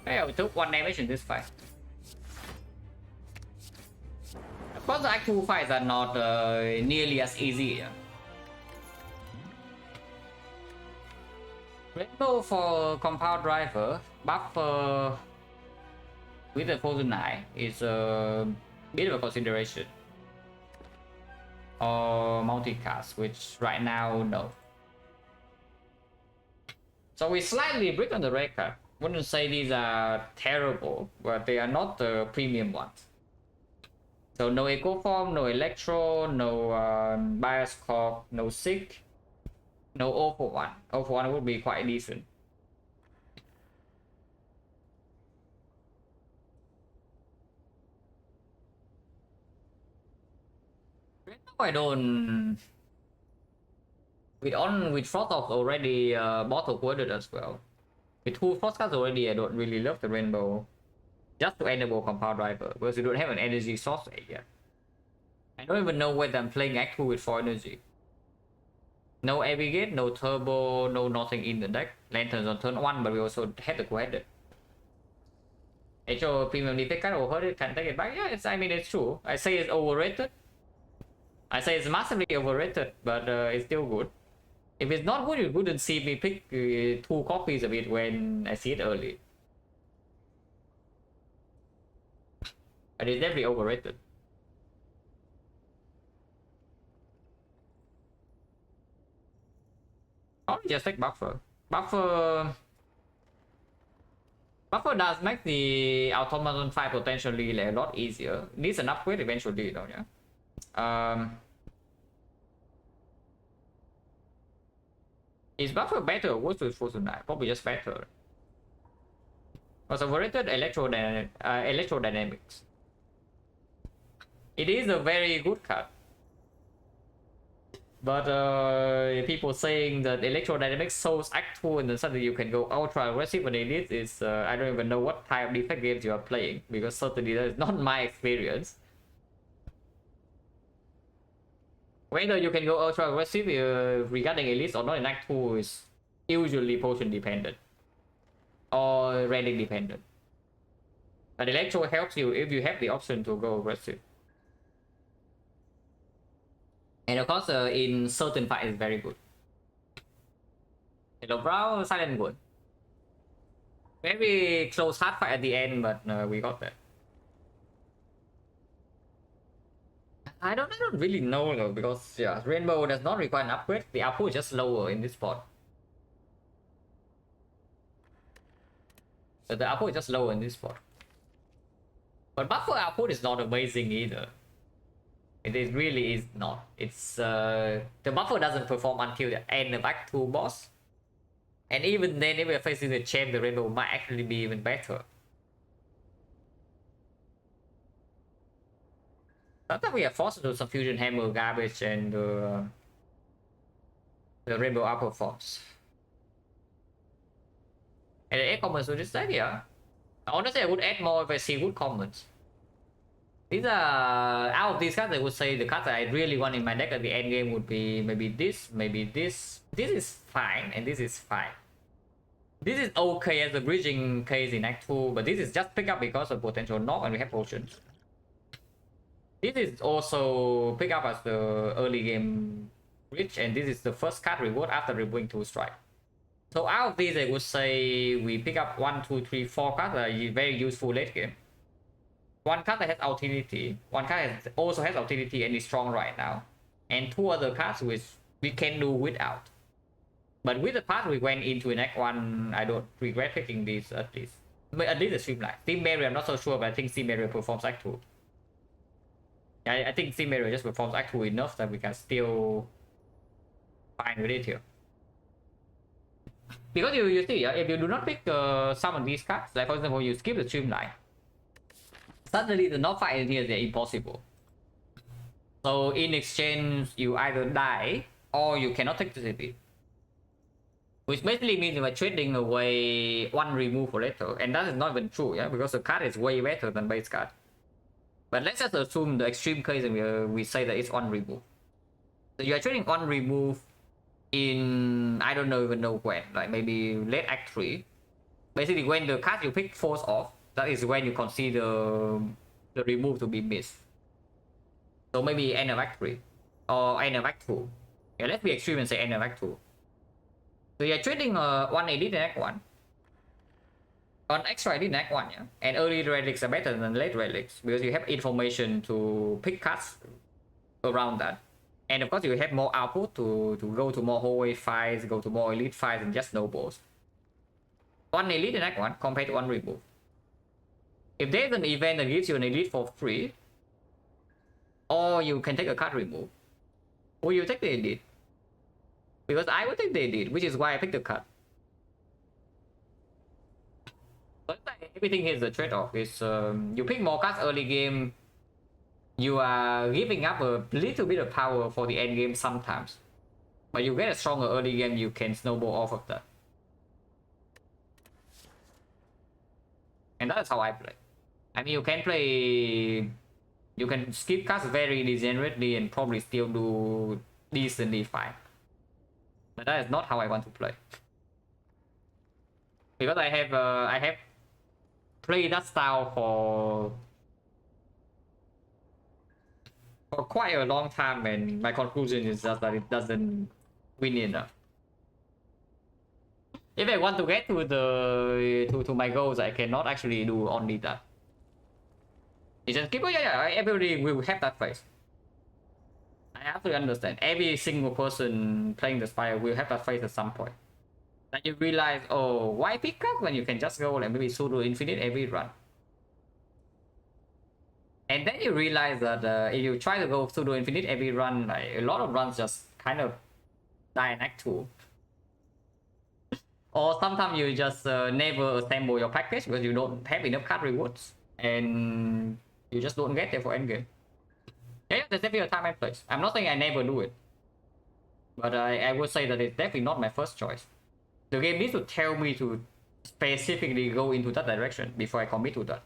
Speaker 1: Yeah, we took 1 damage in this fight. Of course, the actual fights are not nearly as easy. Rainbow for compound driver buff with the Poison Eye is a bit of a consideration. Or multicast, which right now no. So we slightly brick on the red card. Wouldn't say these are terrible, but they are not the premium ones. So no Echo Form, no Electro, no Bias Corp, no Sick, no O for 1. O for 1 would be quite decent. I don't. With Frostox already bottle quoted as well. With 2 Frost cards already, I don't really love the Rainbow. Just to enable compound driver, because you don't have an energy source yet. I don't even know whether I'm playing Act 2 with 4 energy. No Abrogate, no Turbo, no nothing in the deck. Lanterns on turn 1, but we also have the co-headed. HO premium defect card overrated, can take it back. Yeah, I mean it's true. I say it's overrated. I say it's massively overrated, but it's still good. If it's not good, you wouldn't see me pick 2 copies of it when I see it early. But it's definitely overrated. Probably just take Buffer. Buffer does make the Automaton fight potentially a lot easier. Needs an upgrade eventually though, yeah. Is Buffer better or worse with Frozen Knight? Probably just better. Was overrated electrodynamics. It is a very good card. But people saying that electrodynamics shows Act 2 and then suddenly you can go ultra aggressive when it is I don't even know what type of defect games you are playing, because certainly that is not my experience. Whether you can go ultra aggressive regarding elites or not in Act 2 is usually potion dependent or relic dependent. But electro helps you if you have the option to go aggressive. And of course, in certain fights, it's very good. Hello, Brown, Silent good. Very close hard fight at the end, but we got that. I don't really know though, because yeah, Rainbow does not require an upgrade. The output is just lower in this spot. So the output is just lower in this spot. But Buffer output is not amazing either. It really is not. It's the Buffer doesn't perform until the end of Act 2 boss. And even then, if we're facing the champ, the Rainbow might actually be even better. Sometimes we are forced to do some Fusion Hammer garbage and the Rainbow outperforms. And the 8 comments with this deck, yeah. Honestly, I would add more if I see good comments. These are, out of these cards, I would say the cards that I really want in my deck at the end game would be maybe this, maybe this. This is fine, and this is fine. This is okay as a bridging case in Act 2, but this is just pick up because of potential knock and we have potions. This is also pick up as the early game bridge, and this is the first card reward after removing 2 strike. So out of these, I would say we pick up 1, 2, 3, 4 cards that are very useful late game. 1 card that has utility, 1 card also has utility and is strong right now, and 2 other cards which we can do without. But with the path we went into in Act 1, I don't regret picking these at least. At least the Streamline. Steam Barrier, I'm not so sure, but I think Steam Barrier performs Act 2. I think Steam Barrier just performs Act 2 enough that we can still fine with it here. Because you see, if you do not pick some of these cards, like for example, you skip the Streamline, suddenly the knock fight in here is impossible. So in exchange, you either die or you cannot take the city. Which basically means you are trading away one remove for later. And that is not even true, yeah, because the card is way better than base card. But let's just assume the extreme case and we say that it's one remove. So you are trading one remove in, I don't know even know when, like maybe late act 3. Basically when the card you pick falls off, that is when you consider the remove to be missed. So maybe end of act 3 or end of act 2. Yeah, let's be extreme and say end of act 2. So you're trading one elite in act 1. On extra elite in act 1, yeah. And early relics are better than late relics because you have information to pick cards around that. And of course you have more output to go to more hallway fights, go to more elite fights and just snowballs. One elite in act 1 compared to one remove. If there's an event that gives you an elite for free, or you can take a card remove, or you take the elite. Because I would take the elite, which is why I picked the card. But everything here is a trade-off. Is you pick more cards early game, you are giving up a little bit of power for the end game sometimes. But you get a stronger early game, you can snowball off of that. And that's how I play. I mean, you can play... You can skip cards very degenerately and probably still do decently fine. But that is not how I want to play. Because I have played that style for quite a long time, and my conclusion is just that it doesn't win enough. If I want to get to my goals, I cannot actually do only that. It's just people, yeah, everybody will have that phase. I have to understand. Every single person playing the Spire will have that phase at some point. Then you realize, oh, why pick up when you can just go like maybe pseudo infinite every run? And then you realize that if you try to go pseudo infinite every run, like a lot of runs just kind of die in act 2. Or sometimes you just never assemble your package because you don't have enough card rewards and you just don't get there for endgame. Yeah, there's definitely a time and place. I'm not saying I never do it, but I would say that it's definitely not my first choice. The game needs to tell me to specifically go into that direction before I commit to that.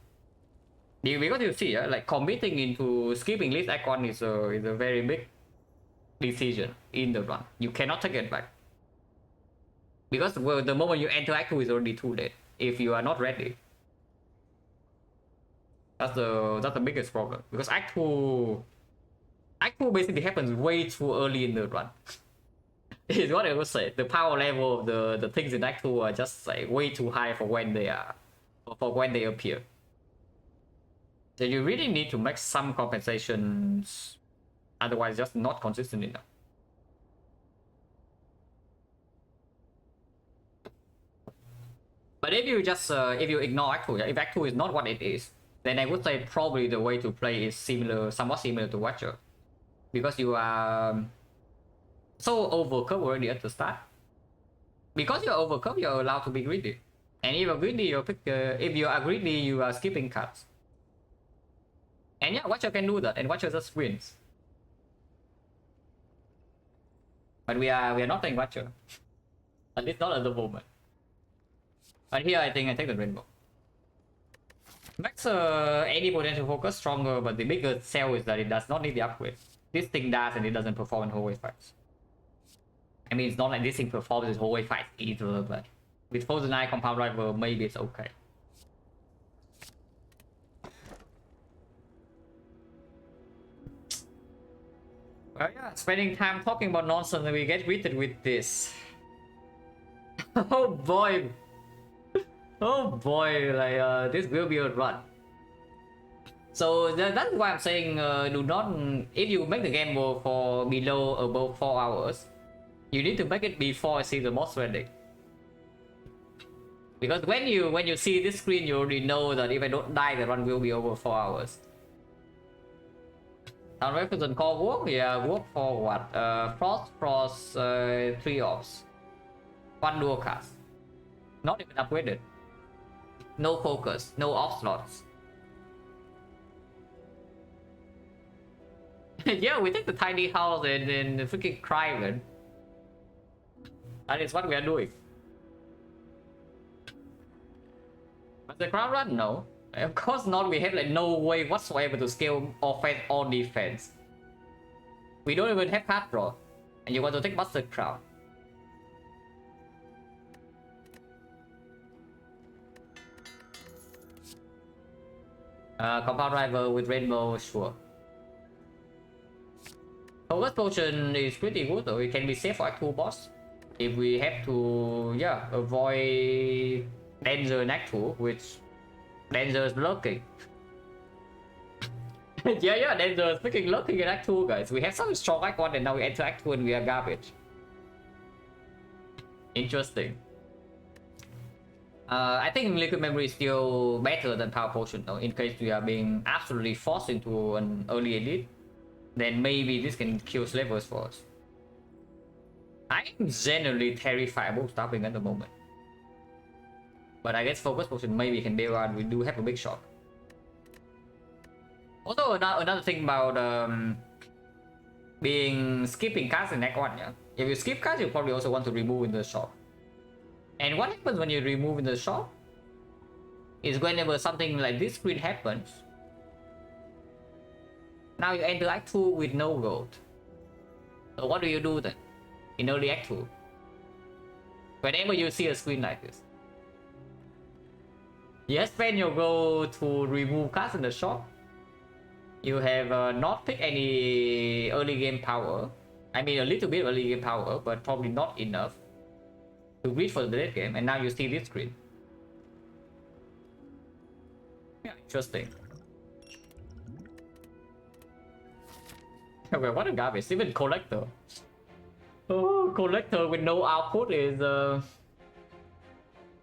Speaker 1: Because you see, like committing into skipping list act 1 is a very big decision in the run. You cannot take it back. Because well, the moment you enter act 2 is already too late if you are not ready. That's the biggest problem. Because act 2 basically happens way too early in the run. Is what I would say. The power level of the things in act 2 are just like way too high for when they appear. So you really need to make some compensations, otherwise just not consistent enough. But if you just if you ignore act 2, if act 2 is not what it is, then I would say probably the way to play is somewhat similar to Watcher. Because you are so overcome already at the start. Because you're overcome, you're allowed to be greedy. And if you're greedy, if you are greedy, you are skipping cards. And yeah, Watcher can do that, and Watcher just wins. But we are not playing Watcher. At least not at the moment. But here I think I take the Rainbow. Makes any potential focus stronger, but the bigger sell is that it does not need the upgrade. This thing does, and it doesn't perform in hallway fights. I mean, it's not like this thing performs in hallway fights either, but with Frozen Eye Compound Rival, maybe it's okay. Well, yeah, spending time talking about nonsense and we get greeted with this. Oh boy. Oh boy, like this will be a run. So that's why I'm saying do not, if you make the game for below above 4 hours, you need to make it before I see the boss ready. Because when you see this screen, you already know that if I don't die, the run will be over 4 hours. Sound reference call work? Yeah, work for what? Frost, 3 orbs. 1 dual cast. Not even upgraded. No focus, no off slots. Yeah, we take the tiny house and then the freaking cry, man. That is what we are doing. But the crowd run, no. Of course not. We have like no way whatsoever to scale offense or defense. We don't even have card draw. And you want to take Buster Crowd. Compound Rival with Rainbow, sure. Focus Potion is pretty good though. It can be safe for Act 2 boss. If we have to, yeah, avoid danger in Act 2, which danger is lurking. yeah, danger is freaking lurking in Act 2, guys. We have some strong Act 1 and now we enter Act 2 and we are garbage. Interesting. I think Liquid Memory is still better than Power Potion though, in case we are being absolutely forced into an early elite. Then maybe this can kill slavers for us. I am generally terrified about stopping at the moment. But I guess Focus Potion maybe can bail out. We do have a big shock. Also, another thing about skipping cards in Act 1, yeah? If you skip cards, you probably also want to remove in the shop. And what happens when you remove in the shop is whenever something like this screen happens, now you enter Act 2 with no gold. So what do you do then in early Act 2? Whenever you see a screen like this, you spend your gold to remove cards in the shop. You have not picked any early game power. I mean a little bit early game power, but probably not enough to reach for the late game, and now you see this screen. Yeah, interesting. Well, what a garbage. Even Collector. Oh, Collector with no output is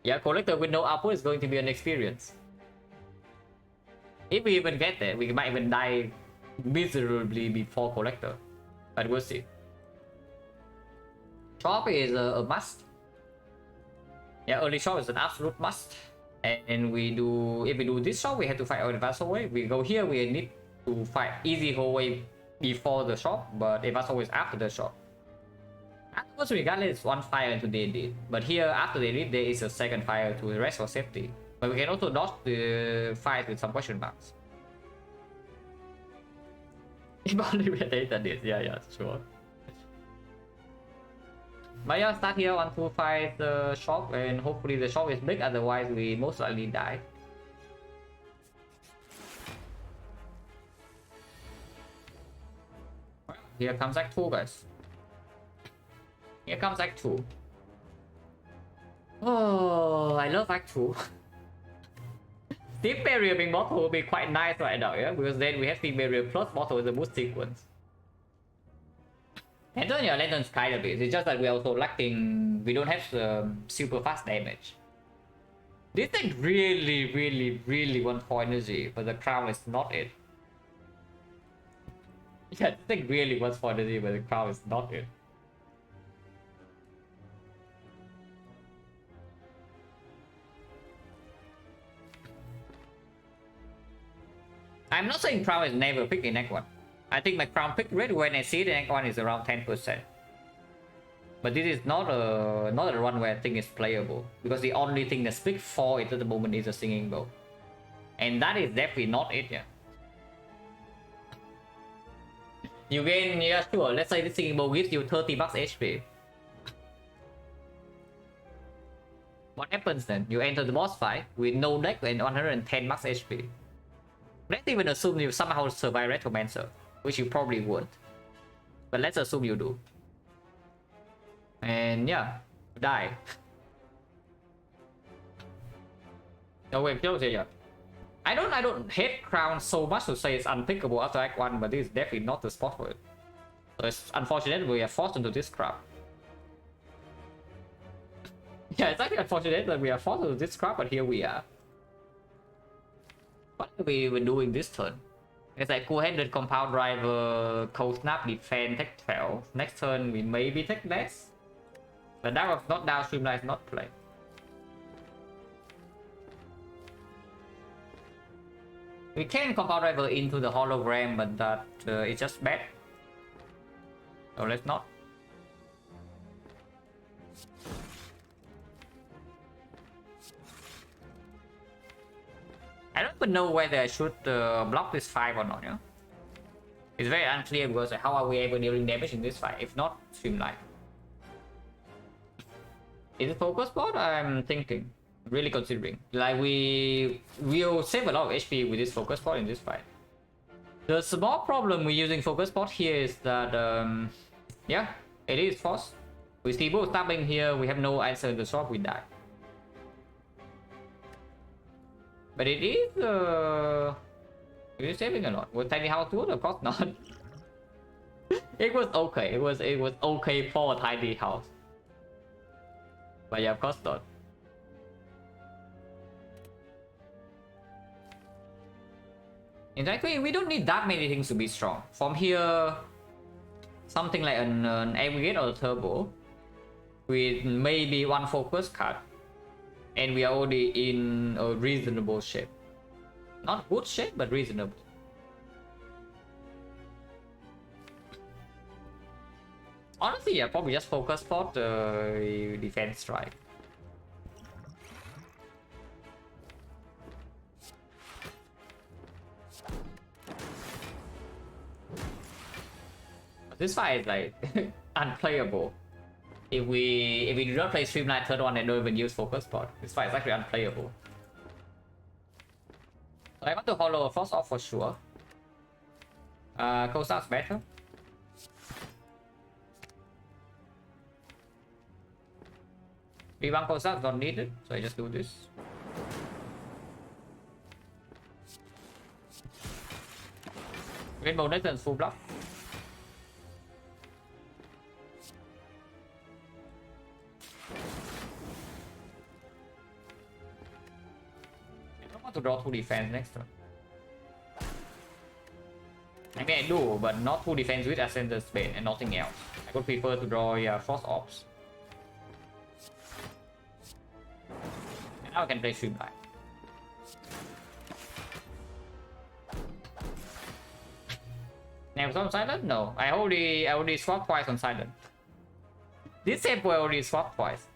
Speaker 1: yeah, Collector with no output is going to be an experience. If we even get there, we might even die miserably before Collector. But we'll see. Shop is a must. Yeah, early shop is an absolute must. And if we do this shop, we have to fight our advanced hallway. We go here, we need to fight easy hallway before the shop, but advanced hallway is after the shop. Afterwards, regardless, it's one fire into the edit. But here, after the edit, there is a second fire to the rest for safety. But we can also dodge the fight with some question marks. If only we had data this, yeah, sure. But yeah, start here, 1, 2, 5 the shop, and hopefully the shop is big, otherwise we most likely die. Well, here comes Act 2, guys. Here comes Act 2. Oh, I love Act 2. Steam Barrier being bottle will be quite nice right now, yeah? Because then we have Steam Barrier plus bottle as a boost sequence. Antonio Lantern's kind of it. It's just that we're also lacking. We don't have super fast damage. This thing really wants for energy, but the crown is not it. Yeah, this thing really wants for energy, but the crown is not it. I'm not saying crown is never picked in Act 1. I think my crown pick rate when I see it in Act 1 is around 10%. But this is not a run where I think it's playable. Because the only thing that's picked for it at the moment is a singing bow. And that is definitely not it, yeah. You gain, yeah, sure. Let's say the singing bow gives you 30 max HP. What happens then? You enter the boss fight with no deck and 110 max HP. Let's even assume you somehow survive Retromancer, which you probably won't. But let's assume you do. And yeah, die. No, wait, yeah. I don't hate Crown so much to say it's unpickable after Act 1, but this is definitely not the spot for it. So it's unfortunate we are forced into this crap. Yeah, it's actually unfortunate that we are forced into this crap, but here we are. What are we even doing this turn? It's like cool-handed compound driver, cold snap, defend, take 12. Next turn we maybe take less. But that was not downstream, that is not play. We can compound driver into the hologram, but that is just bad. So let's not. I don't even know whether I should block this 5 or not, yeah? It's very unclear because how are we ever dealing damage in this fight? If not, streamline. Is it focus bot? I'm thinking. Really considering. Like we will save a lot of HP with this focus bot in this fight. The small problem with using focus bot here is that yeah, it is forced. With people stabbing here, we have no answer in the shop, we die. But it is saving a lot. Was tiny house good? Of course not. It was okay. It was okay for a tiny house. But yeah, of course not. In fact, we don't need that many things to be strong. From here, something like an aggregate or a turbo with maybe one focus card, and we are already in a reasonable shape. Not good shape, but reasonable. Honestly, yeah, probably just focus for the defense strike. This fight is like unplayable. If we do not play Streamline third one and don't even use focus spot, this fight is actually unplayable. So I want to hollow a force off for sure. Coast out's better. V1 coast out not needed, so I just do this. Rainbow Nathan's full block. To draw 2 defense next turn. I mean I do, but not 2 defense with Ascender's Bane and nothing else. I would prefer to draw Frost Ops. And now I can play Streamline. Now on Silent? No. I already swapped twice on Silent. This sample I already swapped twice.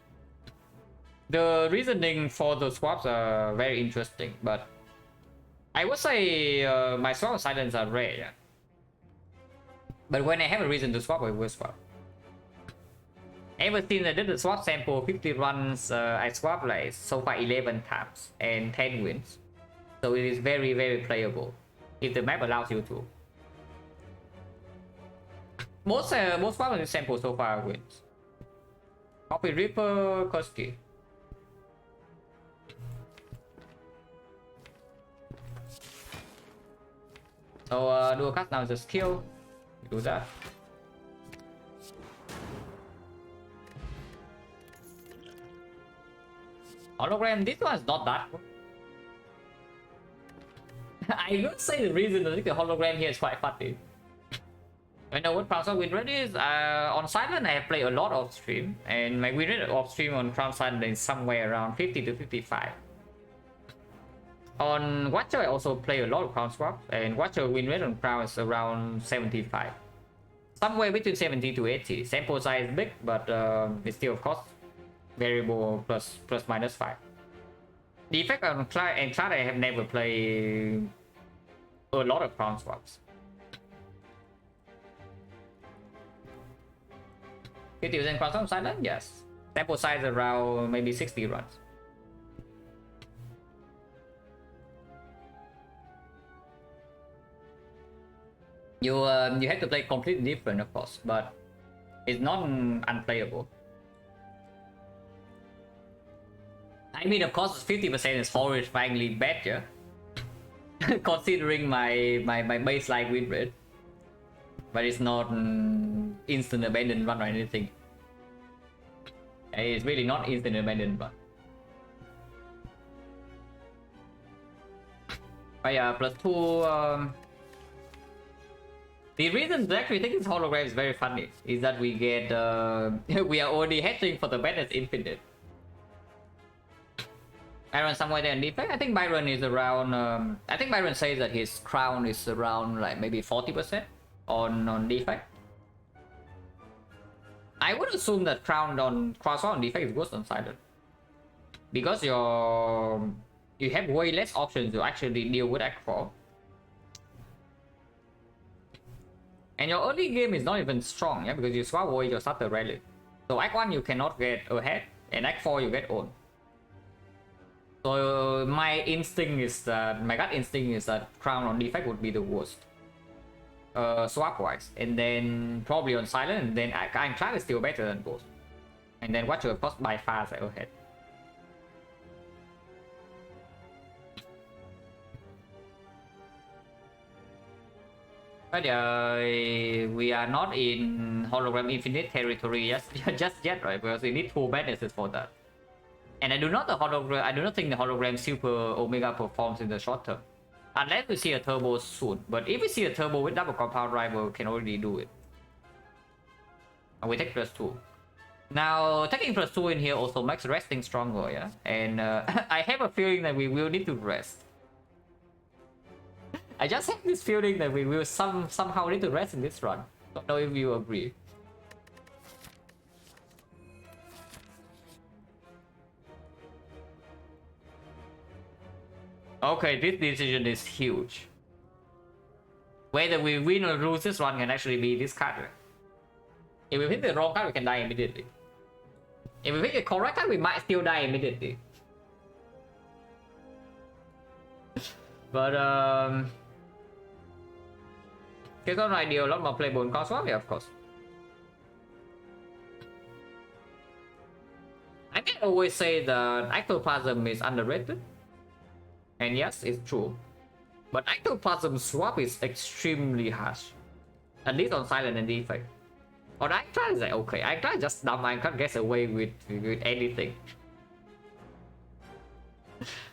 Speaker 1: The reasoning for the swaps are very interesting, but I would say my swap silence are rare. Yeah? But when I have a reason to swap, I will swap. Ever since I did the swap sample 50 runs, I swap like so far 11 times and 10 wins. So it is very, very playable if the map allows you to. Most swaps on this sample so far wins. Copy Reaper, Kurski. So do a cast now is a skill. Do that. Hologram, this one's not that good. I would say the reason I think the hologram here is quite funny. I know what Crown win rate is. On Silent I have played a lot off stream, and my win rate off stream on Crown Silent is somewhere around 50 to 55. On Watcher I also play a lot of Crown Swap, and Watcher win rate on Crown is around 75. Somewhere between 70 to 80. Sample size is big, but it's still of course variable plus minus 5. Defect on Clyde and Clyde I have never played a lot of Crown Swaps. 50% Crown Swap Silent? Yes. Sample size around maybe 60 runs. You have to play completely different, of course, but it's not unplayable. I mean, of course, 50% is horrifyingly bad, yeah. Considering my baseline win rate, but it's not instant abandon run or anything. It's really not instant abandon run. But yeah, +2. The reason to actually think this hologram is very funny is that we get we are already hedging for the balance infinite. Byron somewhere there in defect. I think Byron is around. I think Byron says that his crown is around like maybe 40% on defect. I would assume that crown on crossfire on defect is worse on silent because you have way less options to actually deal with Act 4. And your early game is not even strong, yeah, because you swap away your starter relic. So Act 1 you cannot get ahead, and Act 4 you get on. So my gut instinct is that crown on defect would be the worst. Swap wise, and then probably on silent, and then Ironclad is still better than both. And then Watcher of course by far is ahead. But we are not in hologram infinite territory just yet, right? Because we need 2 madnesses for that. And I do not think the hologram super omega performs in the short term. Unless we see a turbo soon. But if we see a turbo with double compound rival, we can already do it. And we take +2. Now taking +2 in here also makes resting stronger, yeah? And I have a feeling that we will need to rest. I just have this feeling that we will somehow need to rest in this run. Don't know if you agree. Okay, this decision is huge. Whether we win or lose this run can actually be this card. If we pick the wrong card, we can die immediately. If we pick the correct card, we might still die immediately. But it's not ideal, a lot more playable in Cosmos, yeah, of course. I can always say that Ectoplasm is underrated. And yes, it's true. But Ectoplasm swap is extremely harsh. At least on silent and defect. On Ironclad is like okay, Ironclad just dumb, Ironclad gets away with anything.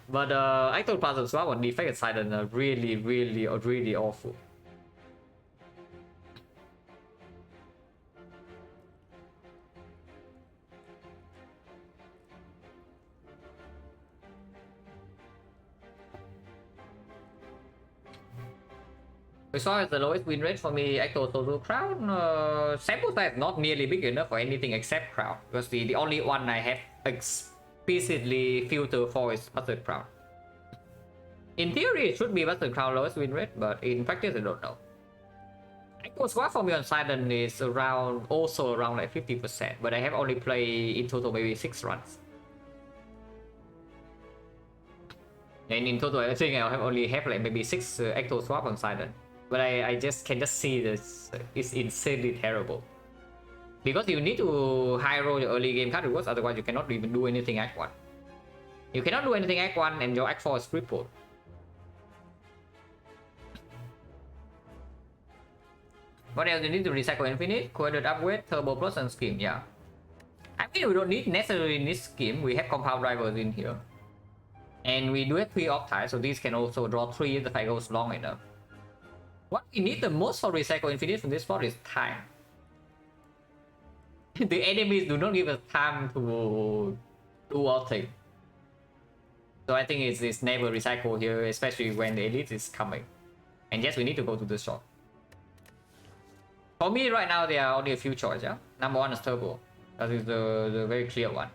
Speaker 1: But Ectoplasm swap on defect and silent are really awful. We saw as the lowest win rate for me, Ecto Total Crown. Sample size not nearly big enough for anything except Crown. Because the only one I have explicitly filtered for is Bastard Crown. In theory, it should be Bastard Crown lowest win rate, but in practice, I don't know. Ecto Squad for me on Silent is also around like 50%, but I have only played in total maybe 6 runs. And in total, I think I'll only have like maybe 6 Ecto Swap on Silent. But I can just see this is insanely terrible. Because you need to high roll your early game card rewards, otherwise you cannot even do anything Act 1. You cannot do anything Act 1 and your Act 4 is crippled. What else? You need to recycle infinite, coordinate upgrade, turbo plus and scheme, yeah. I mean we don't necessarily need scheme, we have compound rivals in here. And we do have 3 off-types, so these can also draw 3 if the fight goes long enough. What we need the most for Recycle Infinite from this spot is time. The enemies do not give us time to do our thing. So I think it's never recycle here, especially when the elite is coming. And yes, we need to go to the shop. For me right now, there are only a few choices, yeah? Number 1 is Turbo. That is the very clear one.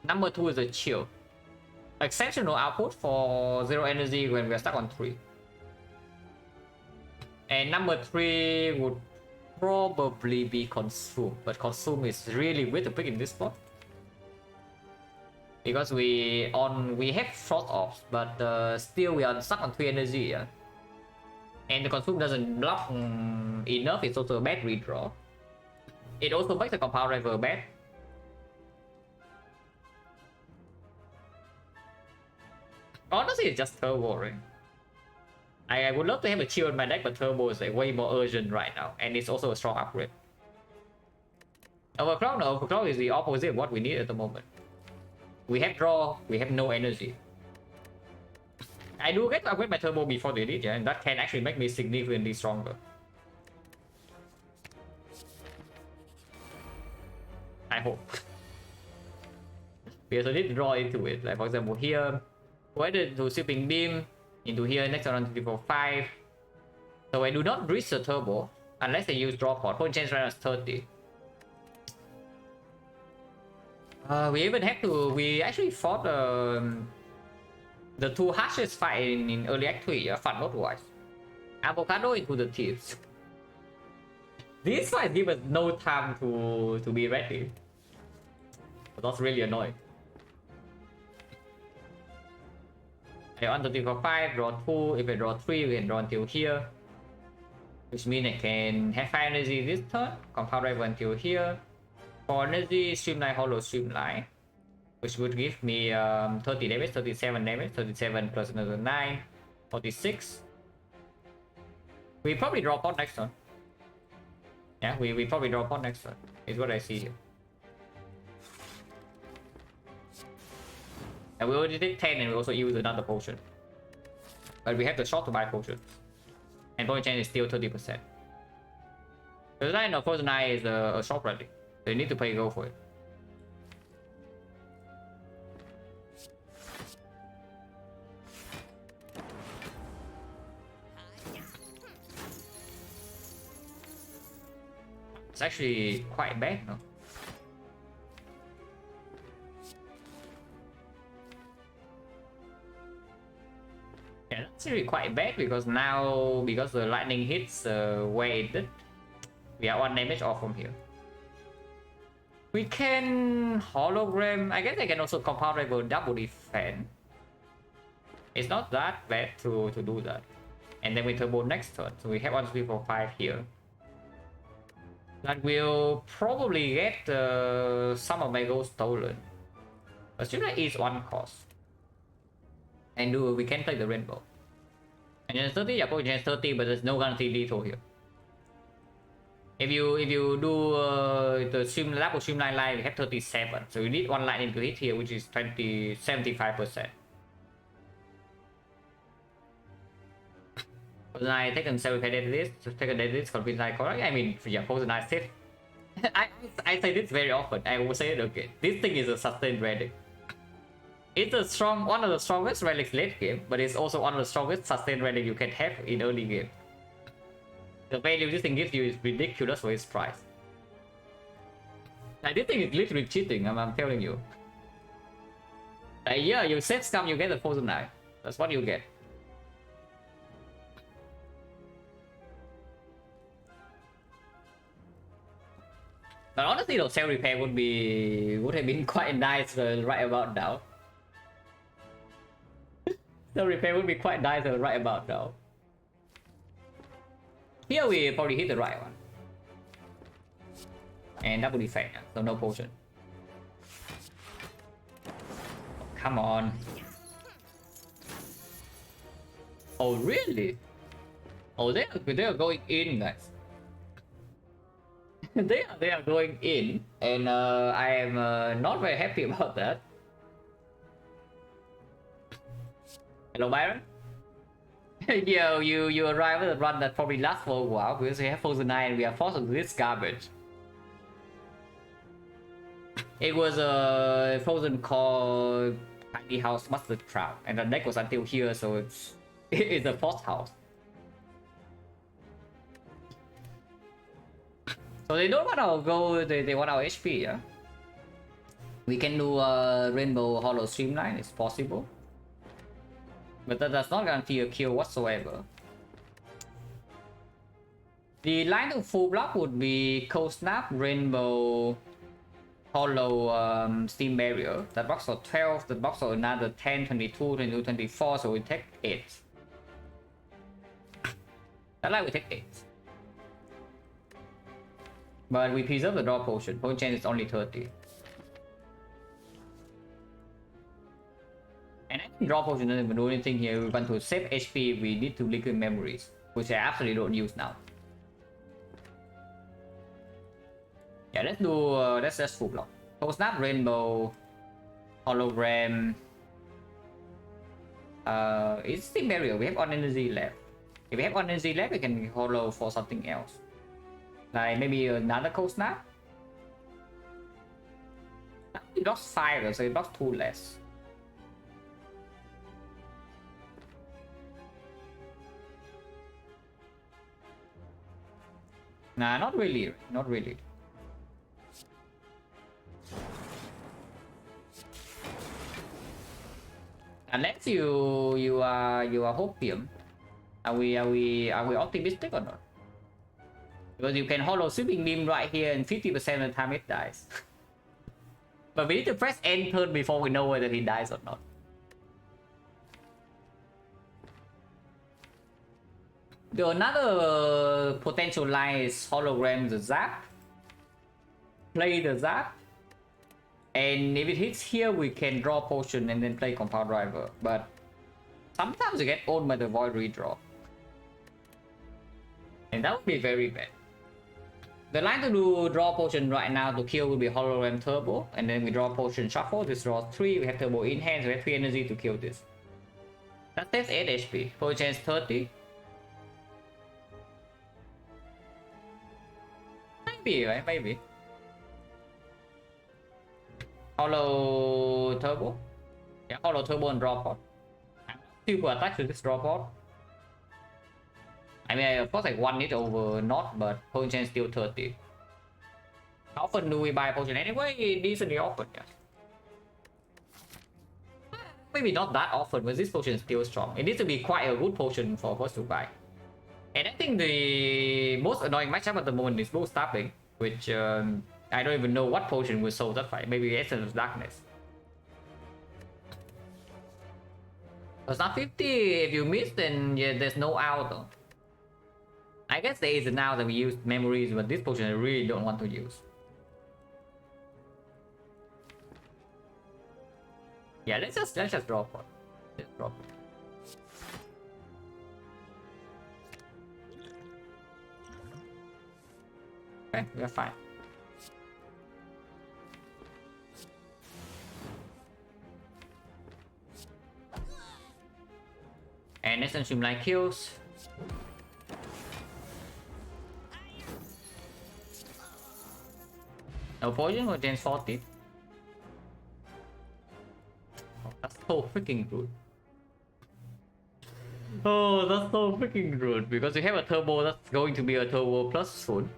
Speaker 1: Number 2 is the Chill. Exceptional output for 0 energy when we are stuck on 3. And number 3 would probably be Consume, but Consume is really weird to pick in this spot. Because we have Frost Ops, but still we are stuck on 3 energy, yeah? And the Consume doesn't block enough, it's also a bad redraw. It also makes the compound rival bad. Honestly, it's just Turbo, right? I would love to have a chill in my deck, but Turbo is like way more urgent right now, and it's also a strong upgrade. Overclock? No, Overclock is the opposite of what we need at the moment. We have draw, we have no energy. I do get to upgrade my Turbo before the elite, yeah, and that can actually make me significantly stronger. I hope. We also need to draw into it. Like for example here, whether to sweeping beam into here next round 345. So I do not breach the turbo unless they use draw pod. Point change right now is 30. We even have to. We actually fought the two harshest fight in early Act 3. Fought both wise. Avocado into the thieves. This fight give us no time to be ready. That's really annoying. I want 3 for 5, draw 2. If I draw 3, we can draw until here. Which means I can have 5 energy this turn. Compound rival until here. 4 energy, streamline, hollow, streamline. Which would give me 30 damage, 37 damage, 37 plus another 9, 46. We probably draw pot next turn. Yeah, we probably draw pot next turn. Is what I see here. And we already did 10 and we also use another potion. But we have the shot to buy potions. And point change is still 30%. The line of Frozen Eye is a shop rally. So you need to pay go for it. It's actually quite bad, no? Yeah, that's really quite bad because now, because the lightning hits where it did, we are 1 damage off from here. We can hologram. I guess I can also compound rival double defend. It's not that bad to do that. And then we turbo next turn. So we have 1, 2, 3, 4, 5 here. That will probably get some of my gold stolen. But still that is 1 cost. And we can play the rainbow. And then 30, yeah, probably 30, but there's no guarantee lethal here. If you do the streamline line, we have 37. So you need 1 lightning to hit here, which is 75%. Poison Eye taken 7 dead this, taken dead this, convince I correct. I mean, yeah, Poison Eye safe. I say this very often. I will say it again. This thing is a sustained relic. It's one of the strongest relics late game, but it's also one of the strongest sustained relic you can have in early game. The value this thing gives you is ridiculous for its price. Like, this thing is literally cheating, I'm telling you. Like, yeah, you set scum, you get the Poison Eye. That's what you get. But honestly, though, self repair would have been quite nice right about now. Self repair would be quite nice right about now. Here we probably hit the right one. And double defect, so no potion. Come on. Oh really? Oh, they are going in, guys. they are going in, and I am not very happy about that. Hello, Byron. Yo, you arrive at a run that probably lasts for a while because we have Frozen Eye and we are forced into this garbage. It was a Frozen Core Tiny House Mustard Crown, and the deck was until here, so it's a forced house. So they don't want our gold, they want our HP, yeah? We can do a Rainbow Hollow Streamline, it's possible. But that does not guarantee a kill whatsoever. The line to full block would be Cold Snap, Rainbow, Hollow, Steam Barrier. That blocks for 12, that blocks for another 10, 22, 22, 24, so we take 8. That line we take 8. But we preserve the draw potion. Point change is only 30. And I think draw potion doesn't even do anything here. We want to save HP, we need to liquid memories, which I absolutely don't use now. Yeah, let's do let's just full block. Cold Snap, Rainbow, Hologram. It's Steam Barrier. We have 1 energy left. If we have 1 energy left, we can hollow for something else. Like maybe another Cold Snap. It blocks 5 though, so it blocks 2 less. Nah, not really, not really. Unless you are hopium. Are we optimistic or not? Because you can hollow sweeping beam right here and 50% of the time it dies. But we need to press end turn before we know whether he dies or not. The another potential line is hologram the zap. Play the zap. And if it hits here, we can draw potion and then play compound driver. But sometimes you get owned by the void redraw. And that would be very bad. The line to do draw potion right now to kill will be hologram turbo. And then we draw potion shuffle. This draws 3. We have turbo in hand. So we have 3 energy to kill this. That takes 8 HP. Potion chance 30. Maybe, right? Maybe. Hollow turbo. Yeah, hollow turbo and draw pod. Super attack to this draw pod. I mean, of course, like 1 it over not, but potion chance still 30. How often do we buy potion anyway? Decently often, yeah. Maybe not that often, but this potion is still strong. It needs to be quite a good potion for us to buy. And I think the most annoying matchup at the moment is Bull Stabbing, which I don't even know what potion will solve that fight. Maybe Essence of Darkness. It's not 50. If you miss, then yeah, there's no out though. I guess there is an out that we use memories, but this potion I really don't want to use. Yeah, let's just drop it. Let's drop it. Okay, we're fine. And next time Streamline kills. No poison or chance 40. Oh, that's so freaking rude. Oh, that's so freaking rude because we have a turbo that's going to be a turbo plus soon.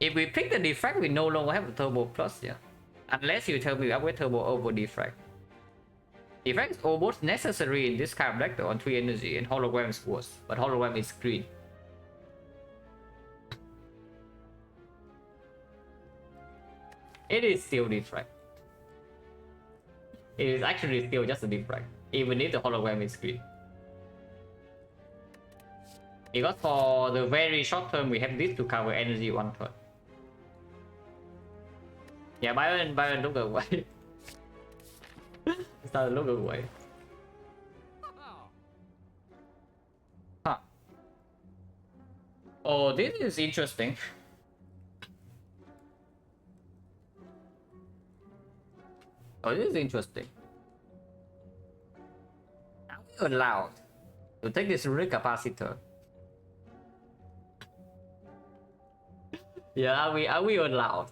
Speaker 1: If we pick the defect, we no longer have a turbo plus, yeah. Unless you tell me we upgrade turbo over defect. Defect is almost necessary in this kind of deck though, on 3 energy, and hologram is worse, but hologram is green. It is still defect. It is actually still just a defect, even if the hologram is green. Because for the very short term, we have this to cover energy 1 turn. Yeah, Byron look away. Started look away. Huh. Oh, this is interesting. Oh, this is interesting. Are we allowed to take this runic capacitor? Yeah, are we allowed?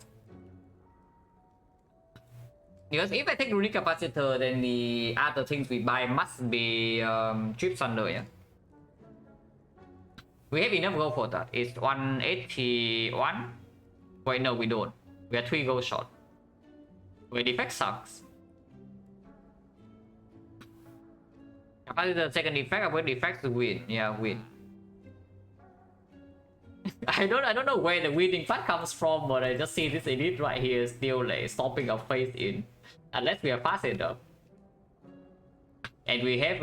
Speaker 1: Because if I take runic capacitor, then the other things we buy must be Trip Thunder, yeah. We have enough gold for that. It's 181. Wait, no, we don't. We are 3 gold short. Wait, defect sucks. Capacitor second defect, I wait defect to win. Yeah, win. I don't know where the winning part comes from, but I just see this elite right here still like stopping our face in. Unless we are fast enough. And we have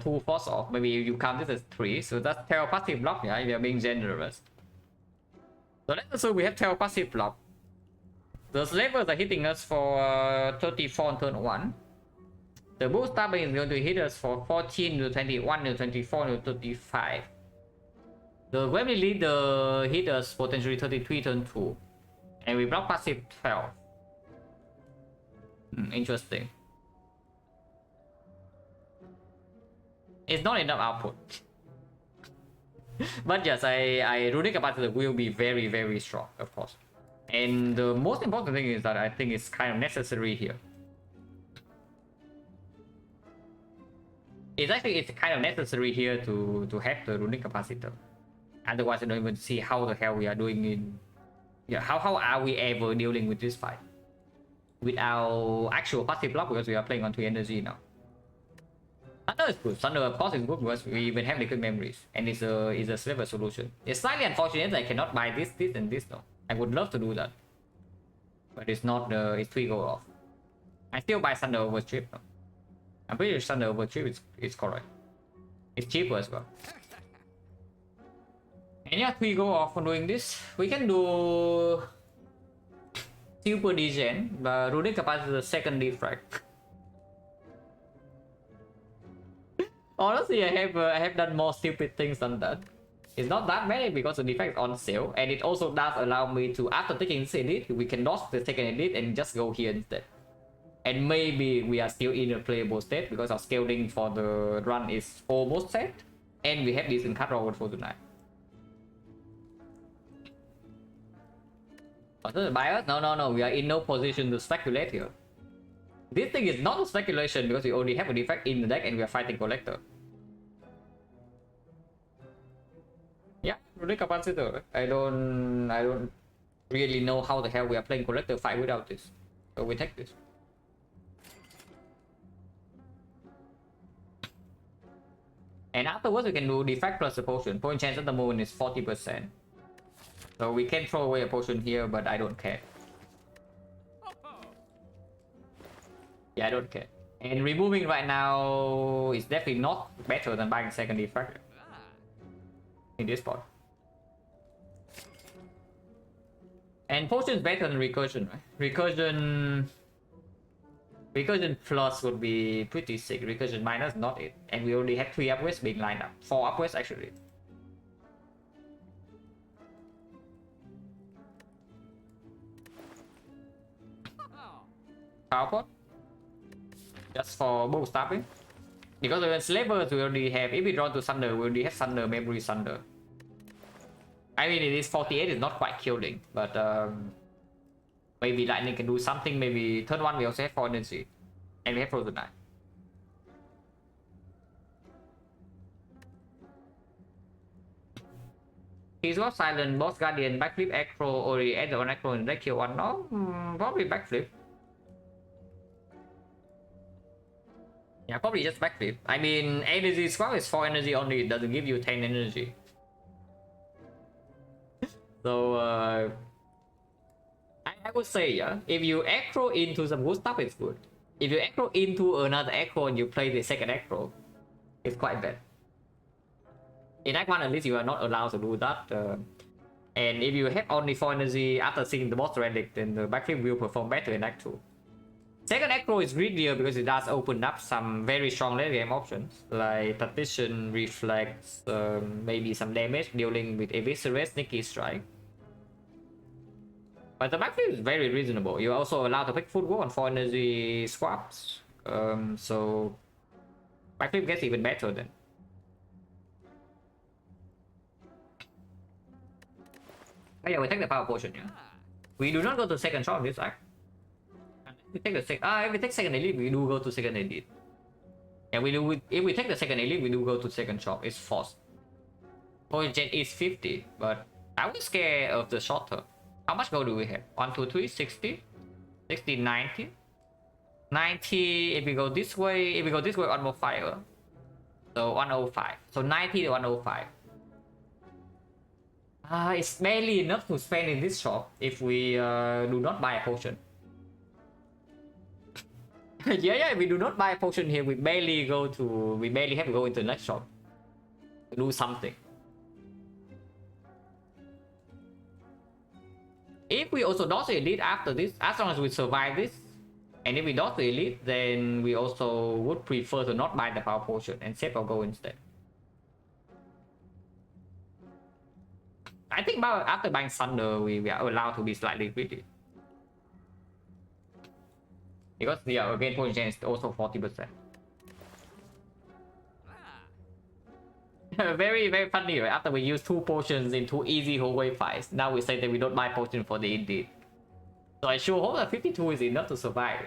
Speaker 1: 2 force off. Maybe you count this as 3, so that's telepassive block, yeah, if you're being generous. So let's assume we have telepassive block. The slavers are hitting us for 34 on turn 1. The bull stabbing is going to hit us for 14 to 21 to 24 to 35. The Gravely Leader hit us potentially 33 turn 2. And we block passive 12. Interesting. It's not enough output. But yes, I runic capacitor will be very, very strong, of course. And the most important thing is that I think it's kind of necessary here. It's kind of necessary here to have the runic capacitor. Otherwise, I don't even see how the hell we are doing in. Yeah, how are we ever dealing with this fight with our actual passive block, because we are playing on 3 energy now. Thunder is good. Thunder of course is good because we even have liquid memories, and it's a sliver solution. It's slightly unfortunate that I cannot buy this, and this though. I would love to do that, but it's not it's 3 gold off. I still buy Thunder over Strip though. I'm pretty sure Thunder over Strip is correct. It's cheaper as well. And yeah, 3 gold off for doing this. We can do super degen, but runic capacitor second defect. Honestly, I have done more stupid things than that. It's not that many because the defect is on sale, and it also does allow me to, after taking this elite, we can dodge the second elite and just go here instead. And maybe we are still in a playable state because our scaling for the run is almost set, and we have decent cut over for tonight. Bias? No, we are in no position to speculate here. This thing is not a speculation because we already have a defect in the deck and we are fighting collector. Yeah, runic capacitor. I don't really know how the hell we are playing collector fight without this. So we take this. And afterwards we can do defect plus a potion. Point chance at the moment is 40%. So we can throw away a potion here, but I don't care. Yeah, I don't care. And removing right now is definitely not better than buying second defect in this spot. And potion is better than recursion, right? Recursion plus would be pretty sick. Recursion minus not it. And we already have 3 upgrades being lined up. 4 upgrades actually. Power pot. Just for both stopping. Because when slavers we already have, if we draw to Thunder, we already have Thunder, Memory Thunder. I mean, it is 48, it's not quite killing, but maybe Lightning can do something. Maybe turn 1 we also have 4 energy, and we have Frozen Knight. He's got Silent, Boss Guardian, Backflip, Acro, or he add one Acro and they kill one. No, probably Backflip. Yeah, probably just backflip. I mean, energy swap is 4 energy only, it doesn't give you 10 energy. So, I would say, yeah, if you acro into some good stuff, it's good. If you acro into another acro and you play the second acro, it's quite bad. In Act 1 at least you are not allowed to do that. And if you have only 4 energy after seeing the boss relic, then the backflip will perform better in Act 2. Second acro is greedier because it does open up some very strong late game options like Partition, Reflex, maybe some damage dealing with Eviscerate, Sneaky Strike. But the backflip is very reasonable. You're also allowed to pick football on 4 energy swaps. So backflip gets even better then. Oh yeah, we take the power potion, yeah. We do not go to second shot this act. We take the if we take second elite, we do go to second elite. And if we take the second elite, we do go to second shop. It's forced. Point gen is 50, but I was scared of the short term. How much gold do we have? 1, 2, 3, 60, 60, 90, 90. If we go this way, on more fire. So 105. So 90 to 105. It's barely enough to spend in this shop if we do not buy a potion. yeah, if we do not buy a potion here, we barely have to go into the next shop to do something. If we also dodge the elite after this, as long as we survive this, and if we dodge the elite, then we also would prefer to not buy the power potion and save our gold instead. I think after buying Thunder, we are allowed to be slightly greedy. Because yeah, again, point change is also 40%. very, very funny, right? After we use 2 potions in 2 easy hallway fights, now we say that we don't buy potion for the elite. So I sure hope that 52 is enough to survive.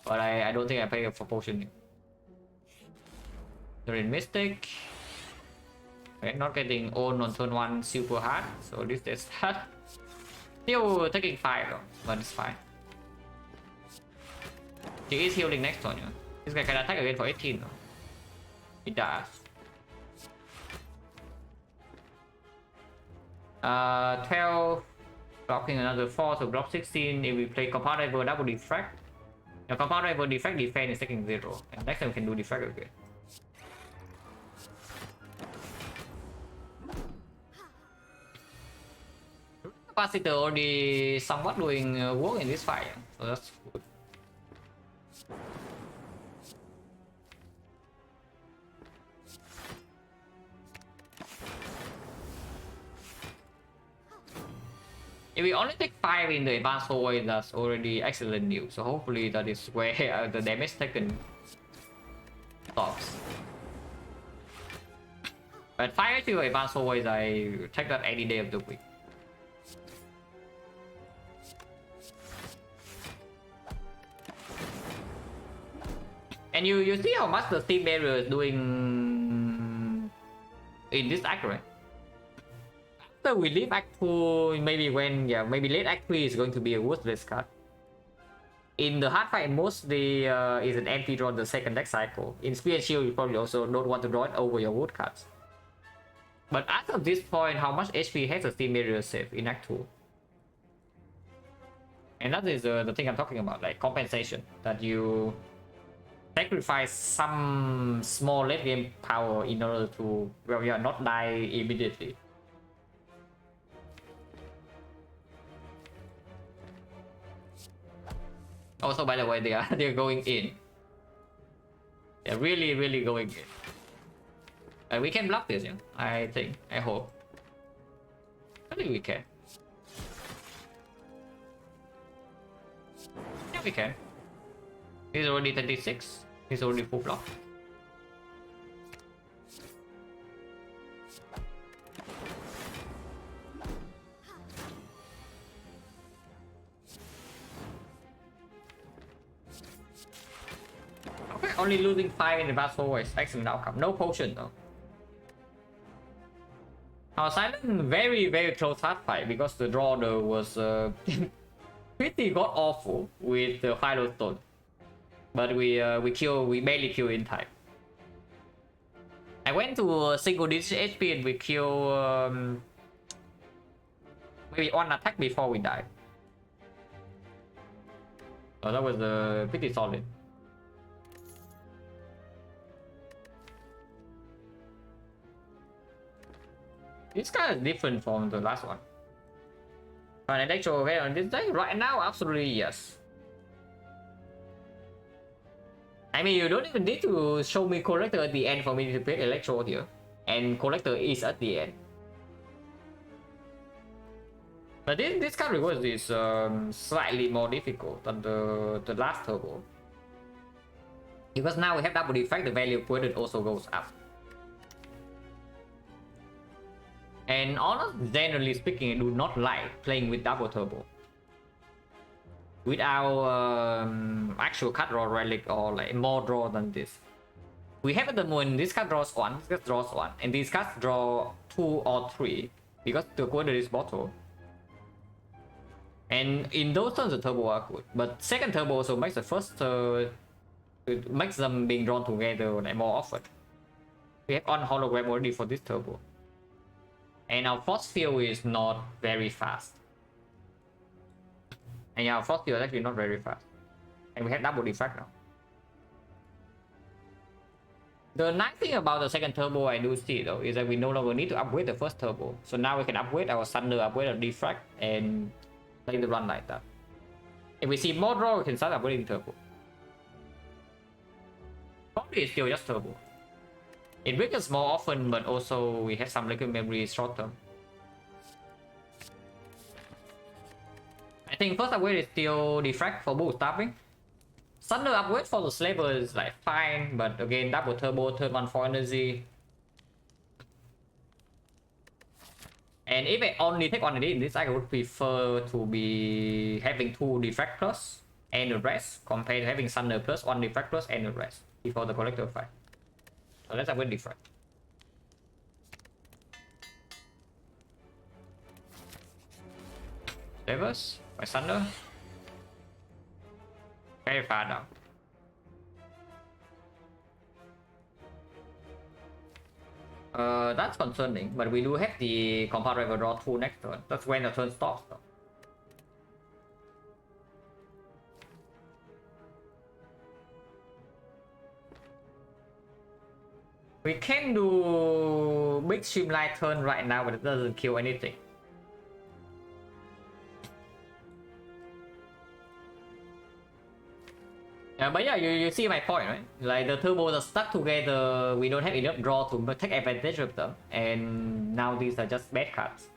Speaker 1: But I don't think I pay for potion. They're in Mystic. We're not getting owned on turn 1 super hard, so this is hard. Still taking 5 though, but it's fine. He is healing next turn, yeah. This guy can attack again for 18 though. It does. 12, blocking another 4, so block 16. If we play compound rival double defect. Now compound rival defect defense is taking 0. And next time we can do defect again. Capacitor already somewhat doing work in this fight, so that's good. If we only take 5 in the advanced hallway, that's already excellent news. So hopefully that is where the damage taken stops. But 5 to advanced hallways, I take that any day of the week. And you see how much the steam barrier is doing in this act, right? After we leave Act 2, maybe maybe late Act 3 is going to be a worthless card. In the hard fight, mostly is an empty draw the second deck cycle. In Spear and Shield, you probably also don't want to draw it over your wood cards. But as of this point, how much HP has the steam barrier save in Act 2? And that is the thing I'm talking about, like compensation. That you sacrifice some small late game power in order to, well, yeah, not die immediately. Also, by the way, they're going in. They're really going in. We can block this, yeah. I think. I hope. I think we can. Yeah, we can. He's already 36. He's already full block. Okay, only losing 5 in the battle was excellent outcome. No potion though. Our Silent very close hard fight because the draw though was pretty god awful with the Philo Stone. But we barely kill in time. I went to a single digit HP and we kill maybe one attack before we died. So that was pretty solid. This guy is different from the last one. An actual event on this day? Right now, absolutely yes. I mean, you don't even need to show me collector at the end for me to pick electro here. And collector is at the end. But this card rewards is slightly more difficult than the last turbo. Because now we have double defect, the value of burden also goes up. And honestly, generally speaking, I do not like playing with double turbo. With our actual card draw relic or like more draw than this. We have at the moment this card draws 1, this card draws 1, and these cards draw 2 or 3 because the quarter is bottle. And in those turns the turbo are good, but second turbo also makes the first it makes them being drawn together like more often. We have on hologram already for this turbo. And our force field is not very fast. And yeah, our force field is actually not very fast. And we have double defect now. The nice thing about the second turbo I do see though is that we no longer need to upgrade the first turbo. So now we can upgrade our Thunder, upgrade our Defect, and play the run like that. If we see more draw, we can start upgrading turbo. Probably it's still just turbo. It weakens more often, but also we have some liquid memory short term. I think first upgrade is still Defect for bootstrapping. Thunder upgrade for the Slaver is like fine, but again double turbo, turn 1 for energy. And if I only take one of these in this, I would prefer to be having 2 Defect plus and the rest compared to having Thunder plus 1 Defect plus and the rest before the collector fight. So let's have a Defect. Savers, my Thunder. Very far down. That's concerning, but we do have the compound rival draw 2 next turn. That's when the turn stops though. We can do big streamline turn right now, but it doesn't kill anything. But yeah, you see my point, right? Like the turbos are stuck together, we don't have enough draw to take advantage of them, and now these are just bad cards.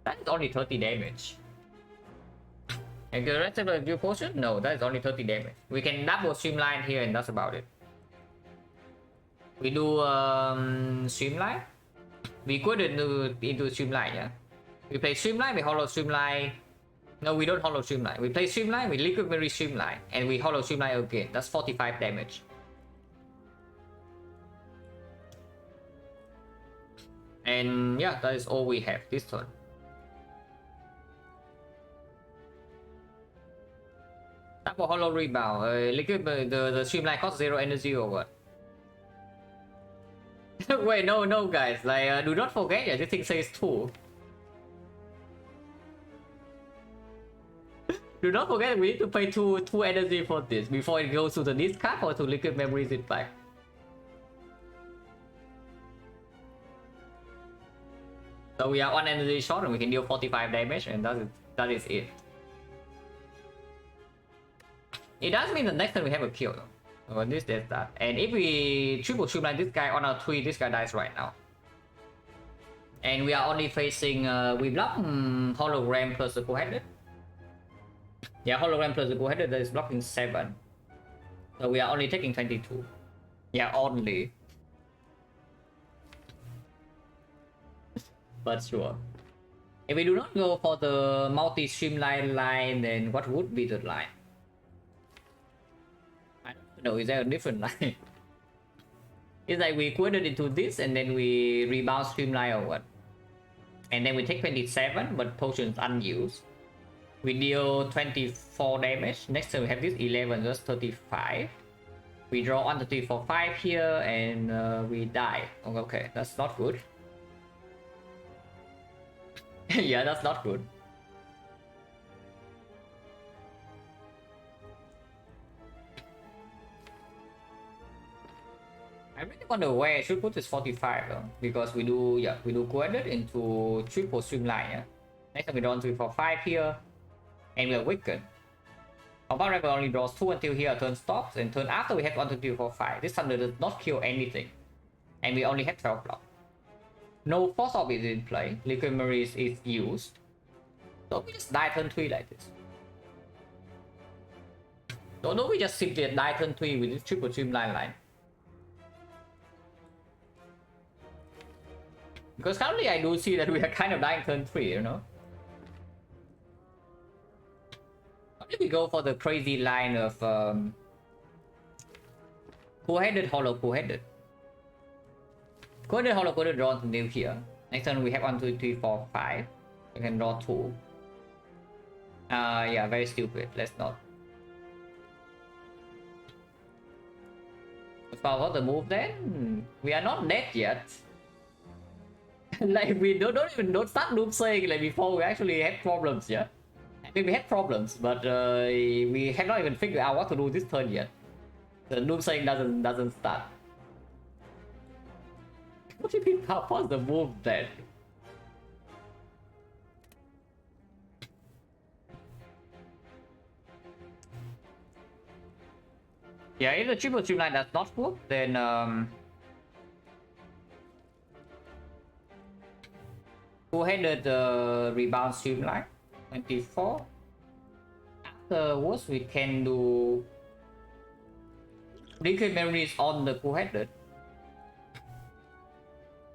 Speaker 1: That is only 30 damage. And the rest of the view potion? No, that is only 30 damage. We can double streamline here and that's about it. We do streamline. We could into streamline, yeah. We play streamline, we hollow streamline. No, we don't hollow streamline. We play streamline, we liquid memory streamline, and we hollow streamline again. That's 45 damage. And yeah, that is all we have this turn. Double hollow rebound. Liquid the streamline costs 0 energy or what? Wait, no, guys. Like, do not forget, yeah, this thing says 2. Do not forget, we need to pay 2 energy for this before it goes to the discard or to liquid memories it back. So we are 1 energy short and we can deal 45 damage, and that is it. It does mean the next time we have a kill though. Well, this does that. And if we triple streamline this guy on our 3, this guy dies right now. And we are only facing, we block hologram plus the co-headed. Yeah, hologram plus the co-headed that is blocking 7. So we are only taking 22. Yeah, only. But sure. If we do not go for the multi-streamline line, then what would be the line? No, is there a different line? It's like we quoted into this and then we rebound streamline or what? And then we take 27, but potions unused. We deal 24 damage. Next time we have this 11, just 35. We draw 1, 2, 3, 4, 5 here, and we die. Okay, that's not good. Yeah, that's not good. I really wonder where I should put this 45 though, because we do quadrant into triple streamline. Yeah? Next time we draw 1, 2, 3, 4, 5 here, and we are weakened. Compound Rival only draws 2 until here, turn stops, and turn after we have 1, 2, 3, 4, 5. This thunder does not kill anything, and we only have 12 block. No force orb is in play. Liquid Marines is used. So we just die turn 3 like this. So don't we just simply die turn 3 with this triple streamline line? Because currently I do see that we are kind of dying turn 3, you know? How did we go for the crazy line of co-headed, hollow, co-headed? Co-headed, hollow, co-headed drawn to new here. Next turn we have 1, 2, 3, 4, 5. We can draw 2. Yeah, very stupid. Let's not. About the move then? We are not dead yet. Like we don't start doomsaying like before we actually had problems, yeah? I mean, we had problems, but we have not even figured out what to do this turn yet. The doomsaying doesn't start. What do you mean? What's the move then? Yeah, if the triple streamline does not work, then two-headed rebound streamline 24. Afterwards we can do liquid memories on the co-headed.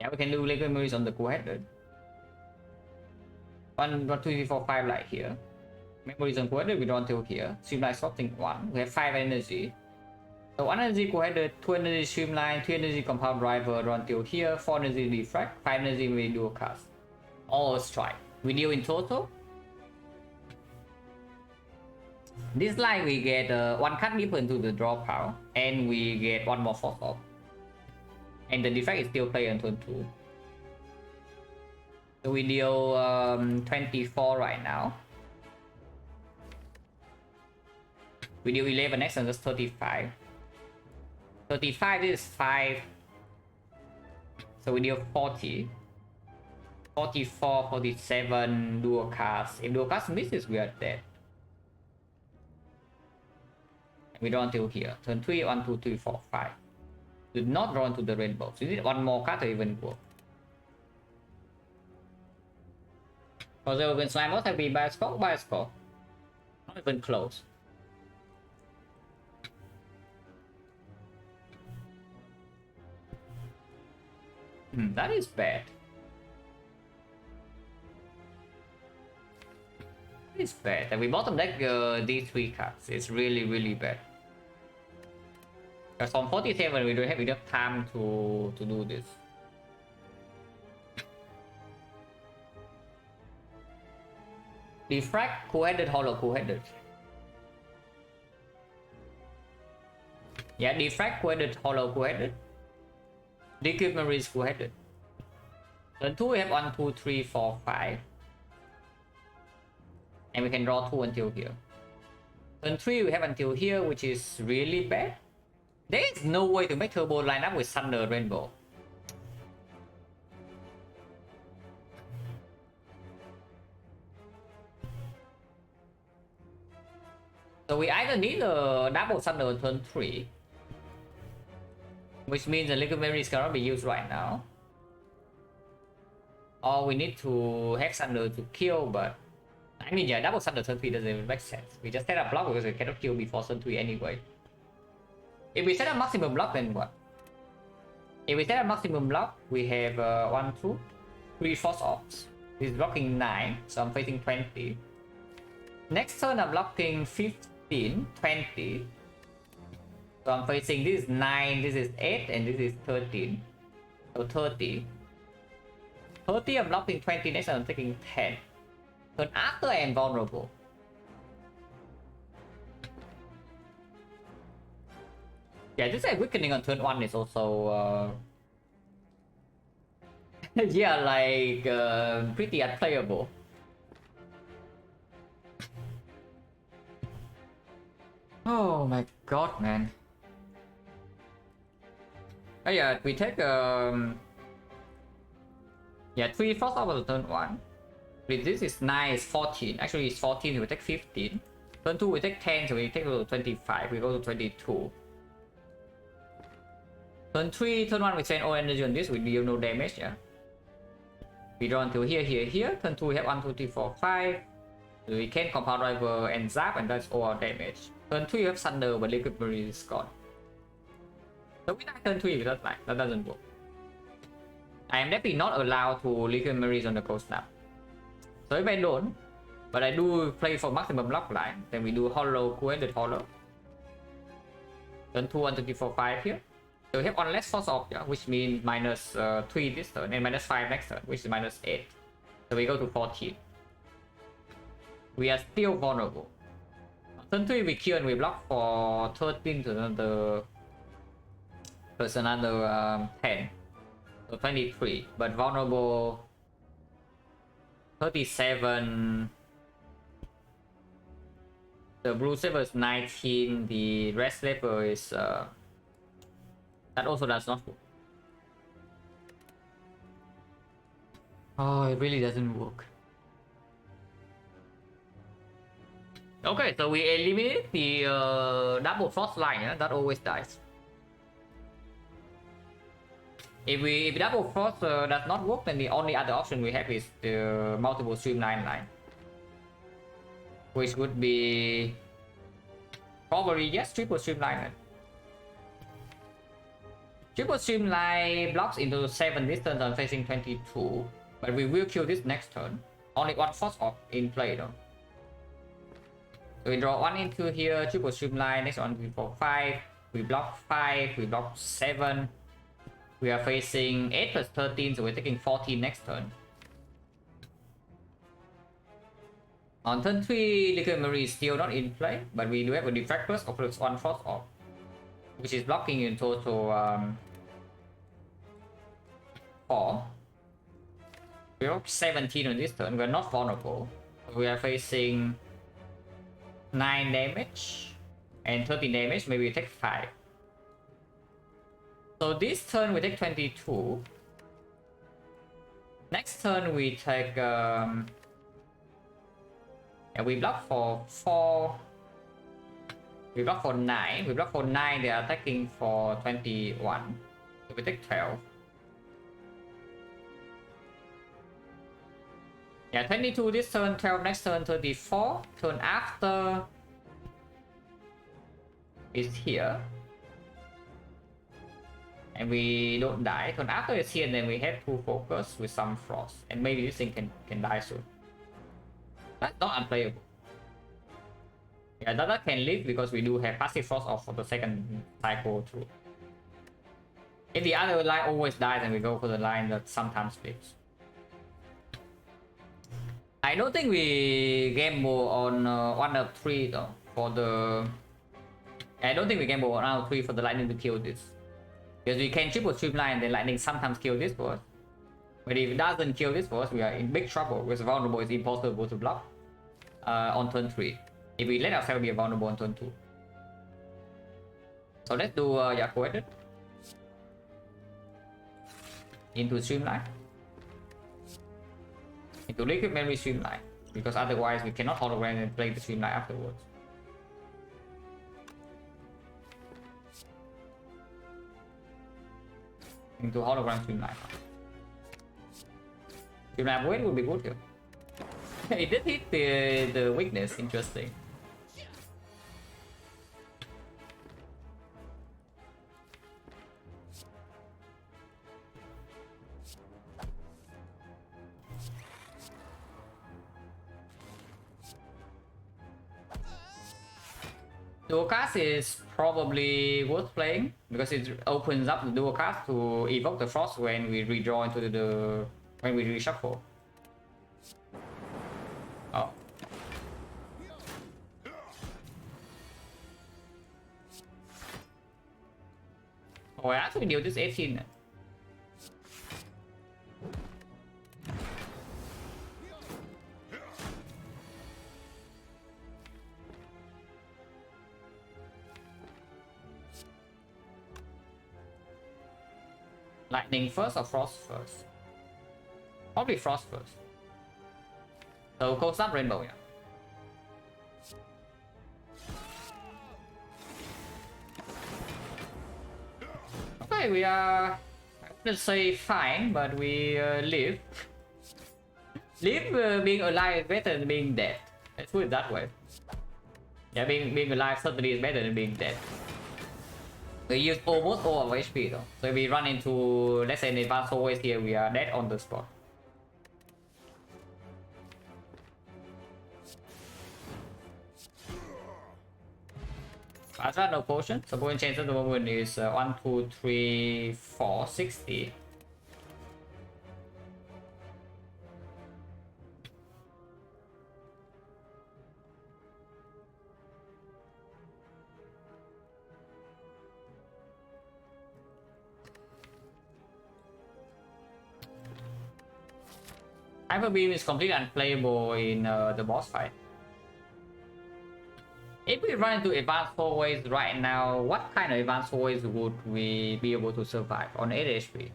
Speaker 1: Yeah, we can do liquid memories on the co-headed. 1, 2, 3, 4, 5 like here. Memories on co-headed, we draw until here. Streamline sorting 1. We have 5 energy. So 1 energy co-headed, 2 energy streamline, 3 energy compound driver, draw until here. 4 energy defect, 5 energy we do a cast. All strike. We deal in total. This line we get 1 card deeper into the draw pile, and we get 1 more force off. And the defect is still played on turn 2. So we deal 24 right now. We deal 11 next and just 35. 35 is 5. So we deal 40. 44, 47, dual cast. If dual cast misses, we are dead. We draw until here. Turn 3, 1, 2, 3, 4, 5. Do not draw into the rainbow. So you need 1 more card to even work. Also, when slime must have been by a score, not even close. That is bad. That is bad. And we bottom deck these 3 cards. It's really, really bad. Because on 47 we don't have enough time to do this. Defect, co-headed, hollow, co-headed. Yeah, defect, co-headed, hollow, co-headed. Liquid memories, co-headed. Turn 2 we have 1, 2, 3, 4, 5. And we can draw 2 until here. Turn 3 we have until here, which is really bad. There is no way to make turbo line up with Thunder Rainbow. So we either need a double Thunder on turn 3, which means the liquid memories cannot be used right now, or we need to have Thunder to kill, but I mean, yeah, double Thunder turn 3 doesn't even make sense. We just set up block because we cannot kill before turn 3 anyway. If we set up maximum block, then what? If we set up maximum block, we have 1, 2, 3 force offs. This is blocking 9, so I'm facing 20. Next turn I'm blocking 15, 20. So I'm facing this is 9, this is 8, and this is 13. So 30. 30 I'm blocking 20, next I'm taking 10. Turn after I am vulnerable. Yeah, this awakening on turn 1 is also yeah, like pretty unplayable. Oh my god, man. Oh yeah, we take yeah, 3 force over the turn 1. With this is 9, it's 14. Actually it's 14, we take 15. Turn 2 we take 10, so we take to 25, we go to 22. Turn 3, turn 1 we spend all energy on this, we deal no damage, yeah. We draw until here, here, here. Turn 2 we have 1, 2, 3, 4, 5. So we can compound driver and zap, and that's all our damage. Turn 3 you have Thunder, but liquid memory is gone. So we die turn 3 with that line, that doesn't work. I am definitely not allowed to liquid memories on the cold snap. So if I don't, but I do play for maximum block line, then we do hollow, co-headed hollow. Turn 2, 1, 2, 3, 4, 5 here. So we have 1 less force off, yeah, which means minus 3 this turn, and minus 5 next turn, which is minus 8. So we go to 14. We are still vulnerable. Turn 3 we kill and we block for 13 to another... plus another 10. So 23, but vulnerable 37. The blue saber is 19, the red saber is that also does not work. Oh, it really doesn't work. Okay, so we eliminate the double frost line, yeah? That always dies. If double frost does not work, then the only other option we have is the multiple streamline line, which would be probably yes, triple streamline. Triple Streamline blocks into 7 this turn on facing 22, but we will kill this next turn. Only one force off in play though. So we draw 1 into here, Triple Streamline, next one we for 5, we block 5, we block 7. We are facing 8 plus 13, so we're taking 14 next turn. On turn 3, Liquid Memory is still not in play, but we do have a Defect plus of plus 1 force off, which is blocking in total 4. We have 17 on this turn, we're not vulnerable. We are facing 9 damage and 13 damage, maybe we take 5. So this turn we take 22. Next turn we take we block for 4. We block for 9. We block for 9, they are attacking for 21. So we take 12. Yeah, 22 this turn, 12 next turn, 34. Turn after is here. And we don't die. Turn after is here, and then we have 2 focus with some frost. And maybe this thing can die soon. That's not unplayable. Yeah, Dada can live because we do have passive frost off for the second cycle too. If the other line always dies, then we go for the line that sometimes flips. I don't think we gamble on 1 up 3 though. For the... I don't think we gamble on 1 up 3 for the lightning to kill this. Because we can triple streamline and then lightning sometimes kill this for us. But if it doesn't kill this for us, we are in big trouble because vulnerable is impossible to block on turn 3. If we let ourselves be vulnerable on turn 2. So let's do Yakued into streamline. Into liquid memory streamline. Because otherwise we cannot hologram and play the streamline afterwards. Into hologram streamline. Streamline weight would be good here. It did hit the weakness, interesting. Dual cast is probably worth playing because it opens up the dual cast to evoke the frost when we redraw into the when we reshuffle. Oh. Oh, I actually knew this 18. Lightning first or frost first? Probably frost first. So cold snap rainbow, yeah. Okay, we are, let's say, fine, but we live. Live being alive is better than being dead. Let's put it that way. Yeah, being alive certainly is better than being dead. We use almost all of HP though. So if we run into, let's say, an advanced always here, we are dead on the spot. I got no potion, so potion change at the moment is 1, 2, 3, 4, 60. Hyper Beam is completely unplayable in the boss fight. If we run into advanced 4 ways right now, what kind of advanced 4 ways would we be able to survive on 8 HP?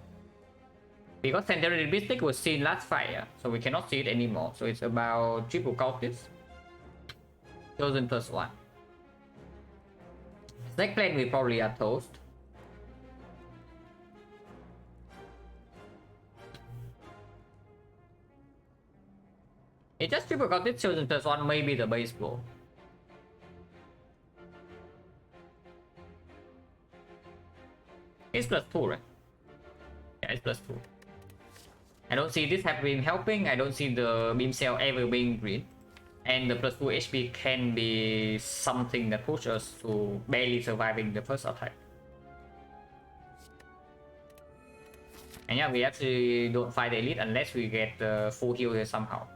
Speaker 1: Because Centenary Mystic was seen last fight, so we cannot see it anymore. So it's about triple cultist. Chosen plus 1. Snake Plane we probably are toast. It just triple cultist chosen plus 1 may be the base blow. It's +2, right? Yeah, it's +2. I don't see this have been helping. I don't see the beam cell ever being green. And the +2 HP can be something that pushes us to barely surviving the first attack. And yeah, we actually don't fight the elite unless we get the full heal here somehow.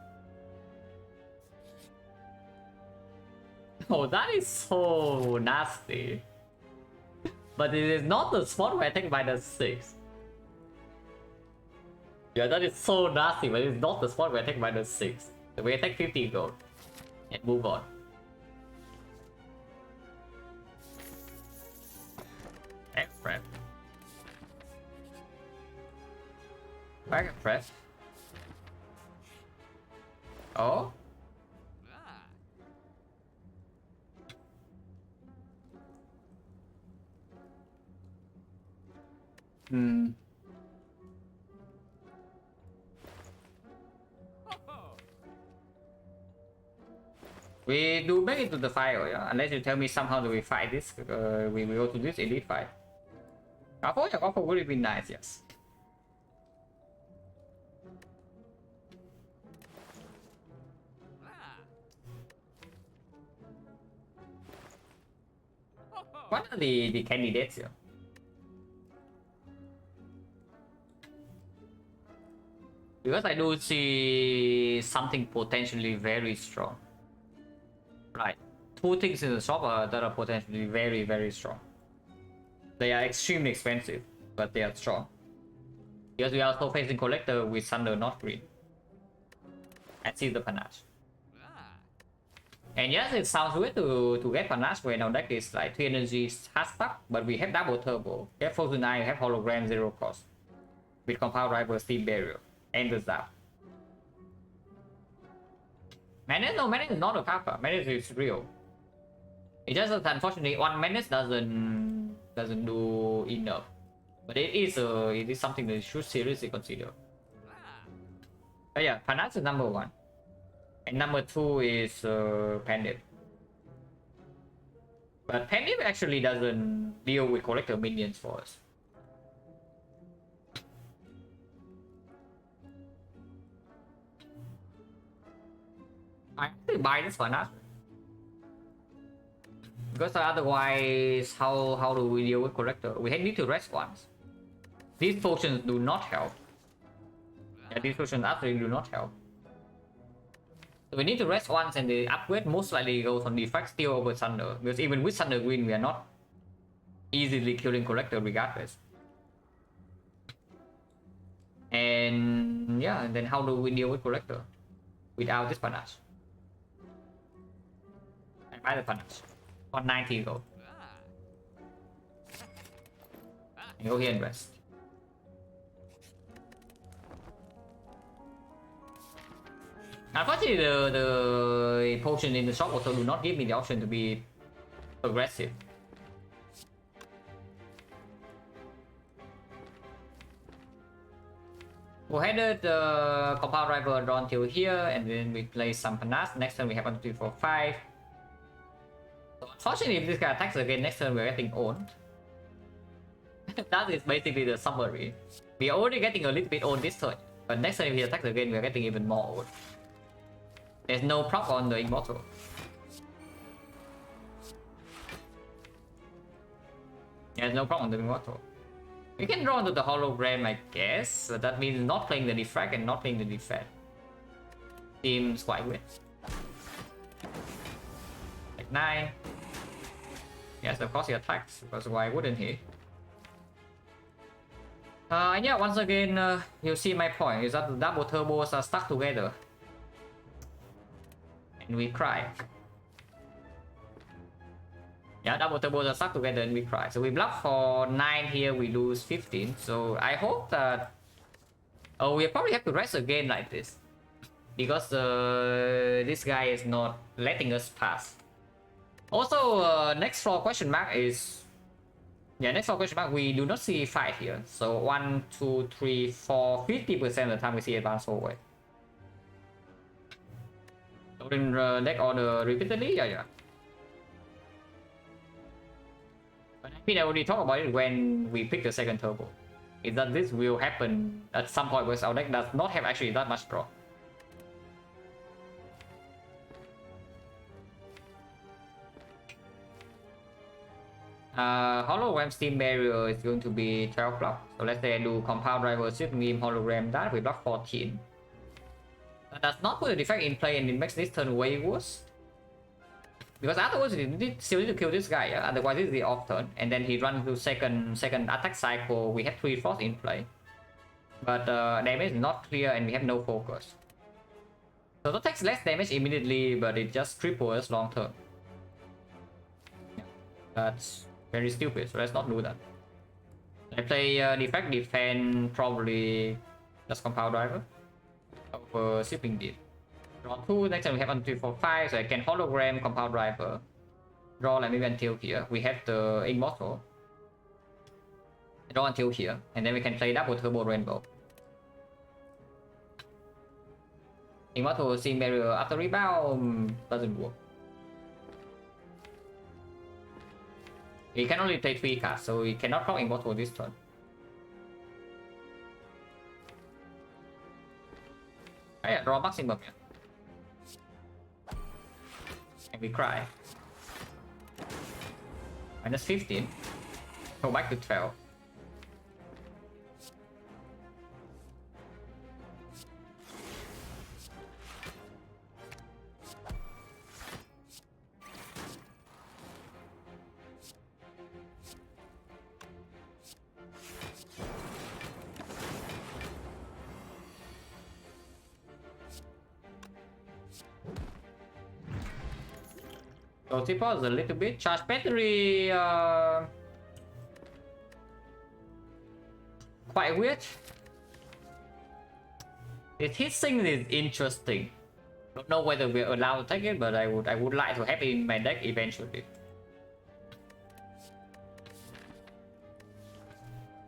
Speaker 1: Oh, that is so nasty. But it is not the spot where I take -6. Yeah, that is so nasty, but it's not the spot where I take -6. So we take 50 gold. And move on. Prep. Back prep. Oh? Hmm. We do make it to the final, yeah? Unless you tell me somehow that we fight this, we will go to this elite fight. Couple would be nice, yes. What are the candidates here? Because I do see something potentially very strong. Right. Two things in the shop that are potentially very, very strong. They are extremely expensive, but they are strong. Because we are also facing collector with Thunder not green. And see the panache. And yes, it sounds weird to get panache when our deck is like 3 energy hard stuck, but we have double turbo. We have Frozen Eye, we have hologram 0 cost. With compound rival, steam barrier, and the zap. Menace? No, Menace is not a kappa. Menace is real. It's just that unfortunately one Menace doesn't do enough. But it is something that you should seriously consider. But yeah, panache is number 1. And number 2 is Pandit. But Pandit actually doesn't deal with collector minions for us. I actually buy this one up. Because otherwise, how do we deal with collector? We need to rest once. These potions do not help. Yeah, these potions absolutely do not help. So we need to rest once, and the upgrade most likely goes on Defect still over Thunder. Because even with Thunder Green, we are not easily killing collector regardless. And yeah, and then how do we deal with collector without this panache? I buy the panache. 190 gold. And go here and rest. Unfortunately, the potion in the shop also do not give me the option to be aggressive. We'll headed the compound rival drawn till here, and then we play some panache. Next turn we have 1, 2, 3, 4, 5. So unfortunately, if this guy attacks again, next turn we're getting owned. That is basically the summary. We are already getting a little bit owned this turn, but next turn if he attacks again, we're getting even more owned. There's no proc on the Immortal. There's no proc on the Immortal. We can draw into the hologram, I guess, but that means not playing the Defect and not playing the Defect. Seems quite weird. Like 9. Yes, of course he attacks, because why wouldn't he? And yeah, once again, you see my point, is that the double turbos are stuck together. And we cry. Yeah, double turbos are stuck together and we cry. So we bluff for 9 here, we lose 15. So I hope that... Oh, we probably have to rest again like this. Because this guy is not letting us pass. Also, next floor question mark is... Yeah, next floor question mark, we do not see 5 here. So 1, 2, 3, 4, 50% of the time we see advance forward. Loading deck order repeatedly, yeah. But I mean, I already talked about it when we pick the second turbo. Is that this will happen at some point because our deck does not have actually that much draw. Hologram Steam Barrier is going to be 12 block. So let's say I do Compound Driver, Sweeping Beam, Hologram, that we block 14. That does not put a defect in play and it makes this turn way worse. Because afterwards he still need to kill this guy, yeah? Otherwise this is the off turn. And then he runs to second attack cycle, we have 3 Frost in play. But damage is not clear and we have no focus. So that takes less damage immediately, but it just triples long term. Yeah, that's very stupid, so let's not do that. I play Defect, Defend, probably just Compound Driver over Shipping Beam. Draw 2, next time we have 1, 2, 4, 5, so I can Hologram, Compound Driver. Draw like maybe until here. We have the Immortal. Draw until here, and then we can play double Turbo Rainbow. Immortal Steam Barrier after rebound doesn't work. He can only play 3 cards, so he cannot proc Immortal this turn. Oh yeah, draw maximum, yeah. And we cry. Minus 15. Go back to 12. So T-pause a little bit. Charge battery. Quite weird. His thing is interesting. Don't know whether we're allowed to take it, but I would like to have it in my deck eventually.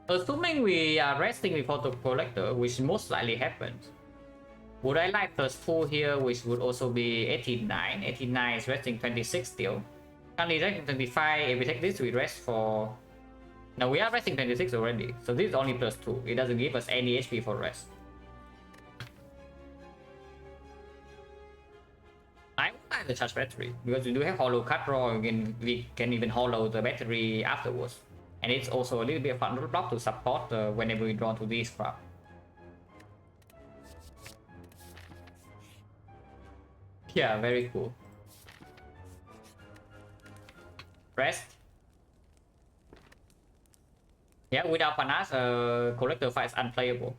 Speaker 1: Assuming we are resting before the collector, which most likely happens. Would I like first full here, which would also be 89. 89 is resting 26 still. Currently resting 25. If we take this, we rest for... No, we are resting 26 already. So this is only plus 2. It doesn't give us any HP for rest. I would like the charge battery, because we do have hollow cut draw, we can even hollow the battery afterwards. And it's also a little bit of fun block to support whenever we draw to this crap. Yeah, very cool. Rest. Yeah, without Panache, collector fight is unplayable.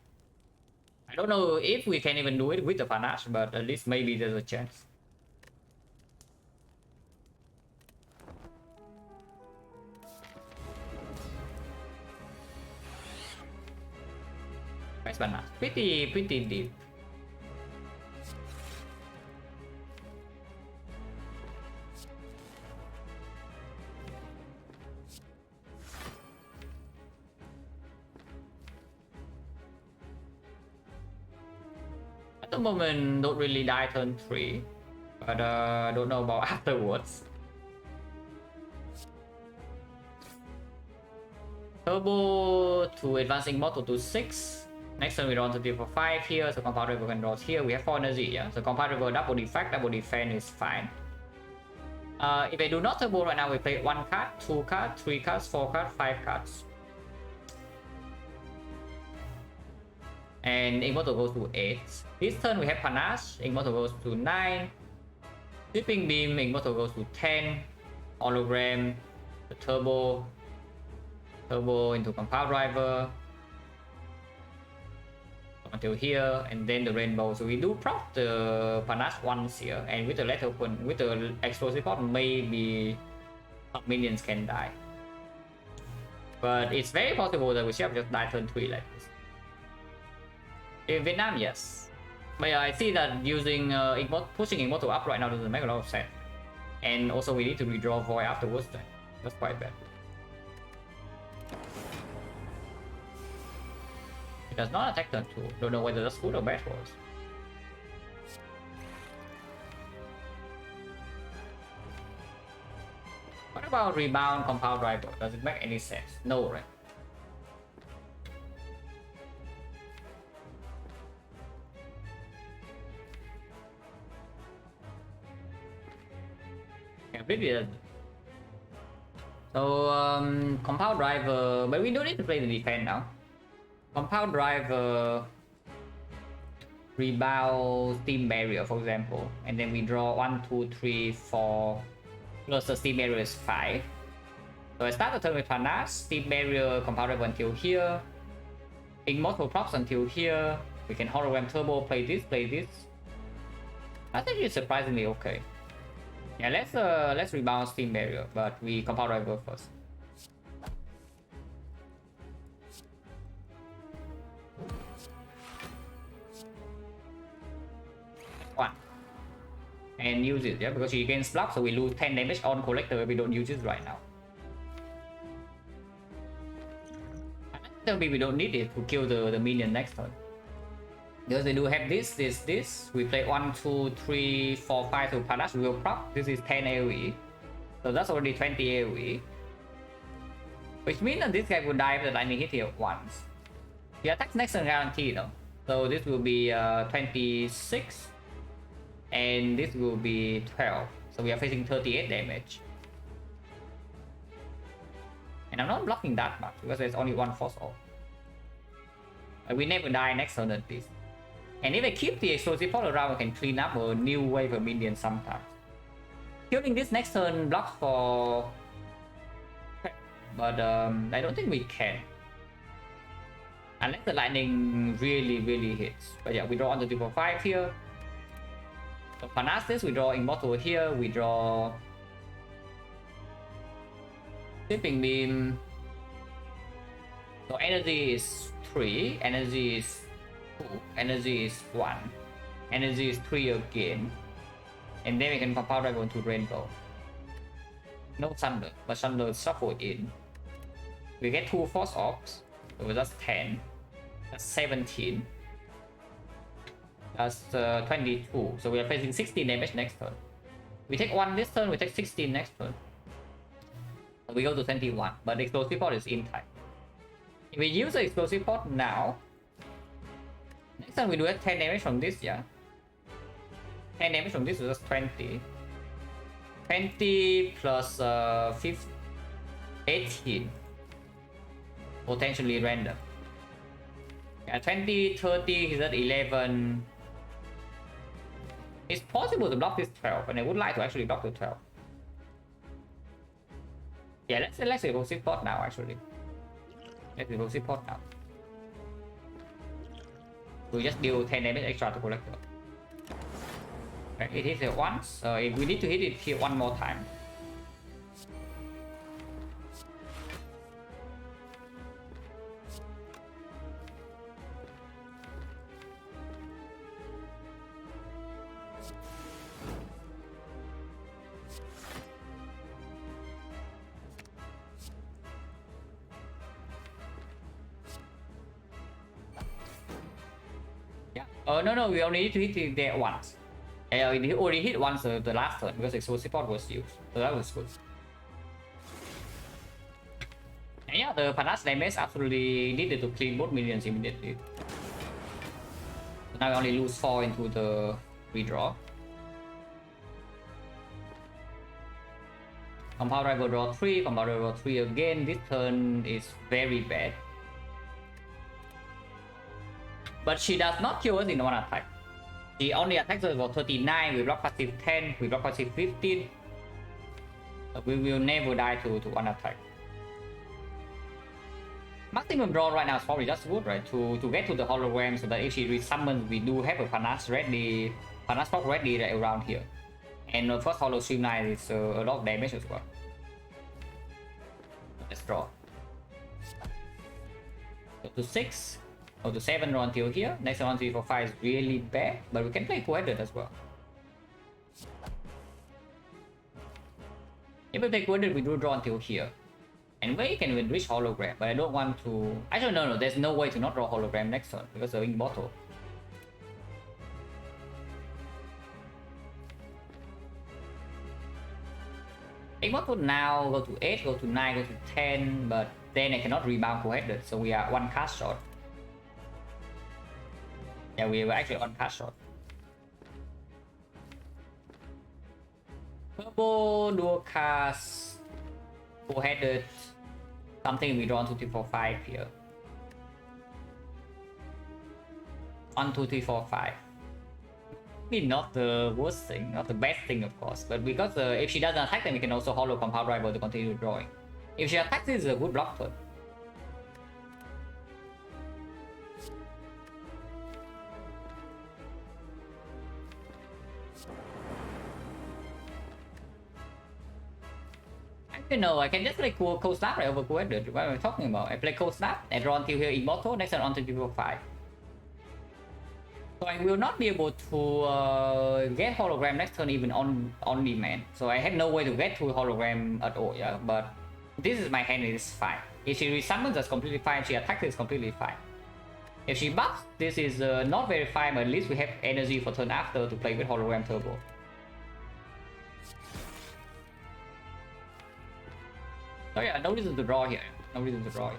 Speaker 1: I don't know if we can even do it with the Panache, but at least maybe there's a chance. Nice Panache. Pretty deep. At the moment, don't really die turn 3, but don't know about afterwards. Turbo to advancing Immortal to 6. Next turn we draw to 3 for 5 here, so Compound River can draw here. We have 4 energy, yeah. So Compound River double defect, double defend is fine. If I do not turbo right now, we play 1 card, 2 cards, 3 cards, 4 cards, 5 cards. And Immortal goes to 8. This turn we have Panache, Immortal goes to 9. Sweeping Beam, Immortal goes to 10. Hologram, the Turbo into Compound Driver. Until here, and then the Rainbow. So we do proc the Panache once here, and with the Lethal Open, with the Explosive Pot, maybe minions can die. But it's very possible that we should have just die turn 3 like this. In Vietnam, yes. But yeah, I see that using pushing Immortal up right now doesn't make a lot of sense. And also we need to redraw Void afterwards then. That's quite bad. It does not attack turn 2. Don't know whether that's good or bad for us. What about rebound compound driver? Does it make any sense? No, right? Completely doesn't. So compound driver, but we don't need to play the defense now. Compound driver rebound steam barrier, for example, and then we draw 1, 2, 3, 4 plus the steam barrier is 5. So I start the turn with Panache, steam barrier, compound driver until here, immortal props until here. We can hologram turbo, play this, play this. I think it's surprisingly okay. Yeah, let's rebound steam barrier, but we compound driver first. One. And use it, yeah, because she gains block, so we lose 10 damage on collector if we don't use it right now. Tell me we don't need it to kill the minion next turn. Because they do have this. We play 1, 2, 3, 4, 5 to Panache, we will prop. This is 10 AoE. So that's already 20 AoE. Which means that this guy will die if the lightning hit here once. He attacks next turn guaranteed though. So this will be 26. And this will be 12. So we are facing 38 damage. And I'm not blocking that much because there's only one force off. We never die next turn at least. And if I keep the explosive all around, we can clean up a new wave of minions sometimes. Killing this next turn blocks for... But I don't think we can. Unless the lightning really hits. But yeah, we draw on the 245 here. So Panache this, we draw Immortal here, we draw... Sweeping Beam. So energy is 3, energy is 2, energy is 1, energy is 3 again. And then we can compound drive into Rainbow. No Thunder, but Thunder is shuffled in. We get 2 force ops, so that's 10. That's 17. That's 22. So we are facing 16 damage next turn. We take 1 this turn, we take 16 next turn. So we go to 21, but the explosive pod is in time. If we use the explosive pod now, next time we do 10 damage from this, yeah. 10 damage from this is just 20. 20 plus 18. Potentially random. Yeah, 20, 30 is at 11. It's possible to block this 12, and I would like to actually block the 12. Yeah, let's select the explosive pod now actually. Let's explosive pod now. We just deal 10 damage extra to collector. Okay, it hits it once. We need to hit it here one more time. No, we only need to hit it there once. We already hit once the last turn because explosive pod was used, so that was good. And yeah, the Panache damage absolutely needed to clean both minions immediately. So now we only lose 4 into the redraw. Compound driver draw 3, compound driver draw 3 again. This turn is very bad. But she does not kill us in one attack. She only attacks us for 39, we block passive 10, we block passive 15. But we will never die to one attack. Maximum draw right now is probably just good, right? To get to the hologram so that if she resummons, we do have a Panache ready, Panache pop ready right around here. And the first holo streamline is a lot of damage as well. Let's draw. Go to 6. Go to 7 draw until here. Next 1, 3, 4, 5 is really bad, but we can play two-headed as well. If we play two-headed, we do draw until here. And we can even reach hologram, but I don't want to... Actually, no, there's no way to not draw hologram next turn because of Immortal. Immortal now, go to 8, go to 9, go to 10, but then I cannot rebound full-headed, so we are one cast short. Yeah, we were actually one cast short. Turbo, dual cast, full-headed, something we draw on 2, 3, 4, 5 here. 1, 2, 3, 4, 5. Maybe not the worst thing, not the best thing, of course, but because if she doesn't attack, then we can also hollow compound rival to continue drawing. If she attacks, this is a good block turn. You know, I can just play Cold Snap right over Cold. What am I talking about? I play Cold Snap, I draw until here Immortal, next turn on to people 5. So I will not be able to get hologram next turn even on demand. So I have no way to get to hologram at all, yeah. But this is my hand, it is fine. If she resummons, that's completely fine. She attacks, it's completely fine. If she buffs, this is not very fine, but at least we have energy for turn after to play with hologram turbo. So yeah, no reason to draw here. No reason to draw here.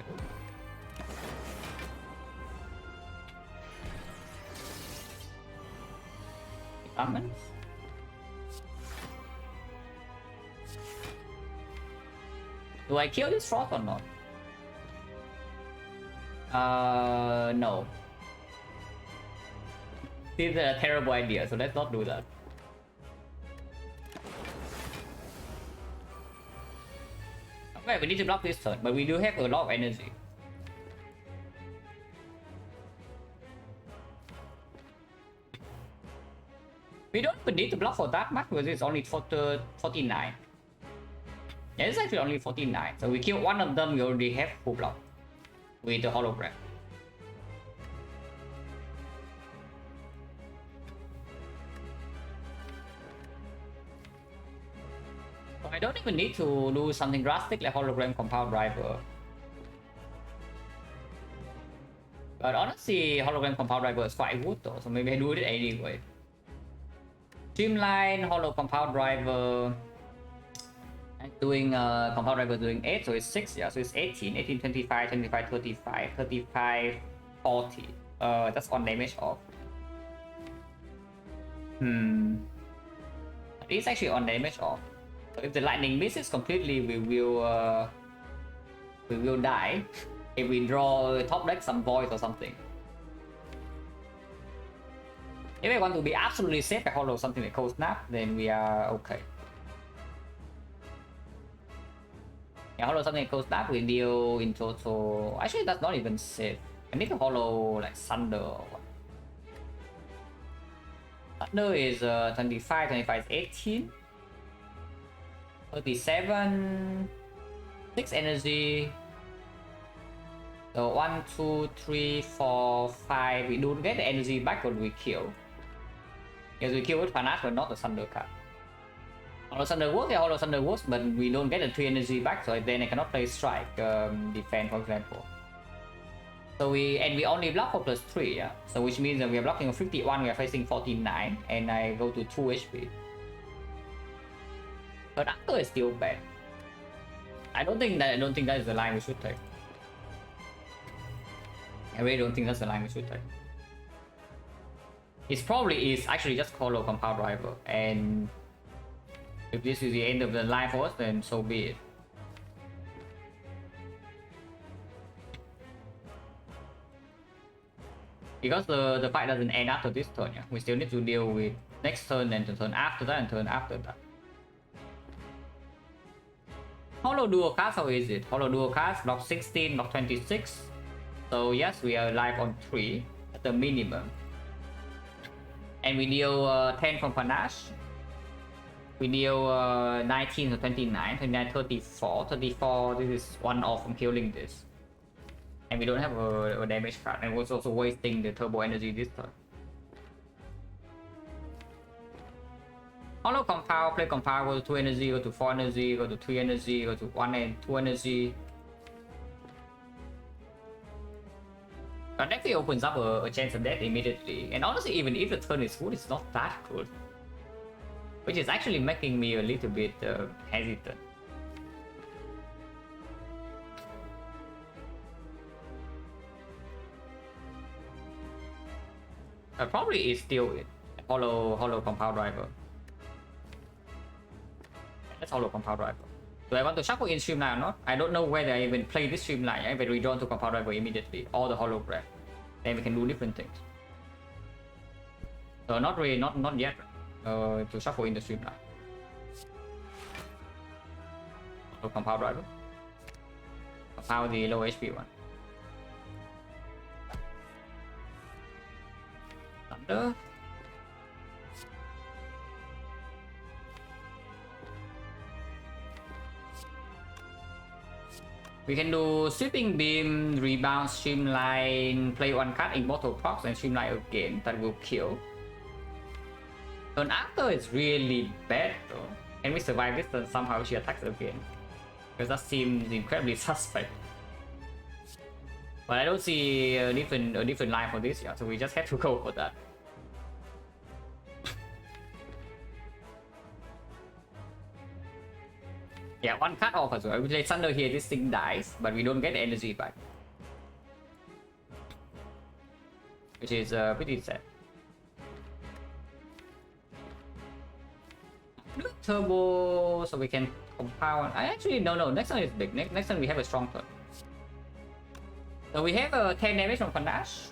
Speaker 1: Summons. Do I kill this Frost or not? No. This is a terrible idea, so let's not do that. Okay, we need to block this turn, but we do have a lot of energy. We don't even need to block for that much because it's only 49. Yeah, it's actually only 49. So we kill one of them, we already have full block with the hologram. So I don't even need to do something drastic like hologram compound driver. But honestly, hologram compound driver is quite good though, so maybe I do it anyway. Streamline, hollow compound driver. And doing compound driver doing 8, so it's 6, yeah, so it's 18, 18, 25, 25, 35, 35, 40. That's 1 damage off. It's actually 1 damage off. So if the lightning misses completely, we will die. If we draw top deck some voids or something. If I want to be absolutely safe, I hollow something like Cold Snap, then we are okay. Yeah, hollow something like Cold Snap, we deal in total. Actually, that's not even safe. I need to hollow like Thunder or what. Thunder is 25, 25 is 18. 37, 6 energy. So 1, 2, 3, 4, 5. We don't get the energy back when we kill. Because we kill with Panache, but not the Thunder card. Hollow Thunder works, yeah, Hollow Thunder works, but we don't get the 3 energy back, so then I cannot play Strike, Defend, for example. So we only block for +3, yeah. So which means that we are blocking a 51, we are facing 49, and I go to 2 HP. But after is still bad. I don't think that is the line we should take. I really don't think that's the line we should take. It probably is actually just hollow compound driver, and if this is the end of the line for us, then so be it. Because the fight doesn't end after this turn, yeah. We still need to deal with next turn and the turn after that and turn after that. Hollow dual cast, how is it? Hollow dual cast, block 16, block 26. So yes, we are alive on 3 at the minimum. And we deal 10 from Panache. We deal 19 to 29, 29, 34. 34, this is 1 off from killing this. And we don't have a damage card, and we're also wasting the turbo energy this turn. Hollow compound, play compound, go to 2 energy, go to 4 energy, go to 3 energy, go to 1 and 2 energy. But definitely opens up a chance of death immediately. And honestly, even if the turn is good, it's not that good. Which is actually making me a little bit hesitant. Probably is still it. Hollow compound driver. Let's hollow compound driver. Do I want to shuffle in streamline or not? I don't know whether I even play this streamline. I will redrawn to compound driver immediately, or the hollow grab. Then we can do different things. So not really, not yet. To shuffle in the streamline. So compound driver. Compound the low HP one. Thunder. We can do sweeping beam, rebound, streamline, play one card, immortal procs, and streamline again. That will kill. Turn after is really bad though. Can we survive this turn somehow she attacks again? Because that seems incredibly suspect. But I don't see a different line for this, yeah, so we just have to go for that. Yeah, one card off as well. We play Thunder here, this thing dies, but we don't get energy back. Which is pretty sad. Turbo, so we can compound. I actually no. Next one is big. Next one we have a strong turn. So we have 10 damage from Panache.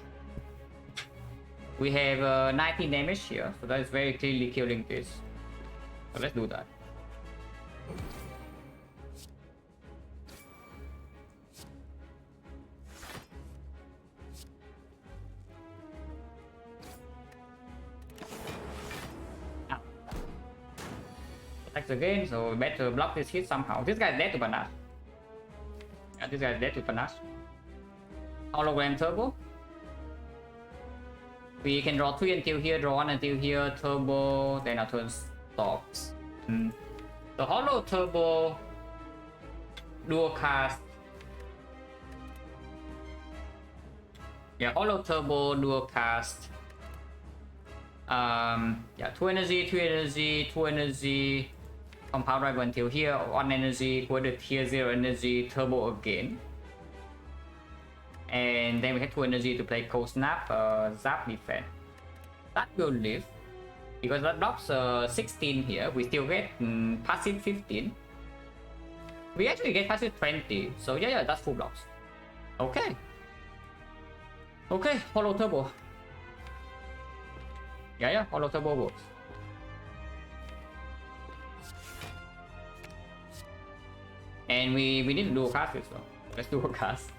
Speaker 1: We have 19 damage here, so that is very clearly killing this. So let's do that. Attacks again, so we better block this hit somehow. This guy is dead to Panache. Yeah, this guy is dead to Panache. Hologram turbo. We can draw 3 until here, draw 1 until here, turbo, then our turn stops. The hollow turbo, dual cast. Yeah, hollow turbo, dual cast. Yeah, 2 energy, 3 energy, 2 energy. Compound driver until here, 1 energy, put it here, 0 energy, turbo again. And then we have 2 energy to play cold snap, zap defense. That will live. Because that blocks 16 here, we still get passive 15. We actually get passive 20, so yeah, that's full blocks. Okay. Okay, hollow turbo. Yeah, hollow turbo works. And we need to do a cast as well. Let's do a cast.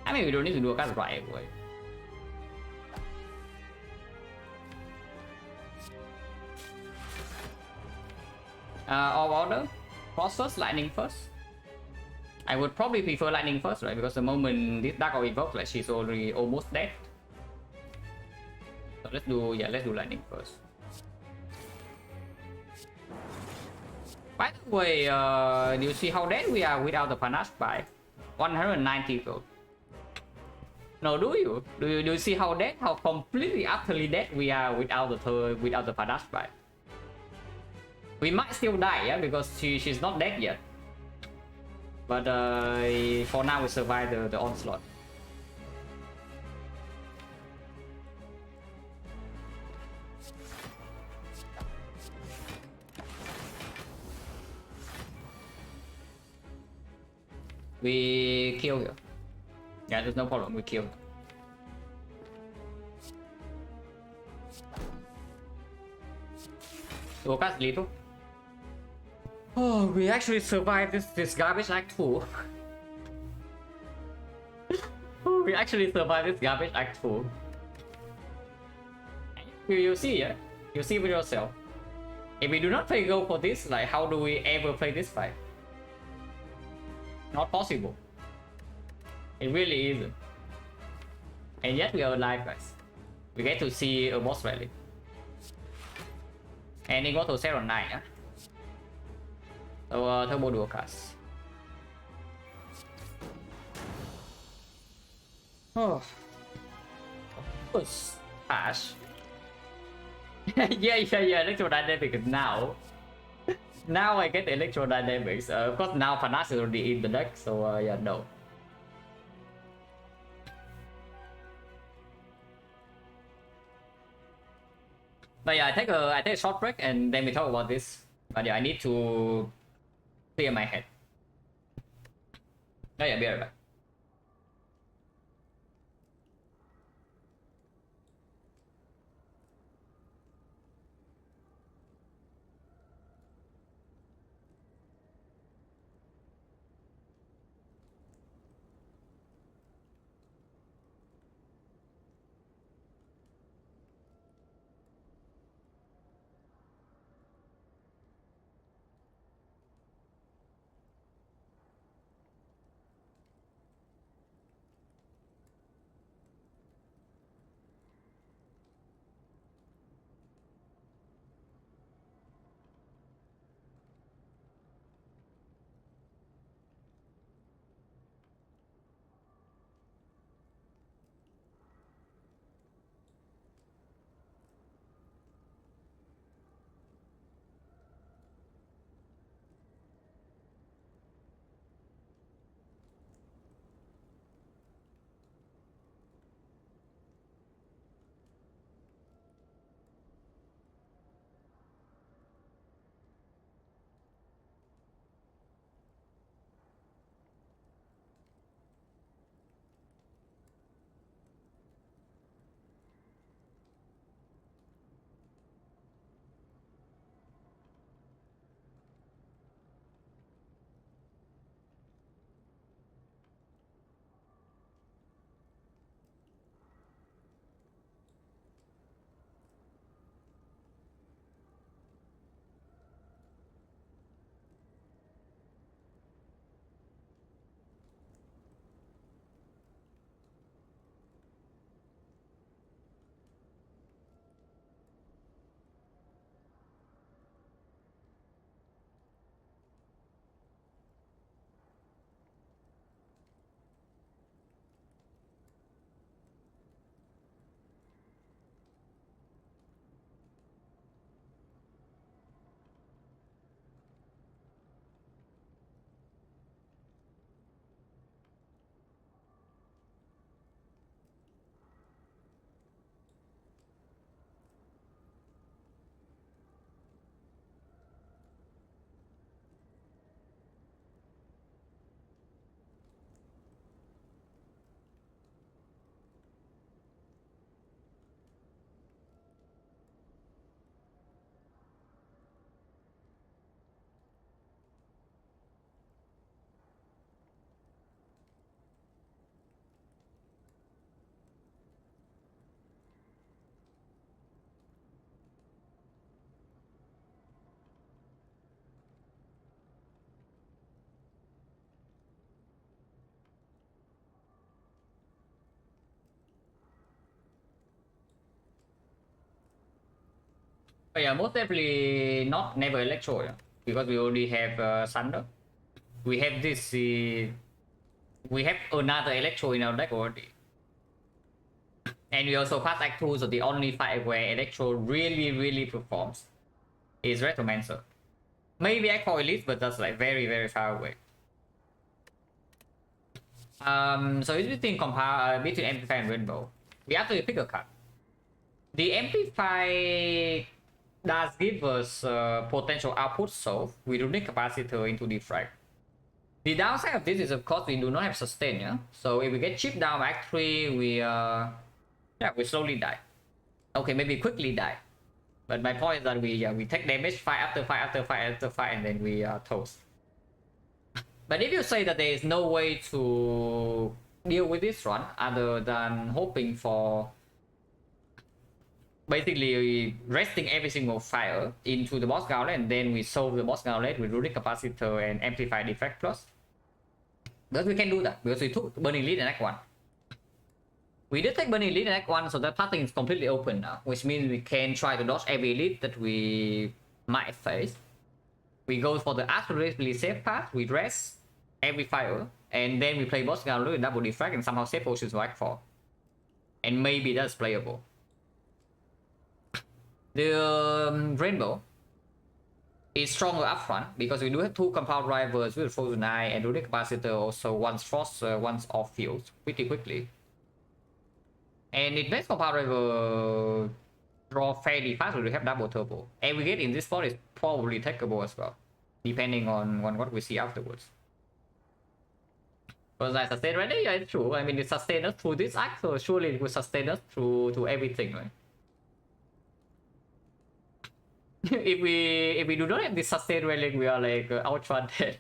Speaker 1: I mean, we don't need to do a cast right away. All order. Frost first, lightning first. I would probably prefer lightning first, right? Because the moment this Dark Orb evokes, like she's already almost dead. So let's do lightning first. By the way, do you see how dead we are without the Panache by 190 gold? No, do you? Do you see how dead, how completely utterly dead we are without the Panache by? We might still die, yeah, because she's not dead yet. But for now we survive the onslaught. We kill here. Yeah, there's no problem, we kill. Lucas lethal. Oh, we actually survived this garbage act 2. We actually survived this garbage act 2. You see, yeah? You see with yourself. If we do not play go for this, like how do we ever play this fight? Not possible. It really isn't. And yet we are alive, guys. We get to see a boss rally. And it got to set on 9, yeah? So turbo dual cast. Oh. Ash. yeah, electrodynamics now. Now I get the electrodynamics. Of course now Panache is already in the deck, so yeah, no. But yeah, I take a short break and then we talk about this. But yeah, I need to clear my head. Oh yeah, be right back. But yeah, most definitely not never electro, yeah, because we already have Thunder. We have this. We have another electro in our deck already, and we also fast act 2, so the only fight where electro really performs is Retromancer. Maybe Act 4 Elite, but that's like very far away. So if you think compare between Amplify and Rainbow, we actually pick a card. The Amplify does give us potential output, so we do need capacitor into Defect. The downside of this is, of course, we do not have sustain, yeah? So if we get chipped down by Act 3, we slowly die. Okay, maybe quickly die. But my point is that we take damage fight after fight, and then we toast. But if you say that there is no way to deal with this run other than hoping for basically resting every single fire into the boss gauntlet, and then we solve the boss gauntlet with runic capacitor and amplify defect plus, but we can do that because we took burning lead in act 1. We did take burning lead in act 1, so that pathing is completely open now, which means we can try to dodge every lead that we might face. We go for the absolutely safe path, we rest every fire, and then we play boss gauntlet with double defect and somehow save potions for act 4. And maybe that's playable. The Rainbow is stronger upfront because we do have 2 compound rivals with Frozen Eye and runic capacitor also once frost, once off field pretty quickly. And it makes compound rival draw fairly fast, we have double turbo. And we get in this spot is probably takeable as well, depending on what we see afterwards. Because I sustain right now, yeah, it's true. I mean, it sustained us through this act, so surely it will sustain us through everything, right? if we do not have this sustain relic, we are like outrun dead.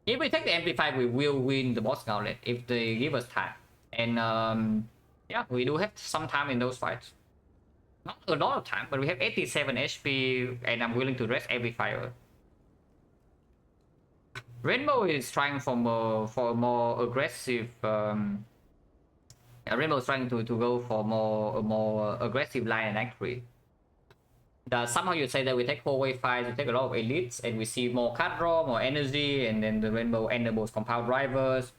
Speaker 1: If we take the amplify, we will win the boss gauntlet if they give us time. And yeah, we do have some time in those fights. Not a lot of time, but we have 87 HP, and I'm willing to rest every fire. Rainbow is trying for a more aggressive. Rainbow is trying to go for a more aggressive line and angry. Somehow you say that we take whole wave fights, we take a lot of elites, and we see more card draw, more energy, and then the Rainbow enables compound drivers,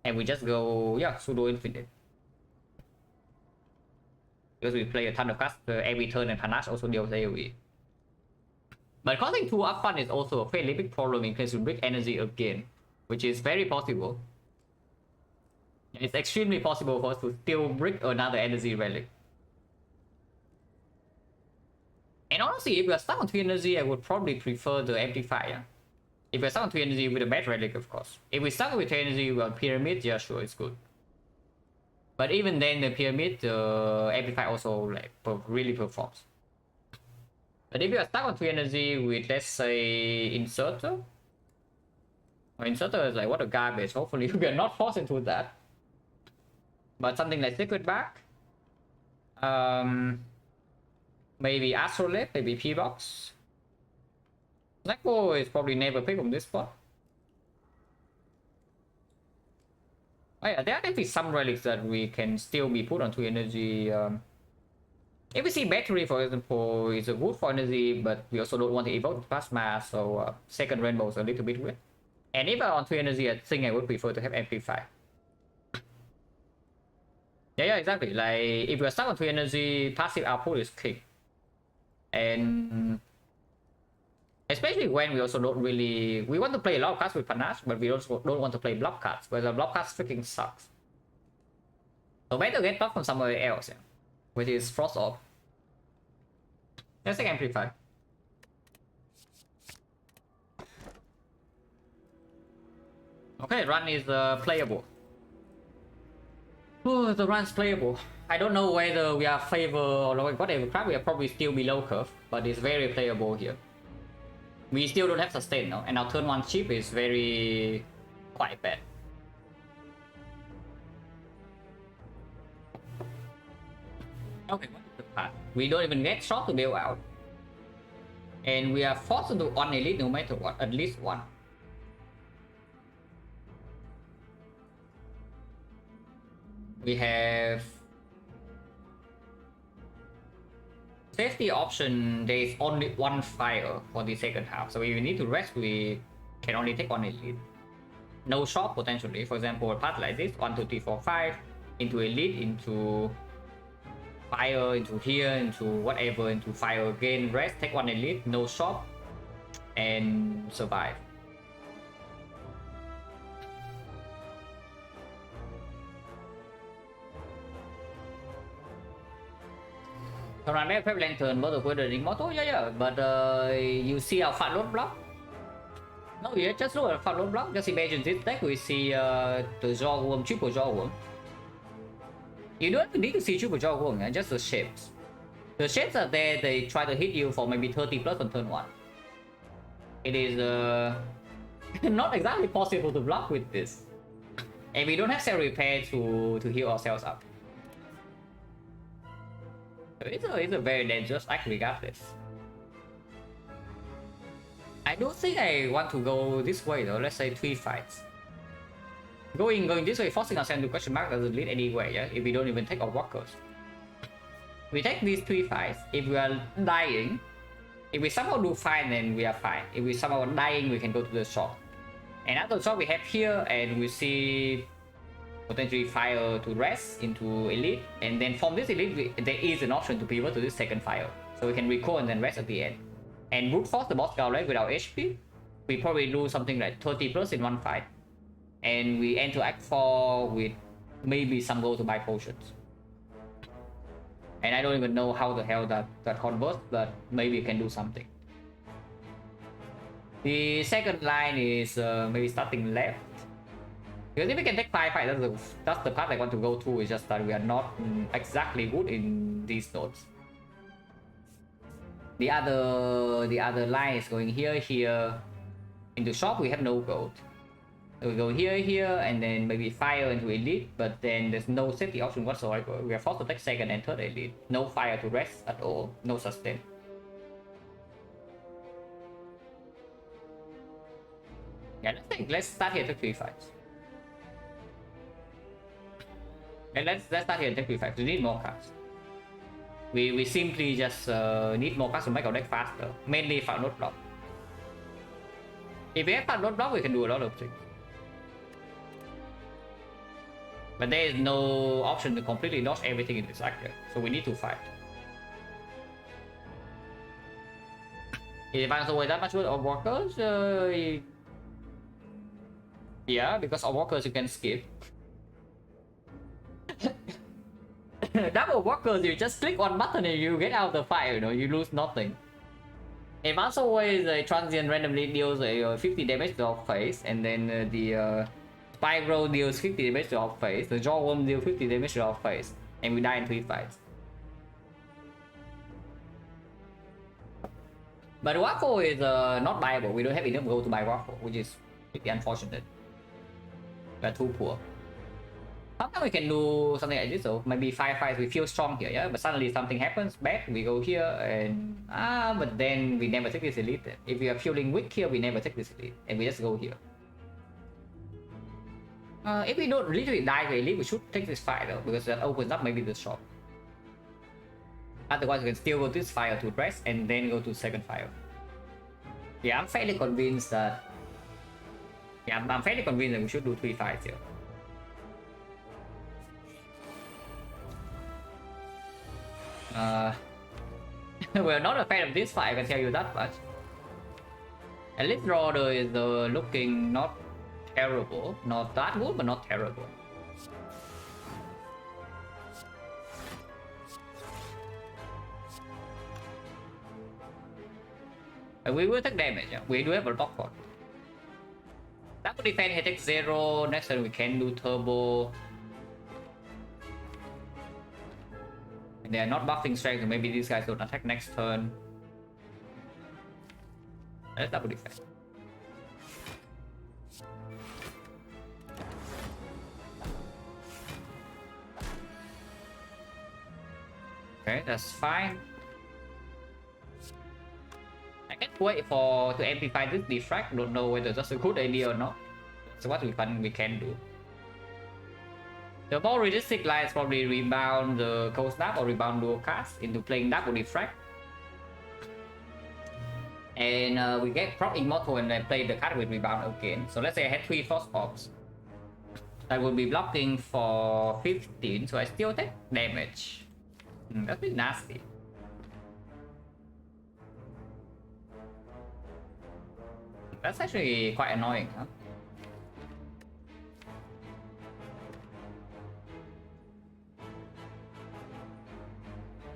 Speaker 1: and we just go, yeah, pseudo infinite. Because we play a ton of cards every turn, and Panache also deals AoE. But causing 2 upfront is also a fairly big problem in case we break energy again, which is very possible. It's extremely possible for us to still break another energy relic. And honestly, if we are stuck on 3 energy, I would probably prefer the amplifier. If we're stuck on 3 energy with a bad relic, of course. If we stuck with 3 energy with pyramid, yeah, sure, it's good. But even then, the pyramid, amplifier also like really performs. But if you are stuck on 3 energy with, let's say, inserter, or inserter is like what a garbage. Hopefully, we are not forced into that. But something like Secret Back, maybe Astrolabe, maybe P-Box. Zekbo is probably never picked on this spot. Oh yeah, there are definitely some relics that we can still be put onto energy. If we see battery, for example, is a good for energy, but we also don't want to evoke plasma, so second rainbow is a little bit weird. And if I'm on 3 energy, I think I would prefer to have amplify. Yeah, exactly. Like if we're stuck on 3 energy, passive output is king. And especially when we also don't really, we want to play a lot of cards with Panache, but we also don't want to play block cards, because the block cards freaking sucks. So better get block from somewhere else, yeah, which is Frost Orb. Let's take amplify. Okay, run is playable. Oh, the run's playable. I don't know whether we are favor or whatever crap, we are probably still below curve, but it's very playable here. We still don't have sustain now, and our turn 1 chip is very quite bad. Okay, what is the path? We don't even get shot to bail out. And we are forced to do 1 elite no matter what, at least 1. We have safety option. There is only 1 fire for the second half, so if we need to rest, we can only take 1 elite. No shot potentially. For example, a path like this: 1, 2, 3, 4, 5 into elite, into fire, into here, into whatever, into fire again. Rest, take 1 elite, no shot, and survive. Around that, Lantern was with the Immortal, yeah, but you see our fat load block? No, yeah, just look at fat load block. Just imagine this deck, we see the Jawworm, triple Jawworm. You don't need to see triple Jawworm, just the shapes. The shapes are there, they try to hit you for maybe 30 plus on turn 1. It is not exactly possible to block with this. And we don't have cell repair to heal ourselves up. It's a very dangerous act regardless. I don't think I want to go this way though. Let's say 3 fights. Going this way, forcing ourselves to question mark doesn't lead anywhere, yeah? If we don't even take our walkers. We take these 3 fights. If we are dying, if we somehow do fine, then we are fine. If we somehow dying, we can go to the shop. And after the shop we have here, and we see potentially fire to rest into elite, and then from this elite there is an option to pivot to this second fire, so we can recall and then rest at the end. And brute force the boss gauntlet without HP, we probably lose something like 30 plus in 1 fight. and we enter Act 4 with maybe some goal to buy potions. And I don't even know how the hell that converts, but maybe you can do something. The second line is maybe starting left. Because if we can take 5 fights, that's the part I want to go to. It's just that we are not exactly good in these nodes. The other line is going here. Into shop we have no gold. So we go here, and then maybe fire into elite, but then there's no safety option whatsoever. We are forced to take second and third elite. No fire to rest at all. No sustain. Yeah, let's start here to 3 fights. And let's start here and take 3 fights. We need more cards. We simply just need more cards to make our deck faster. Mainly for node block. If we have node block, we can do a lot of things. But there is no option to completely dodge everything in this act, so we need to fight. If I'm so that much good of walkers, yeah, because of walkers you can skip. Double walkers, you just click one button and you get out of the fight, you know, you lose nothing. Advance always a transient randomly deals a 50 damage to our face, and then the Spyro deals 50 damage to our face, the Jawworm deals 50 damage to our face, and we die in 3 fights. But Waffle is not buyable. We don't have enough gold to buy Waffle, which is pretty unfortunate. We're too poor. Sometimes we can do something like this, so maybe 5 fights we feel strong here, yeah? But suddenly something happens bad, we go here and but then we never take this elite. If we are feeling weak here, we never take this elite, and we just go here. If we don't literally die to elite, we should take this fight though, because that opens up maybe the shop. Otherwise, we can still go to this fire to rest and then go to second fire. Yeah, I'm fairly convinced that. Yeah, I'm fairly convinced that we should do 3 fights here. We're not a fan of this fight, I can tell you that much. Elite Order is looking not terrible, not that good, but not terrible. We will take damage, yeah. We do have a block for it. That would defend he takes 0, next turn we can do turbo. And they are not buffing strength, so maybe these guys don't attack next turn. Let's double defend. Okay, that's fine. I can't wait to amplify this defect. Don't know whether that's a good idea or not. So what we can do. The more realistic line is probably rebound the cold snap or rebound dual cast into playing double defect. And we get proc immortal and then play the card with rebound again. So let's say I had 3 force orbs. I will be blocking for 15, so I still take damage. That's a bit nasty. That's actually quite annoying, huh?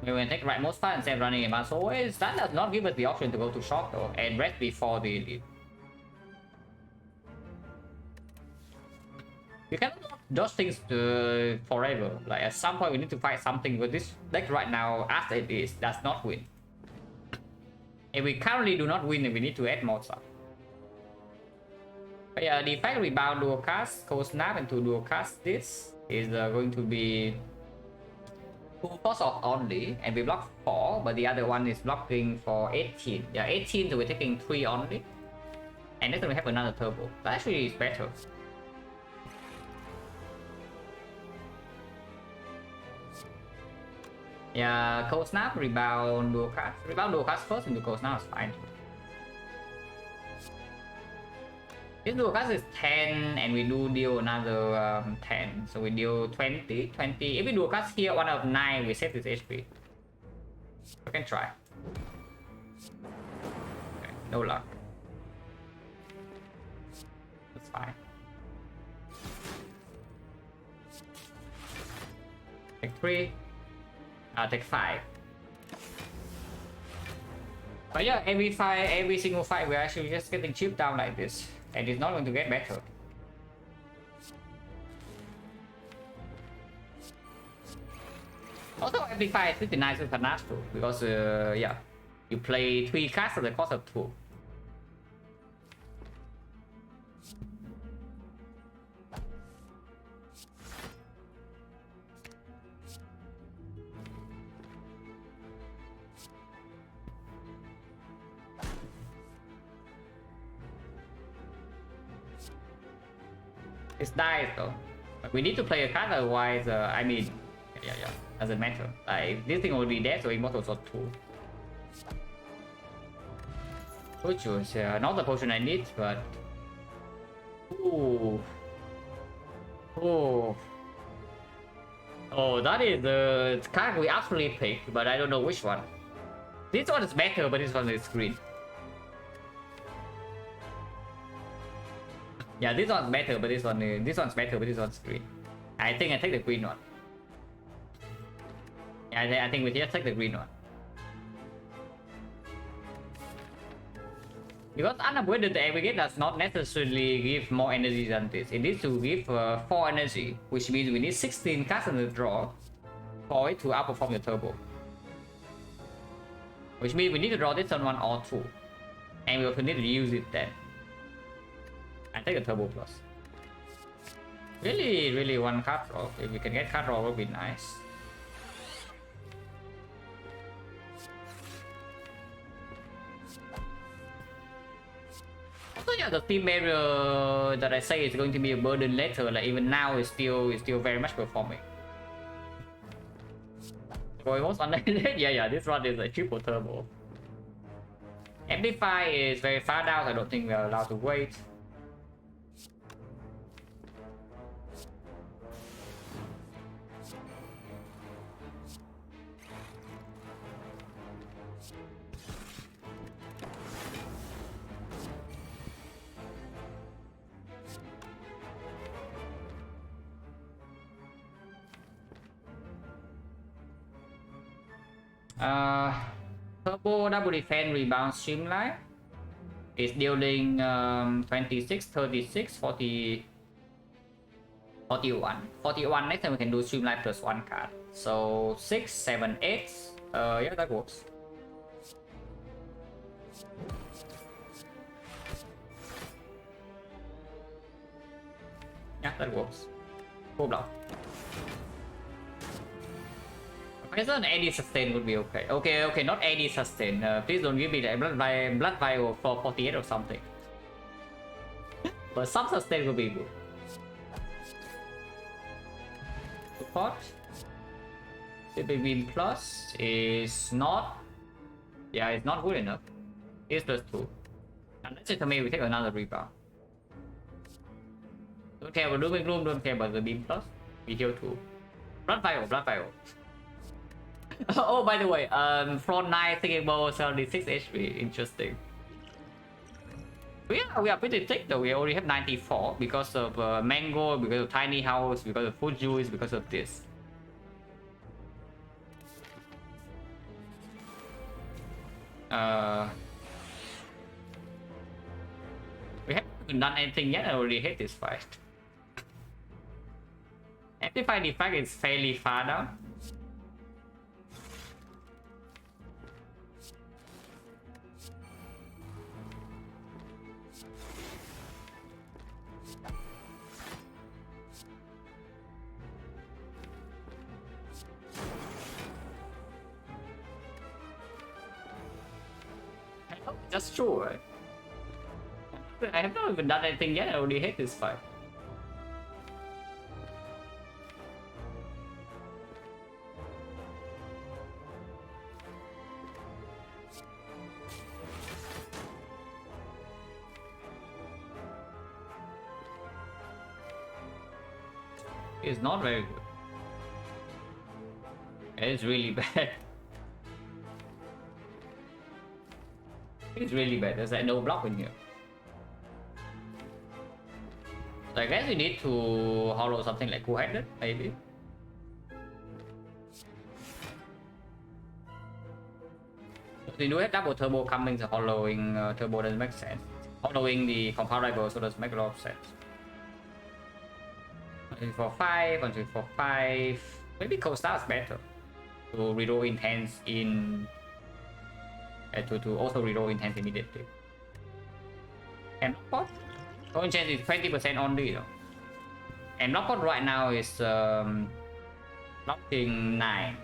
Speaker 1: We will take right most part instead of running advance always. That does not give us the option to go to short though and rest before the elite. You cannot dodge things forever. Like at some point we need to fight something with this deck right now as it is does not win. If we currently do not win, then we need to add more stuff. But yeah, Defect, rebound, dual cast, cold snap, and to dual cast this is going to be 2 force off only, and we block 4, but the other one is blocking for 18. Yeah, 18, so we're taking 3 only. And then we have another turbo. That actually is better. Yeah, cold snap, rebound, dual cast. Rebound, dual cast first into cold snap is fine. This dual cast is 10 and we do deal another 10. So we deal 20. If we dual cast here, 1 out of 9, we save this HP. We can try. Okay, no luck. That's fine. Take 3. Take 5. But yeah, every single fight, we're actually just getting chipped down like this, and it's not going to get better. Also, every fight is pretty nice with Panache too, because yeah, you play 3 cards at the cost of 2. It's dies though. But we need to play a card, otherwise, I mean, yeah, doesn't matter. Like, this thing will be dead, so Immortal Sword 2. Which was not the potion I need, but... Ooh. Oh. Oh, that is the card we actually picked, but I don't know which one. This one is better, but this one is green. Yeah, this one's better, but this one's better, but this one's green. I think I take the green one. Yeah, I think we just take the green one. Because unavoided the aggregate does not necessarily give more energy than this. It needs to give 4 energy, which means we need 16 cards in the draw for it to outperform the turbo. Which means we need to draw this on 1 or 2. And we also need to use it then. I take a turbo plus. Really one card draw. If we can get card draw, would be nice. Also, yeah, the team barrier that I say is going to be a burden later. Like even now, is still very much performing. Going most unlimited. Yeah. This one is a triple turbo. Amplify is very far down. I don't think we are allowed to wait. Turbo double defense rebound streamline is dealing 26, 36, 40, 41. 41 next time we can do streamline plus 1 card. So 6, 7, 8. Yeah, that works. Yeah, that works. Full block. I guess an AD sustain would be okay. Okay, not AD sustain. Please don't give me that blood vial for 48 or something. But some sustain would be good. Support. CP Beam Plus is not... Yeah, it's not good enough. It's plus 2. And that's it for me, we take another rebound. Don't care about Doom and Gloom, don't care about the Beam Plus. We heal 2. Blood vial. Oh, by the way, front 9 thinking about 76 HP. Interesting. We are pretty thick though. We already have 94 because of Mango, because of Tiny House, because of Food Juice, because of this. We haven't done anything yet. I already hate this fight. Amplify Defect is fairly far down. That's true, right? I have not even done anything yet. I already hate this fight. It's not very good. It's really bad. It's really bad. There's like no block in here. So I guess we need to hollow something like Cool-Headed, maybe. We do have double turbo coming, so hollowing turbo doesn't make sense. Hollowing the compound rival so doesn't make a lot of sense. 1, 2, 3, 4, 5, 1, 2, 3, 4, 5. Maybe cold start is better. To reroll intense in to also reroll intense immediately. And lockpot? Cold chance is 20% only though. And lockpot right now is locking 9.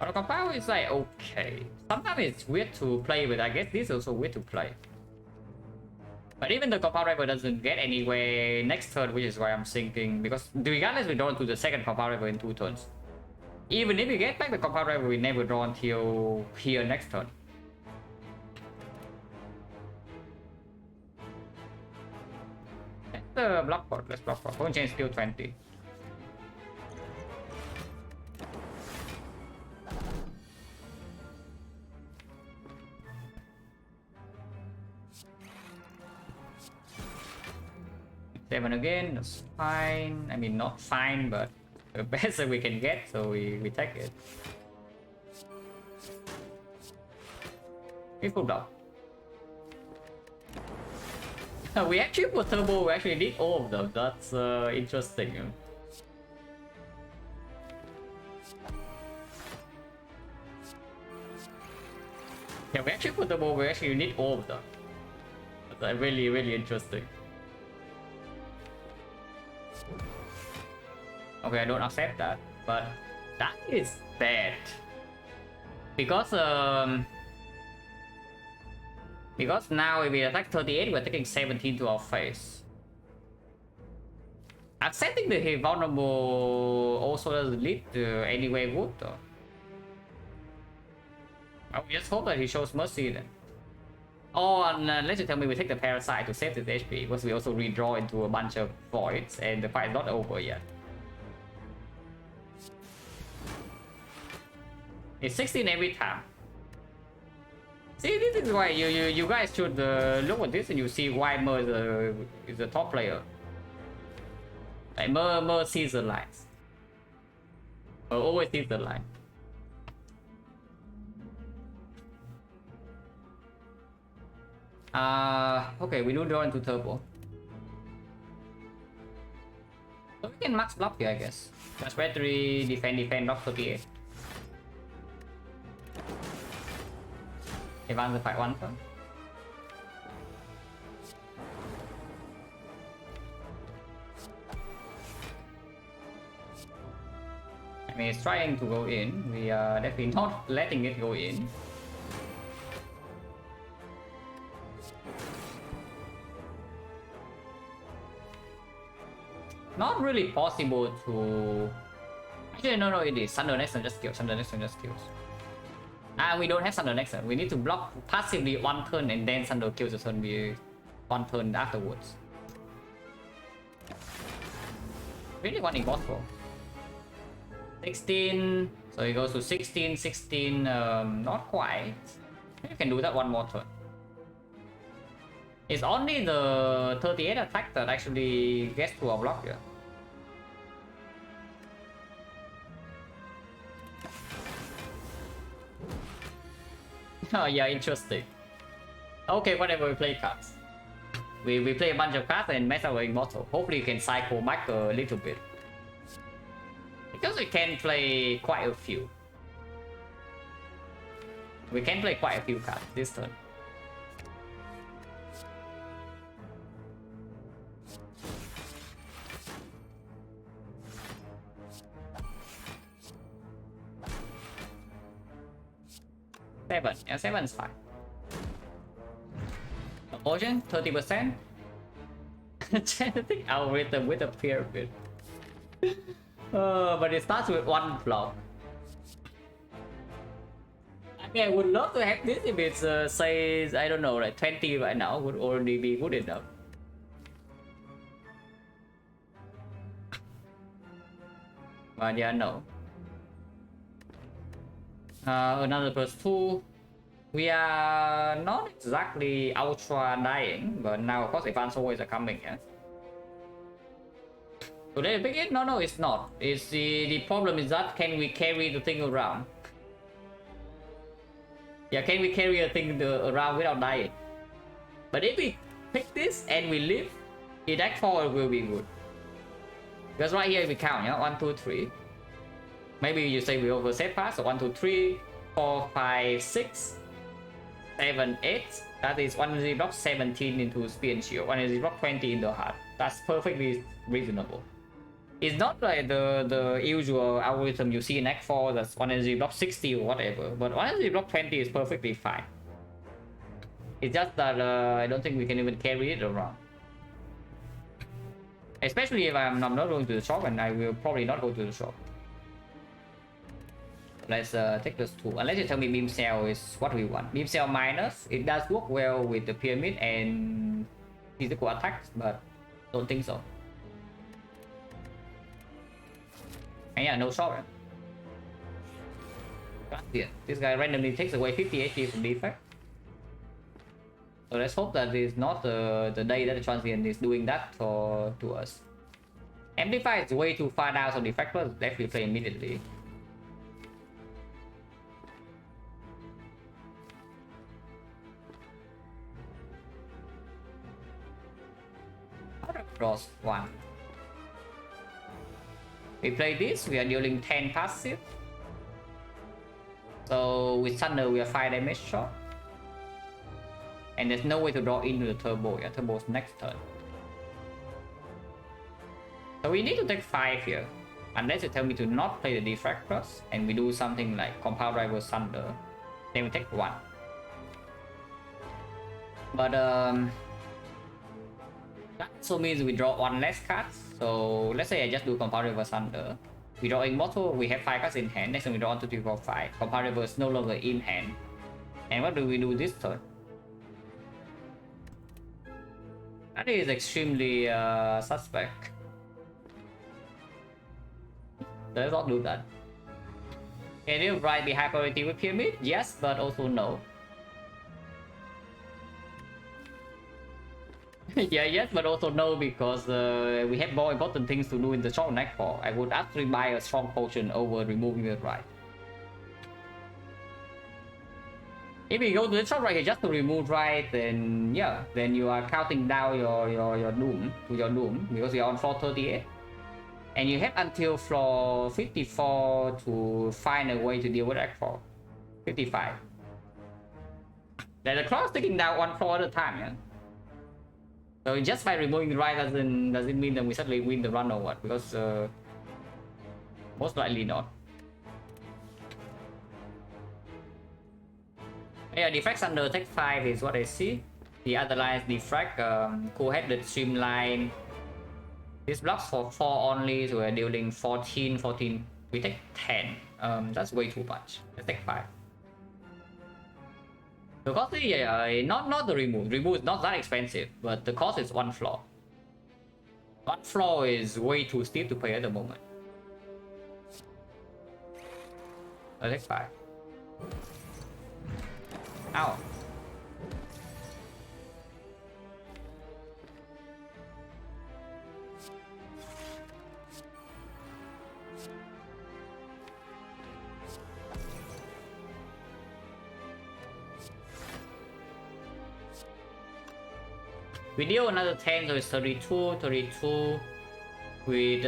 Speaker 1: But the compound is like okay. Sometimes it's weird to play with. I guess this is also weird to play. But even the compound rival doesn't get anywhere next turn, which is why I'm thinking, because regardless we draw to the second compound rival in 2 turns. Even if we get back the compound rival, we never draw until here next turn. Let's block pot. Let's block pot. Won't change skill 20. Seven again, that's fine. I mean, not fine, but the best that we can get, so we take it. We full block. We actually put turbo, we actually need all of them. That's interesting. Yeah, we actually put turbo, we actually need all of them. That's really, really interesting. Okay, I don't accept that, but that is bad because now if we attack 38, we're taking 17 to our face. Accepting the vulnerable also doesn't lead to anywhere good though. Well, we just hope that he shows mercy then. Oh, and let's just tell me we take the parasite to save the HP because we also redraw into a bunch of voids and the fight is not over yet. It's 16 every time. See, this is why you guys should look at this and you see why Mer is the top player. Like Mer sees the lines. Mer always sees the line. Okay, we do draw into turbo. So we can max block here, I guess. Just battery, defend, block 38. Advance the fight 1 turn. I mean, it's trying to go in. We are definitely not letting it go in. Not really possible to. Actually, no, it is. Thunder next turn just kills. Thunder next turn just kills. We don't have Thunder next turn. We need to block passively 1 turn and then Thunder kills the turn 1 turn afterwards. Really one impossible. 16. So it goes to 16, 16. Not quite. You can do that 1 more turn. It's only the 38 attack that actually gets to our block here. Oh yeah, interesting. Okay, whatever, we play cards. We play a bunch of cards and mess our immortal. Hopefully you can cycle back a little bit. Because we can play quite a few. We can play quite a few cards this turn. Seven. Yeah, 7 is fine. Potion, 30%. Genetic algorithm with a pyramid. But it starts with 1 block. I mean, I would love to have this if it says, I don't know, like 20 right now would already be good enough. But yeah, no. Another +2. We are not exactly ultra dying, but now of course advanced always are coming, yeah. So they begin? No, it's not. It's the problem is that can we carry the thing around? Yeah, can we carry a thing around without dying? But if we pick this and we live, in deck 4 it will be good. Because right here we count, yeah, 1, 2, 3. Maybe you say we overset fast, so 1, 2, 3, 4, 5, 6, 7, 8. That is 1 energy block 17 into speed and shield, 1 energy block 20 into heart. That's perfectly reasonable. It's not like the usual algorithm you see in deck 4 that's 1 energy block 60 or whatever, but 1 energy block 20 is perfectly fine. It's just that I don't think we can even carry it around. Especially if I'm not going to the shop, and I will probably not go to the shop. Let's take those two. Unless you tell me beam cell is what we want. Beam cell minus, it does work well with the pyramid and physical attacks, but don't think so. And yeah, no shop. Yeah, this guy randomly takes away 50 HP from defect. So let's hope that it's not the day that the transient is doing that to us. Amplify is way too far down, so defect plus definitely play immediately. Cross 1. We play this, we are dealing 10 passive. So with Thunder we are 5 damage shot. And there's no way to draw into the turbo. Yeah, turbo's next turn. So we need to take 5 here. Unless you tell me to not play the Defect Plus and we do something like Compound Driver Thunder. Then we take 1. But that also means we draw 1 less cards. So let's say I just do Compound Driver Thunder. We draw Immortal, we have 5 cards in hand. Next time we draw 1, 2, 3, 4, 5. Compound Driver is no longer in hand. And what do we do this turn? That is extremely suspect. Let's not do that. Can you write the high priority with pyramid? Yes, but also no. Yeah, yes, but also no, because we have more important things to do in the strong deck for. I would actually buy a strong potion over removing the right. If you go to the shop right here just to remove right, then yeah, then you are counting down your doom to your doom because you're on floor 38. And you have until floor 54 to find a way to deal with that floor. 55. Then the clock's ticking down 1 floor at a time, yeah. So just by removing the right doesn't mean that we suddenly win the run or what, because most likely not. Yeah, Defect under Tech 5 is what I see. The other lines Defect, co-headed Streamline. This blocks for 4 only, so we're dealing 14. We take 10. That's way too much. Let's take 5. The cost is not the remove. Remove is not that expensive, but the cost is 1 floor. 1 floor is way too steep to pay at the moment. Let's take 5. Ow. We deal another 10, so it's 32 with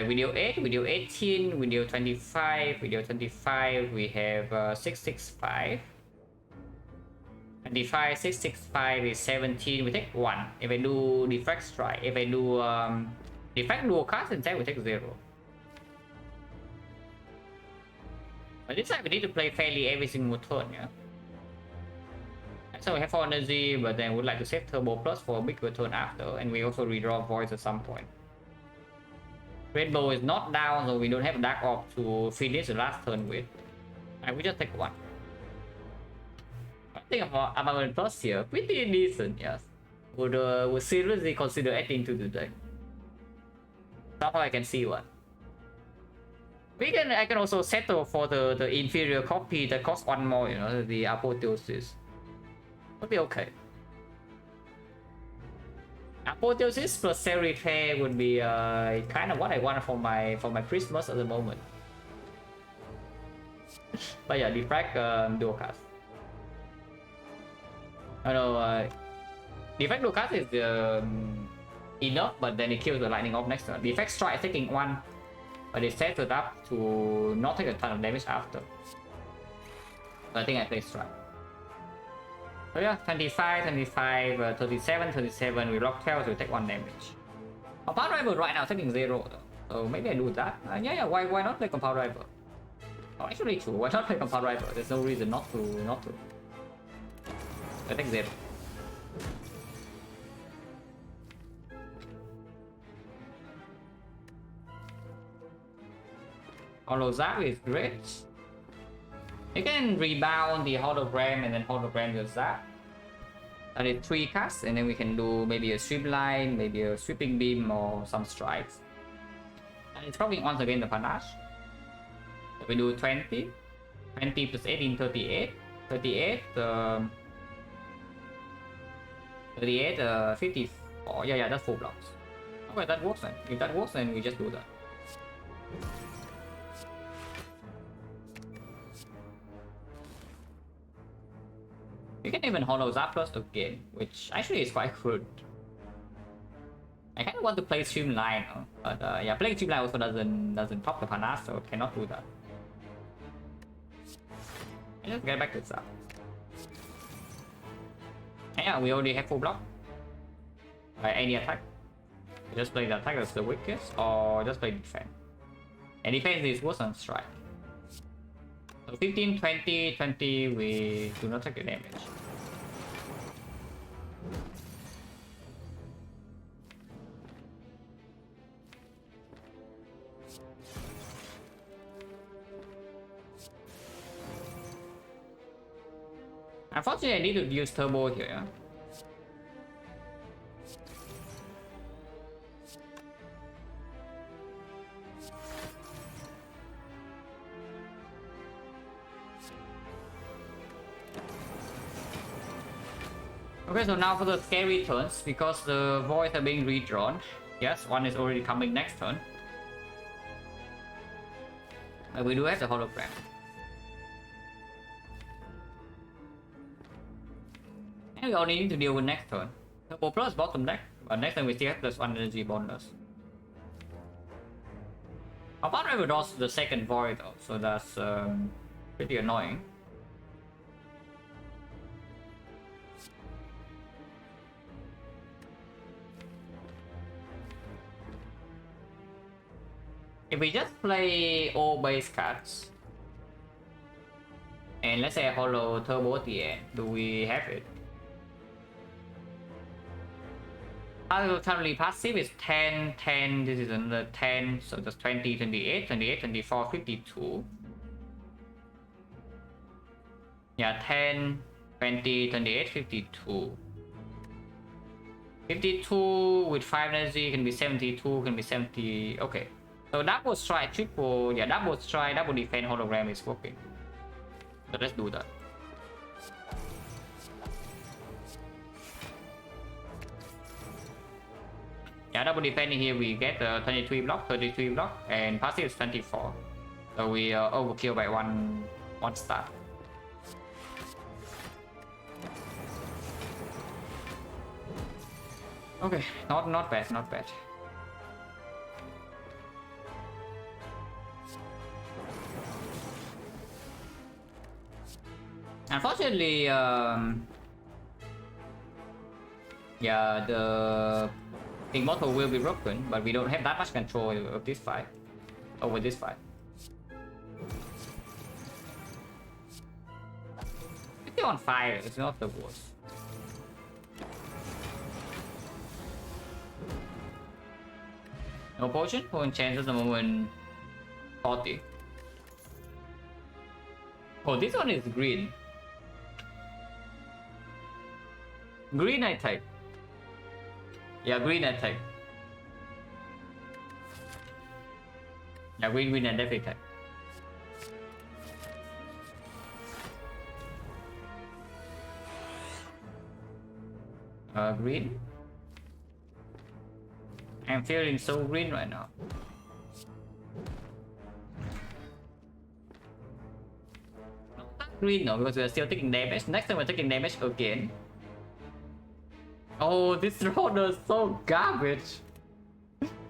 Speaker 1: we deal 8, we deal 18, we deal 25, we deal 25, we have 665. 25, 665 is 17, we take 1. If I do Defect Strike, if I do Defect Dual Cast instead, we take 0. But this time we need to play fairly every single turn, yeah? So we have 4 energy, but then would like to save Turbo Plus for a bigger turn after, and we also redraw Voice at some point. Rainbow is not down, so we don't have Dark Orb to finish the last turn with. And we just take 1. I think I'm Plus here, pretty decent, yes. Would seriously consider adding to the deck. Somehow I can see one. I can also settle for the inferior copy that costs 1 more, you know, the Apotheosis. Would be okay. Apotheosis plus Cell Repair would be kind of what I want for my Christmas at the moment. But yeah, Defect dual cast. I know Defect dual cast is enough, but then it kills the lightning off next turn. Defect strike taking 1, but it sets it up to not take a ton of damage after. So I think I play strike. So yeah, 25, 25, 37, 37, we rock 12, so we take 1 damage. Compound Rival right now taking 0 though. So maybe I do that. Yeah, why not play Compound Rival? Oh, actually true, why not play Compound Rival? There's no reason not to. I take 0. Hollow Zap is great. You can rebound the hologram and then hologram your Zap. And it's 3 casts, and then we can do maybe a streamline, maybe a sweeping beam, or some strikes. And it's probably once again the panache. So we do 20. 20 plus 18, 38. 38, 38, 54. Yeah, that's 4 blocks. Okay, that works then. If that works, then we just do that. You can even hollow Zapdos again, which actually is quite good. I kind of want to play Streamline, but yeah, playing Streamline also doesn't pop the panache, so cannot do that. And just get back to Zap. Yeah, we already have full block. Any attack. Just play the attack that's the weakest, or just play defense. And defense is worse than strike. So 15, 20, 20, we do not take the damage. Unfortunately, I need to use turbo here. Okay, so now for the scary turns, because the voids are being redrawn. Yes, one is already coming next turn. But we do have the hologram. And we only need to deal with next turn. Turbo plus bottom deck, but next turn we still have +1 energy bonus. Our partner will draw the second void though, so that's pretty annoying. If we just play all base cards, and let's say hollow turbo at the end, do we have it? Our currently passive is 10, 10, this is another 10, so just 20, 28, 28, 24, 52. Yeah, 10, 20, 28, 52. 52 with 5 energy can be 72, can be 70, okay. So double strike, triple, yeah, double strike, double defense hologram is working. So let's do that. Yeah, double defending here we get 23 block, 33 block, and passive is 24. So we overkill by one star. Okay, not bad, not bad. Unfortunately, yeah, the Immortal will be broken, but we don't have that much control of this fight. Over this fight. 50 on fire is not the worst. No potion? Potion chance at the moment 40. Oh, this one is green. Green I take. Yeah, green I take. Yeah, green and definitely take. Green. I'm feeling so green right now. green now because we are still taking damage. Next time we're taking damage again. Oh, this roller is so garbage.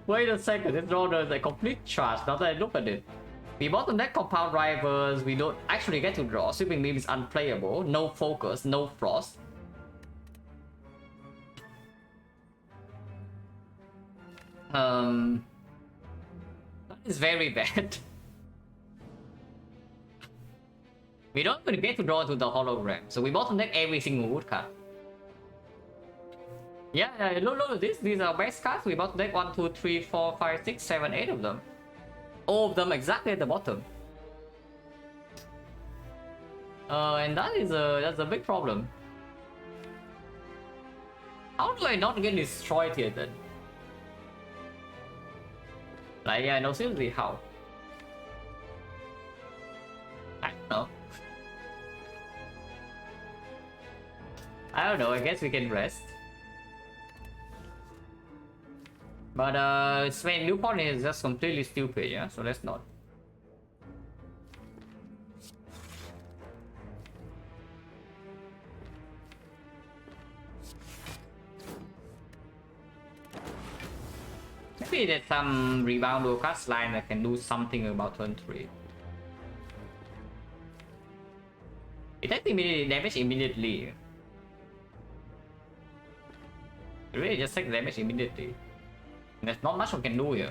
Speaker 1: Wait a second, this roller is a complete trash now that I look at it. We bottom deck compound rivals, we don't actually get to draw. Sweeping beam is unplayable, no focus, no frost. That is very bad. We don't even get to draw to the hologram, so we bottom deck every single woodcut. Yeah, look, these are best cards. We bottom deck 1, 2, 3, 4, 5, 6, 7, 8 of them. All of them exactly at the bottom. And that's a big problem. How do I not get destroyed here then? Like, yeah, no, seriously, how? I don't know. I don't know, I guess we can rest. But Sven Newport is just completely stupid, yeah? So let's not. Maybe there's some rebound or cast line that can do something about turn 3. It takes immediate damage immediately. It really just takes damage immediately. There's not much we can do here.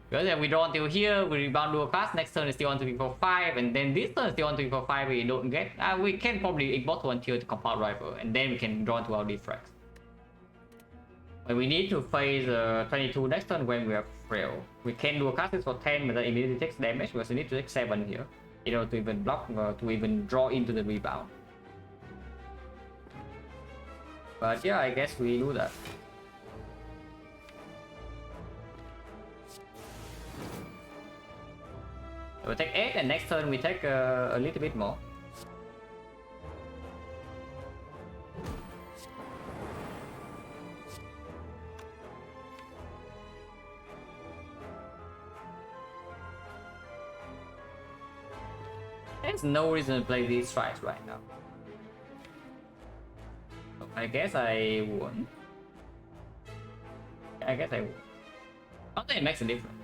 Speaker 1: Because if we draw until here, we rebound to a cast, next turn is still on 3, 4, 5, and then this turn is still on 3, 4, 5, we don't get. We can probably ignore to until the compound rival, and then we can draw into our defect. But we need to face 22 next turn when we are frail. We can do a cast for 10, but that immediately takes damage because we need to take 7 here. You know, to even block, to even draw into the rebound. But yeah, I guess we do that. So we take 8 and next turn we take a little bit more. There's no reason to play these strikes right now. I guess I won. I guess I won. I don't think it makes a difference.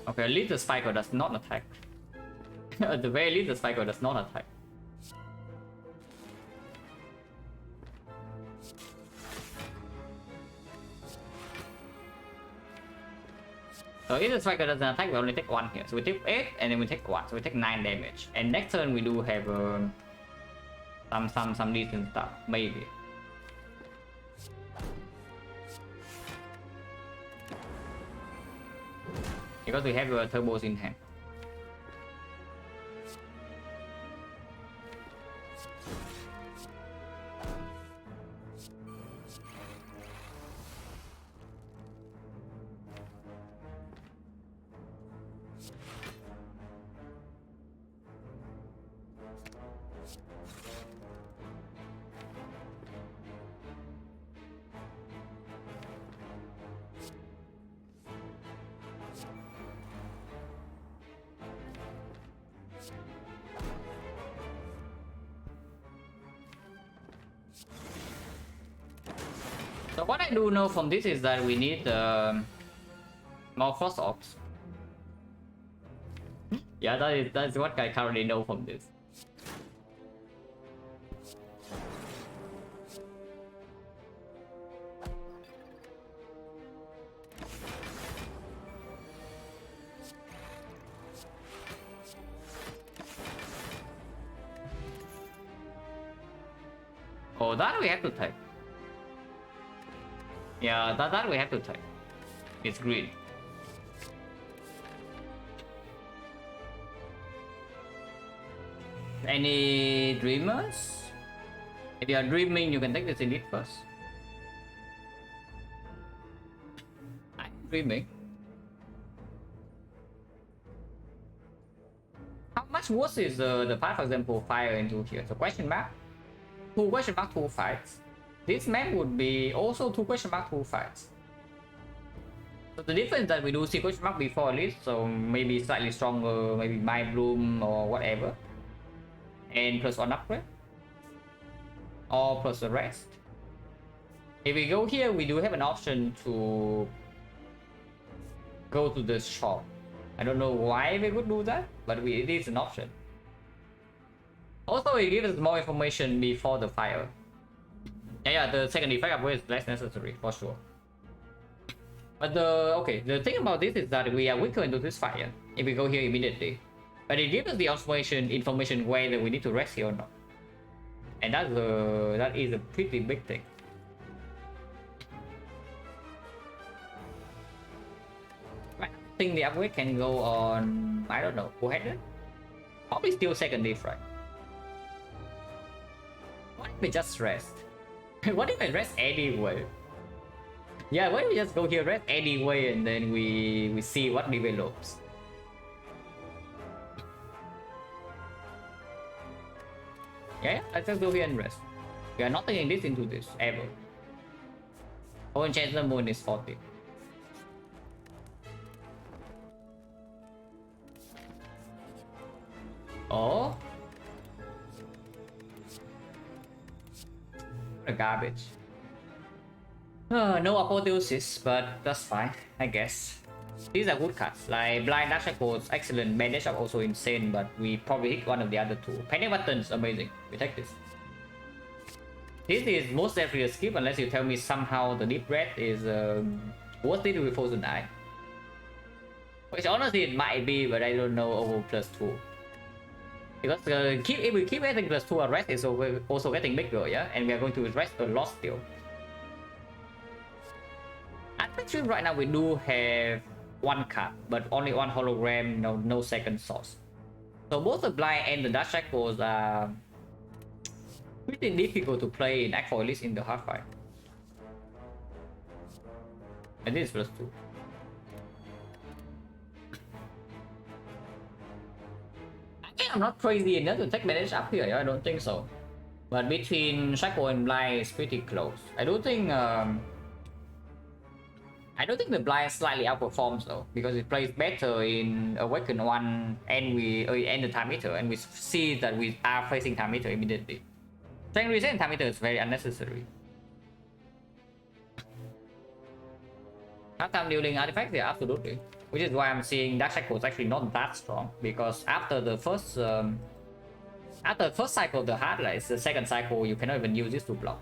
Speaker 1: Okay, at least the spiker does not attack. At the very least, the spiker does not attack. So if the spiker doesn't attack, we only take 1 here. So we take 8 and then we take 1. So we take 9 damage. And next turn we do have some decent stuff, maybe. Because we have turbos in hand. So what I do know from this is that we need more frost orbs. Yeah, that's what I currently know from this. Oh, that we have to take. Yeah, that we have to take. It's green. Any dreamers? If you are dreaming, you can take this elite first. I'm dreaming. How much worse is the path, for example, fire into here? So question mark? 2 question mark 2 fights. This map would be also 2 question mark 2 fights. So the difference that we do sequence mark before at least, so maybe slightly stronger, maybe Mind Bloom or whatever. And plus one upgrade. Or plus the rest. If we go here, we do have an option to go to the shop. I don't know why we would do that, but it is an option. Also, it gives us more information before the fire. Yeah, the second defect upgrade is less necessary for sure. But the thing about this is that we are weaker into this fire if we go here immediately. But it gives us the information whether we need to rest here or not. And that is a pretty big thing. Right. I think the upgrade can go on, I don't know, 400? Probably still second defect. What if we just rest? What if I rest anyway? Yeah, why don't we just go here, rest anyway, and then we see what develops. Yeah, let's just go here and rest. We are not taking this into this ever. Oh, and change the moon is 40. Oh, what a garbage. No apotheosis, but that's fine, I guess. These are good cards, like Blind Dash Echoes, excellent. Bandage are also insane, but we probably hit one of the other two. Panic Buttons, amazing. We take this. This is most definitely a skip unless you tell me somehow the Deep Red is worth it with Frozen Eye. Which honestly it might be, but I don't know over +2. Because if we keep getting +2, our rest is also getting bigger, yeah? And we are going to rest a lot still. Actually, right now we do have one card, but only one hologram, no second source. So both the Blind and the Dash Echoes are pretty difficult to play in Act 4, at least in the hard fight. And this is +2. I think I'm not crazy enough to take manage up here, I don't think so. But between Shackle and Blind is pretty close. I don't think the Blind slightly outperforms though, because it plays better in Awaken 1 and the Time Eater, and we see that we are facing Time Eater immediately. Strength Reset and Time Eater is very unnecessary. Half-time dealing artifacts, yeah, absolutely. Which is why I'm seeing Dark Cycle is actually not that strong, because after the first cycle of the Heartless, the second cycle you cannot even use this to block.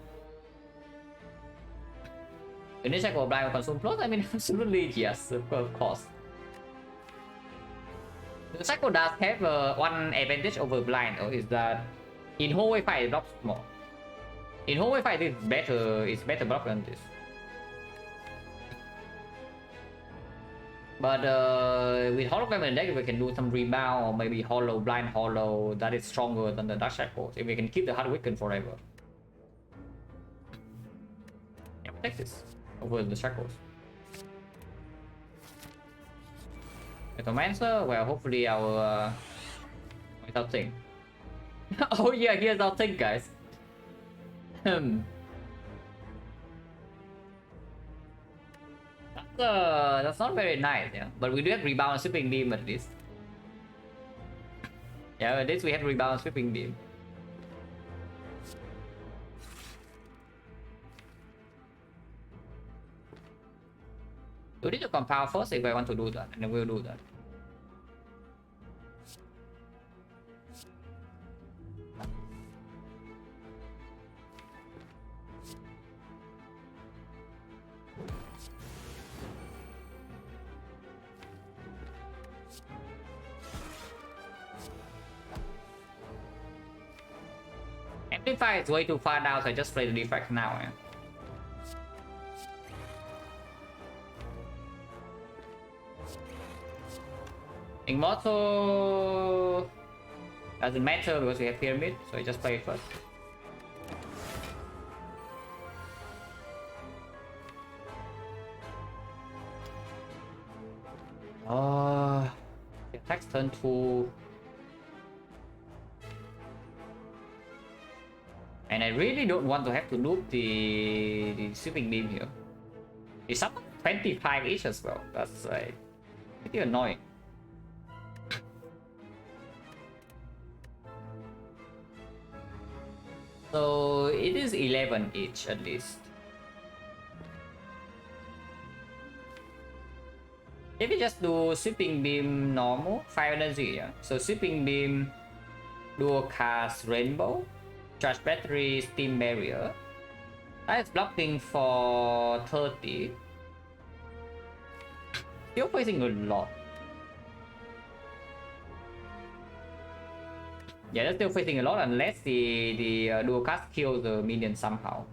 Speaker 1: The cycle of Blind will consume plus? I mean, absolutely yes, of course. The cycle does have one advantage over Blind though, is that in hallway fight it drops more. In hallway fight it's better block than this. But with hologram in the deck, we can do some rebound or maybe hollow, blind hollow that is stronger than the Dark Shackles. If we can keep the hard weaken forever. Yeah, take this over the Shackles. Necromancer, well, hopefully our without thing. Oh yeah, here's our thing, guys. That's not very nice, yeah. But we do have rebound and sweeping beam at least. Yeah, at least we have rebound and sweeping beam. We need to compound first if I want to do that, and then we'll do that. Amplify is way too far down, so I just play the defect now. Yeah. Immortal doesn't matter because we have Pyramid, so I just play it first. The attacks turn 2. And I really don't want to have to loop the sweeping beam here. Is someone 25 each as well. That's pretty annoying. So it is 11 each at least. If we just do sweeping beam normal, 5 energy, yeah. So sweeping beam, dual cast rainbow, charge battery, steam barrier. That is blocking for 30. Still facing a lot. Yeah, that's still facing a lot unless the dual cast kills the minion somehow.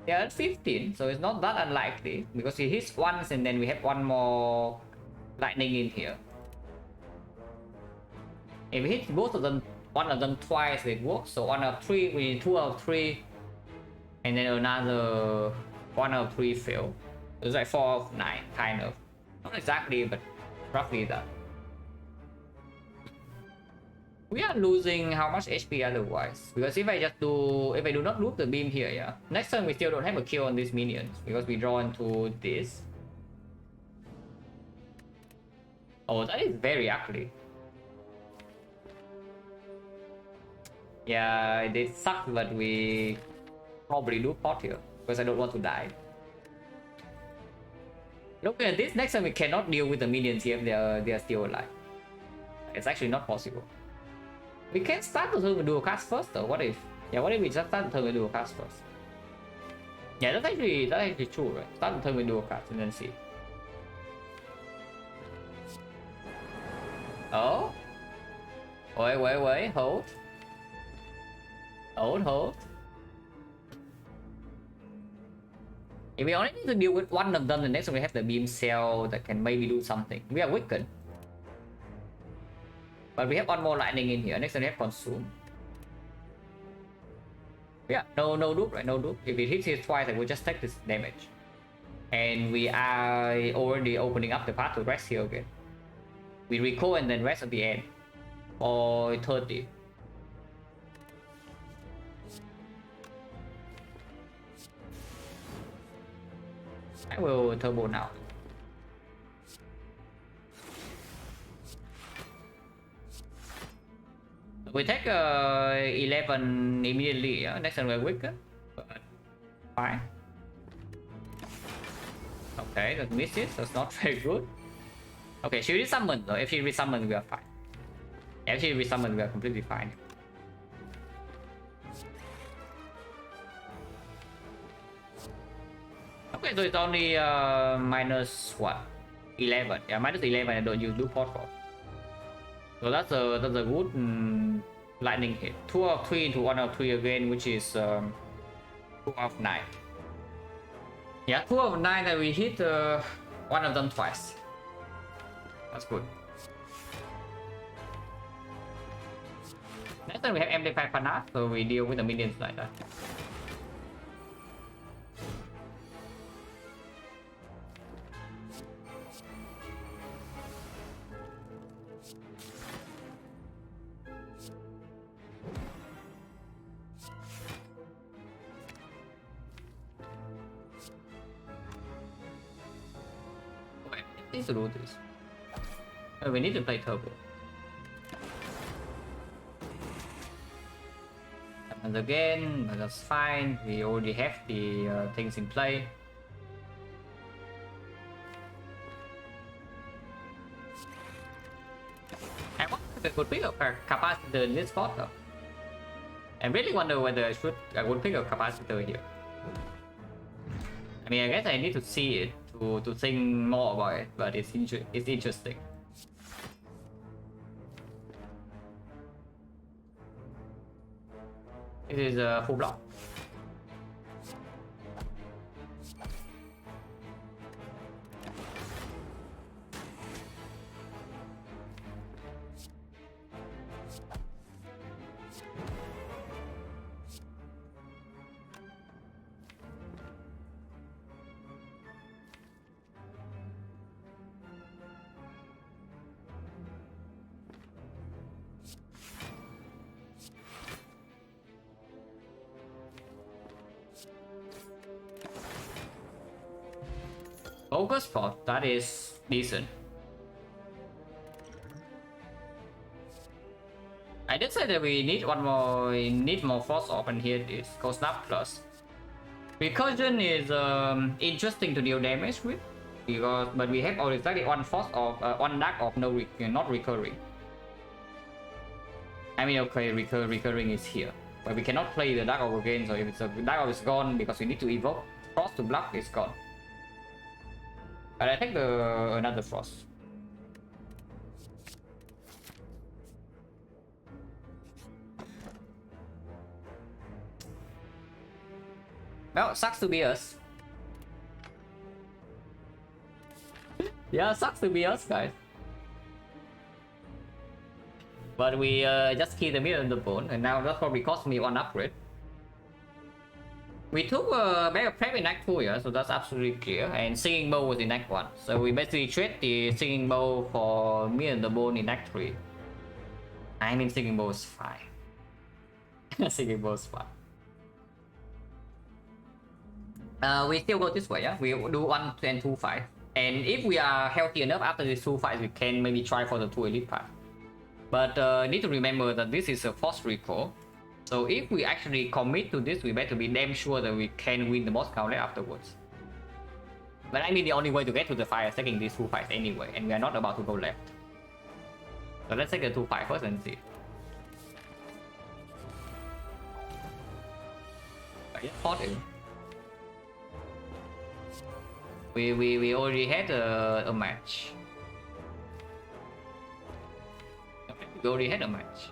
Speaker 1: They are at 15, so it's not that unlikely because he hits once and then we have one more lightning in here. If we hit both of them, one of them twice, it works. So 1 out of 3, we need 2 out of 3, and then another 1 out of 3 fail. So it's like 4 out of 9, kind of. Not exactly, but roughly that. We are losing how much HP otherwise? Because if I do not loop the beam here, yeah, next turn we still don't have a kill on these minions because we draw into this. Oh, that is very ugly. Yeah, they suck, but we probably do pot here because I don't want to die. Looking at this, next time we cannot deal with the minions here if they are still alive. It's actually not possible. We can start the turn with dual cast first though. What if we just start the turn with dual cast first? Yeah, that's actually true, right? Start the turn with dual cast and then see. Oh? Wait, hold. Hold. If we only need to deal with one of them, the next one we have the beam cell that can maybe do something. We are weakened. But we have one more lightning in here. Next one we have consume. Yeah, no loop, right? No loop. If it hits here twice, I will just take this damage. And we are already opening up the path to rest here again. We recall and then rest at the end. For 30. I will turbo now. We take 11 immediately. Yeah? Next time we're weaker. But fine. Okay, that misses. That's not very good. Okay, she resummoned though. If she resummoned, we are fine. If she resummoned, we are completely fine. Okay, so it's only minus what? 11. Yeah, minus 11. I don't use loop portal. So that's a good lightning hit. 2 out of 3 into 1 out of 3 again, which is 2 out of 9. Yeah, 2 out of 9 that we hit one of them twice. That's good. Next time we have amplified Panat, so we deal with the minions like that. Need to do this. We need to play turbo. And again, but that's fine. We already have the things in play. I wonder if I could pick up a capacitor in this spot though. I really wonder whether I would pick a capacitor here. I mean, I guess I need to see it to think more about it, but it's interesting. It is a full block. Focus pot, that is decent. I did say that we need one more, we need more force off, and here it is. Go snap plus. Recursion is interesting to deal damage with, because but we have only exactly one force of one dark of no not recurring. I mean, okay, recurring is here, but we cannot play the dark orb again. So if it's a dark orb is gone because we need to evoke frost to block, it's gone. But I take the another frost. Well, sucks to be us. Yeah, sucks to be us, guys. But we just killed the middle of the bone, and now that probably cost me one upgrade. We took a bag of prep in Act 2, yeah, so that's absolutely clear. And Singing Bow was in Act 1. So we basically trade the Singing Bow for Middle of the Bone in Act 3. I mean, Singing Bow is fine. Singing Bow is fine. We still go this way, yeah? We do 1 and 2 fights. And if we are healthy enough after these 2 fights, we can maybe try for the 2 elite path. But need to remember that this is a force recall. So if we actually commit to this, we better be damn sure that we can win the boss gauntlet afterwards. But I mean, the only way to get to the fight is taking these 2 fights anyway, and we are not about to go left. So let's take the 2 fights first and see. But yeah, fought it. We already had a match. We already had a match.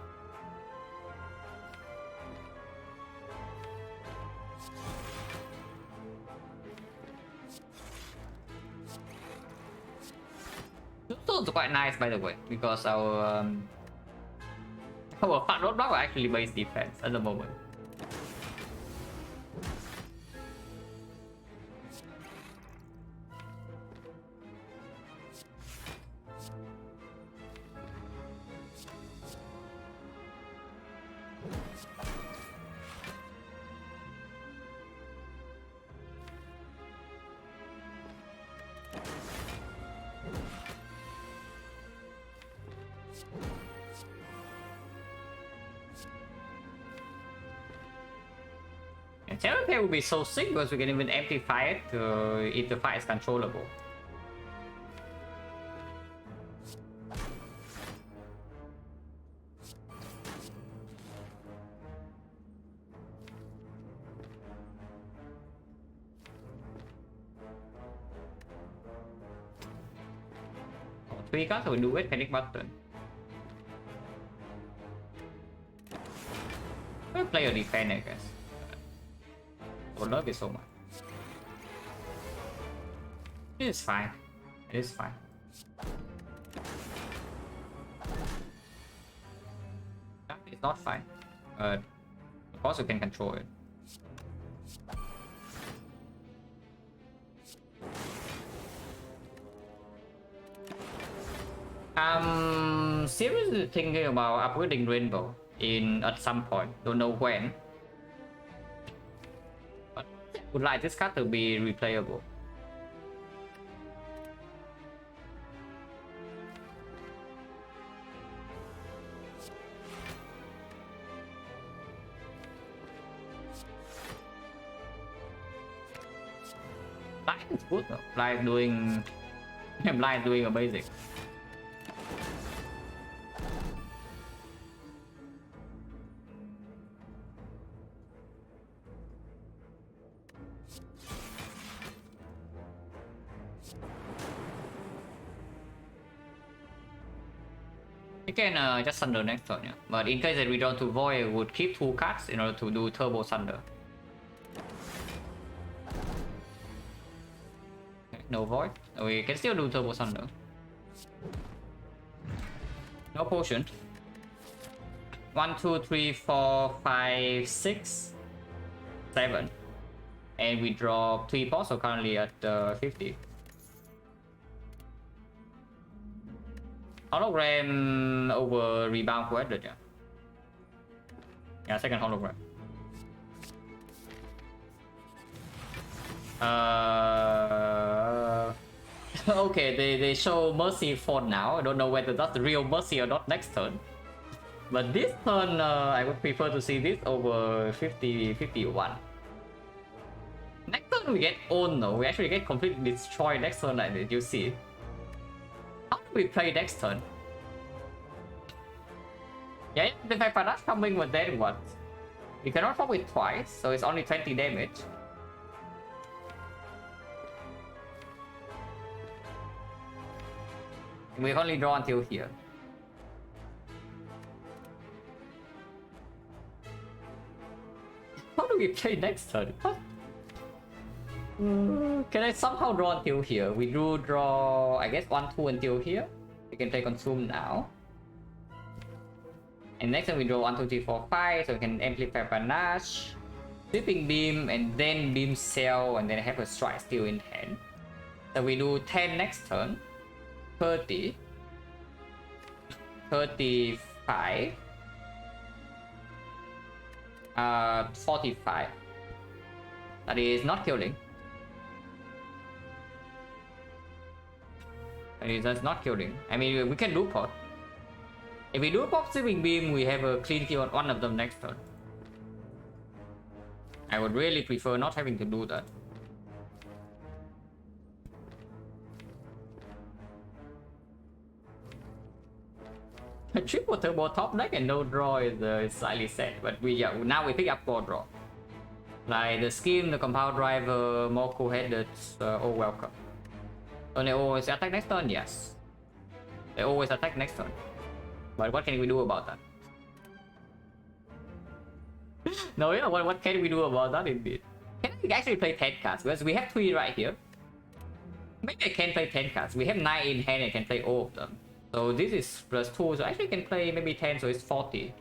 Speaker 1: Those are quite nice, by the way, because our fat roadblock are actually base defense at the moment. Terror Pair would be so sick because we can even amplify it if the fight is controllable. Three cards will do it, panic button. We'll play a defend, I guess. Don't love it so much. It is fine. It is fine. It's not fine. But of course you can control it. I'm seriously thinking about upgrading Rainbow at some point. Don't know when. But I would like this card to be replayable. Blind is good though. Blind doing Blind doing a basic. You can just Thunder next turn, yeah. But in case that we don't to Void, I would keep 2 cards in order to do Turbo Thunder. Okay, no Void. We can still do Turbo Thunder. No potion. 1, 2, 3, 4, 5, 6, 7. And we drop 3 pots, so currently at 50. Hologram over rebound của Edward, yeah. Yeah, second hologram. Okay, they show mercy for now. I don't know whether that's the real mercy or not next turn. But this turn, I would prefer to see this over 50, 51. Next turn we get owned though. We actually get completely destroyed next turn like this, you see. How do we play next turn? Yeah, the fact that's coming with that what? We cannot pop it twice, so it's only 20 damage. We only draw until here. How do we play next turn? Can I somehow draw until here? We do draw, I guess, 1, 2 until here. We can play consume now. And next time we draw 1, 2, 3, 4, 5, so we can amplify panache, sweeping beam, and then beam cell, and then have a strike still in hand. So we do 10 next turn, 30, 35, 45. That is not killing. That is that's not killing. I mean, we can do pot. If we do pop sweeping beam, we have a clean kill on one of them next turn. I would really prefer not having to do that. A triple turbo top deck and no draw is slightly sad, but now we pick up 4 draw. Like the scheme, the compound driver, more cool-headed, all welcome. So they always attack next turn, yes. They always attack next turn. But what can we do about that? No, yeah, what can we do about that indeed? Can we actually play 10 cards? Because we have 3 right here. Maybe I can play 10 cards. We have 9 in hand and can play all of them. So this is +2, so actually can play maybe 10, so it's 40.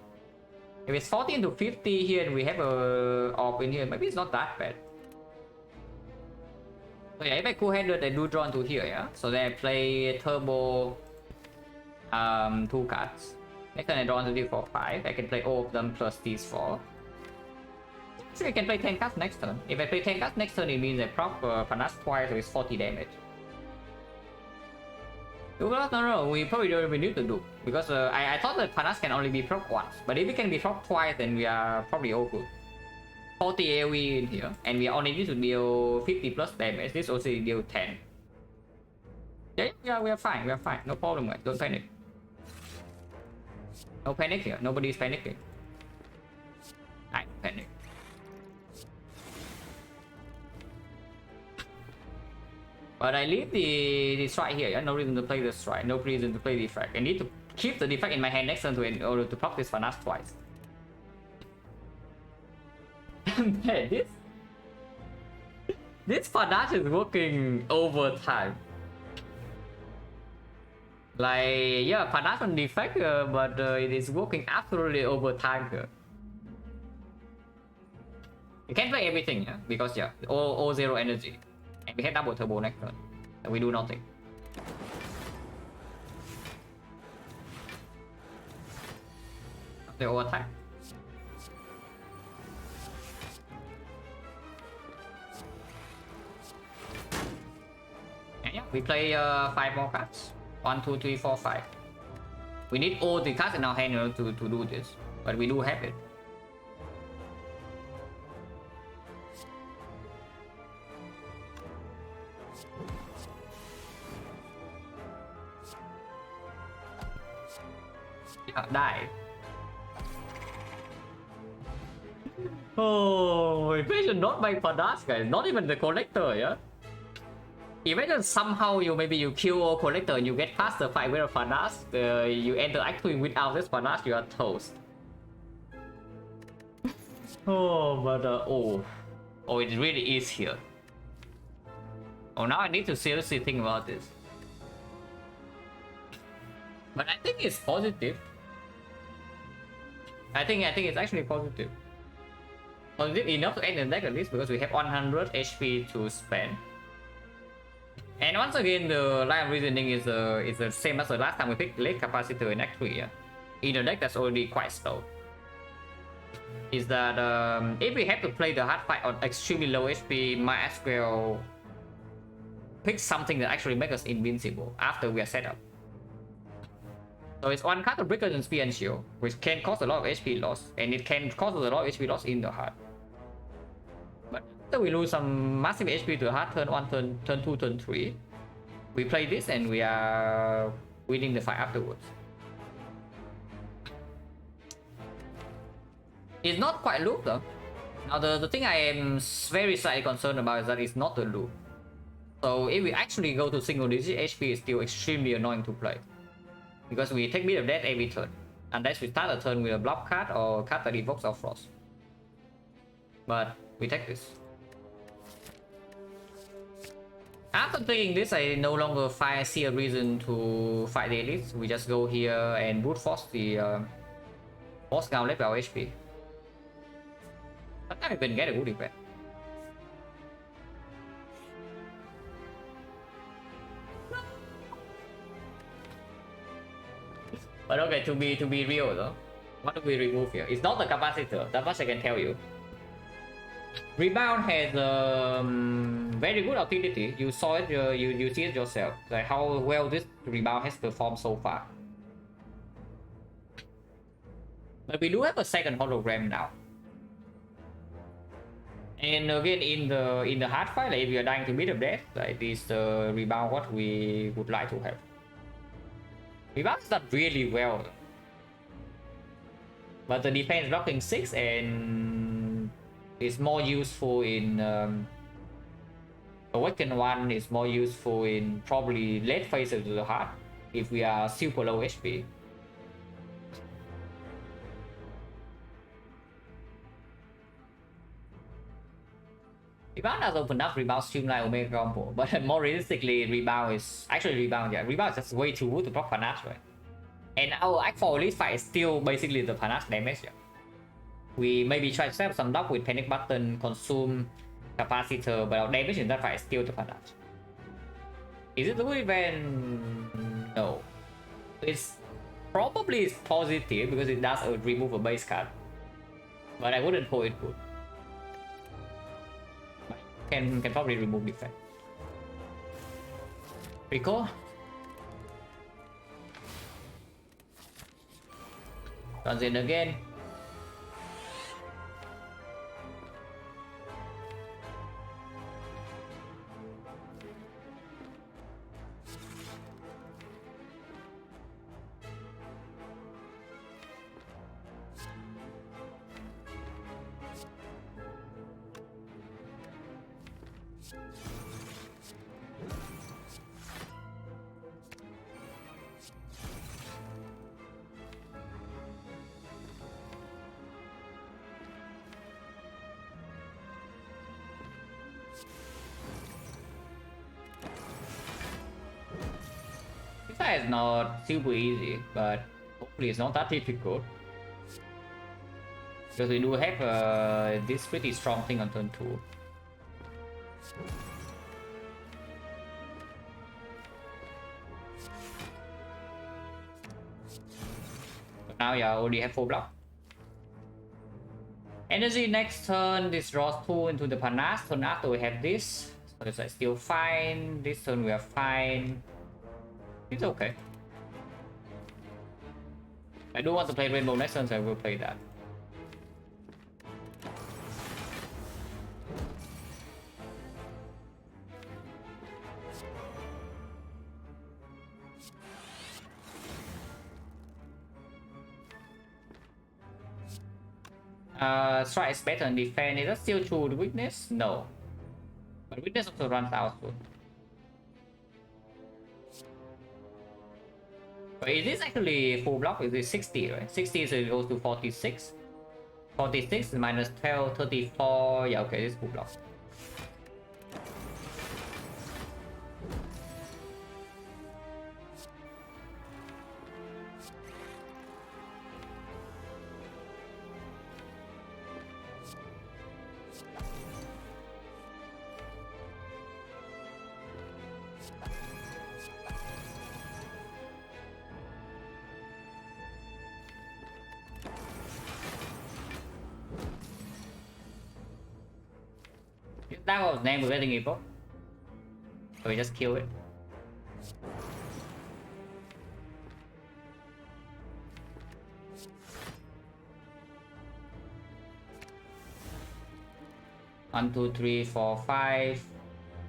Speaker 1: If it's 40 into 50 here and we have a orb in here, maybe it's not that bad. So yeah, if I cool-handed, I do draw into here, yeah? So then I play turbo 2 cards. Next time I draw into 3, 4, 5. I can play all of them plus these 4. So I can play 10 cards next turn. If I play 10 cards next turn, it means I prop panache twice, so it's 40 damage. No, we probably don't even need to do. Because I thought that panache can only be proc once. But if it can be proc twice, then we are probably all good. 40 AoE in here, and we only need to deal 50 plus damage. This also deal 10. Yeah, we are fine, no problem guys, don't panic. No panic here, nobody's panicking. I panic. But I leave the strike here, yeah? No reason to play the strike, no reason to play the defect. I need to keep the defect in my hand next turn in order to proc this panache twice. Man, this panache is working overtime. Like, yeah, panache on defect, but it is working absolutely overtime here. You can't play everything, yeah? Because, yeah, all 0 energy. And we have double turbo next turn. And we do nothing. They all attack. And yeah, we play 5 more cards. 1, 2, 3, 4, 5. We need all the cards in our hand in order to do this. But we do have it. Yeah, die. Oh, imagine not my panache guys, not even the collector, yeah? Imagine somehow you kill all collector and you get past the fight with a panache, you enter Act 2 without this panache, you are toast. Oh, but oh, it really is here. Oh, now I need to seriously think about this. But I think it's positive. I think it's actually positive. Positive enough to end the deck at least because we have 100 HP to spend. And once again, the line of reasoning is the same as the last time we picked late capacitor in Act 3. Yeah? In a deck that's already quite slow. Is that if we have to play the hard fight on extremely low HP, might as well pick something that actually makes us invincible after we are set up. So it's one card of Breaker and Spear and Shield, which can cause a lot of HP loss, and it can cause a lot of HP loss in the heart. But after we lose some massive HP to the heart turn 1, turn 2, turn 3, we play this and we are winning the fight afterwards. It's not quite loop though. Now the thing I am very slightly concerned about is that it's not a loop. So if we actually go to single digit HP, it's still extremely annoying to play. Because we take Beat of Death every turn. Unless we start a turn with a block card or card that evokes our Frost. But we take this. After taking this, I no longer see a reason to fight the elites. We just go here and brute force the boss gauntlet with our HP. Sometimes we can get a good effect. But okay, to be real though, what do we remove here? It's not the capacitor, that much I can tell you. Rebound has very good utility. You saw it, you see it yourself, like how well this rebound has performed so far. But we do have a second hologram now. And again, in the hard fight, like if you are dying to Beat of Death, like this rebound what we would like to have. Rebound is not really well, but the defense blocking 6 and is more useful in Awaken 1 is more useful in probably late phases of the heart if we are super low HP. Rebound has opened up Rebound Streamline Omega combo, but more realistically, Rebound is Rebound is just way too good to block Panache, right? And our Act 4 Elite fight is still basically the Panache damage. Yeah. We maybe try to set up some block with Panic Button, Consume, Capacitor, but our damage in that fight is still the Panache. Is it the good event? No. It's probably positive because it does remove a base card, but I wouldn't call it good. Can probably remove Defect. Rico. Runs in again. It's not super easy, but hopefully it's not that difficult. Because we do have this pretty strong thing on turn 2. But now you already have 4 block. Energy next turn, this draws 2 into the Panache. Turn after we have this. So it's like still fine. This turn we are fine. It's okay. I do want to play Rainbow next turn, so I will play that. Strike is better than defense. Is that still true? Weakness? No. But weakness also runs out soon. But is this actually full block? Is it 60, right? 60 so it goes to 46. 46 minus 12, 34. Yeah, okay, this is full block. That was name with Wedding Evil. So we just kill it. One, two, three, four, five.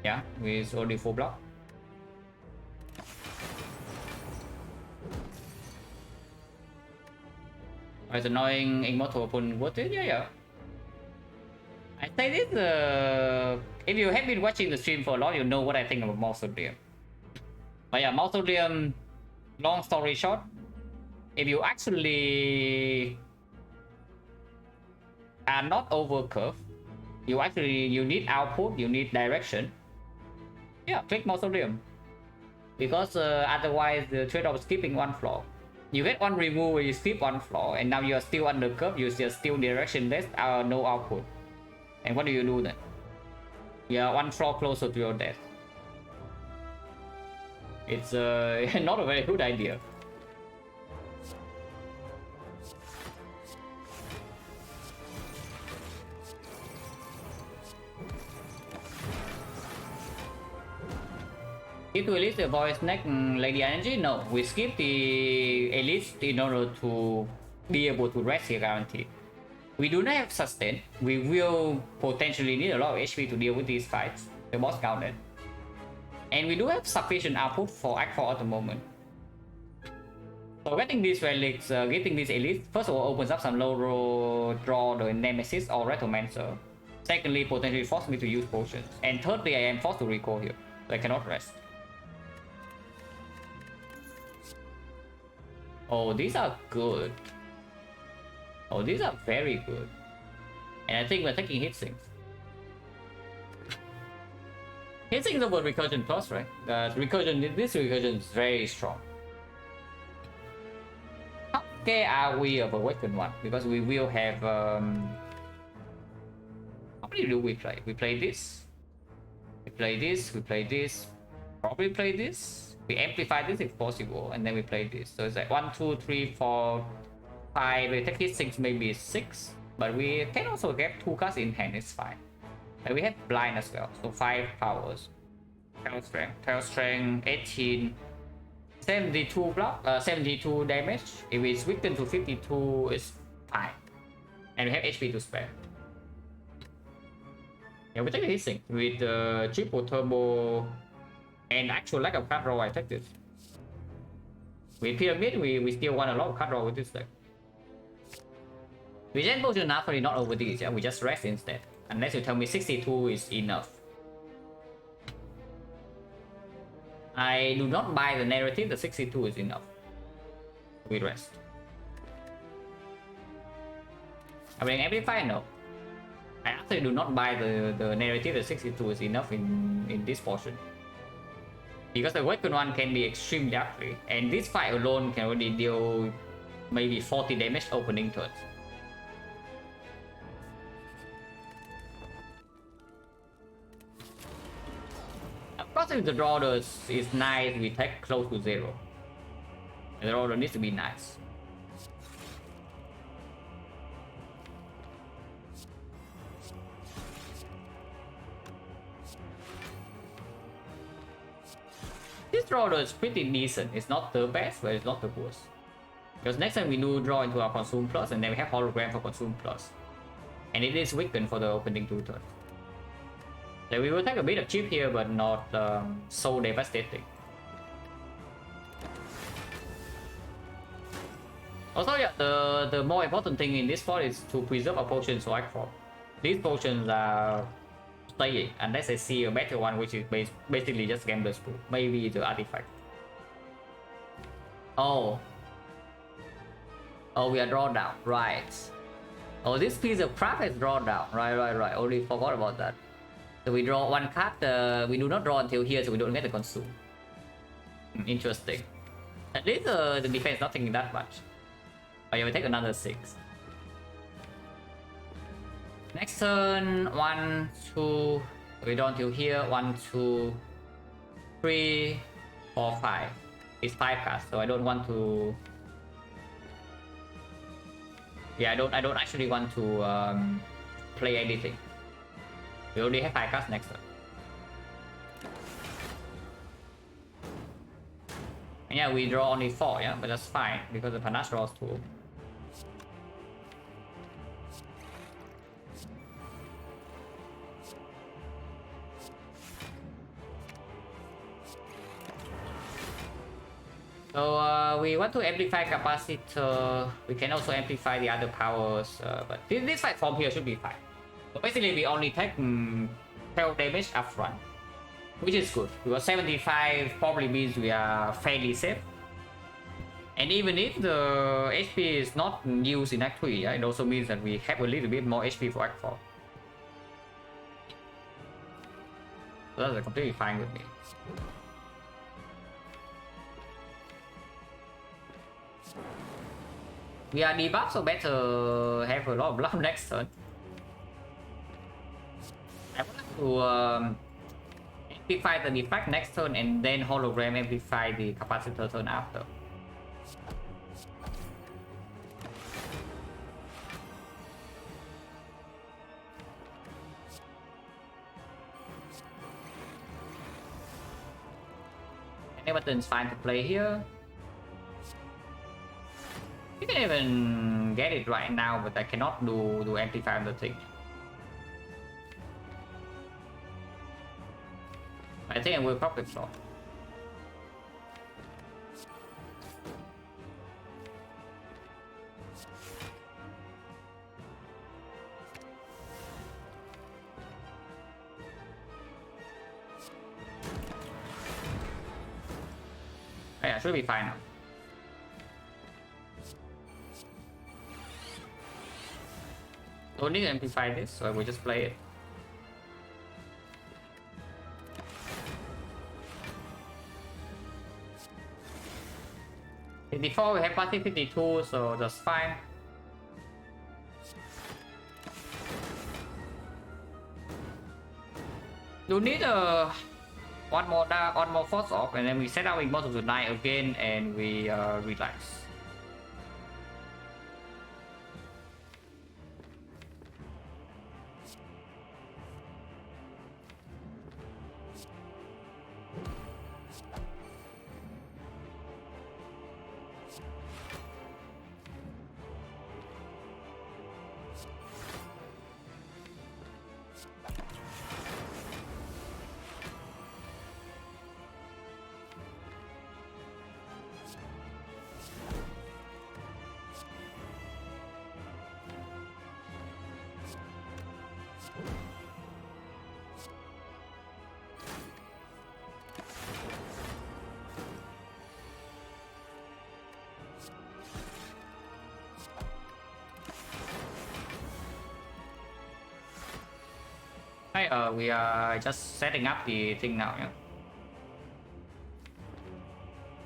Speaker 1: Yeah, with only 4 block. It's annoying immortal opponent worth it? Yeah. I say this, if you have been watching the stream for a long, you know what I think about Mausoleum. But yeah, Mausoleum, long story short, if you actually are not over curve, you need output, you need direction. Yeah, click Mausoleum. Because otherwise the trade-off is skipping one floor. You get one remove where you skip one floor, and now you are still under curve, you're still directionless, no output. And what do you do then? You are one floor closer to your death. It's not a very good idea. Skip to elite to avoid snack Lady Energy? No, we skip the elite in order to be able to rest here guaranteed. We do not have sustain. We will potentially need a lot of HP to deal with these fights. The boss counted. And we do have sufficient output for Act 4 at the moment. So getting these relics, getting these elites, first of all opens up some low roll, draw the Nemesis or Retomancer. Secondly, potentially force me to use potions. And thirdly, I am forced to recall here. So I cannot rest. Oh, these are good. Oh, these are very good. And I think we're taking Hitsinks. Hitsinks over Recursion Plus, right? This Recursion is very strong. How scared are we of Awakened one? Because we will have... How many do we play? We play this. We play this. We play this. Probably play this. We amplify this if possible, and then we play this. So it's like 1, 2, 3, 4, 5. We take hit 6, maybe 6. But we can also get 2 cards in hand, it's fine. And we have blind as well, so 5 powers. Tail strength 18. 72 block, 72 damage. If it's weakened to 52, it's fine. And we have HP to spare. Yeah, we take the hit sync with the triple turbo. And actual lack of card draw, I take this. With Pyramid, we still want a lot of card draw with this deck. We Regen Potion naturally not over these, yeah? We just rest instead. Unless you tell me 62 is enough. I do not buy the narrative that 62 is enough. We rest. I mean, Amplify, no. I actually do not buy the narrative that 62 is enough in this portion. Because the Awakened one can be extremely ugly, and this fight alone can only deal maybe 40 damage opening turns. Of course, if the draw is nice, we take close to 0. The draw needs to be nice. This draw is pretty decent. It's not the best, but it's not the worst. Because next time we do draw into our Consume Plus, and then we have Hologram for Consume Plus. And it is weakened for the opening 2 turns. So we will take a bit of chip here, but not so devastating. Also, yeah, the more important thing in this spot is to preserve our potions so Act 4. These potions are staying unless I see a better one, which is basically just Gambler's Pool. Maybe the Artifact. Oh, we are drawn down, right? Oh, this piece of crap is drawn down. Right. Only forgot about that. So we draw 1 card. We do not draw until here, so we don't get the Consume. Interesting. At least the defense not taking that much. But yeah, we take another 6. Next turn, 1, 2. We draw until here. 1, 2, 3, 4, 5. It's 5 cards, so I don't want to. Yeah, I don't actually want to play anything. We only have 5 cards next turn. And yeah, we draw only 4, yeah, but that's fine because the panache draws 2. So we want to amplify capacitor. We can also amplify the other powers, but this fight from here should be fine. So basically, we only take 12 damage upfront, which is good because 75 probably means we are fairly safe. And even if the HP is not used in Act 3, it also means that we have a little bit more HP for Act 4. So that's completely fine with me. We are debuffed, so better have a lot of blood next turn. I want to amplify the defect next turn and then hologram amplify the capacitor turn after. Everton's fine to play here. You can even get it right now, but I cannot do amplify on the thing. I think I will pocket floor. Yeah, should be fine now. Don't need to amplify this, so I will just play it. Before we have party 52, so that's fine. You need one more force off, and then we set our Immortal to 9 again, and we relax. Hi, we are just setting up the thing now, yeah.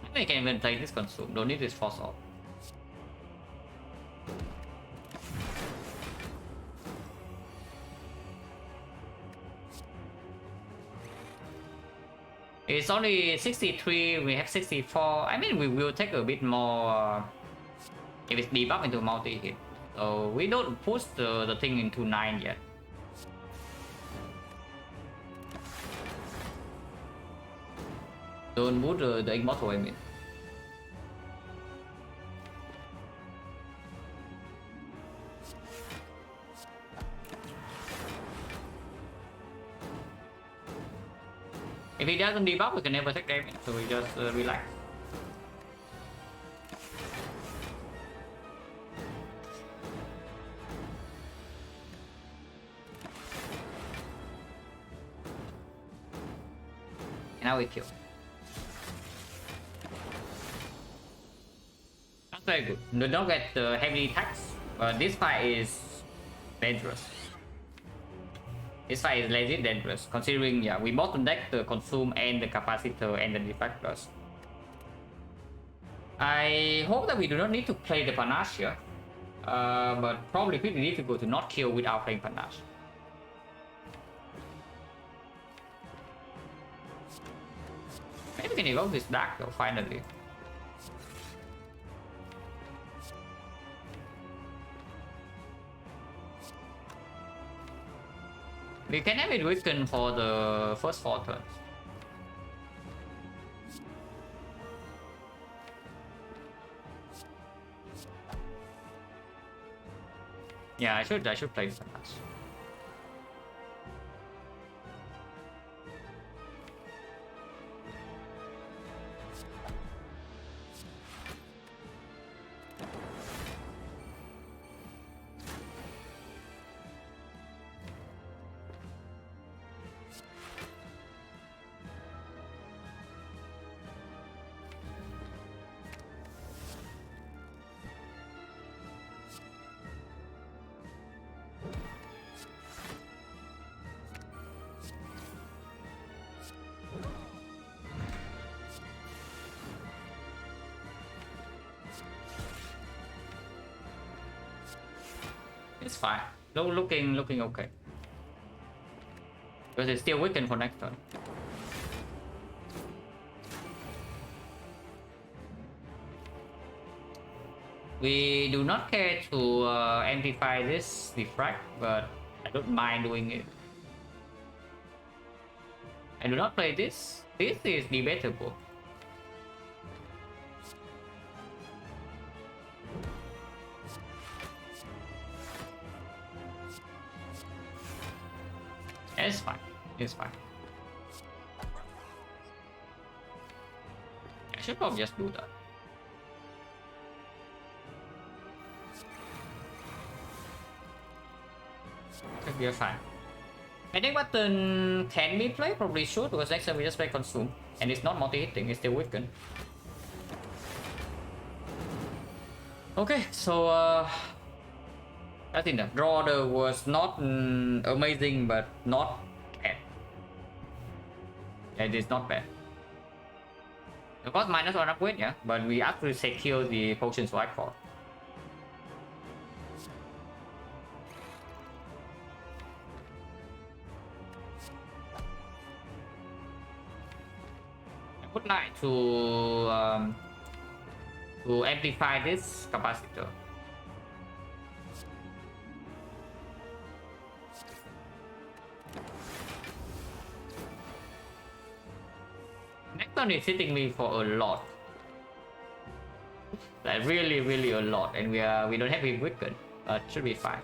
Speaker 1: I think I can even play this consume, don't need this force off. It's only 63, we have 64. I mean, we will take a bit more if it's debuff into multi-hit. So we don't push the thing into 9 yet. Don't move the Immortal, I mean. If he doesn't debuff, we can never take damage, so we just relax. And now we kill. That's very good. Do not get heavily attacks, but this fight is dangerous. This fight is legit dangerous, considering yeah, we bottom deck the consume and the capacitor and the deflectors. I hope that we do not need to play the panache here, but probably pretty difficult to not kill without playing panache. Maybe we can evoke this dark though, finally. We can have it weakened for the first 4 turns. Yeah, I should play this one. It's fine. Looking okay. Because it's still weakened for next turn. We do not care to amplify this Defect, but I don't mind doing it. I do not play this. This is debatable. It's fine. It's fine. I should probably just do that. Okay, we are fine. I think button can be played, probably should, because next time we just play consume. And it's not multi-hitting, it's still weakened. Okay, so I think the draw order was not amazing, but not bad. It is not bad. Of course, -1 upgrade, yeah, but we actually secure the potions right for. I would like to amplify this capacitor. Next one is hitting me for a lot, like really a lot, and we don't have it weakened, but should be fine.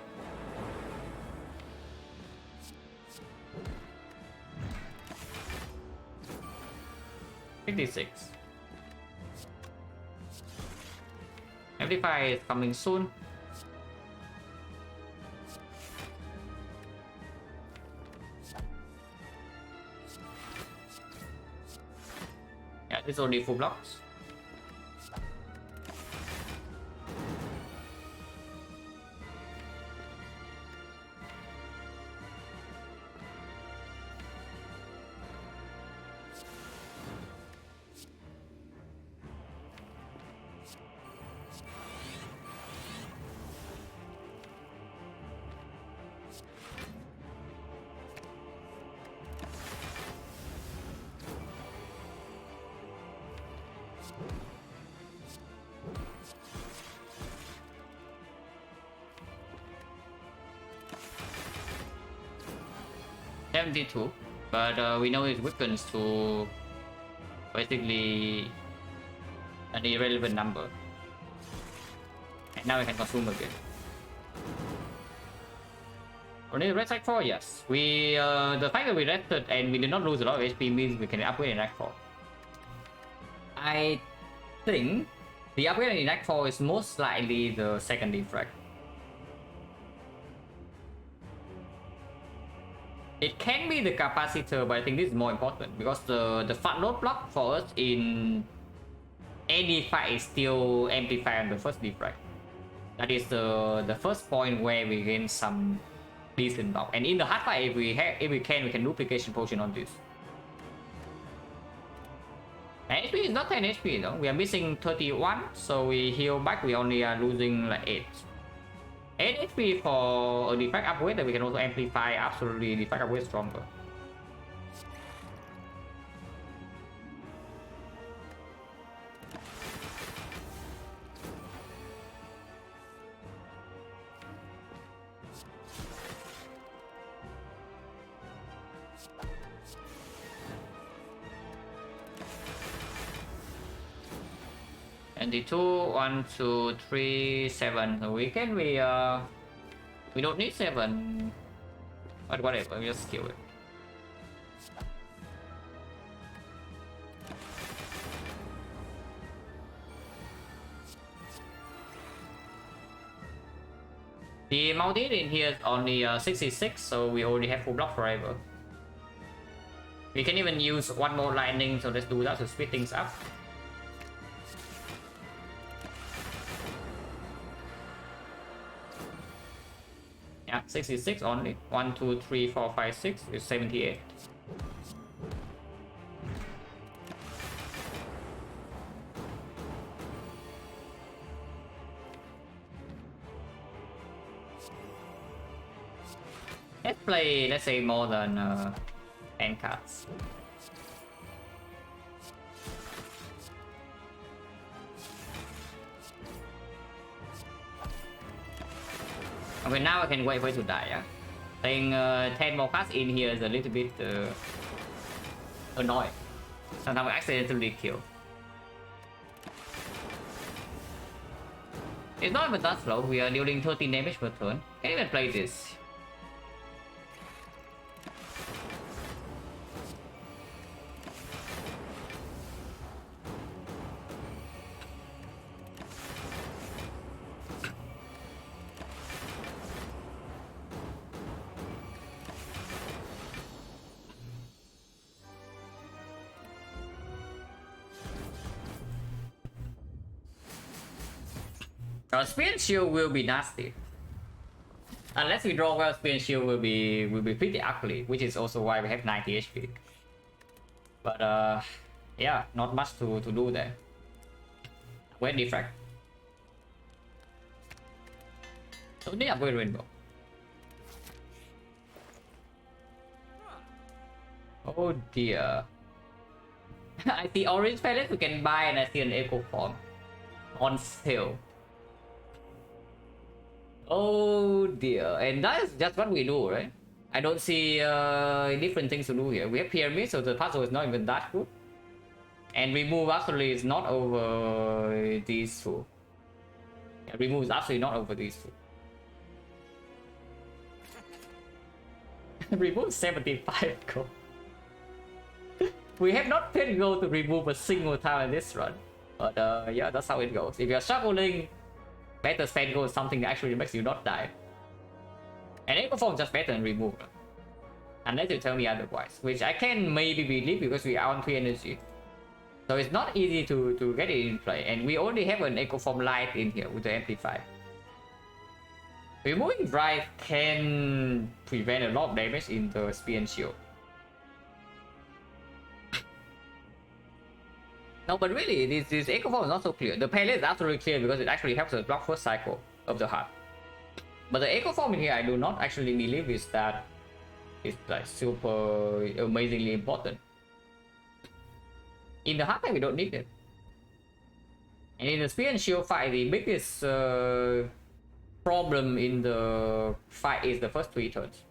Speaker 1: $56. Amplify is coming soon. Yeah, this is only full blocks. $72, but we know it weakens to basically an irrelevant number, and now we can consume again. Only red side 4, yes. We the fact that we rested and we did not lose a lot of HP means we can upgrade in Act 4. I think the upgrade in Act 4 is most likely the second Defect. It can be the capacitor, but I think this is more important because the fat load block for us in any fight is still amplified on the first Defect. That is the first point where we gain some decent buff. And in the hard fight, if we can duplication potion on this. And HP is not 10 HP though. We are missing 31, so we heal back. We only are losing like 8. 8 HP for a Defect upgrade that we can also amplify. Absolutely, Defect upgrade stronger. And the 2, 1, 2, 3, 7. So we We don't need 7. But whatever, we just kill it. The multi in here is only 66, so we already have full block forever. We can even use one more lightning, so let's do that to speed things up. Yeah, 66 only. 1, 2, 3, 4, 5, 6 is 78. Let's play, let's say, more than 10 cards. Okay, now I can wait for it to die, yeah? Playing 10 more cards in here is a little bit annoying. Sometimes I accidentally kill. It's not even that slow, we are dealing 13 damage per turn. Can't even play this. Spear and Shield will be nasty. Unless we draw well, Spear and Shield will be pretty ugly, which is also why we have 90 HP. But yeah, not much to do there. Where's Defect? So need upgrade Rainbow. Oh dear. I see orange palette we can buy, and I see an Echo Form on sale. Oh dear, and that is just what we do, right? I don't see different things to do here. We have pyramid, so the puzzle is not even that good. And remove actually is not over these two. Yeah, remove is absolutely not over these two. Remove 75 gold. We have not paid gold to remove a single time in this run. But yeah, that's how it goes. If you're struggling, better spend gold something that actually makes you not die. And Echo Form just better than remove. Unless you tell me otherwise. Which I can maybe believe because we are on 3 energy. So it's not easy to get it in play. And we already have an Echo Form Light in here with the Amplify. Removing Drive can prevent a lot of damage in the Spear and Shield. No, but really, this Echo Form is not so clear. The palette is absolutely clear because it actually helps us block first cycle of the heart. But the Echo Form in here, I do not actually believe is that it's like super amazingly important. In the hard time, we don't need it. And in the Spear and Shield fight, the biggest problem in the fight is the first 3 turns.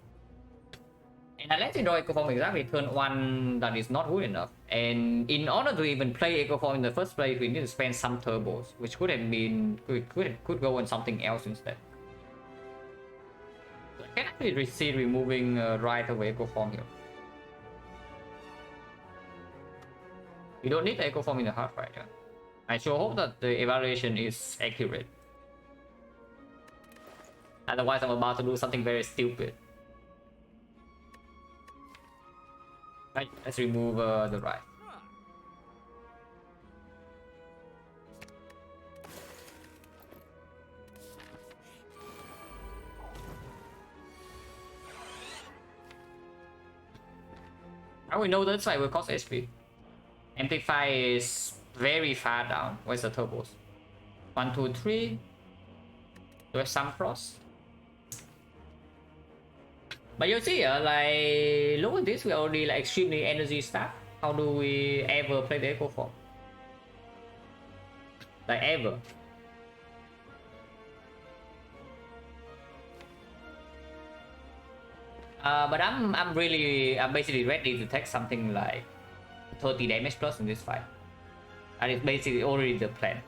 Speaker 1: And unless you draw Echo Form exactly turn 1, that is not good enough. And in order to even play Echo Form in the first place, we need to spend some turbos, which could have been could go on something else instead. So I can actually see removing right away Echo Form here. We don't need the Echo Form in the hard fight. Yeah? I sure hope that the evaluation is accurate. Otherwise, I'm about to do something very stupid. Right, let's remove the right. Now we know that side will cost HP. Amplify is very far down. Where's the turbos? 1, 2, 3. Do we have some frost? But you see, like, look at this, we already like extremely energy staff. How do we ever play the Echo Form? Like, ever. But I'm basically ready to take something like 30 damage plus in this fight. And it's basically already the plan.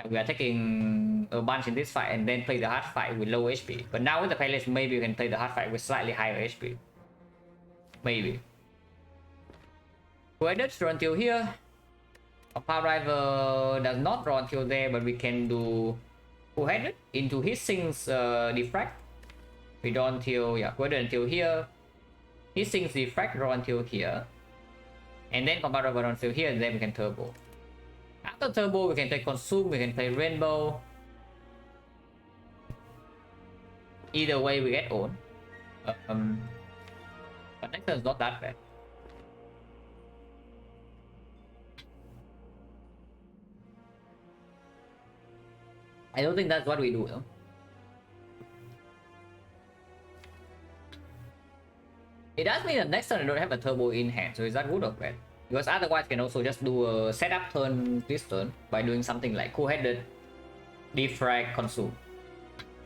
Speaker 1: We are taking a bunch in this fight and then play the hard fight with low HP. But now with the playlist, maybe we can play the hard fight with slightly higher HP. Maybe. Weathered draw until here. A power rival does not draw until there, but we can do two-headed into his things defract. We draw until weathered until here. His things defract, draw until here. And then compound rival until here, and then we can turbo. After turbo, we can play consume, we can play rainbow. Either way, we get own. But next turn is not that bad. I don't think that's what we do though. It does mean that next turn I don't have a turbo in hand, so is that good or bad? Because otherwise I can also just do a setup turn this turn by doing something like cool-headed, defrag, consume.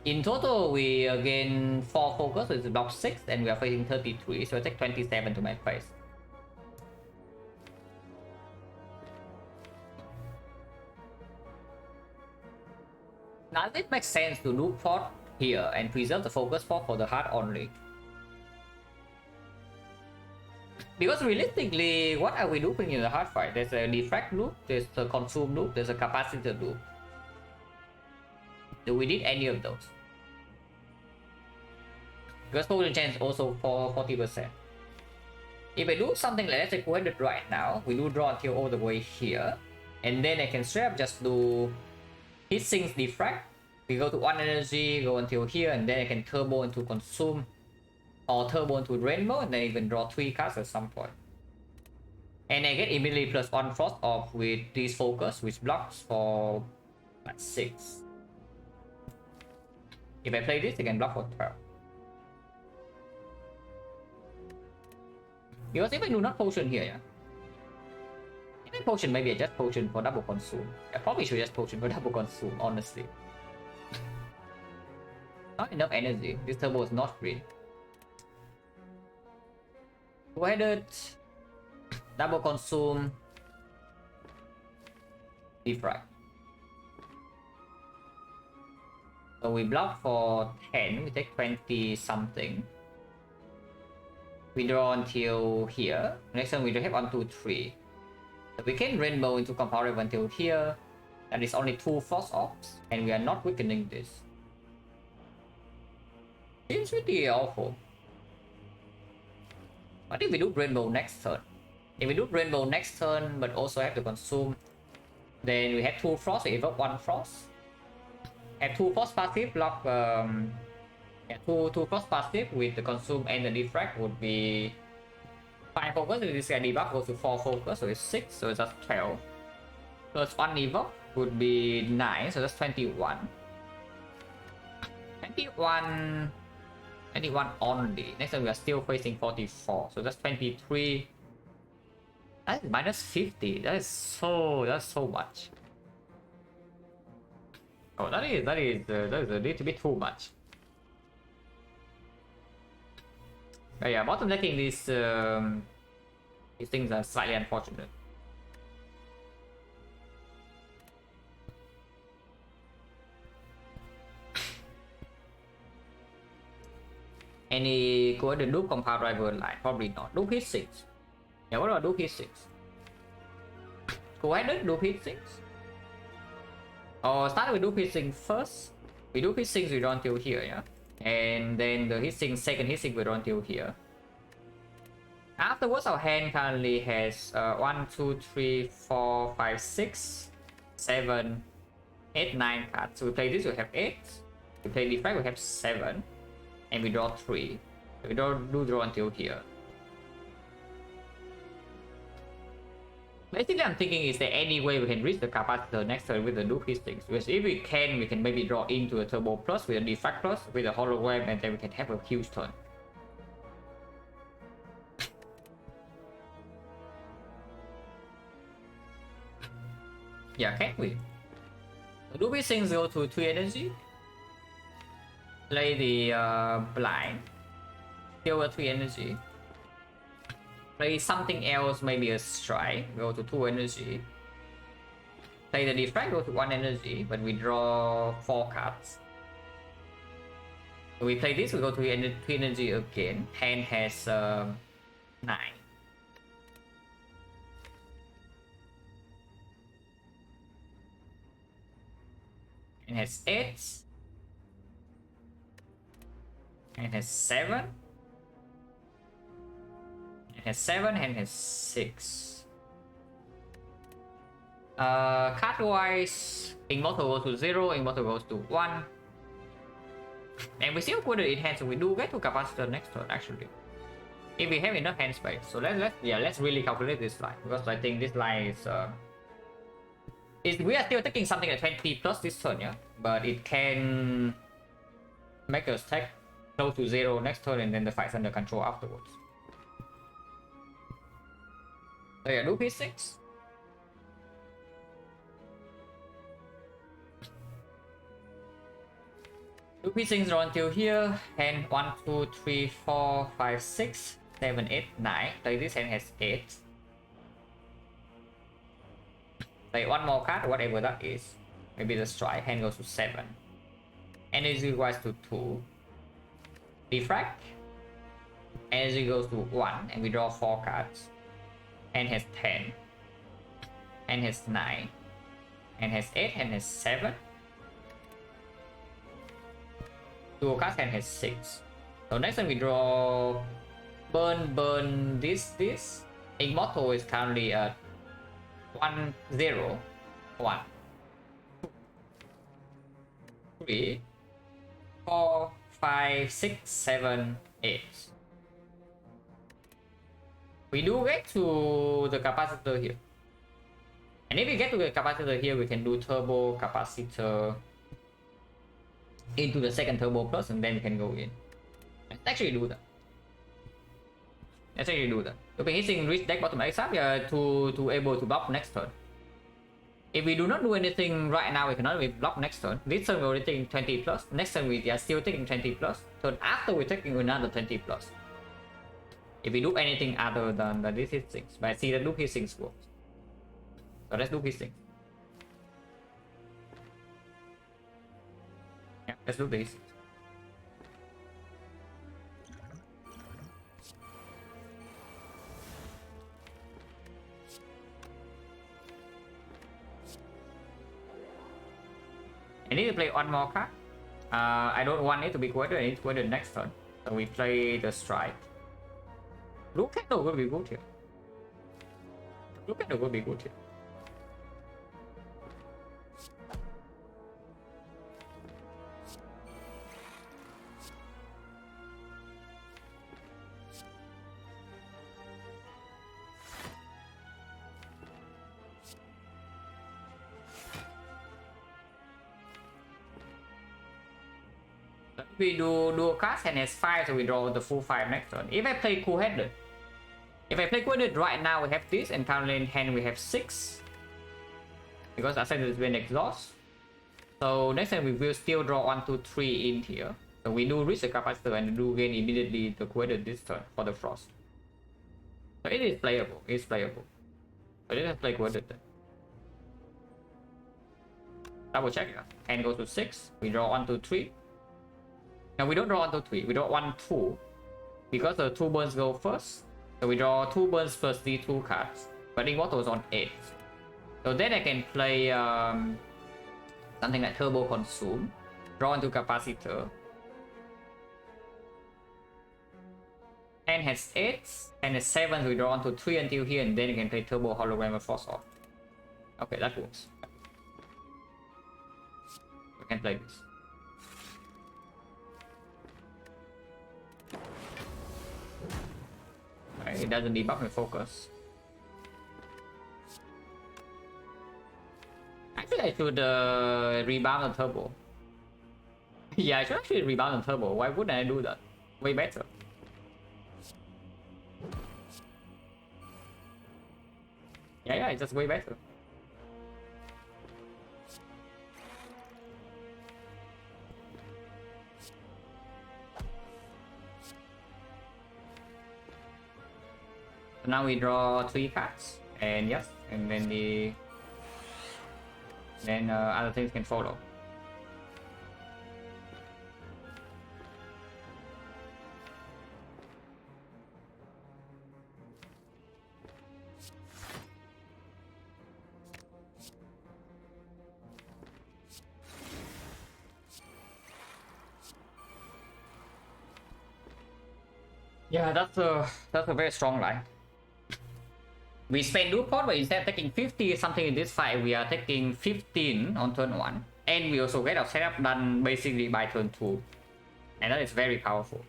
Speaker 1: In total, we gain 4 focus, so it's block 6, and we are facing 33, so I take 27 to my face. Now it makes sense to loop pot here and preserve the focus pot for the heart only. Because realistically, what are we looping in the hard fight? There's a defract loop, there's a consume loop, there's a capacitor loop. Do we need any of those? Because potion chance also for 40%. If I do something like let's say coordinate right now, we do draw until all the way here, and then I can straight up just do hit sinks defract. We go to 1 energy, go until here, and then I can turbo into consume. Or turbo into rainbow, and then even draw 3 cards at some point. And I get immediately +1 frost off with this focus, which blocks for like 6. If I play this, I can block for 12. Because if I do not potion here, yeah. If I potion, maybe I just potion for double consume. I probably should just potion for double consume, honestly. Not enough energy. This turbo is not green. Two-headed, double consume, defrag. So we block for 10, we take 20 something. We draw until here. Next time we do have 1, 2, 3. So we can rainbow into comparative until here. That is only 2 force ops, and we are not weakening this. Seems pretty awful. What if we do rainbow next turn? If we do rainbow next turn, but also have to consume, then we have 2 frost, we evoke 1 frost. Have 2 frost passive, block 2 frost passive with the consume and the defrag would be 5 focus. If this guy debuff goes to 4 focus, so it's 6, so it's just 12. Plus 1 evoke would be 9, so that's 21. 21 only. Next time we are still facing 44, so that's 23. That is minus 50. That's so much. Oh, that is a little bit too much. But yeah, bottom decking these things are slightly unfortunate. Any coordinate loop compound rival line? Probably not. Loop hit 6. Yeah, what about loop hit 6? Coordinate loop hit 6? Or start with loop hit 6 first. We loop hit 6, we draw until here, yeah? And then the hit 6, second hit 6, we draw until here. Afterwards, our hand currently has 1, 2, 3, 4, 5, 6, 7, 8, 9 cards. So we play this, we have 8. We play defect, we have 7. And we draw 3. So we do draw until here. Basically, I'm thinking, is there any way we can reach the capacitor next turn with the loop histings? Because if we can maybe draw into a turbo plus with a defect plus with a hologram, and then we can have a huge turn. Yeah, can we? The loop histings go to 3 energy. Play the blind. Deal with 3 energy. Play something else, maybe a strike. Go to 2 energy. play the Defect, go to 1 energy, but we draw 4 cards. So we play this, we go to 3 energy again. Hand has 9. Hand has 8. Hand has 7. Hand has 7, hand has 6. Card wise, Immortal goes to 0, Immortal goes to 1. And we still put it in hand, so we do get to capacitor next turn actually. If we have enough hand space. So let's really calculate this line, because I think this line is we are still taking something at 20 plus this turn, yeah? But it can make us take close to 0 next turn and then the fight's under control afterwards. So yeah, do P6. Do P6 draw until here. Hand 1, 2, 3, 4, 5, 6, 7, 8, 9. Like this hand has 8. Play one more card, whatever that is. Maybe the strike. Hand goes to 7. Energy requires to 2. Defect. Energy goes to 1, and we draw 4 cards. Hand has 10. Hand has 9. Hand has 8. Hand has 7. Dual card hand has 6. So next time we draw burn this. Immortal is currently at 1, 0, 1, 2, 3, 4, 5, 6, 7, 8. We do get to the capacitor here. And if we get to the capacitor here, we can do turbo capacitor into the second turbo plus, and then we can go in. Let's actually do that. We'll be hitting reach deck bottom exam to able to block next turn. If we do not do anything right now, we cannot block next turn. This turn we're already taking 20 plus. Next turn we are still taking 20 plus. Turn after we're taking another 20 plus. If we do anything other than this hit things, but I see that loop hit things works. So let's do his thing. Yeah, let's do this. I need to play one more card. I don't want it to be quoted, I need to quote it next turn. So we XecnaR the strike. Blue candle will be good here. We do dual cards and has 5, so we draw the full 5 next turn. If I play cool-headed, right now we have this, and currently in hand we have 6. Because I said it's been exhaust. So next time we will still draw 1, 2, 3 in here. So we do reach the capacitor and do gain immediately the cool-headed this turn for the frost. So it is playable, But let's play cool-headed then. Double check, hand goes to 6, we draw 1, 2, 3. Now we don't draw 1, 2, 3, we draw 1, 2. Because the 2 burns go first. So we draw 2 burns plus the 2 cards. But Immortal is on 8. So then I can play something like Turbo Consume. Draw into Capacitor. Hand has 8. Hand has 7, so we draw 1, 2, 3 until here. And then you can play Turbo Hologram and Force off. Okay, that works. We can play this. It doesn't debuff my focus. Actually, I should rebound the turbo. Yeah, I should actually rebound the turbo. Why wouldn't I do that? Way better. Yeah, it's just way better. So now we draw 3 cards, and yes, and then the Then other things can follow. Yeah, that's a very strong line. We spend dual pot, but instead of taking 50 something in this fight, we are taking 15 on turn 1. And we also get our setup done basically by turn 2. And that is very powerful.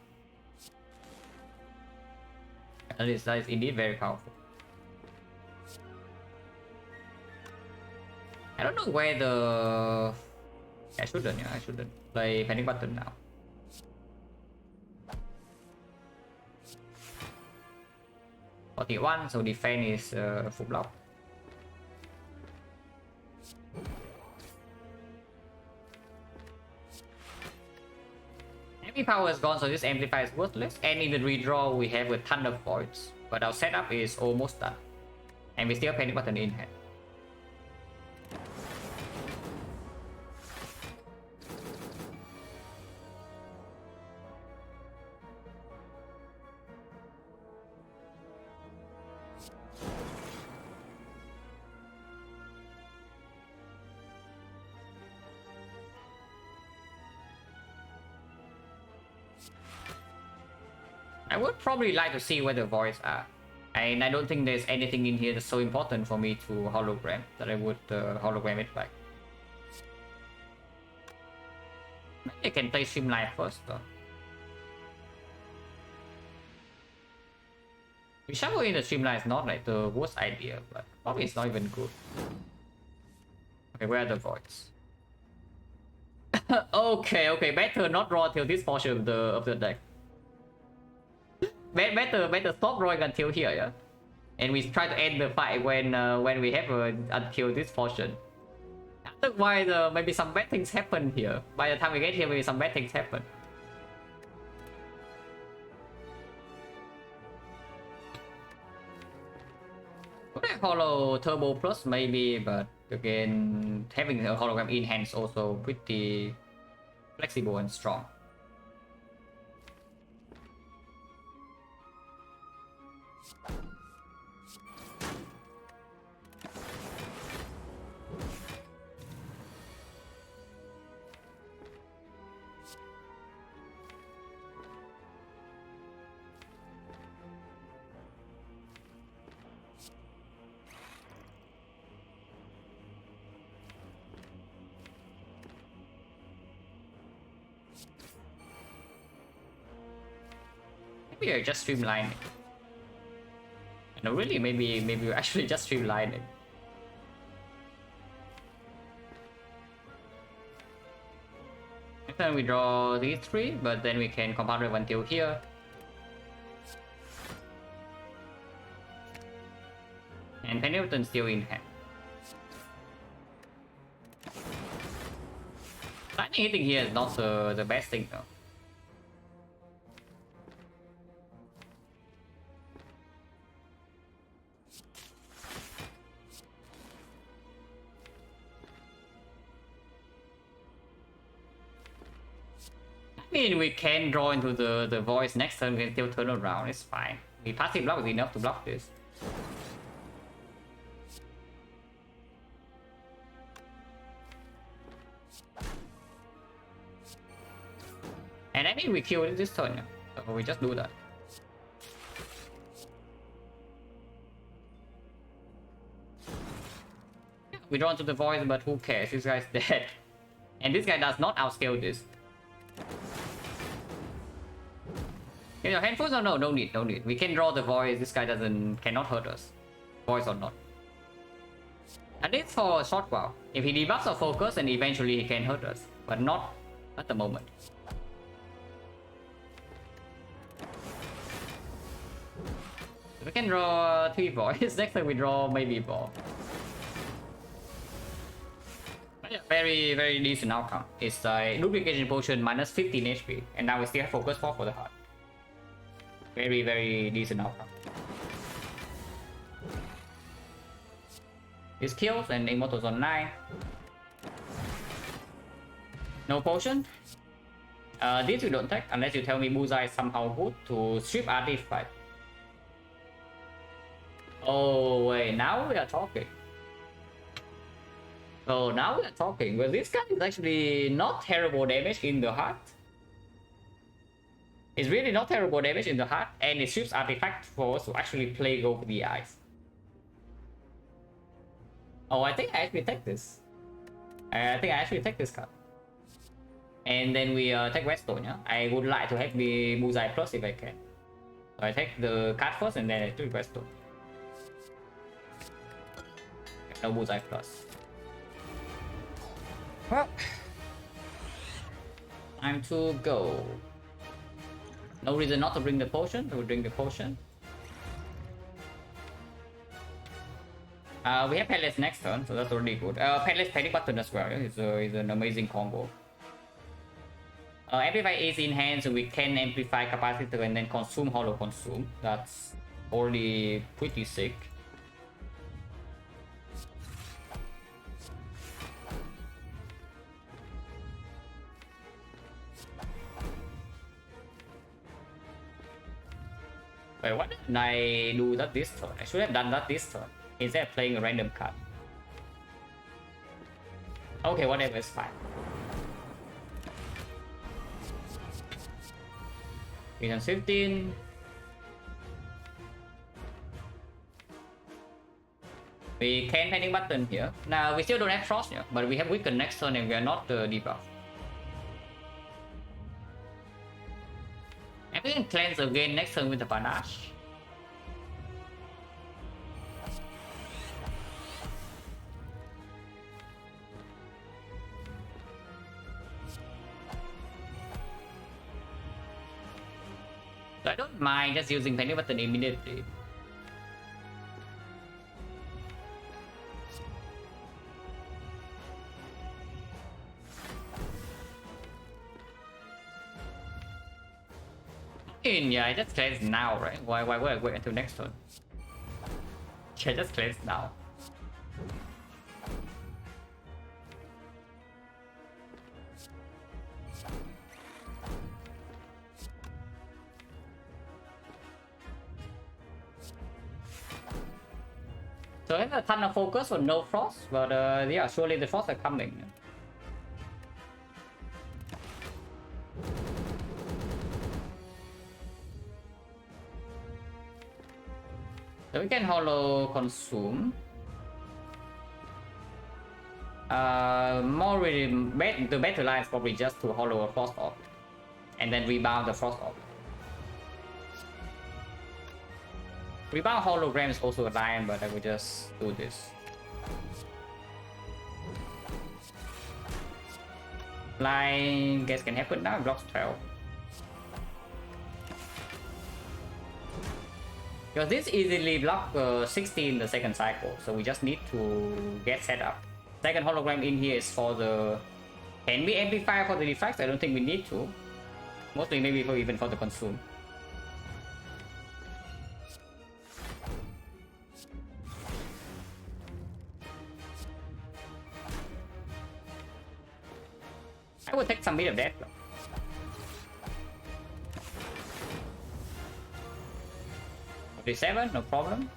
Speaker 1: That is indeed very powerful. I don't know where the... I shouldn't play panic button now. One, so defense is full block. Heavy power is gone, so this amplifier is worthless. And in the redraw, we have a ton of voids, but our setup is almost done, and we still have panic button in hand. I would probably like to see where the voids are. And I don't think there's anything in here that's so important for me to hologram that I would hologram it back. Maybe I can play Streamline first though. We shuffle in the Streamline is not like the worst idea, but probably it's not even good. Okay, where are the voids? okay, better not draw till this portion of the deck. Better stop drawing until here, yeah. And we try to end the fight when we have until this portion. Otherwise, maybe some bad things happen here. By the time we get here, maybe some bad things happen. Could I hollow Turbo Plus maybe, but again, having a hologram in hand is also pretty flexible and strong. Maybe I just streamline it. No, really, maybe we actually just streamline it. Next time we draw these three, but then we can compound it until here. And Pendleton still in hand. Lightning hitting here is not the best thing though. I mean, we can draw into the voice next turn, we can still turn around, it's fine. We passive block is enough to block this. And I think we kill it this turn, so we just do that. We draw into the voice, but who cares, this guy's dead. And this guy does not outscale this. You know, handfuls or no need. We can draw the voice. This guy cannot hurt us, voice or not. And it's for a short while. If he debuffs our focus, then eventually he can hurt us, but not at the moment. We can draw 3 voice. Next time we draw maybe 4. Yeah, very decent outcome. It's a duplication potion minus 15 HP, and now we still have focus 4 for the heart. Very decent outcome. This kills and Immortals on 9. No potion. This you don't take unless you tell me Bullseye is somehow good to strip artifact. Oh wait, now we are talking. Oh, now we are talking. Well, this guy is actually not terrible damage in the heart. It's really not terrible damage in the heart, and it strips artifact for us to actually play over the eyes. Oh, I think I actually take this. I think I actually take this card. And then we take Redstone, yeah? I would like to have the Bullseye Plus if I can. So I take the card first and then I do Redstone. No Bullseye Plus. Well, time to go. No reason not to bring the potion. We'll drink the potion. We have Palace next turn, so that's already good. Palace Panic Button as well. It's an amazing combo. Amplify is in hand, so we can amplify capacitor and then consume hollow consume. That's already pretty sick. Wait, why didn't I do that this turn? I should have done that this turn instead of playing a random card. Okay, whatever, it's fine. Reason 15. We can Panic Button here. Now we still don't have Frost here, but we have Weaken next turn and we are not debuff. And we can cleanse again next turn with the Panache. So I don't mind just using Panic Button immediately. Yeah, I just cleanse now, right? Why would I wait until next turn? Yeah, just cleanse now. So I have a ton of focus on no frost, but yeah, surely the frost are coming. So we can hollow consume. More really, the better line is probably just to hollow a frost orb and then rebound the frost orb. Rebound hologram is also a line, but I will just do this. Line guess can happen now. Blocks 12. Because this easily block 60 in the second cycle, so we just need to get set up. Second hologram in here is for the... Can we amplify for the defects? I don't think we need to. Mostly maybe even for the consume. I will take some bit of that. 47, no problem.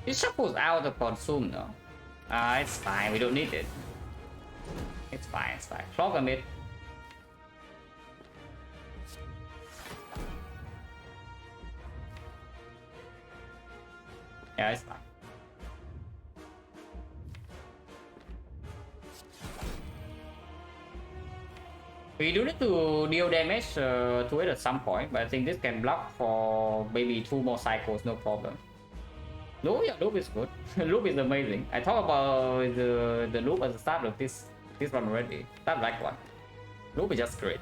Speaker 1: This shuffles out the consume though. It's fine, we don't need it. It's fine, it's fine. Clog a mid. Yeah, it's fine. We do need to deal damage to it at some point, but I think this can block for maybe 2 more cycles, no problem. Loop, yeah, loop is good. Loop is amazing. I talked about the loop at the start of this one already. That black one. Loop is just great.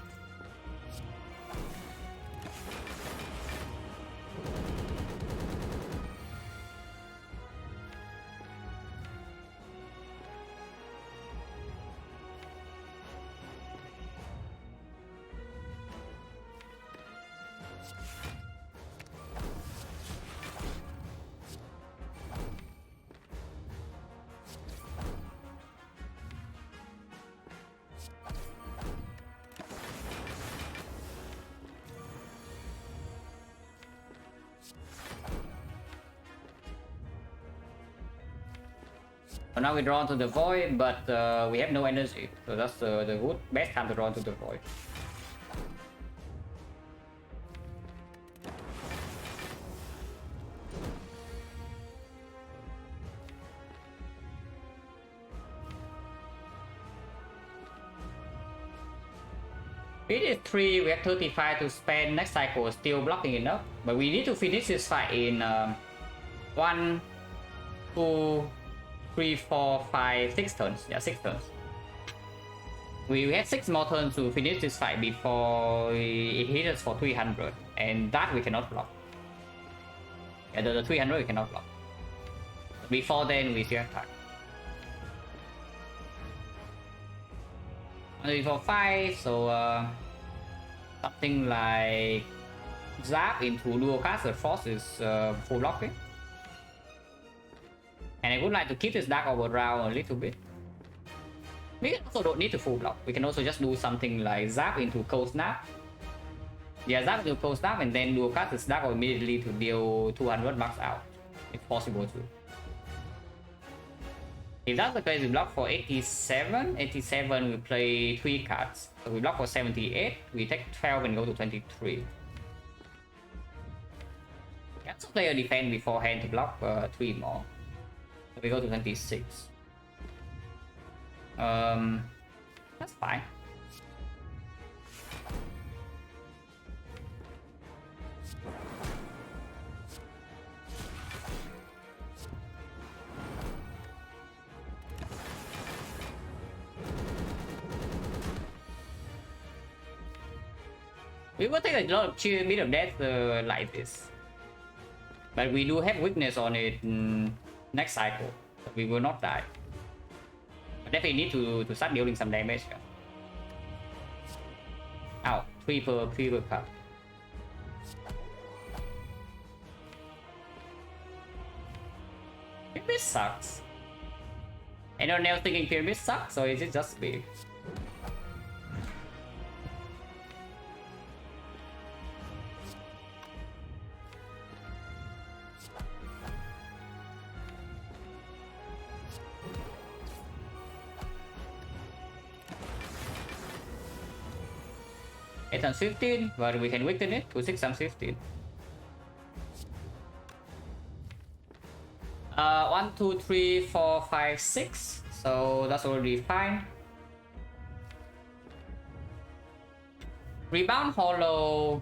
Speaker 1: So now we draw into the void, but we have no energy. So that's the good best time to draw into the void. It is 3, we have 35 to spend. Next cycle still blocking enough. But we need to finish this fight in 1, 2, 3, 4, 5, 6 turns. Yeah, 6 turns. We have 6 more turns to finish this fight before it hits us for 300. And that we cannot block. Yeah, the 300 we cannot block. Before then, we still have time. 1, 2, 3, 4, 5, so something like Zap into dual caster force is full blocking. And I would like to keep this Dark Orb around a little bit. We also don't need to full block. We can also just do something like Zap into Cold Snap. Yeah, Zap into Cold Snap and then dual cast this Dark Orb immediately to deal 200 max out. If possible too. If that's the case, we block for 87. 87, we play 3 cards. So we block for 78. We take 12 and go to 23. We can also play a defense beforehand to block 3 more. So we go to 26. That's fine. We will take a lot of bit of death like this. But we do have weakness on it next cycle. So we will not die. But definitely need to start dealing some damage. Ow, 3 per card. Pyramid sucks. Anyone else thinking Pyramid sucks, or is it just me? It times 15, but we can weaken it to 6 times 15. 1, 2, 3, 4, 5, 6. So that's already fine. Rebound Hollow.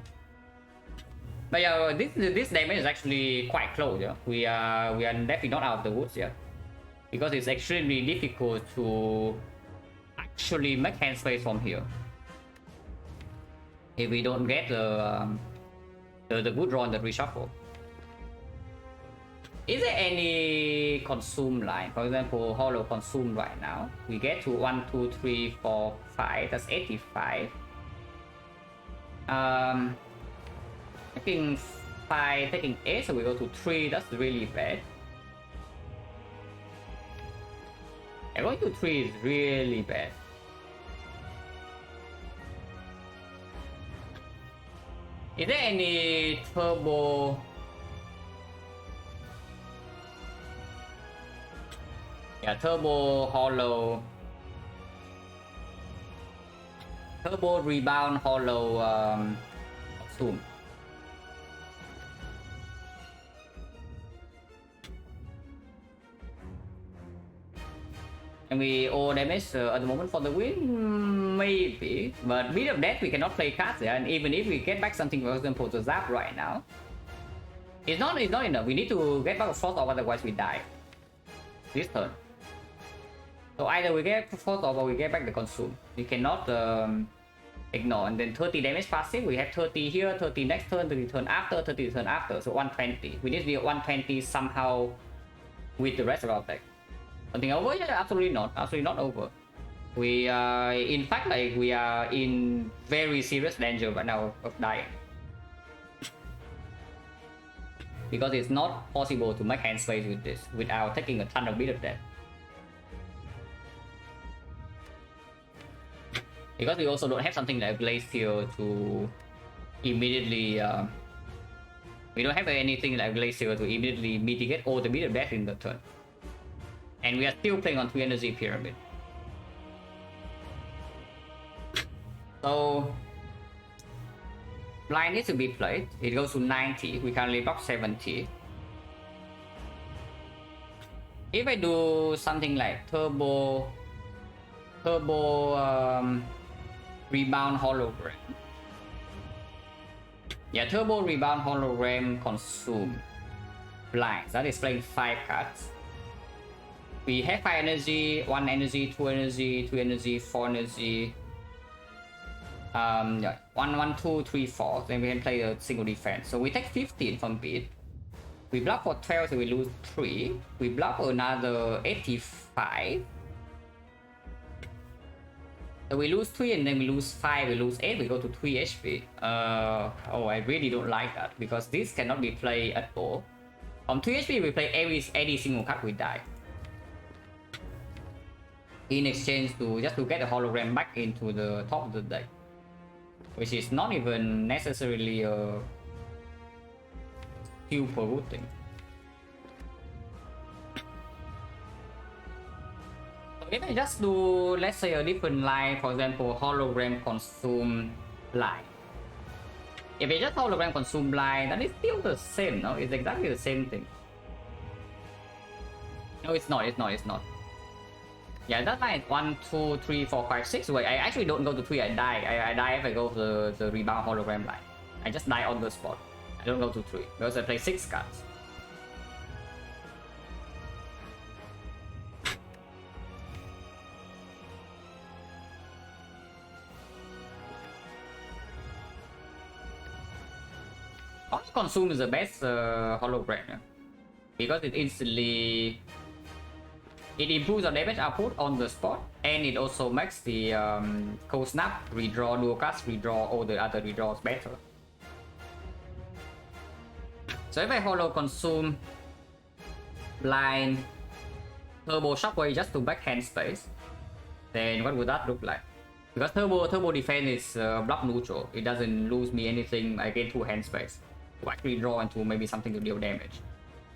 Speaker 1: But yeah, this damage is actually quite close. Yeah? We are definitely not out of the woods yet, because it's extremely difficult to actually make hand space from here. If we don't get the good draw on the reshuffle. Is there any consume line? For example, Hollow consume right now. We get to 1, 2, 3, 4, 5. That's 85. Taking 5, taking 8, so we go to 3. That's really bad. And going to 3 is really bad. Is there any turbo? Yeah, turbo hollow. Turbo rebound hollow consume. And we all damage at the moment for the win? Maybe. But bit of death we cannot play cards there, and even if we get back something, for example, to Zap right now, it's not enough. We need to get back a Frost Orb, otherwise we die. This turn. So either we get Frost Orb or we get back the Consume. We cannot ignore. And then 30 damage passive, we have 30 here, 30 next turn, 30 turn after, 30 turn after, so 120. We need to be at 120 somehow with the rest of our deck. Something over? Yeah, absolutely not over. We are, in fact, like we are in very serious danger right now of dying. Because it's not possible to make hand space with this without taking a ton of bit of death. Because we also don't have something like Glacier to immediately we don't have anything like Glacier to immediately mitigate all the bit of death in the turn. And we are still playing on 3 energy pyramid. So blind needs to be played. It goes to 90. We currently block 70. If I do something like turbo rebound hologram. Yeah, turbo rebound hologram consume blinds. That is playing 5 cards. We have 5 energy, 1 energy, 2 energy, 2 energy, 4 energy. Yeah, 1, 2, 3, 4. Then we can play a single defense. So we take 15 from beat. We block for 12, so we lose 3. We block another 85. So we lose 3 and then we lose 5, we lose 8, we go to 3 HP. Oh, I really don't like that because this cannot be played at all. On 3 HP, we play every single card we die. In exchange to just to get the hologram back into the top of the deck. Which is not even necessarily a super good thing. So if I just do, let's say, a different line, for example, hologram consume line. If I just hologram consume line, then it's still the same, no? It's exactly the same thing. No, it's not. Yeah, that line is 1, 2, 3, 4, 5, 6. Wait, I actually don't go to 3, I die. I die if I go to the rebound hologram line. I just die on the spot. I don't go to 3 because I play 6 cards. Consume is the best hologram, yeah? Because it instantly improves our damage output on the spot, and it also makes the cold snap, redraw, dual cast, redraw all the other redraws better. So if I holo consume blind turbo shockwave just to backhand space, then what would that look like? Because turbo defense is block neutral, it doesn't lose me anything. I gain 2 hand space to actually draw into maybe something to deal damage.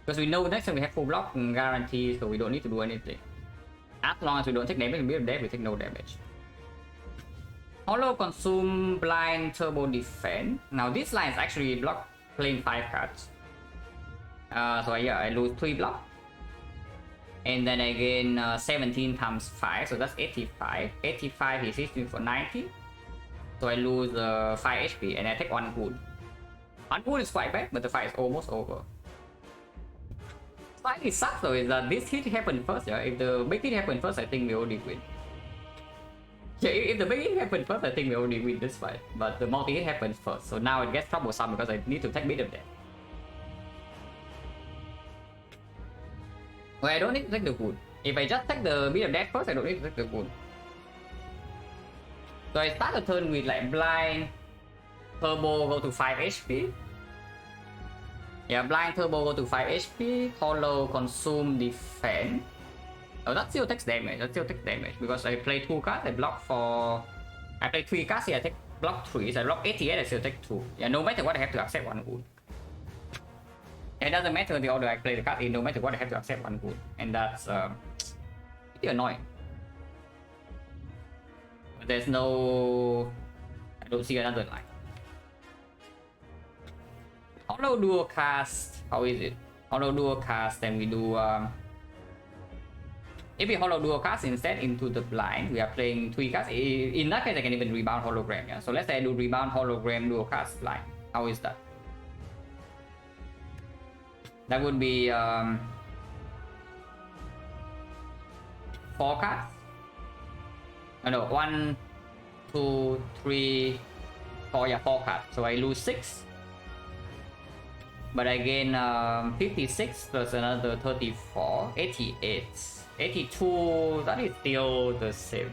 Speaker 1: Because we know next time we have full block guarantee, so we don't need to do anything. As long as we don't take damage, we take no damage. Holo consume blind turbo defense. Now this line is actually block playing 5 cards. So yeah, I lose 3 block. And then I gain 17 times 5, so that's 85. 85 he hits me for 90. So I lose 5 HP and I take 1 wound. 1 wound is quite bad, but the fight is almost over. Slightly sucks though is that this hit happened first, yeah? If the big hit happened first, I think we already win. Yeah, if the big hit happened first, I think we already win this fight. But the multi hit happened first, so now it gets troublesome because I need to take bit of that. Well, I don't need to take the wound. If I just take the bit of death first, I don't need to take the wound. So I start the turn with like blind, turbo go to 5 HP. Yeah, blind turbo go to 5 HP, holo consume defense. Oh, that still takes damage, because I play 2 cards, I block for... I play 3 cards here, I take block 3, so I block 88, I still take 2. Yeah, no matter what, I have to accept 1 wound. It doesn't matter the order I play the card in, no matter what, I have to accept 1 wound. And that's pretty annoying. But there's no... I don't see another line. Holo dual cast, how is it? Holo dual cast, then we do if we holo dual cast instead into the blind, we are playing 3 cards. In that case, I can even rebound hologram, yeah? So let's say I do rebound hologram dual cast blind. How is that? That would be 4 cards. Oh, no, 1, 2, 3, 4, yeah, 4 cards. So I lose 6. But I gain 56 plus another 34, 88, 82, that is still the same.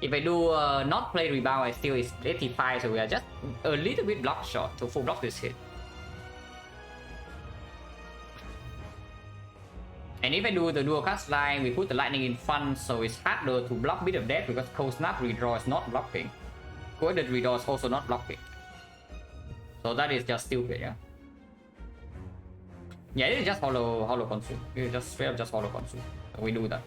Speaker 1: If I do not play rebound, I still is 85, so we are just a little bit block short to full block this hit. And if I do the dual cast line, we put the lightning in front, so it's harder to block bit of death because cold snap redraw is not blocking. Coded redraw is also not blocking. So that is just stupid, yeah. Yeah, this is just hollow consume. This is just straight up just hollow consume. So we do that.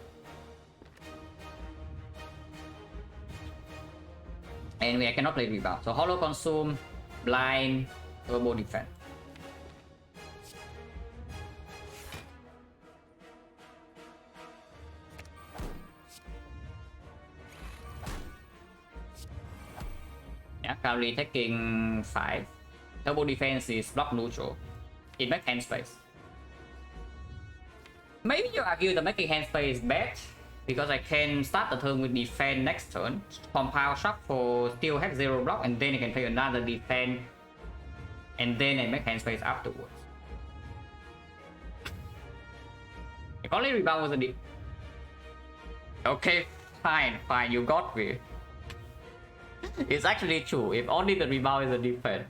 Speaker 1: And we cannot play rebound. So hollow consume, blind, turbo defense. Yeah, currently taking 5. Turbo defense is block neutral. It makes hand space. Maybe you argue that making hand space is bad because I can start the turn with defense next turn, compound shuffle, still have 0 block, and then I can play another defense, and then I make hand space afterwards. If only rebound was a deep. Okay, fine, you got me. It's actually true. If only the rebound is a defense.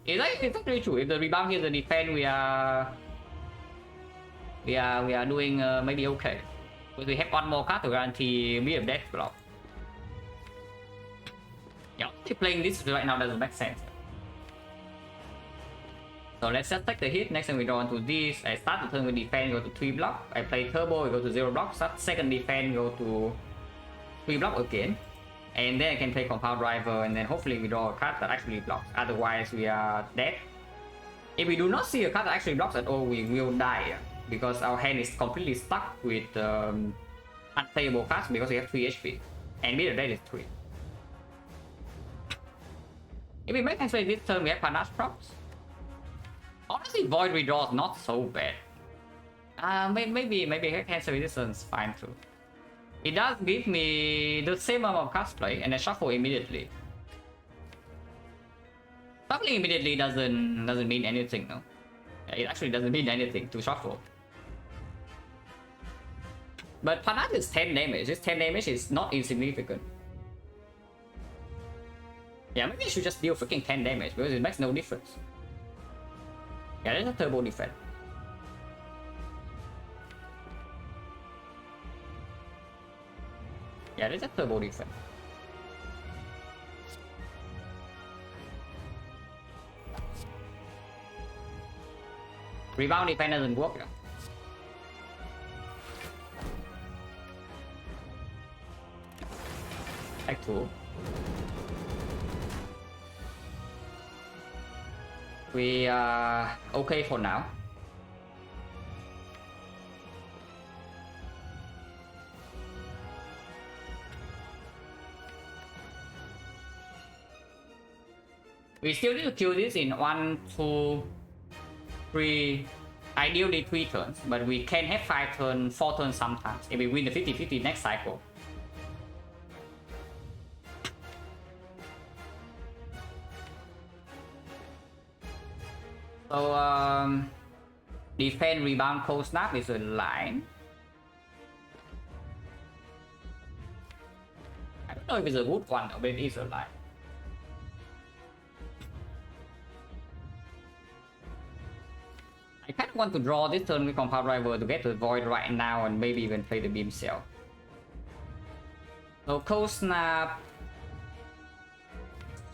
Speaker 1: It's actually true. If the rebound is a defense, we are doing maybe okay. Because we have one more card to guarantee me a death block. Yeah, playing this right now doesn't make sense. So let's just take the hit. Next time we draw into this. I start the turn with defense, go to 3 block. I play turbo, we go to 0 block. Start second defense, go to 3 block again. And then I can play compound driver, and then hopefully we draw a card that actually blocks. Otherwise we are dead. If we do not see a card that actually blocks at all, we will die. Because our hand is completely stuck with unplayable cards because we have 3 HP. And meter dead is 3. If we make hand space this turn, we have panache props. Honestly, void redraw is not so bad. Maybe hand space this turn is fine too. It does give me the same amount of cards play and I shuffle immediately. Shuffling immediately doesn't mean anything, no. It actually doesn't mean anything to shuffle. But panache is 10 damage. This 10 damage is not insignificant. Yeah, maybe I should just deal freaking 10 damage because it makes no difference. Yeah, that's a turbo defense. Yeah, that's a turbo defense. Rebound defense doesn't work. Yeah. Back to. We are okay for now. We still need to kill this in 1, 2, 3, ideally 3 turns, but we can have 5 turns, 4 turns sometimes if we win the 50-50 next cycle. So defense, rebound, cold snap is a line. I don't know if it's a good one, but it is a line. I kind of want to draw this turn with compound driver to get to the void right now and maybe even play the beam cell. So cold snap,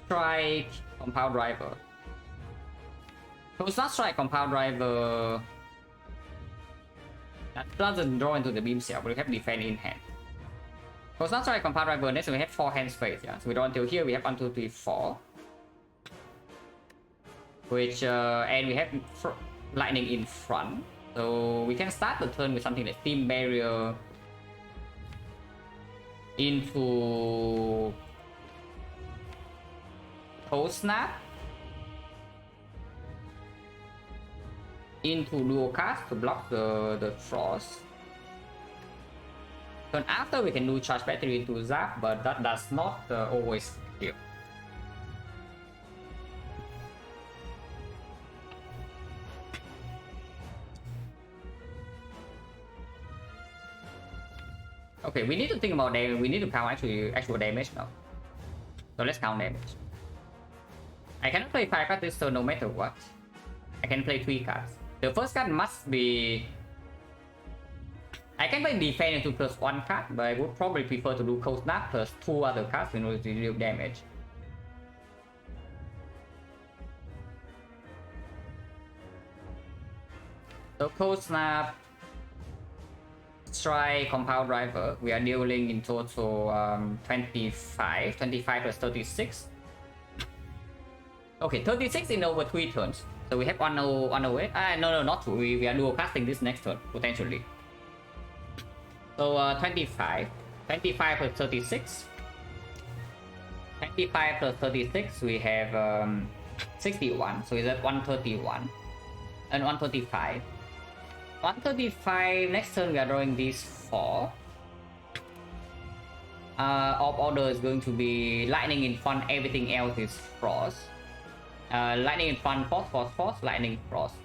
Speaker 1: strike, compound driver. Cold snap, strike, compound driver. That doesn't draw into the beam cell, but we have defense in hand. Cold snap, strike, compound driver. Next we have 4 hand space. Yeah, so we draw until here. We have 1, 2, 3, 4. Which and we have lightning in front, so we can start the turn with something like Steam Barrier into Cold Snap into Dual Cast to block the Frost. Turn after we can do Charge Battery into Zap, but that does not always kill. Okay, we need to think about damage. We need to count actual damage now. So let's count damage. I cannot play 5 cards this turn no matter what. I can play 3 cards. The first card must be... I can play defense into +1 card, but I would probably prefer to do Cold Snap plus 2 other cards in order to deal damage. So cold snap, strike, compound driver. We are dealing in total 25 plus 36. Okay, 36 in over 3 turns. So we have 108. No, not 2. We are dual casting this next turn, potentially. So 25 plus 36. 25 plus 36, we have 61. So is that 131? And 135. 135, next turn we are drawing these 4. Of order is going to be lightning in front, everything else is frost. Lightning in front, frost, lightning, frost.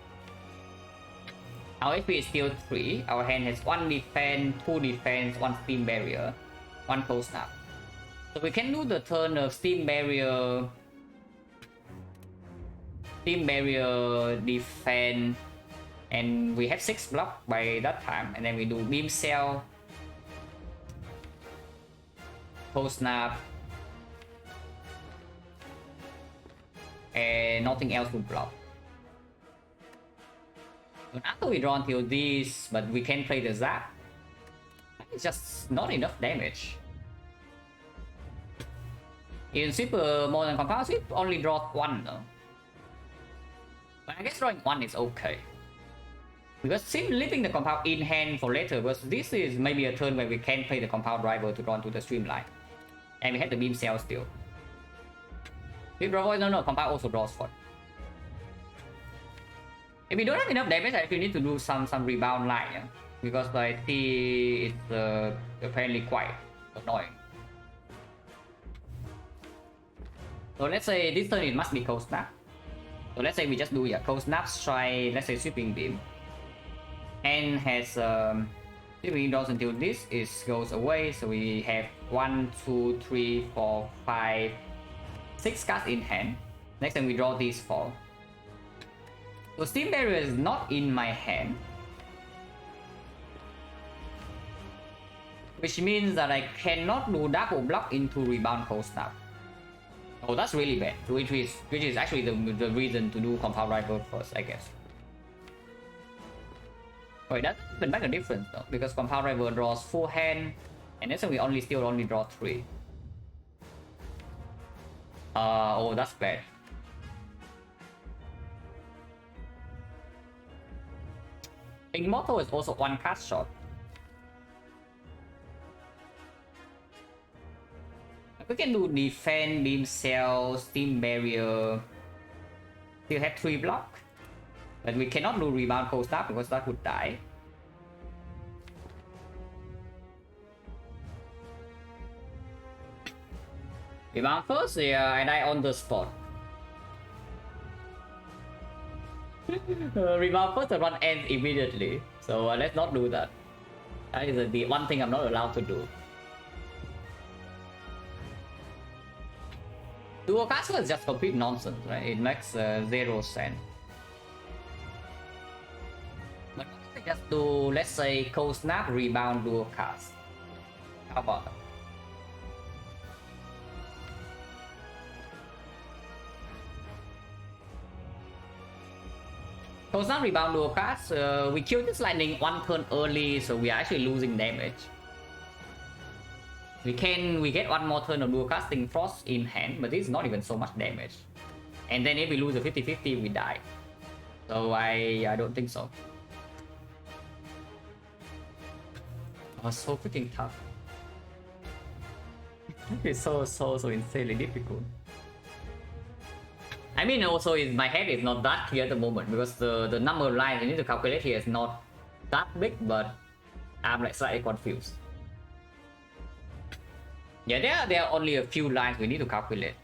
Speaker 1: Our HP is still 3. Our hand has 1 defense, 2 defense, 1 steam barrier, 1 cold snap. So we can do the turn of steam barrier, defense, and we have 6 block by that time, and then we do beam cell, cold snap, and nothing else to block. So after we draw until this, but we can play the zap, it's just not enough damage. In super modern compound, it only draws 1 though. But I guess drawing 1 is okay. Because still leaving the compound in hand for later, because this is maybe a turn where we can play the compound driver to draw into the streamline. And we have the beam cell still. If draw voice, no, compound also draws 1. If we don't have enough damage, I actually need to do some rebound line, yeah? Because I see it's apparently quite annoying. So let's say this turn it must be cold snap. So let's say we just do cold snap, strike, let's say sweeping beam. And has sweeping draws until this goes away. So we have 1, 2, 3, 4, 5, 6 cards in hand. Next time we draw these 4. So steam barrier is not in my hand, which means that I cannot do double block into rebound cold snap. Oh, that's really bad. Which is actually the reason to do compound driver first, I guess. Wait, that doesn't make a difference though, because compound driver draws full hand, and then so we still only draw 3. Oh, that's bad. Immortal is also 1 card shot. We can do defense, beam cell, steam barrier. Still have 3 block. But we cannot do rebound cold snap because that would die. Rebound first, yeah, I die on the spot. Rebound first, the run ends immediately. So let's not do that. That is the one thing I'm not allowed to do. Dual castle is just complete nonsense, right? It makes 0 sense. But what if we just do, let's say, cold snap, rebound, dual cast? How about that? Cold snap, rebound, dual cast. We kill this lightning 1 turn early, so we are actually losing damage. We get 1 more turn of dual casting frost in hand, but this is not even so much damage. And then if we lose a 50-50, we die. So I don't think so. Oh, so freaking tough. It's so insanely difficult. I mean, also my head is not that clear at the moment because the number of lines I need to calculate here is not that big, but I'm like slightly confused. Yeah, there are only a few lines we need to calculate.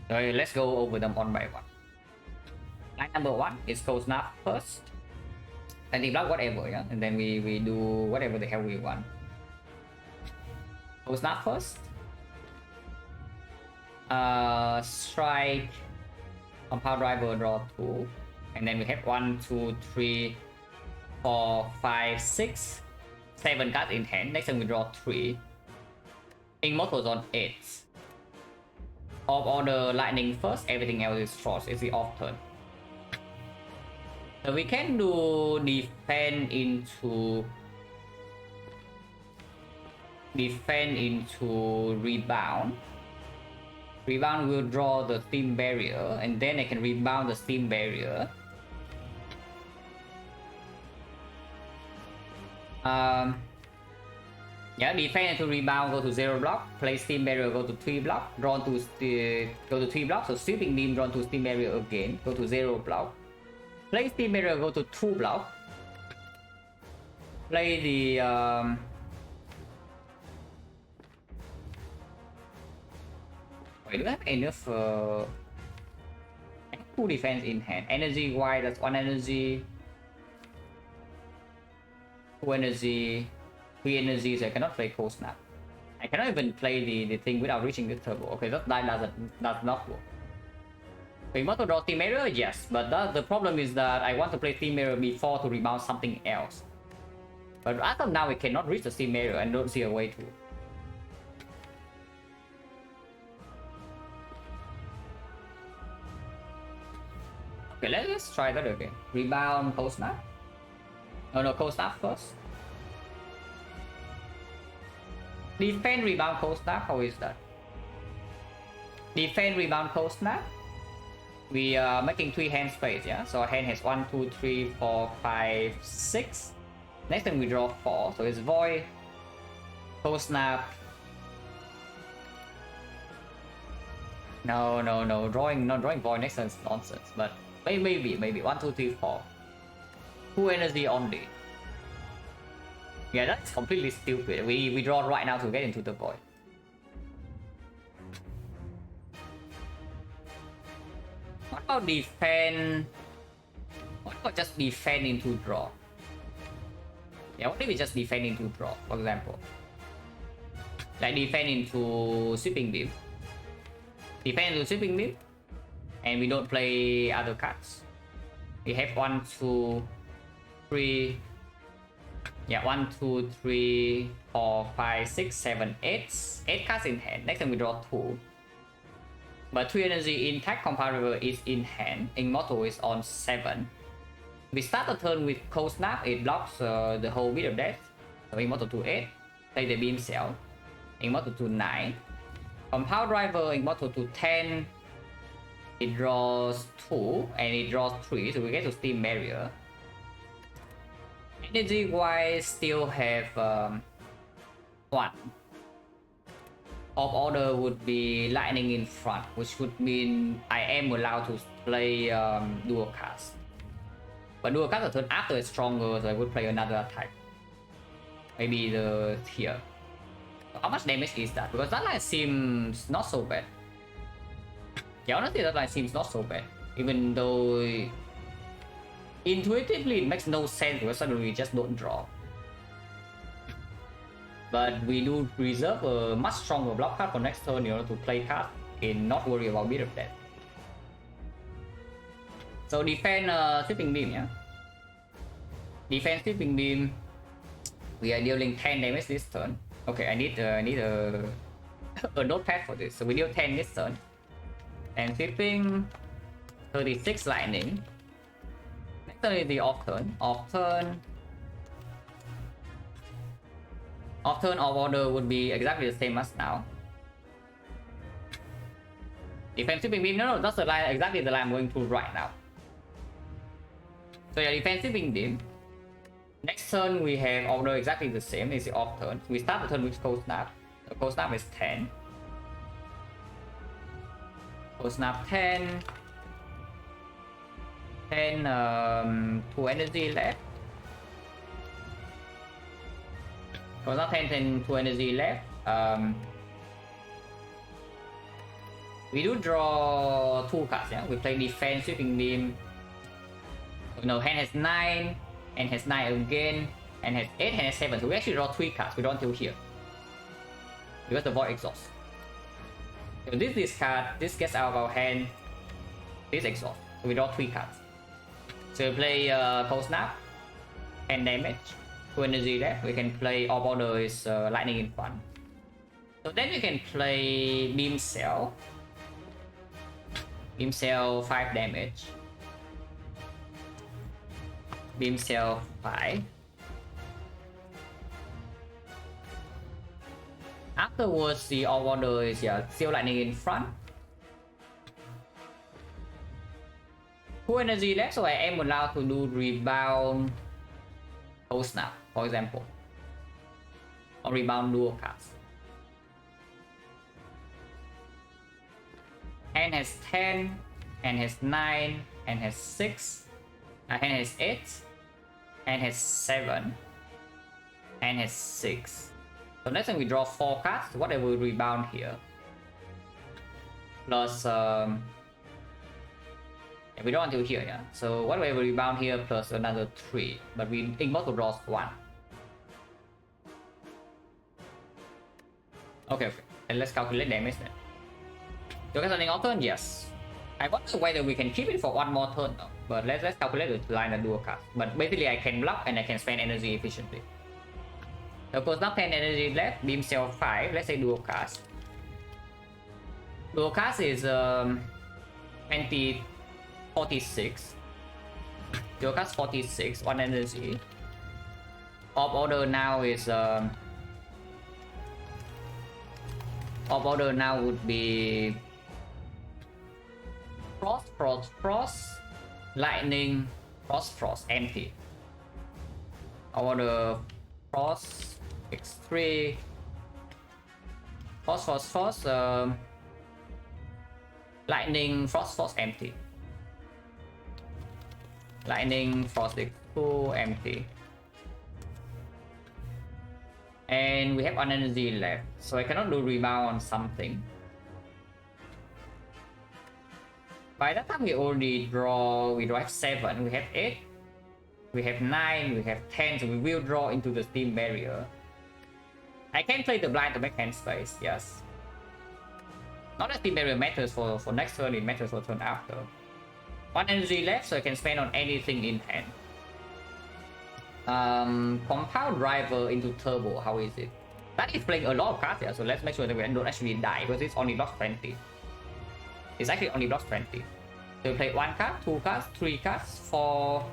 Speaker 1: So let's go over them one by one. Line number 1 is cold snap first. Anti-block, whatever, yeah? And then we do whatever the hell we want. Cold snap first. Strike, compound driver, draw 2. And then we have 1, 2, 3, 4, 5, 6, 7 cards in hand. Next time we draw 3. Immortals on 8. Off order lightning first, everything else is frost. It's the off turn. So we can do defend into rebound. Rebound will draw the steam barrier, and then I can rebound the steam barrier. Yeah, defend into rebound, go to 0 block, play steam barrier, go to 3 block, draw to go to 3 block, so sweeping beam, draw to steam barrier again, go to 0 block, play steam barrier, go to 2 block, play the wait, do I have enough 2 defense in hand? Energy wise, that's 1 energy, 2 energy, 3 energy, so I cannot play cold snap. I cannot even play the thing without reaching the turbo. Okay, that does not work. We want to draw Steam Barrier? Yes, but the problem is that I want to play Steam Barrier before to rebound something else. But as of now, we cannot reach the Steam Barrier and don't see a way to. Okay, let's try that again. Rebound, cold snap. No, cold snap first. Defend, rebound, cold snap. How is that? Defend, rebound, cold snap. We are making 3 hand space, yeah? So our hand has 1, 2, 3, 4, 5, 6. Next time we draw 4. So it's void, cold snap. No. Not drawing void next time is nonsense. But maybe 1, 2, 3, 4. 2 energy only. Yeah, that's completely stupid. We draw right now to get into the void. What about defend? What about just defend into draw? Yeah, what if we just defend into draw, for example? Like defend into sweeping beam. Defend into sweeping beam. And we don't play other cards. We have 1, 2, 3. Yeah, 1, 2, 3, 4, 5, 6, 7, 8. 8 cards in hand. Next time we draw 2. But 3 energy intact, comparable is in hand. Immortal is on 7. We start the turn with cold snap. It blocks the whole bit of death. So Immortal to 8. Take the beam cell. Immortal to 9. Compound driver, Immortal to 10. It draws 2 and it draws 3. So we get to steam barrier. Energy wise, still have 1. Of order would be lightning in front, which would mean I am allowed to play dual cast. But dual cast the turn after is stronger, so I would play another attack. Maybe the here. So how much damage is that? Because that line seems not so bad. Yeah, honestly, that line seems not so bad. Even though intuitively it makes no sense because suddenly we just don't draw. But we do reserve a much stronger block card for next turn in order to play card and not worry about bit of death. So defend sweeping beam, yeah? Defend sweeping beam. We are dealing 10 damage this turn. Okay, I need a notepad for this. So we deal 10 this turn. And sweeping 36 lightning. Next turn is the off turn. Off turn, off order would be exactly the same as now. Defense sweeping beam, no, that's the line, exactly the line I'm going through right now. So yeah, defense sweeping beam. Next turn we have order exactly the same, it's the off turn. We start the turn with cold snap. The cold snap is 10. Cold snap 10. 10, 2 energy left. Cold snap 10, 2 energy left. We do draw 2 cards, yeah? We play defense, sweeping beam. No, hand has 9, and has 9 again, and has 8, and has 7. So we actually draw 3 cards. We draw until here. Because the void exhaust. So this discard, this gets out of our hand. This exhaust. So we draw 3 cards. So we play cold snap, 10 damage, 2 energy left. We can play off order is lightning in front. So then we can play beam cell. Beam cell 5 damage. Beam Cell 5. Afterwards, the order is Seal Lightning in front. Full energy left, so I am allowed to do rebound Cold Snap, for example. Or rebound dual cast. Hand has 10, hand has 9, hand has 6, hand has 8, hand has 7, hand has 6. So next time we draw 4 cards, whatever we rebound here. Plus, we draw until here, yeah. So whatever we rebound here plus another 3, but we ignore to draw 1. Okay, and let's calculate damage then. Do you guys running turn? Yes. I wonder whether we can keep it for one more turn though. But let's calculate the line and dual cast. But basically I can block and I can spend energy efficiently. So of course now 10 energy left, Beam Cell 5, let's say dual cast. Dual cast is 46. Dual cast 46, 1 energy. Of order now is of order now would be Frost, Lightning, Frost, empty. Order Frost, X3, Frost, Lightning, Frost, empty. Lightning, Frost, X2, empty. And we have 1 energy left, so I cannot do rebound on something. By that time we already draw, we have 7, we have 8, we have 9, we have 10, so we will draw into the Steam Barrier. I can play the blind to make hand space, yes. Not that Steam Barrier matters for next turn, it matters for turn after. 1 energy left, so I can spend on anything in hand. Compound Driver into Turbo, how is it? That is playing a lot of cards here, so let's make sure that we don't actually die, because it's only blocks 20. It's actually only blocks 20. So we play 1 card, 2 cards, 3 cards, 4...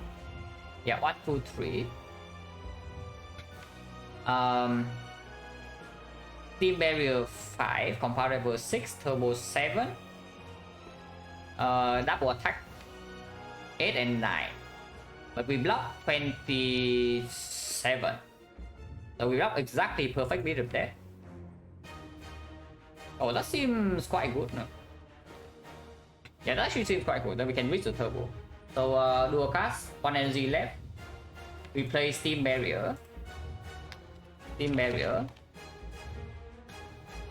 Speaker 1: Yeah, 1, 2, 3. Steam Barrier 5, Compound Driver 6, Turbo 7. Double attack 8 and 9. But we block 27. So we block exactly perfect bit of that. Oh, that seems quite good, no? Yeah, that actually seems quite good. Then we can reach the turbo. So dual cast, 1 energy left. We play Steam Barrier. Steam Barrier.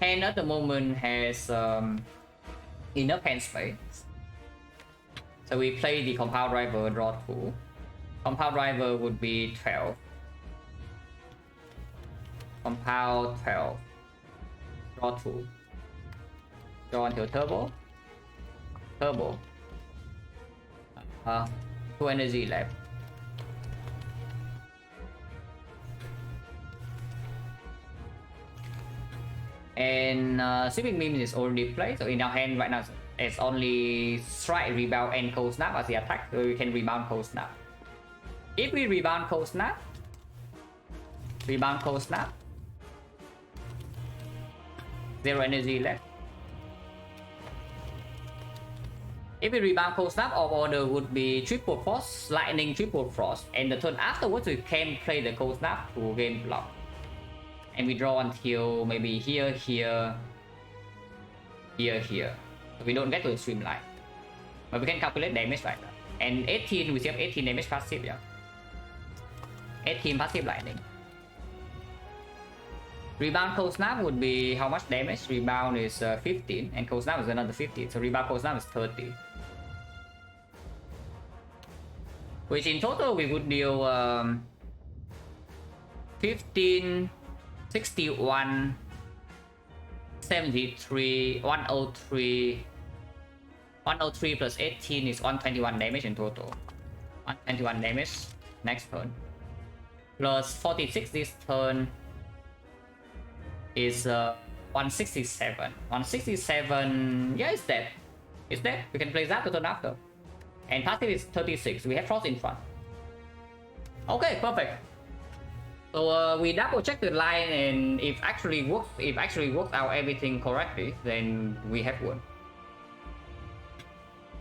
Speaker 1: Hand at the moment has enough hand space. So we play the Compound Driver, draw 2. Compound Driver would be 12. Compound 12. Draw 2. Draw until turbo. Turbo. 2 energy left. And Sweeping Beam is already played, so in our hand right now it's only Strike, Rebound, and Cold Snap as the attack, so we can rebound Cold Snap. If we rebound Cold Snap, 0 energy left. If we rebound Cold Snap, our order would be Triple Frost, Lightning, Triple Frost, and the turn afterwards we can play the Cold Snap to gain block. And we draw until maybe here. So we don't get to the streamline. But we can calculate damage like that. And 18, we still have 18 damage passive, yeah. 18 passive Lightning. Rebound Cold Snap would be how much damage? Rebound is 15, and Cold Snap is another 15. So rebound Cold Snap is 30. Which in total we would deal 15, 61, 73, 103. 103 plus 18 is 121 damage in total. 121 damage next turn. Plus 46 this turn is 167. 167, yeah, it's dead. It's dead. We can play that the turn after. And passive is 36. We have Frost in front. Okay, perfect. So we double check the line, and if actually works out everything correctly, then we have won.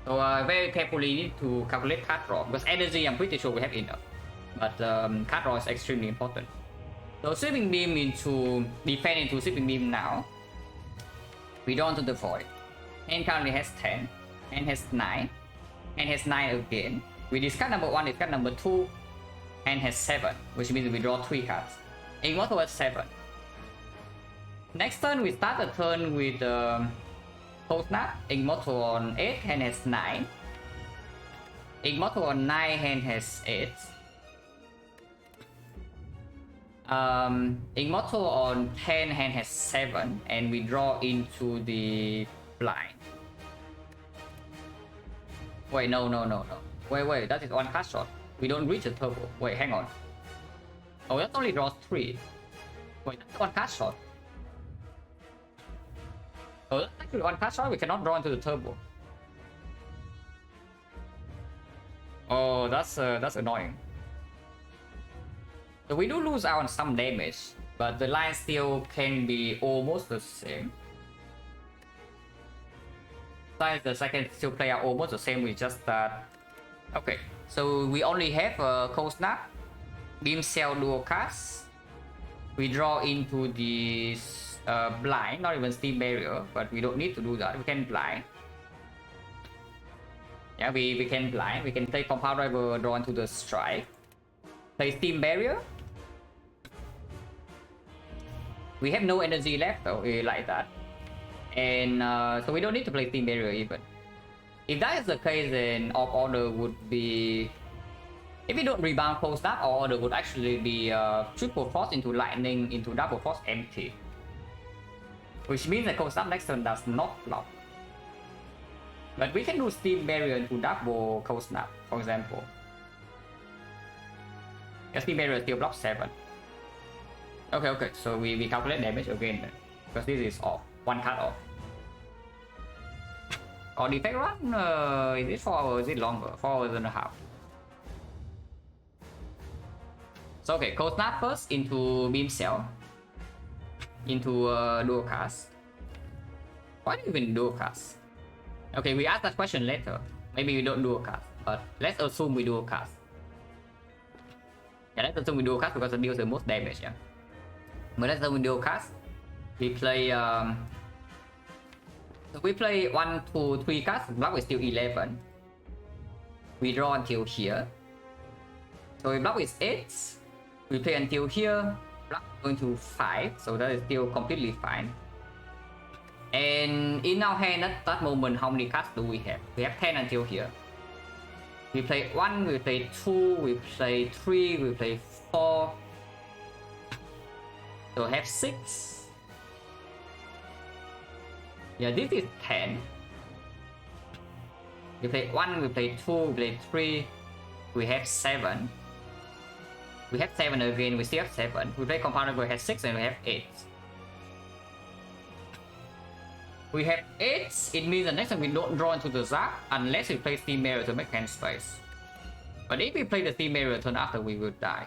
Speaker 1: So very carefully need to calculate card draw, because energy I'm pretty sure we have enough, but card draw is extremely important. So sweeping beam into defend into sweeping beam now. We draw into the void. Hand currently has 10, hand has 9, hand has 9 again. We discard number 1, discard number 2, hand has 7, which means we draw 3 cards. Immortal has 7. Next turn we start the turn with Cold Snap. Immortal on 8, hand has 9. Immortal on 9, hand has 8. Immortal on 10, hand has 7, and we draw into the blind. Wait, no. Wait, that is one card shot. We don't reach the turbo. Wait, hang on. Oh, that only draws 3. Wait, that's one card shot. Oh, that's actually one card shot. We cannot draw into the turbo. Oh, that's annoying. So we do lose out on some damage, but the line still can be almost the same. Besides, the second still play out almost the same. We just okay. So we only have Cold Snap, Beam Cell dual cast. We draw into the blind, not even Steam Barrier, but we don't need to do that. We can blind. Yeah, we can blind. We can play Compound Driver, draw into the strike. Play Steam Barrier. We have no energy left though, like that. And so we don't need to play Steam Barrier even. If that is the case, then our order would be... If we don't rebound Cold Snap, our order would actually be Triple Force into Lightning into Double Force empty. Which means that Cold Snap next turn does not block. But we can do Steam Barrier into Double Cold Snap, for example. Yeah, Steam Barrier still blocks 7. Okay, so we calculate damage again then. Because this is off. One card off. Or Defect run, is it 4 hours? Is it longer? 4 hours and a half. So okay, Cold Snap first into Beam Cell. Into dual cast. Why do you even dual cast? Okay, we ask that question later. Maybe we don't dual cast, but let's assume we dual cast. Yeah, let's assume we dual cast because it deals the most damage, yeah. But let's assume we dual cast. We play so we play 1, 2, 3 cards. Block is still 11. We draw until here. So we block is 8. We play until here. Block going to 5. So that is still completely fine. And in our hand at that moment, how many cards do we have? We have 10 until here. We play 1, we play 2, we play 3, we play 4. So we have 6. Yeah, this is 10. We play 1, we play 2, we play 3. We have 7. We have 7 again, we still have 7. We play Compound, we have 6 and we have 8. We have 8, it means the next time we don't draw into the Zap unless we play Steam Barrier to make hand space. But if we play the Steam Barrier turn after, we will die.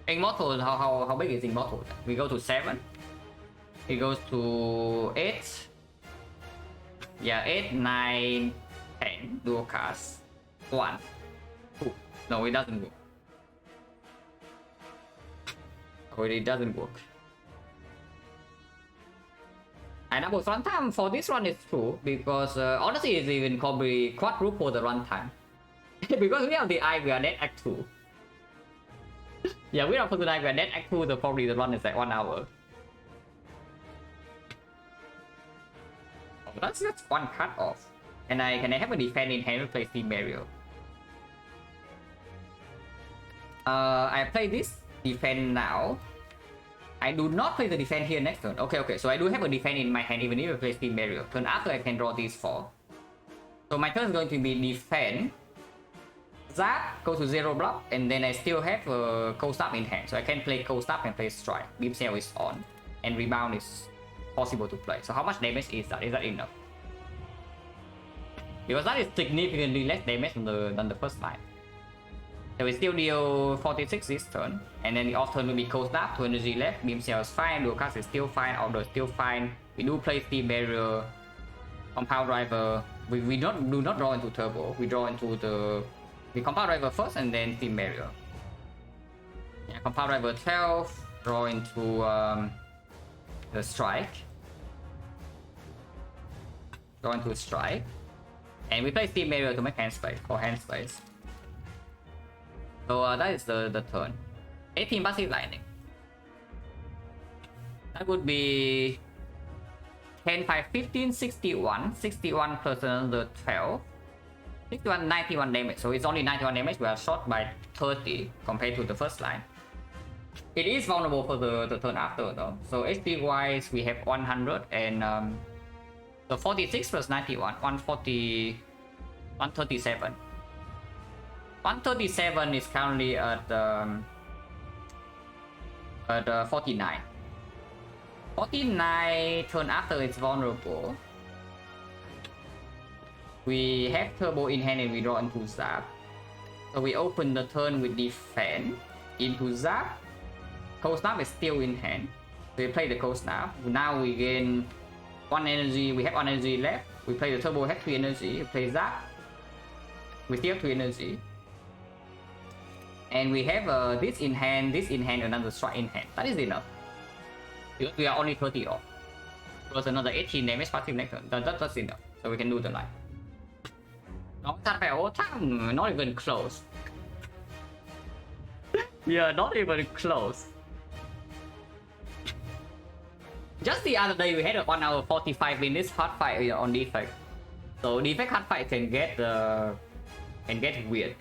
Speaker 1: Immortal, how big is Immortal? We go to 7. It goes to 8. Yeah, 8, 9, 10. Dual cast. 1, 2. No, it doesn't work. Oh, it doesn't work. And double runtime for this one is true because honestly it's even probably quadruple the runtime. Because we have the eye, we are dead act 2. Yeah, we are for tonight, we are dead act 2, so probably the run is like 1 hour. Oh, that's one cut off. And can I have a defend in hand to play Steam Barrier? I play this defend now. I do not play the defend here next turn. Okay, so I do have a defend in my hand even if I play Steam Barrier. Turn after I can draw these 4. So my turn is going to be defend. Zap, go to 0 block, and then I still have a Cold Snap in hand. So I can play Cold Snap and play Strike. Beam Cell is on. And Rebound is possible to play. So how much damage is that? Is that enough? because that is significantly less damage than the first line. So we still deal 46 this turn, and then the off turn will be Cold Snap, 2 energy left, Beam Cell is fine, Dual Cast is still fine, Outdoor is still fine. We do play Steam Barrier, Compound Driver. We do not draw into Turbo, we draw into the Compound Driver first and then Steam Barrier. Yeah, Compound Driver 12, draw into the Strike. Draw into Strike. And we play Steam Barrier to make hand space, or hand space. So that is the turn. 18 passive lightning. That would be 10, 5, 15, 61. 61 plus another 12. 61, 91 damage. So it's only 91 damage. We are short by 30 compared to the first line. It is vulnerable for the turn after though. So HP wise, we have 100 and so 46 plus 91, 140, 137. 137 is currently at 49. 49 turn after it's vulnerable. We have Turbo in hand and we draw into Zap. So we open the turn with Defend into Zap. Cold Snap is still in hand. So we play the Cold Snap. Now we gain 1 energy. We have 1 energy left. We play the Turbo, we have 3 energy. We play Zap. We still have 3 energy. And we have this in hand, another strike in hand. That is enough. Because we are only 30 off. Plus another 18 damage passive next turn. That's enough. So we can do the line. Not even close. Yeah, not even close. Just the other day we had a 1 hour 45 minutes hard fight on Defect. So Defect hard fight can get weird.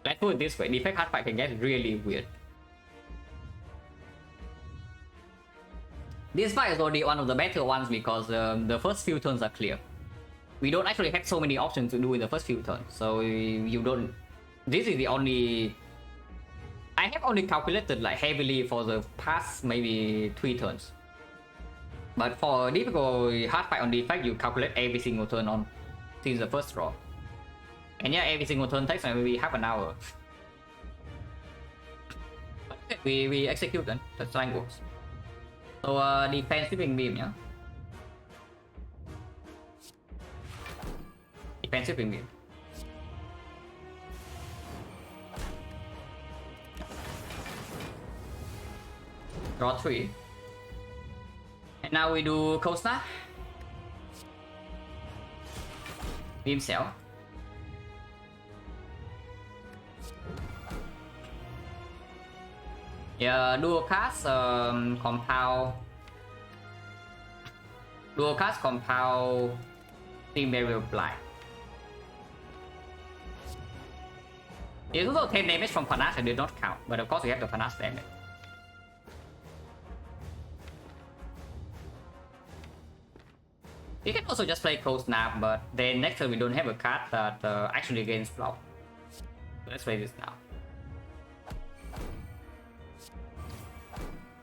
Speaker 1: Let's put it this way, Defect hard fight can get really weird. This fight is already one of the better ones because the first few turns are clear. We don't actually have so many options to do in the first few turns, so you don't... This is the only... I have only calculated like heavily for the past maybe 3 turns. But for difficult hard fight on Defect, you calculate every single turn on since the first draw. And yeah, every single turn takes maybe half an hour. But okay, we execute then, that's how it works. So defense Sweeping Beam, yeah? Defense Sweeping Beam. Draw 3. And now we do Cold Snap. Beam Cell. Yeah, dual cast compound. Dual cast compound Steam Barrier Blind. It's also 10 damage from Panache and did not count, but of course we have the Panache damage. You can also just play Cold Snap, but then next turn we don't have a card that actually gains block. So let's play this now.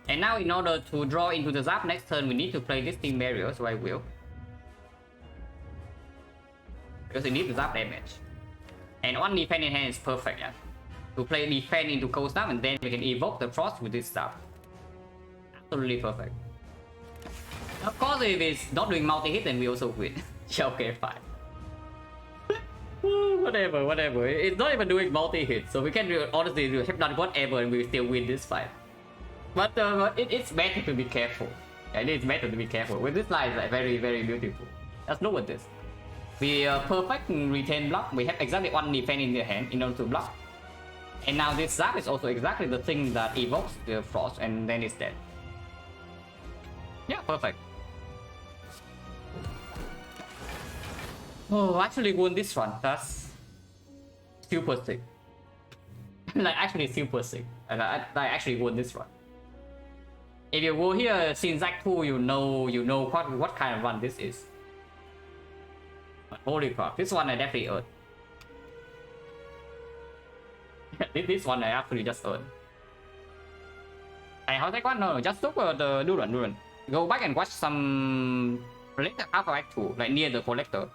Speaker 1: And now in order to draw into the Zap next turn, we need to play this Steam Barrier, so I will. Because we need the Zap damage. And 1 defend in hand is perfect, yeah. To play defend into Cold Snap and then we can evoke the Frost with this Zap. Absolutely perfect. Of course, if it's not doing multi-hit, then we also win. Yeah, okay, fine. whatever. It's not even doing multi-hit, so we can honestly have done whatever and we will still win this fight. But it's better to be careful. Yeah, it is better to be careful. With this line, it's like very, very beautiful. Let's look at this. We perfect retain block. We have exactly 1 defense in the hand in order to block. And now this Zap is also exactly the thing that evokes the Frost and then it's dead. Yeah, perfect. Oh, actually won this one. That's super sick. Like actually super sick. And I actually won this one. If you go here since Act 2, you know what kind of run this is. But holy crap, this one I definitely earned. This one I actually just earned. Hey, how's that one? No, just look at the Duran. Go back and watch some Collector after Act 2, like near the Collector.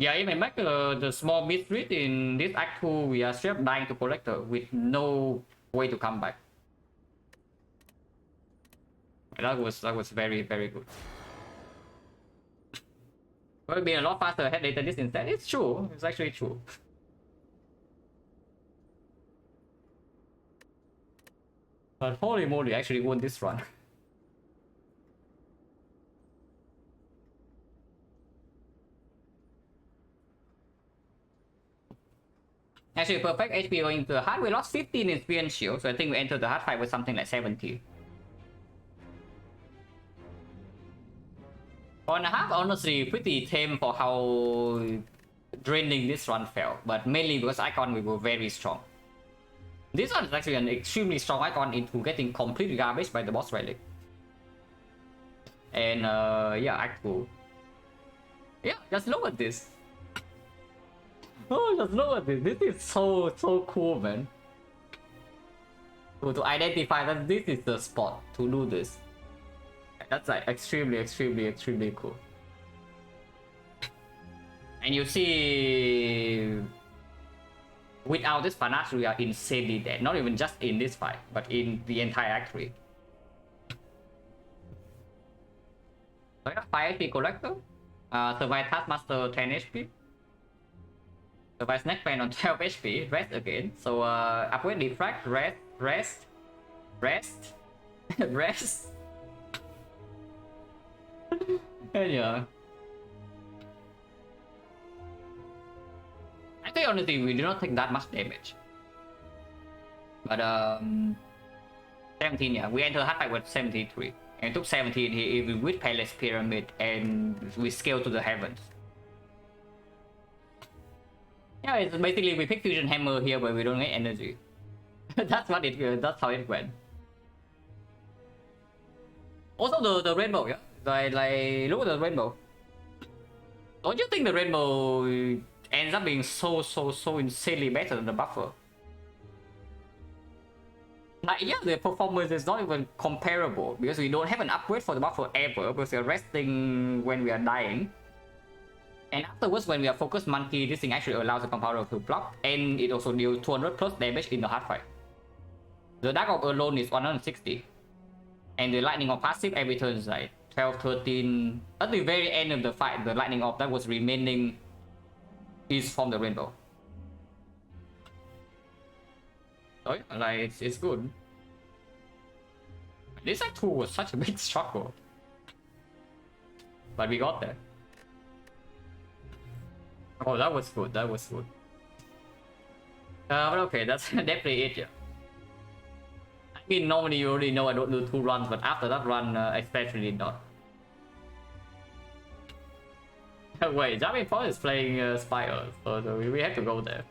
Speaker 1: Yeah, if I make the small mid street in this act 2, we are straight up dying to collector with no way to come back. That was very good. Would have been a lot faster had they done this instead. It's true. It's actually true. But holy moly, I actually won this run. Actually, perfect HP going into the hard. We lost 15 in spear and shield, so I think we entered the hard fight with something like 70. 4.5, honestly, pretty tame for how draining this run felt, but mainly because icon we were very strong. This one is actually an extremely strong icon into getting completely garbage by the boss relic. And yeah, act 2. Yeah, just look at this. Oh, just look at this. This is so cool, man. To identify that this is the spot to do this. That's like extremely cool. And you see, without this panache, we are insanely dead. Not even just in this fight, but in the entire act 3. So yeah, 5 HP collector. Survive Taskmaster 10 HP. Survive Snack Pen on 12 HP. Rest again. So upgrade Defect, rest. Rest. And yeah. I think honestly we did not take that much damage. But 17, yeah. We entered hard fight with 73. And it took 17 here with Palace Pyramid and we scaled to the heavens. Yeah, it's basically we pick Fusion Hammer here but we don't get energy. That's how it went. Also the rainbow, yeah. Like look at the rainbow. Don't you think the rainbow ends up being so insanely better than the buffer? Like yeah, the performance is not even comparable because we don't have an upgrade for the buffer ever because we're resting when we are dying. And afterwards, when we are focused monkey, this thing actually allows the compounder to block, and it also deals 200 plus damage in the hard fight. The Dark Orb alone is 160, and the Lightning Orb passive every turn is like 12, 13. At the very end of the fight, the Lightning Orb that was remaining is from the rainbow. So yeah, like it's good. This act 2 was such a big struggle, but we got there. Oh, that was good. But okay, that's definitely it. Yeah. I mean, normally you already know I don't do 2 runs, but after that run, especially not. Wait, Jamin Paul is playing Spire, so we have to go there.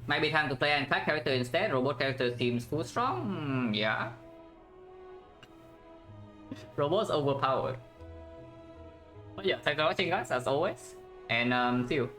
Speaker 1: Might be time to play an attack character instead. Robot character seems too strong. Yeah. Robot's overpowered. But yeah, thanks for watching guys as always. And see you.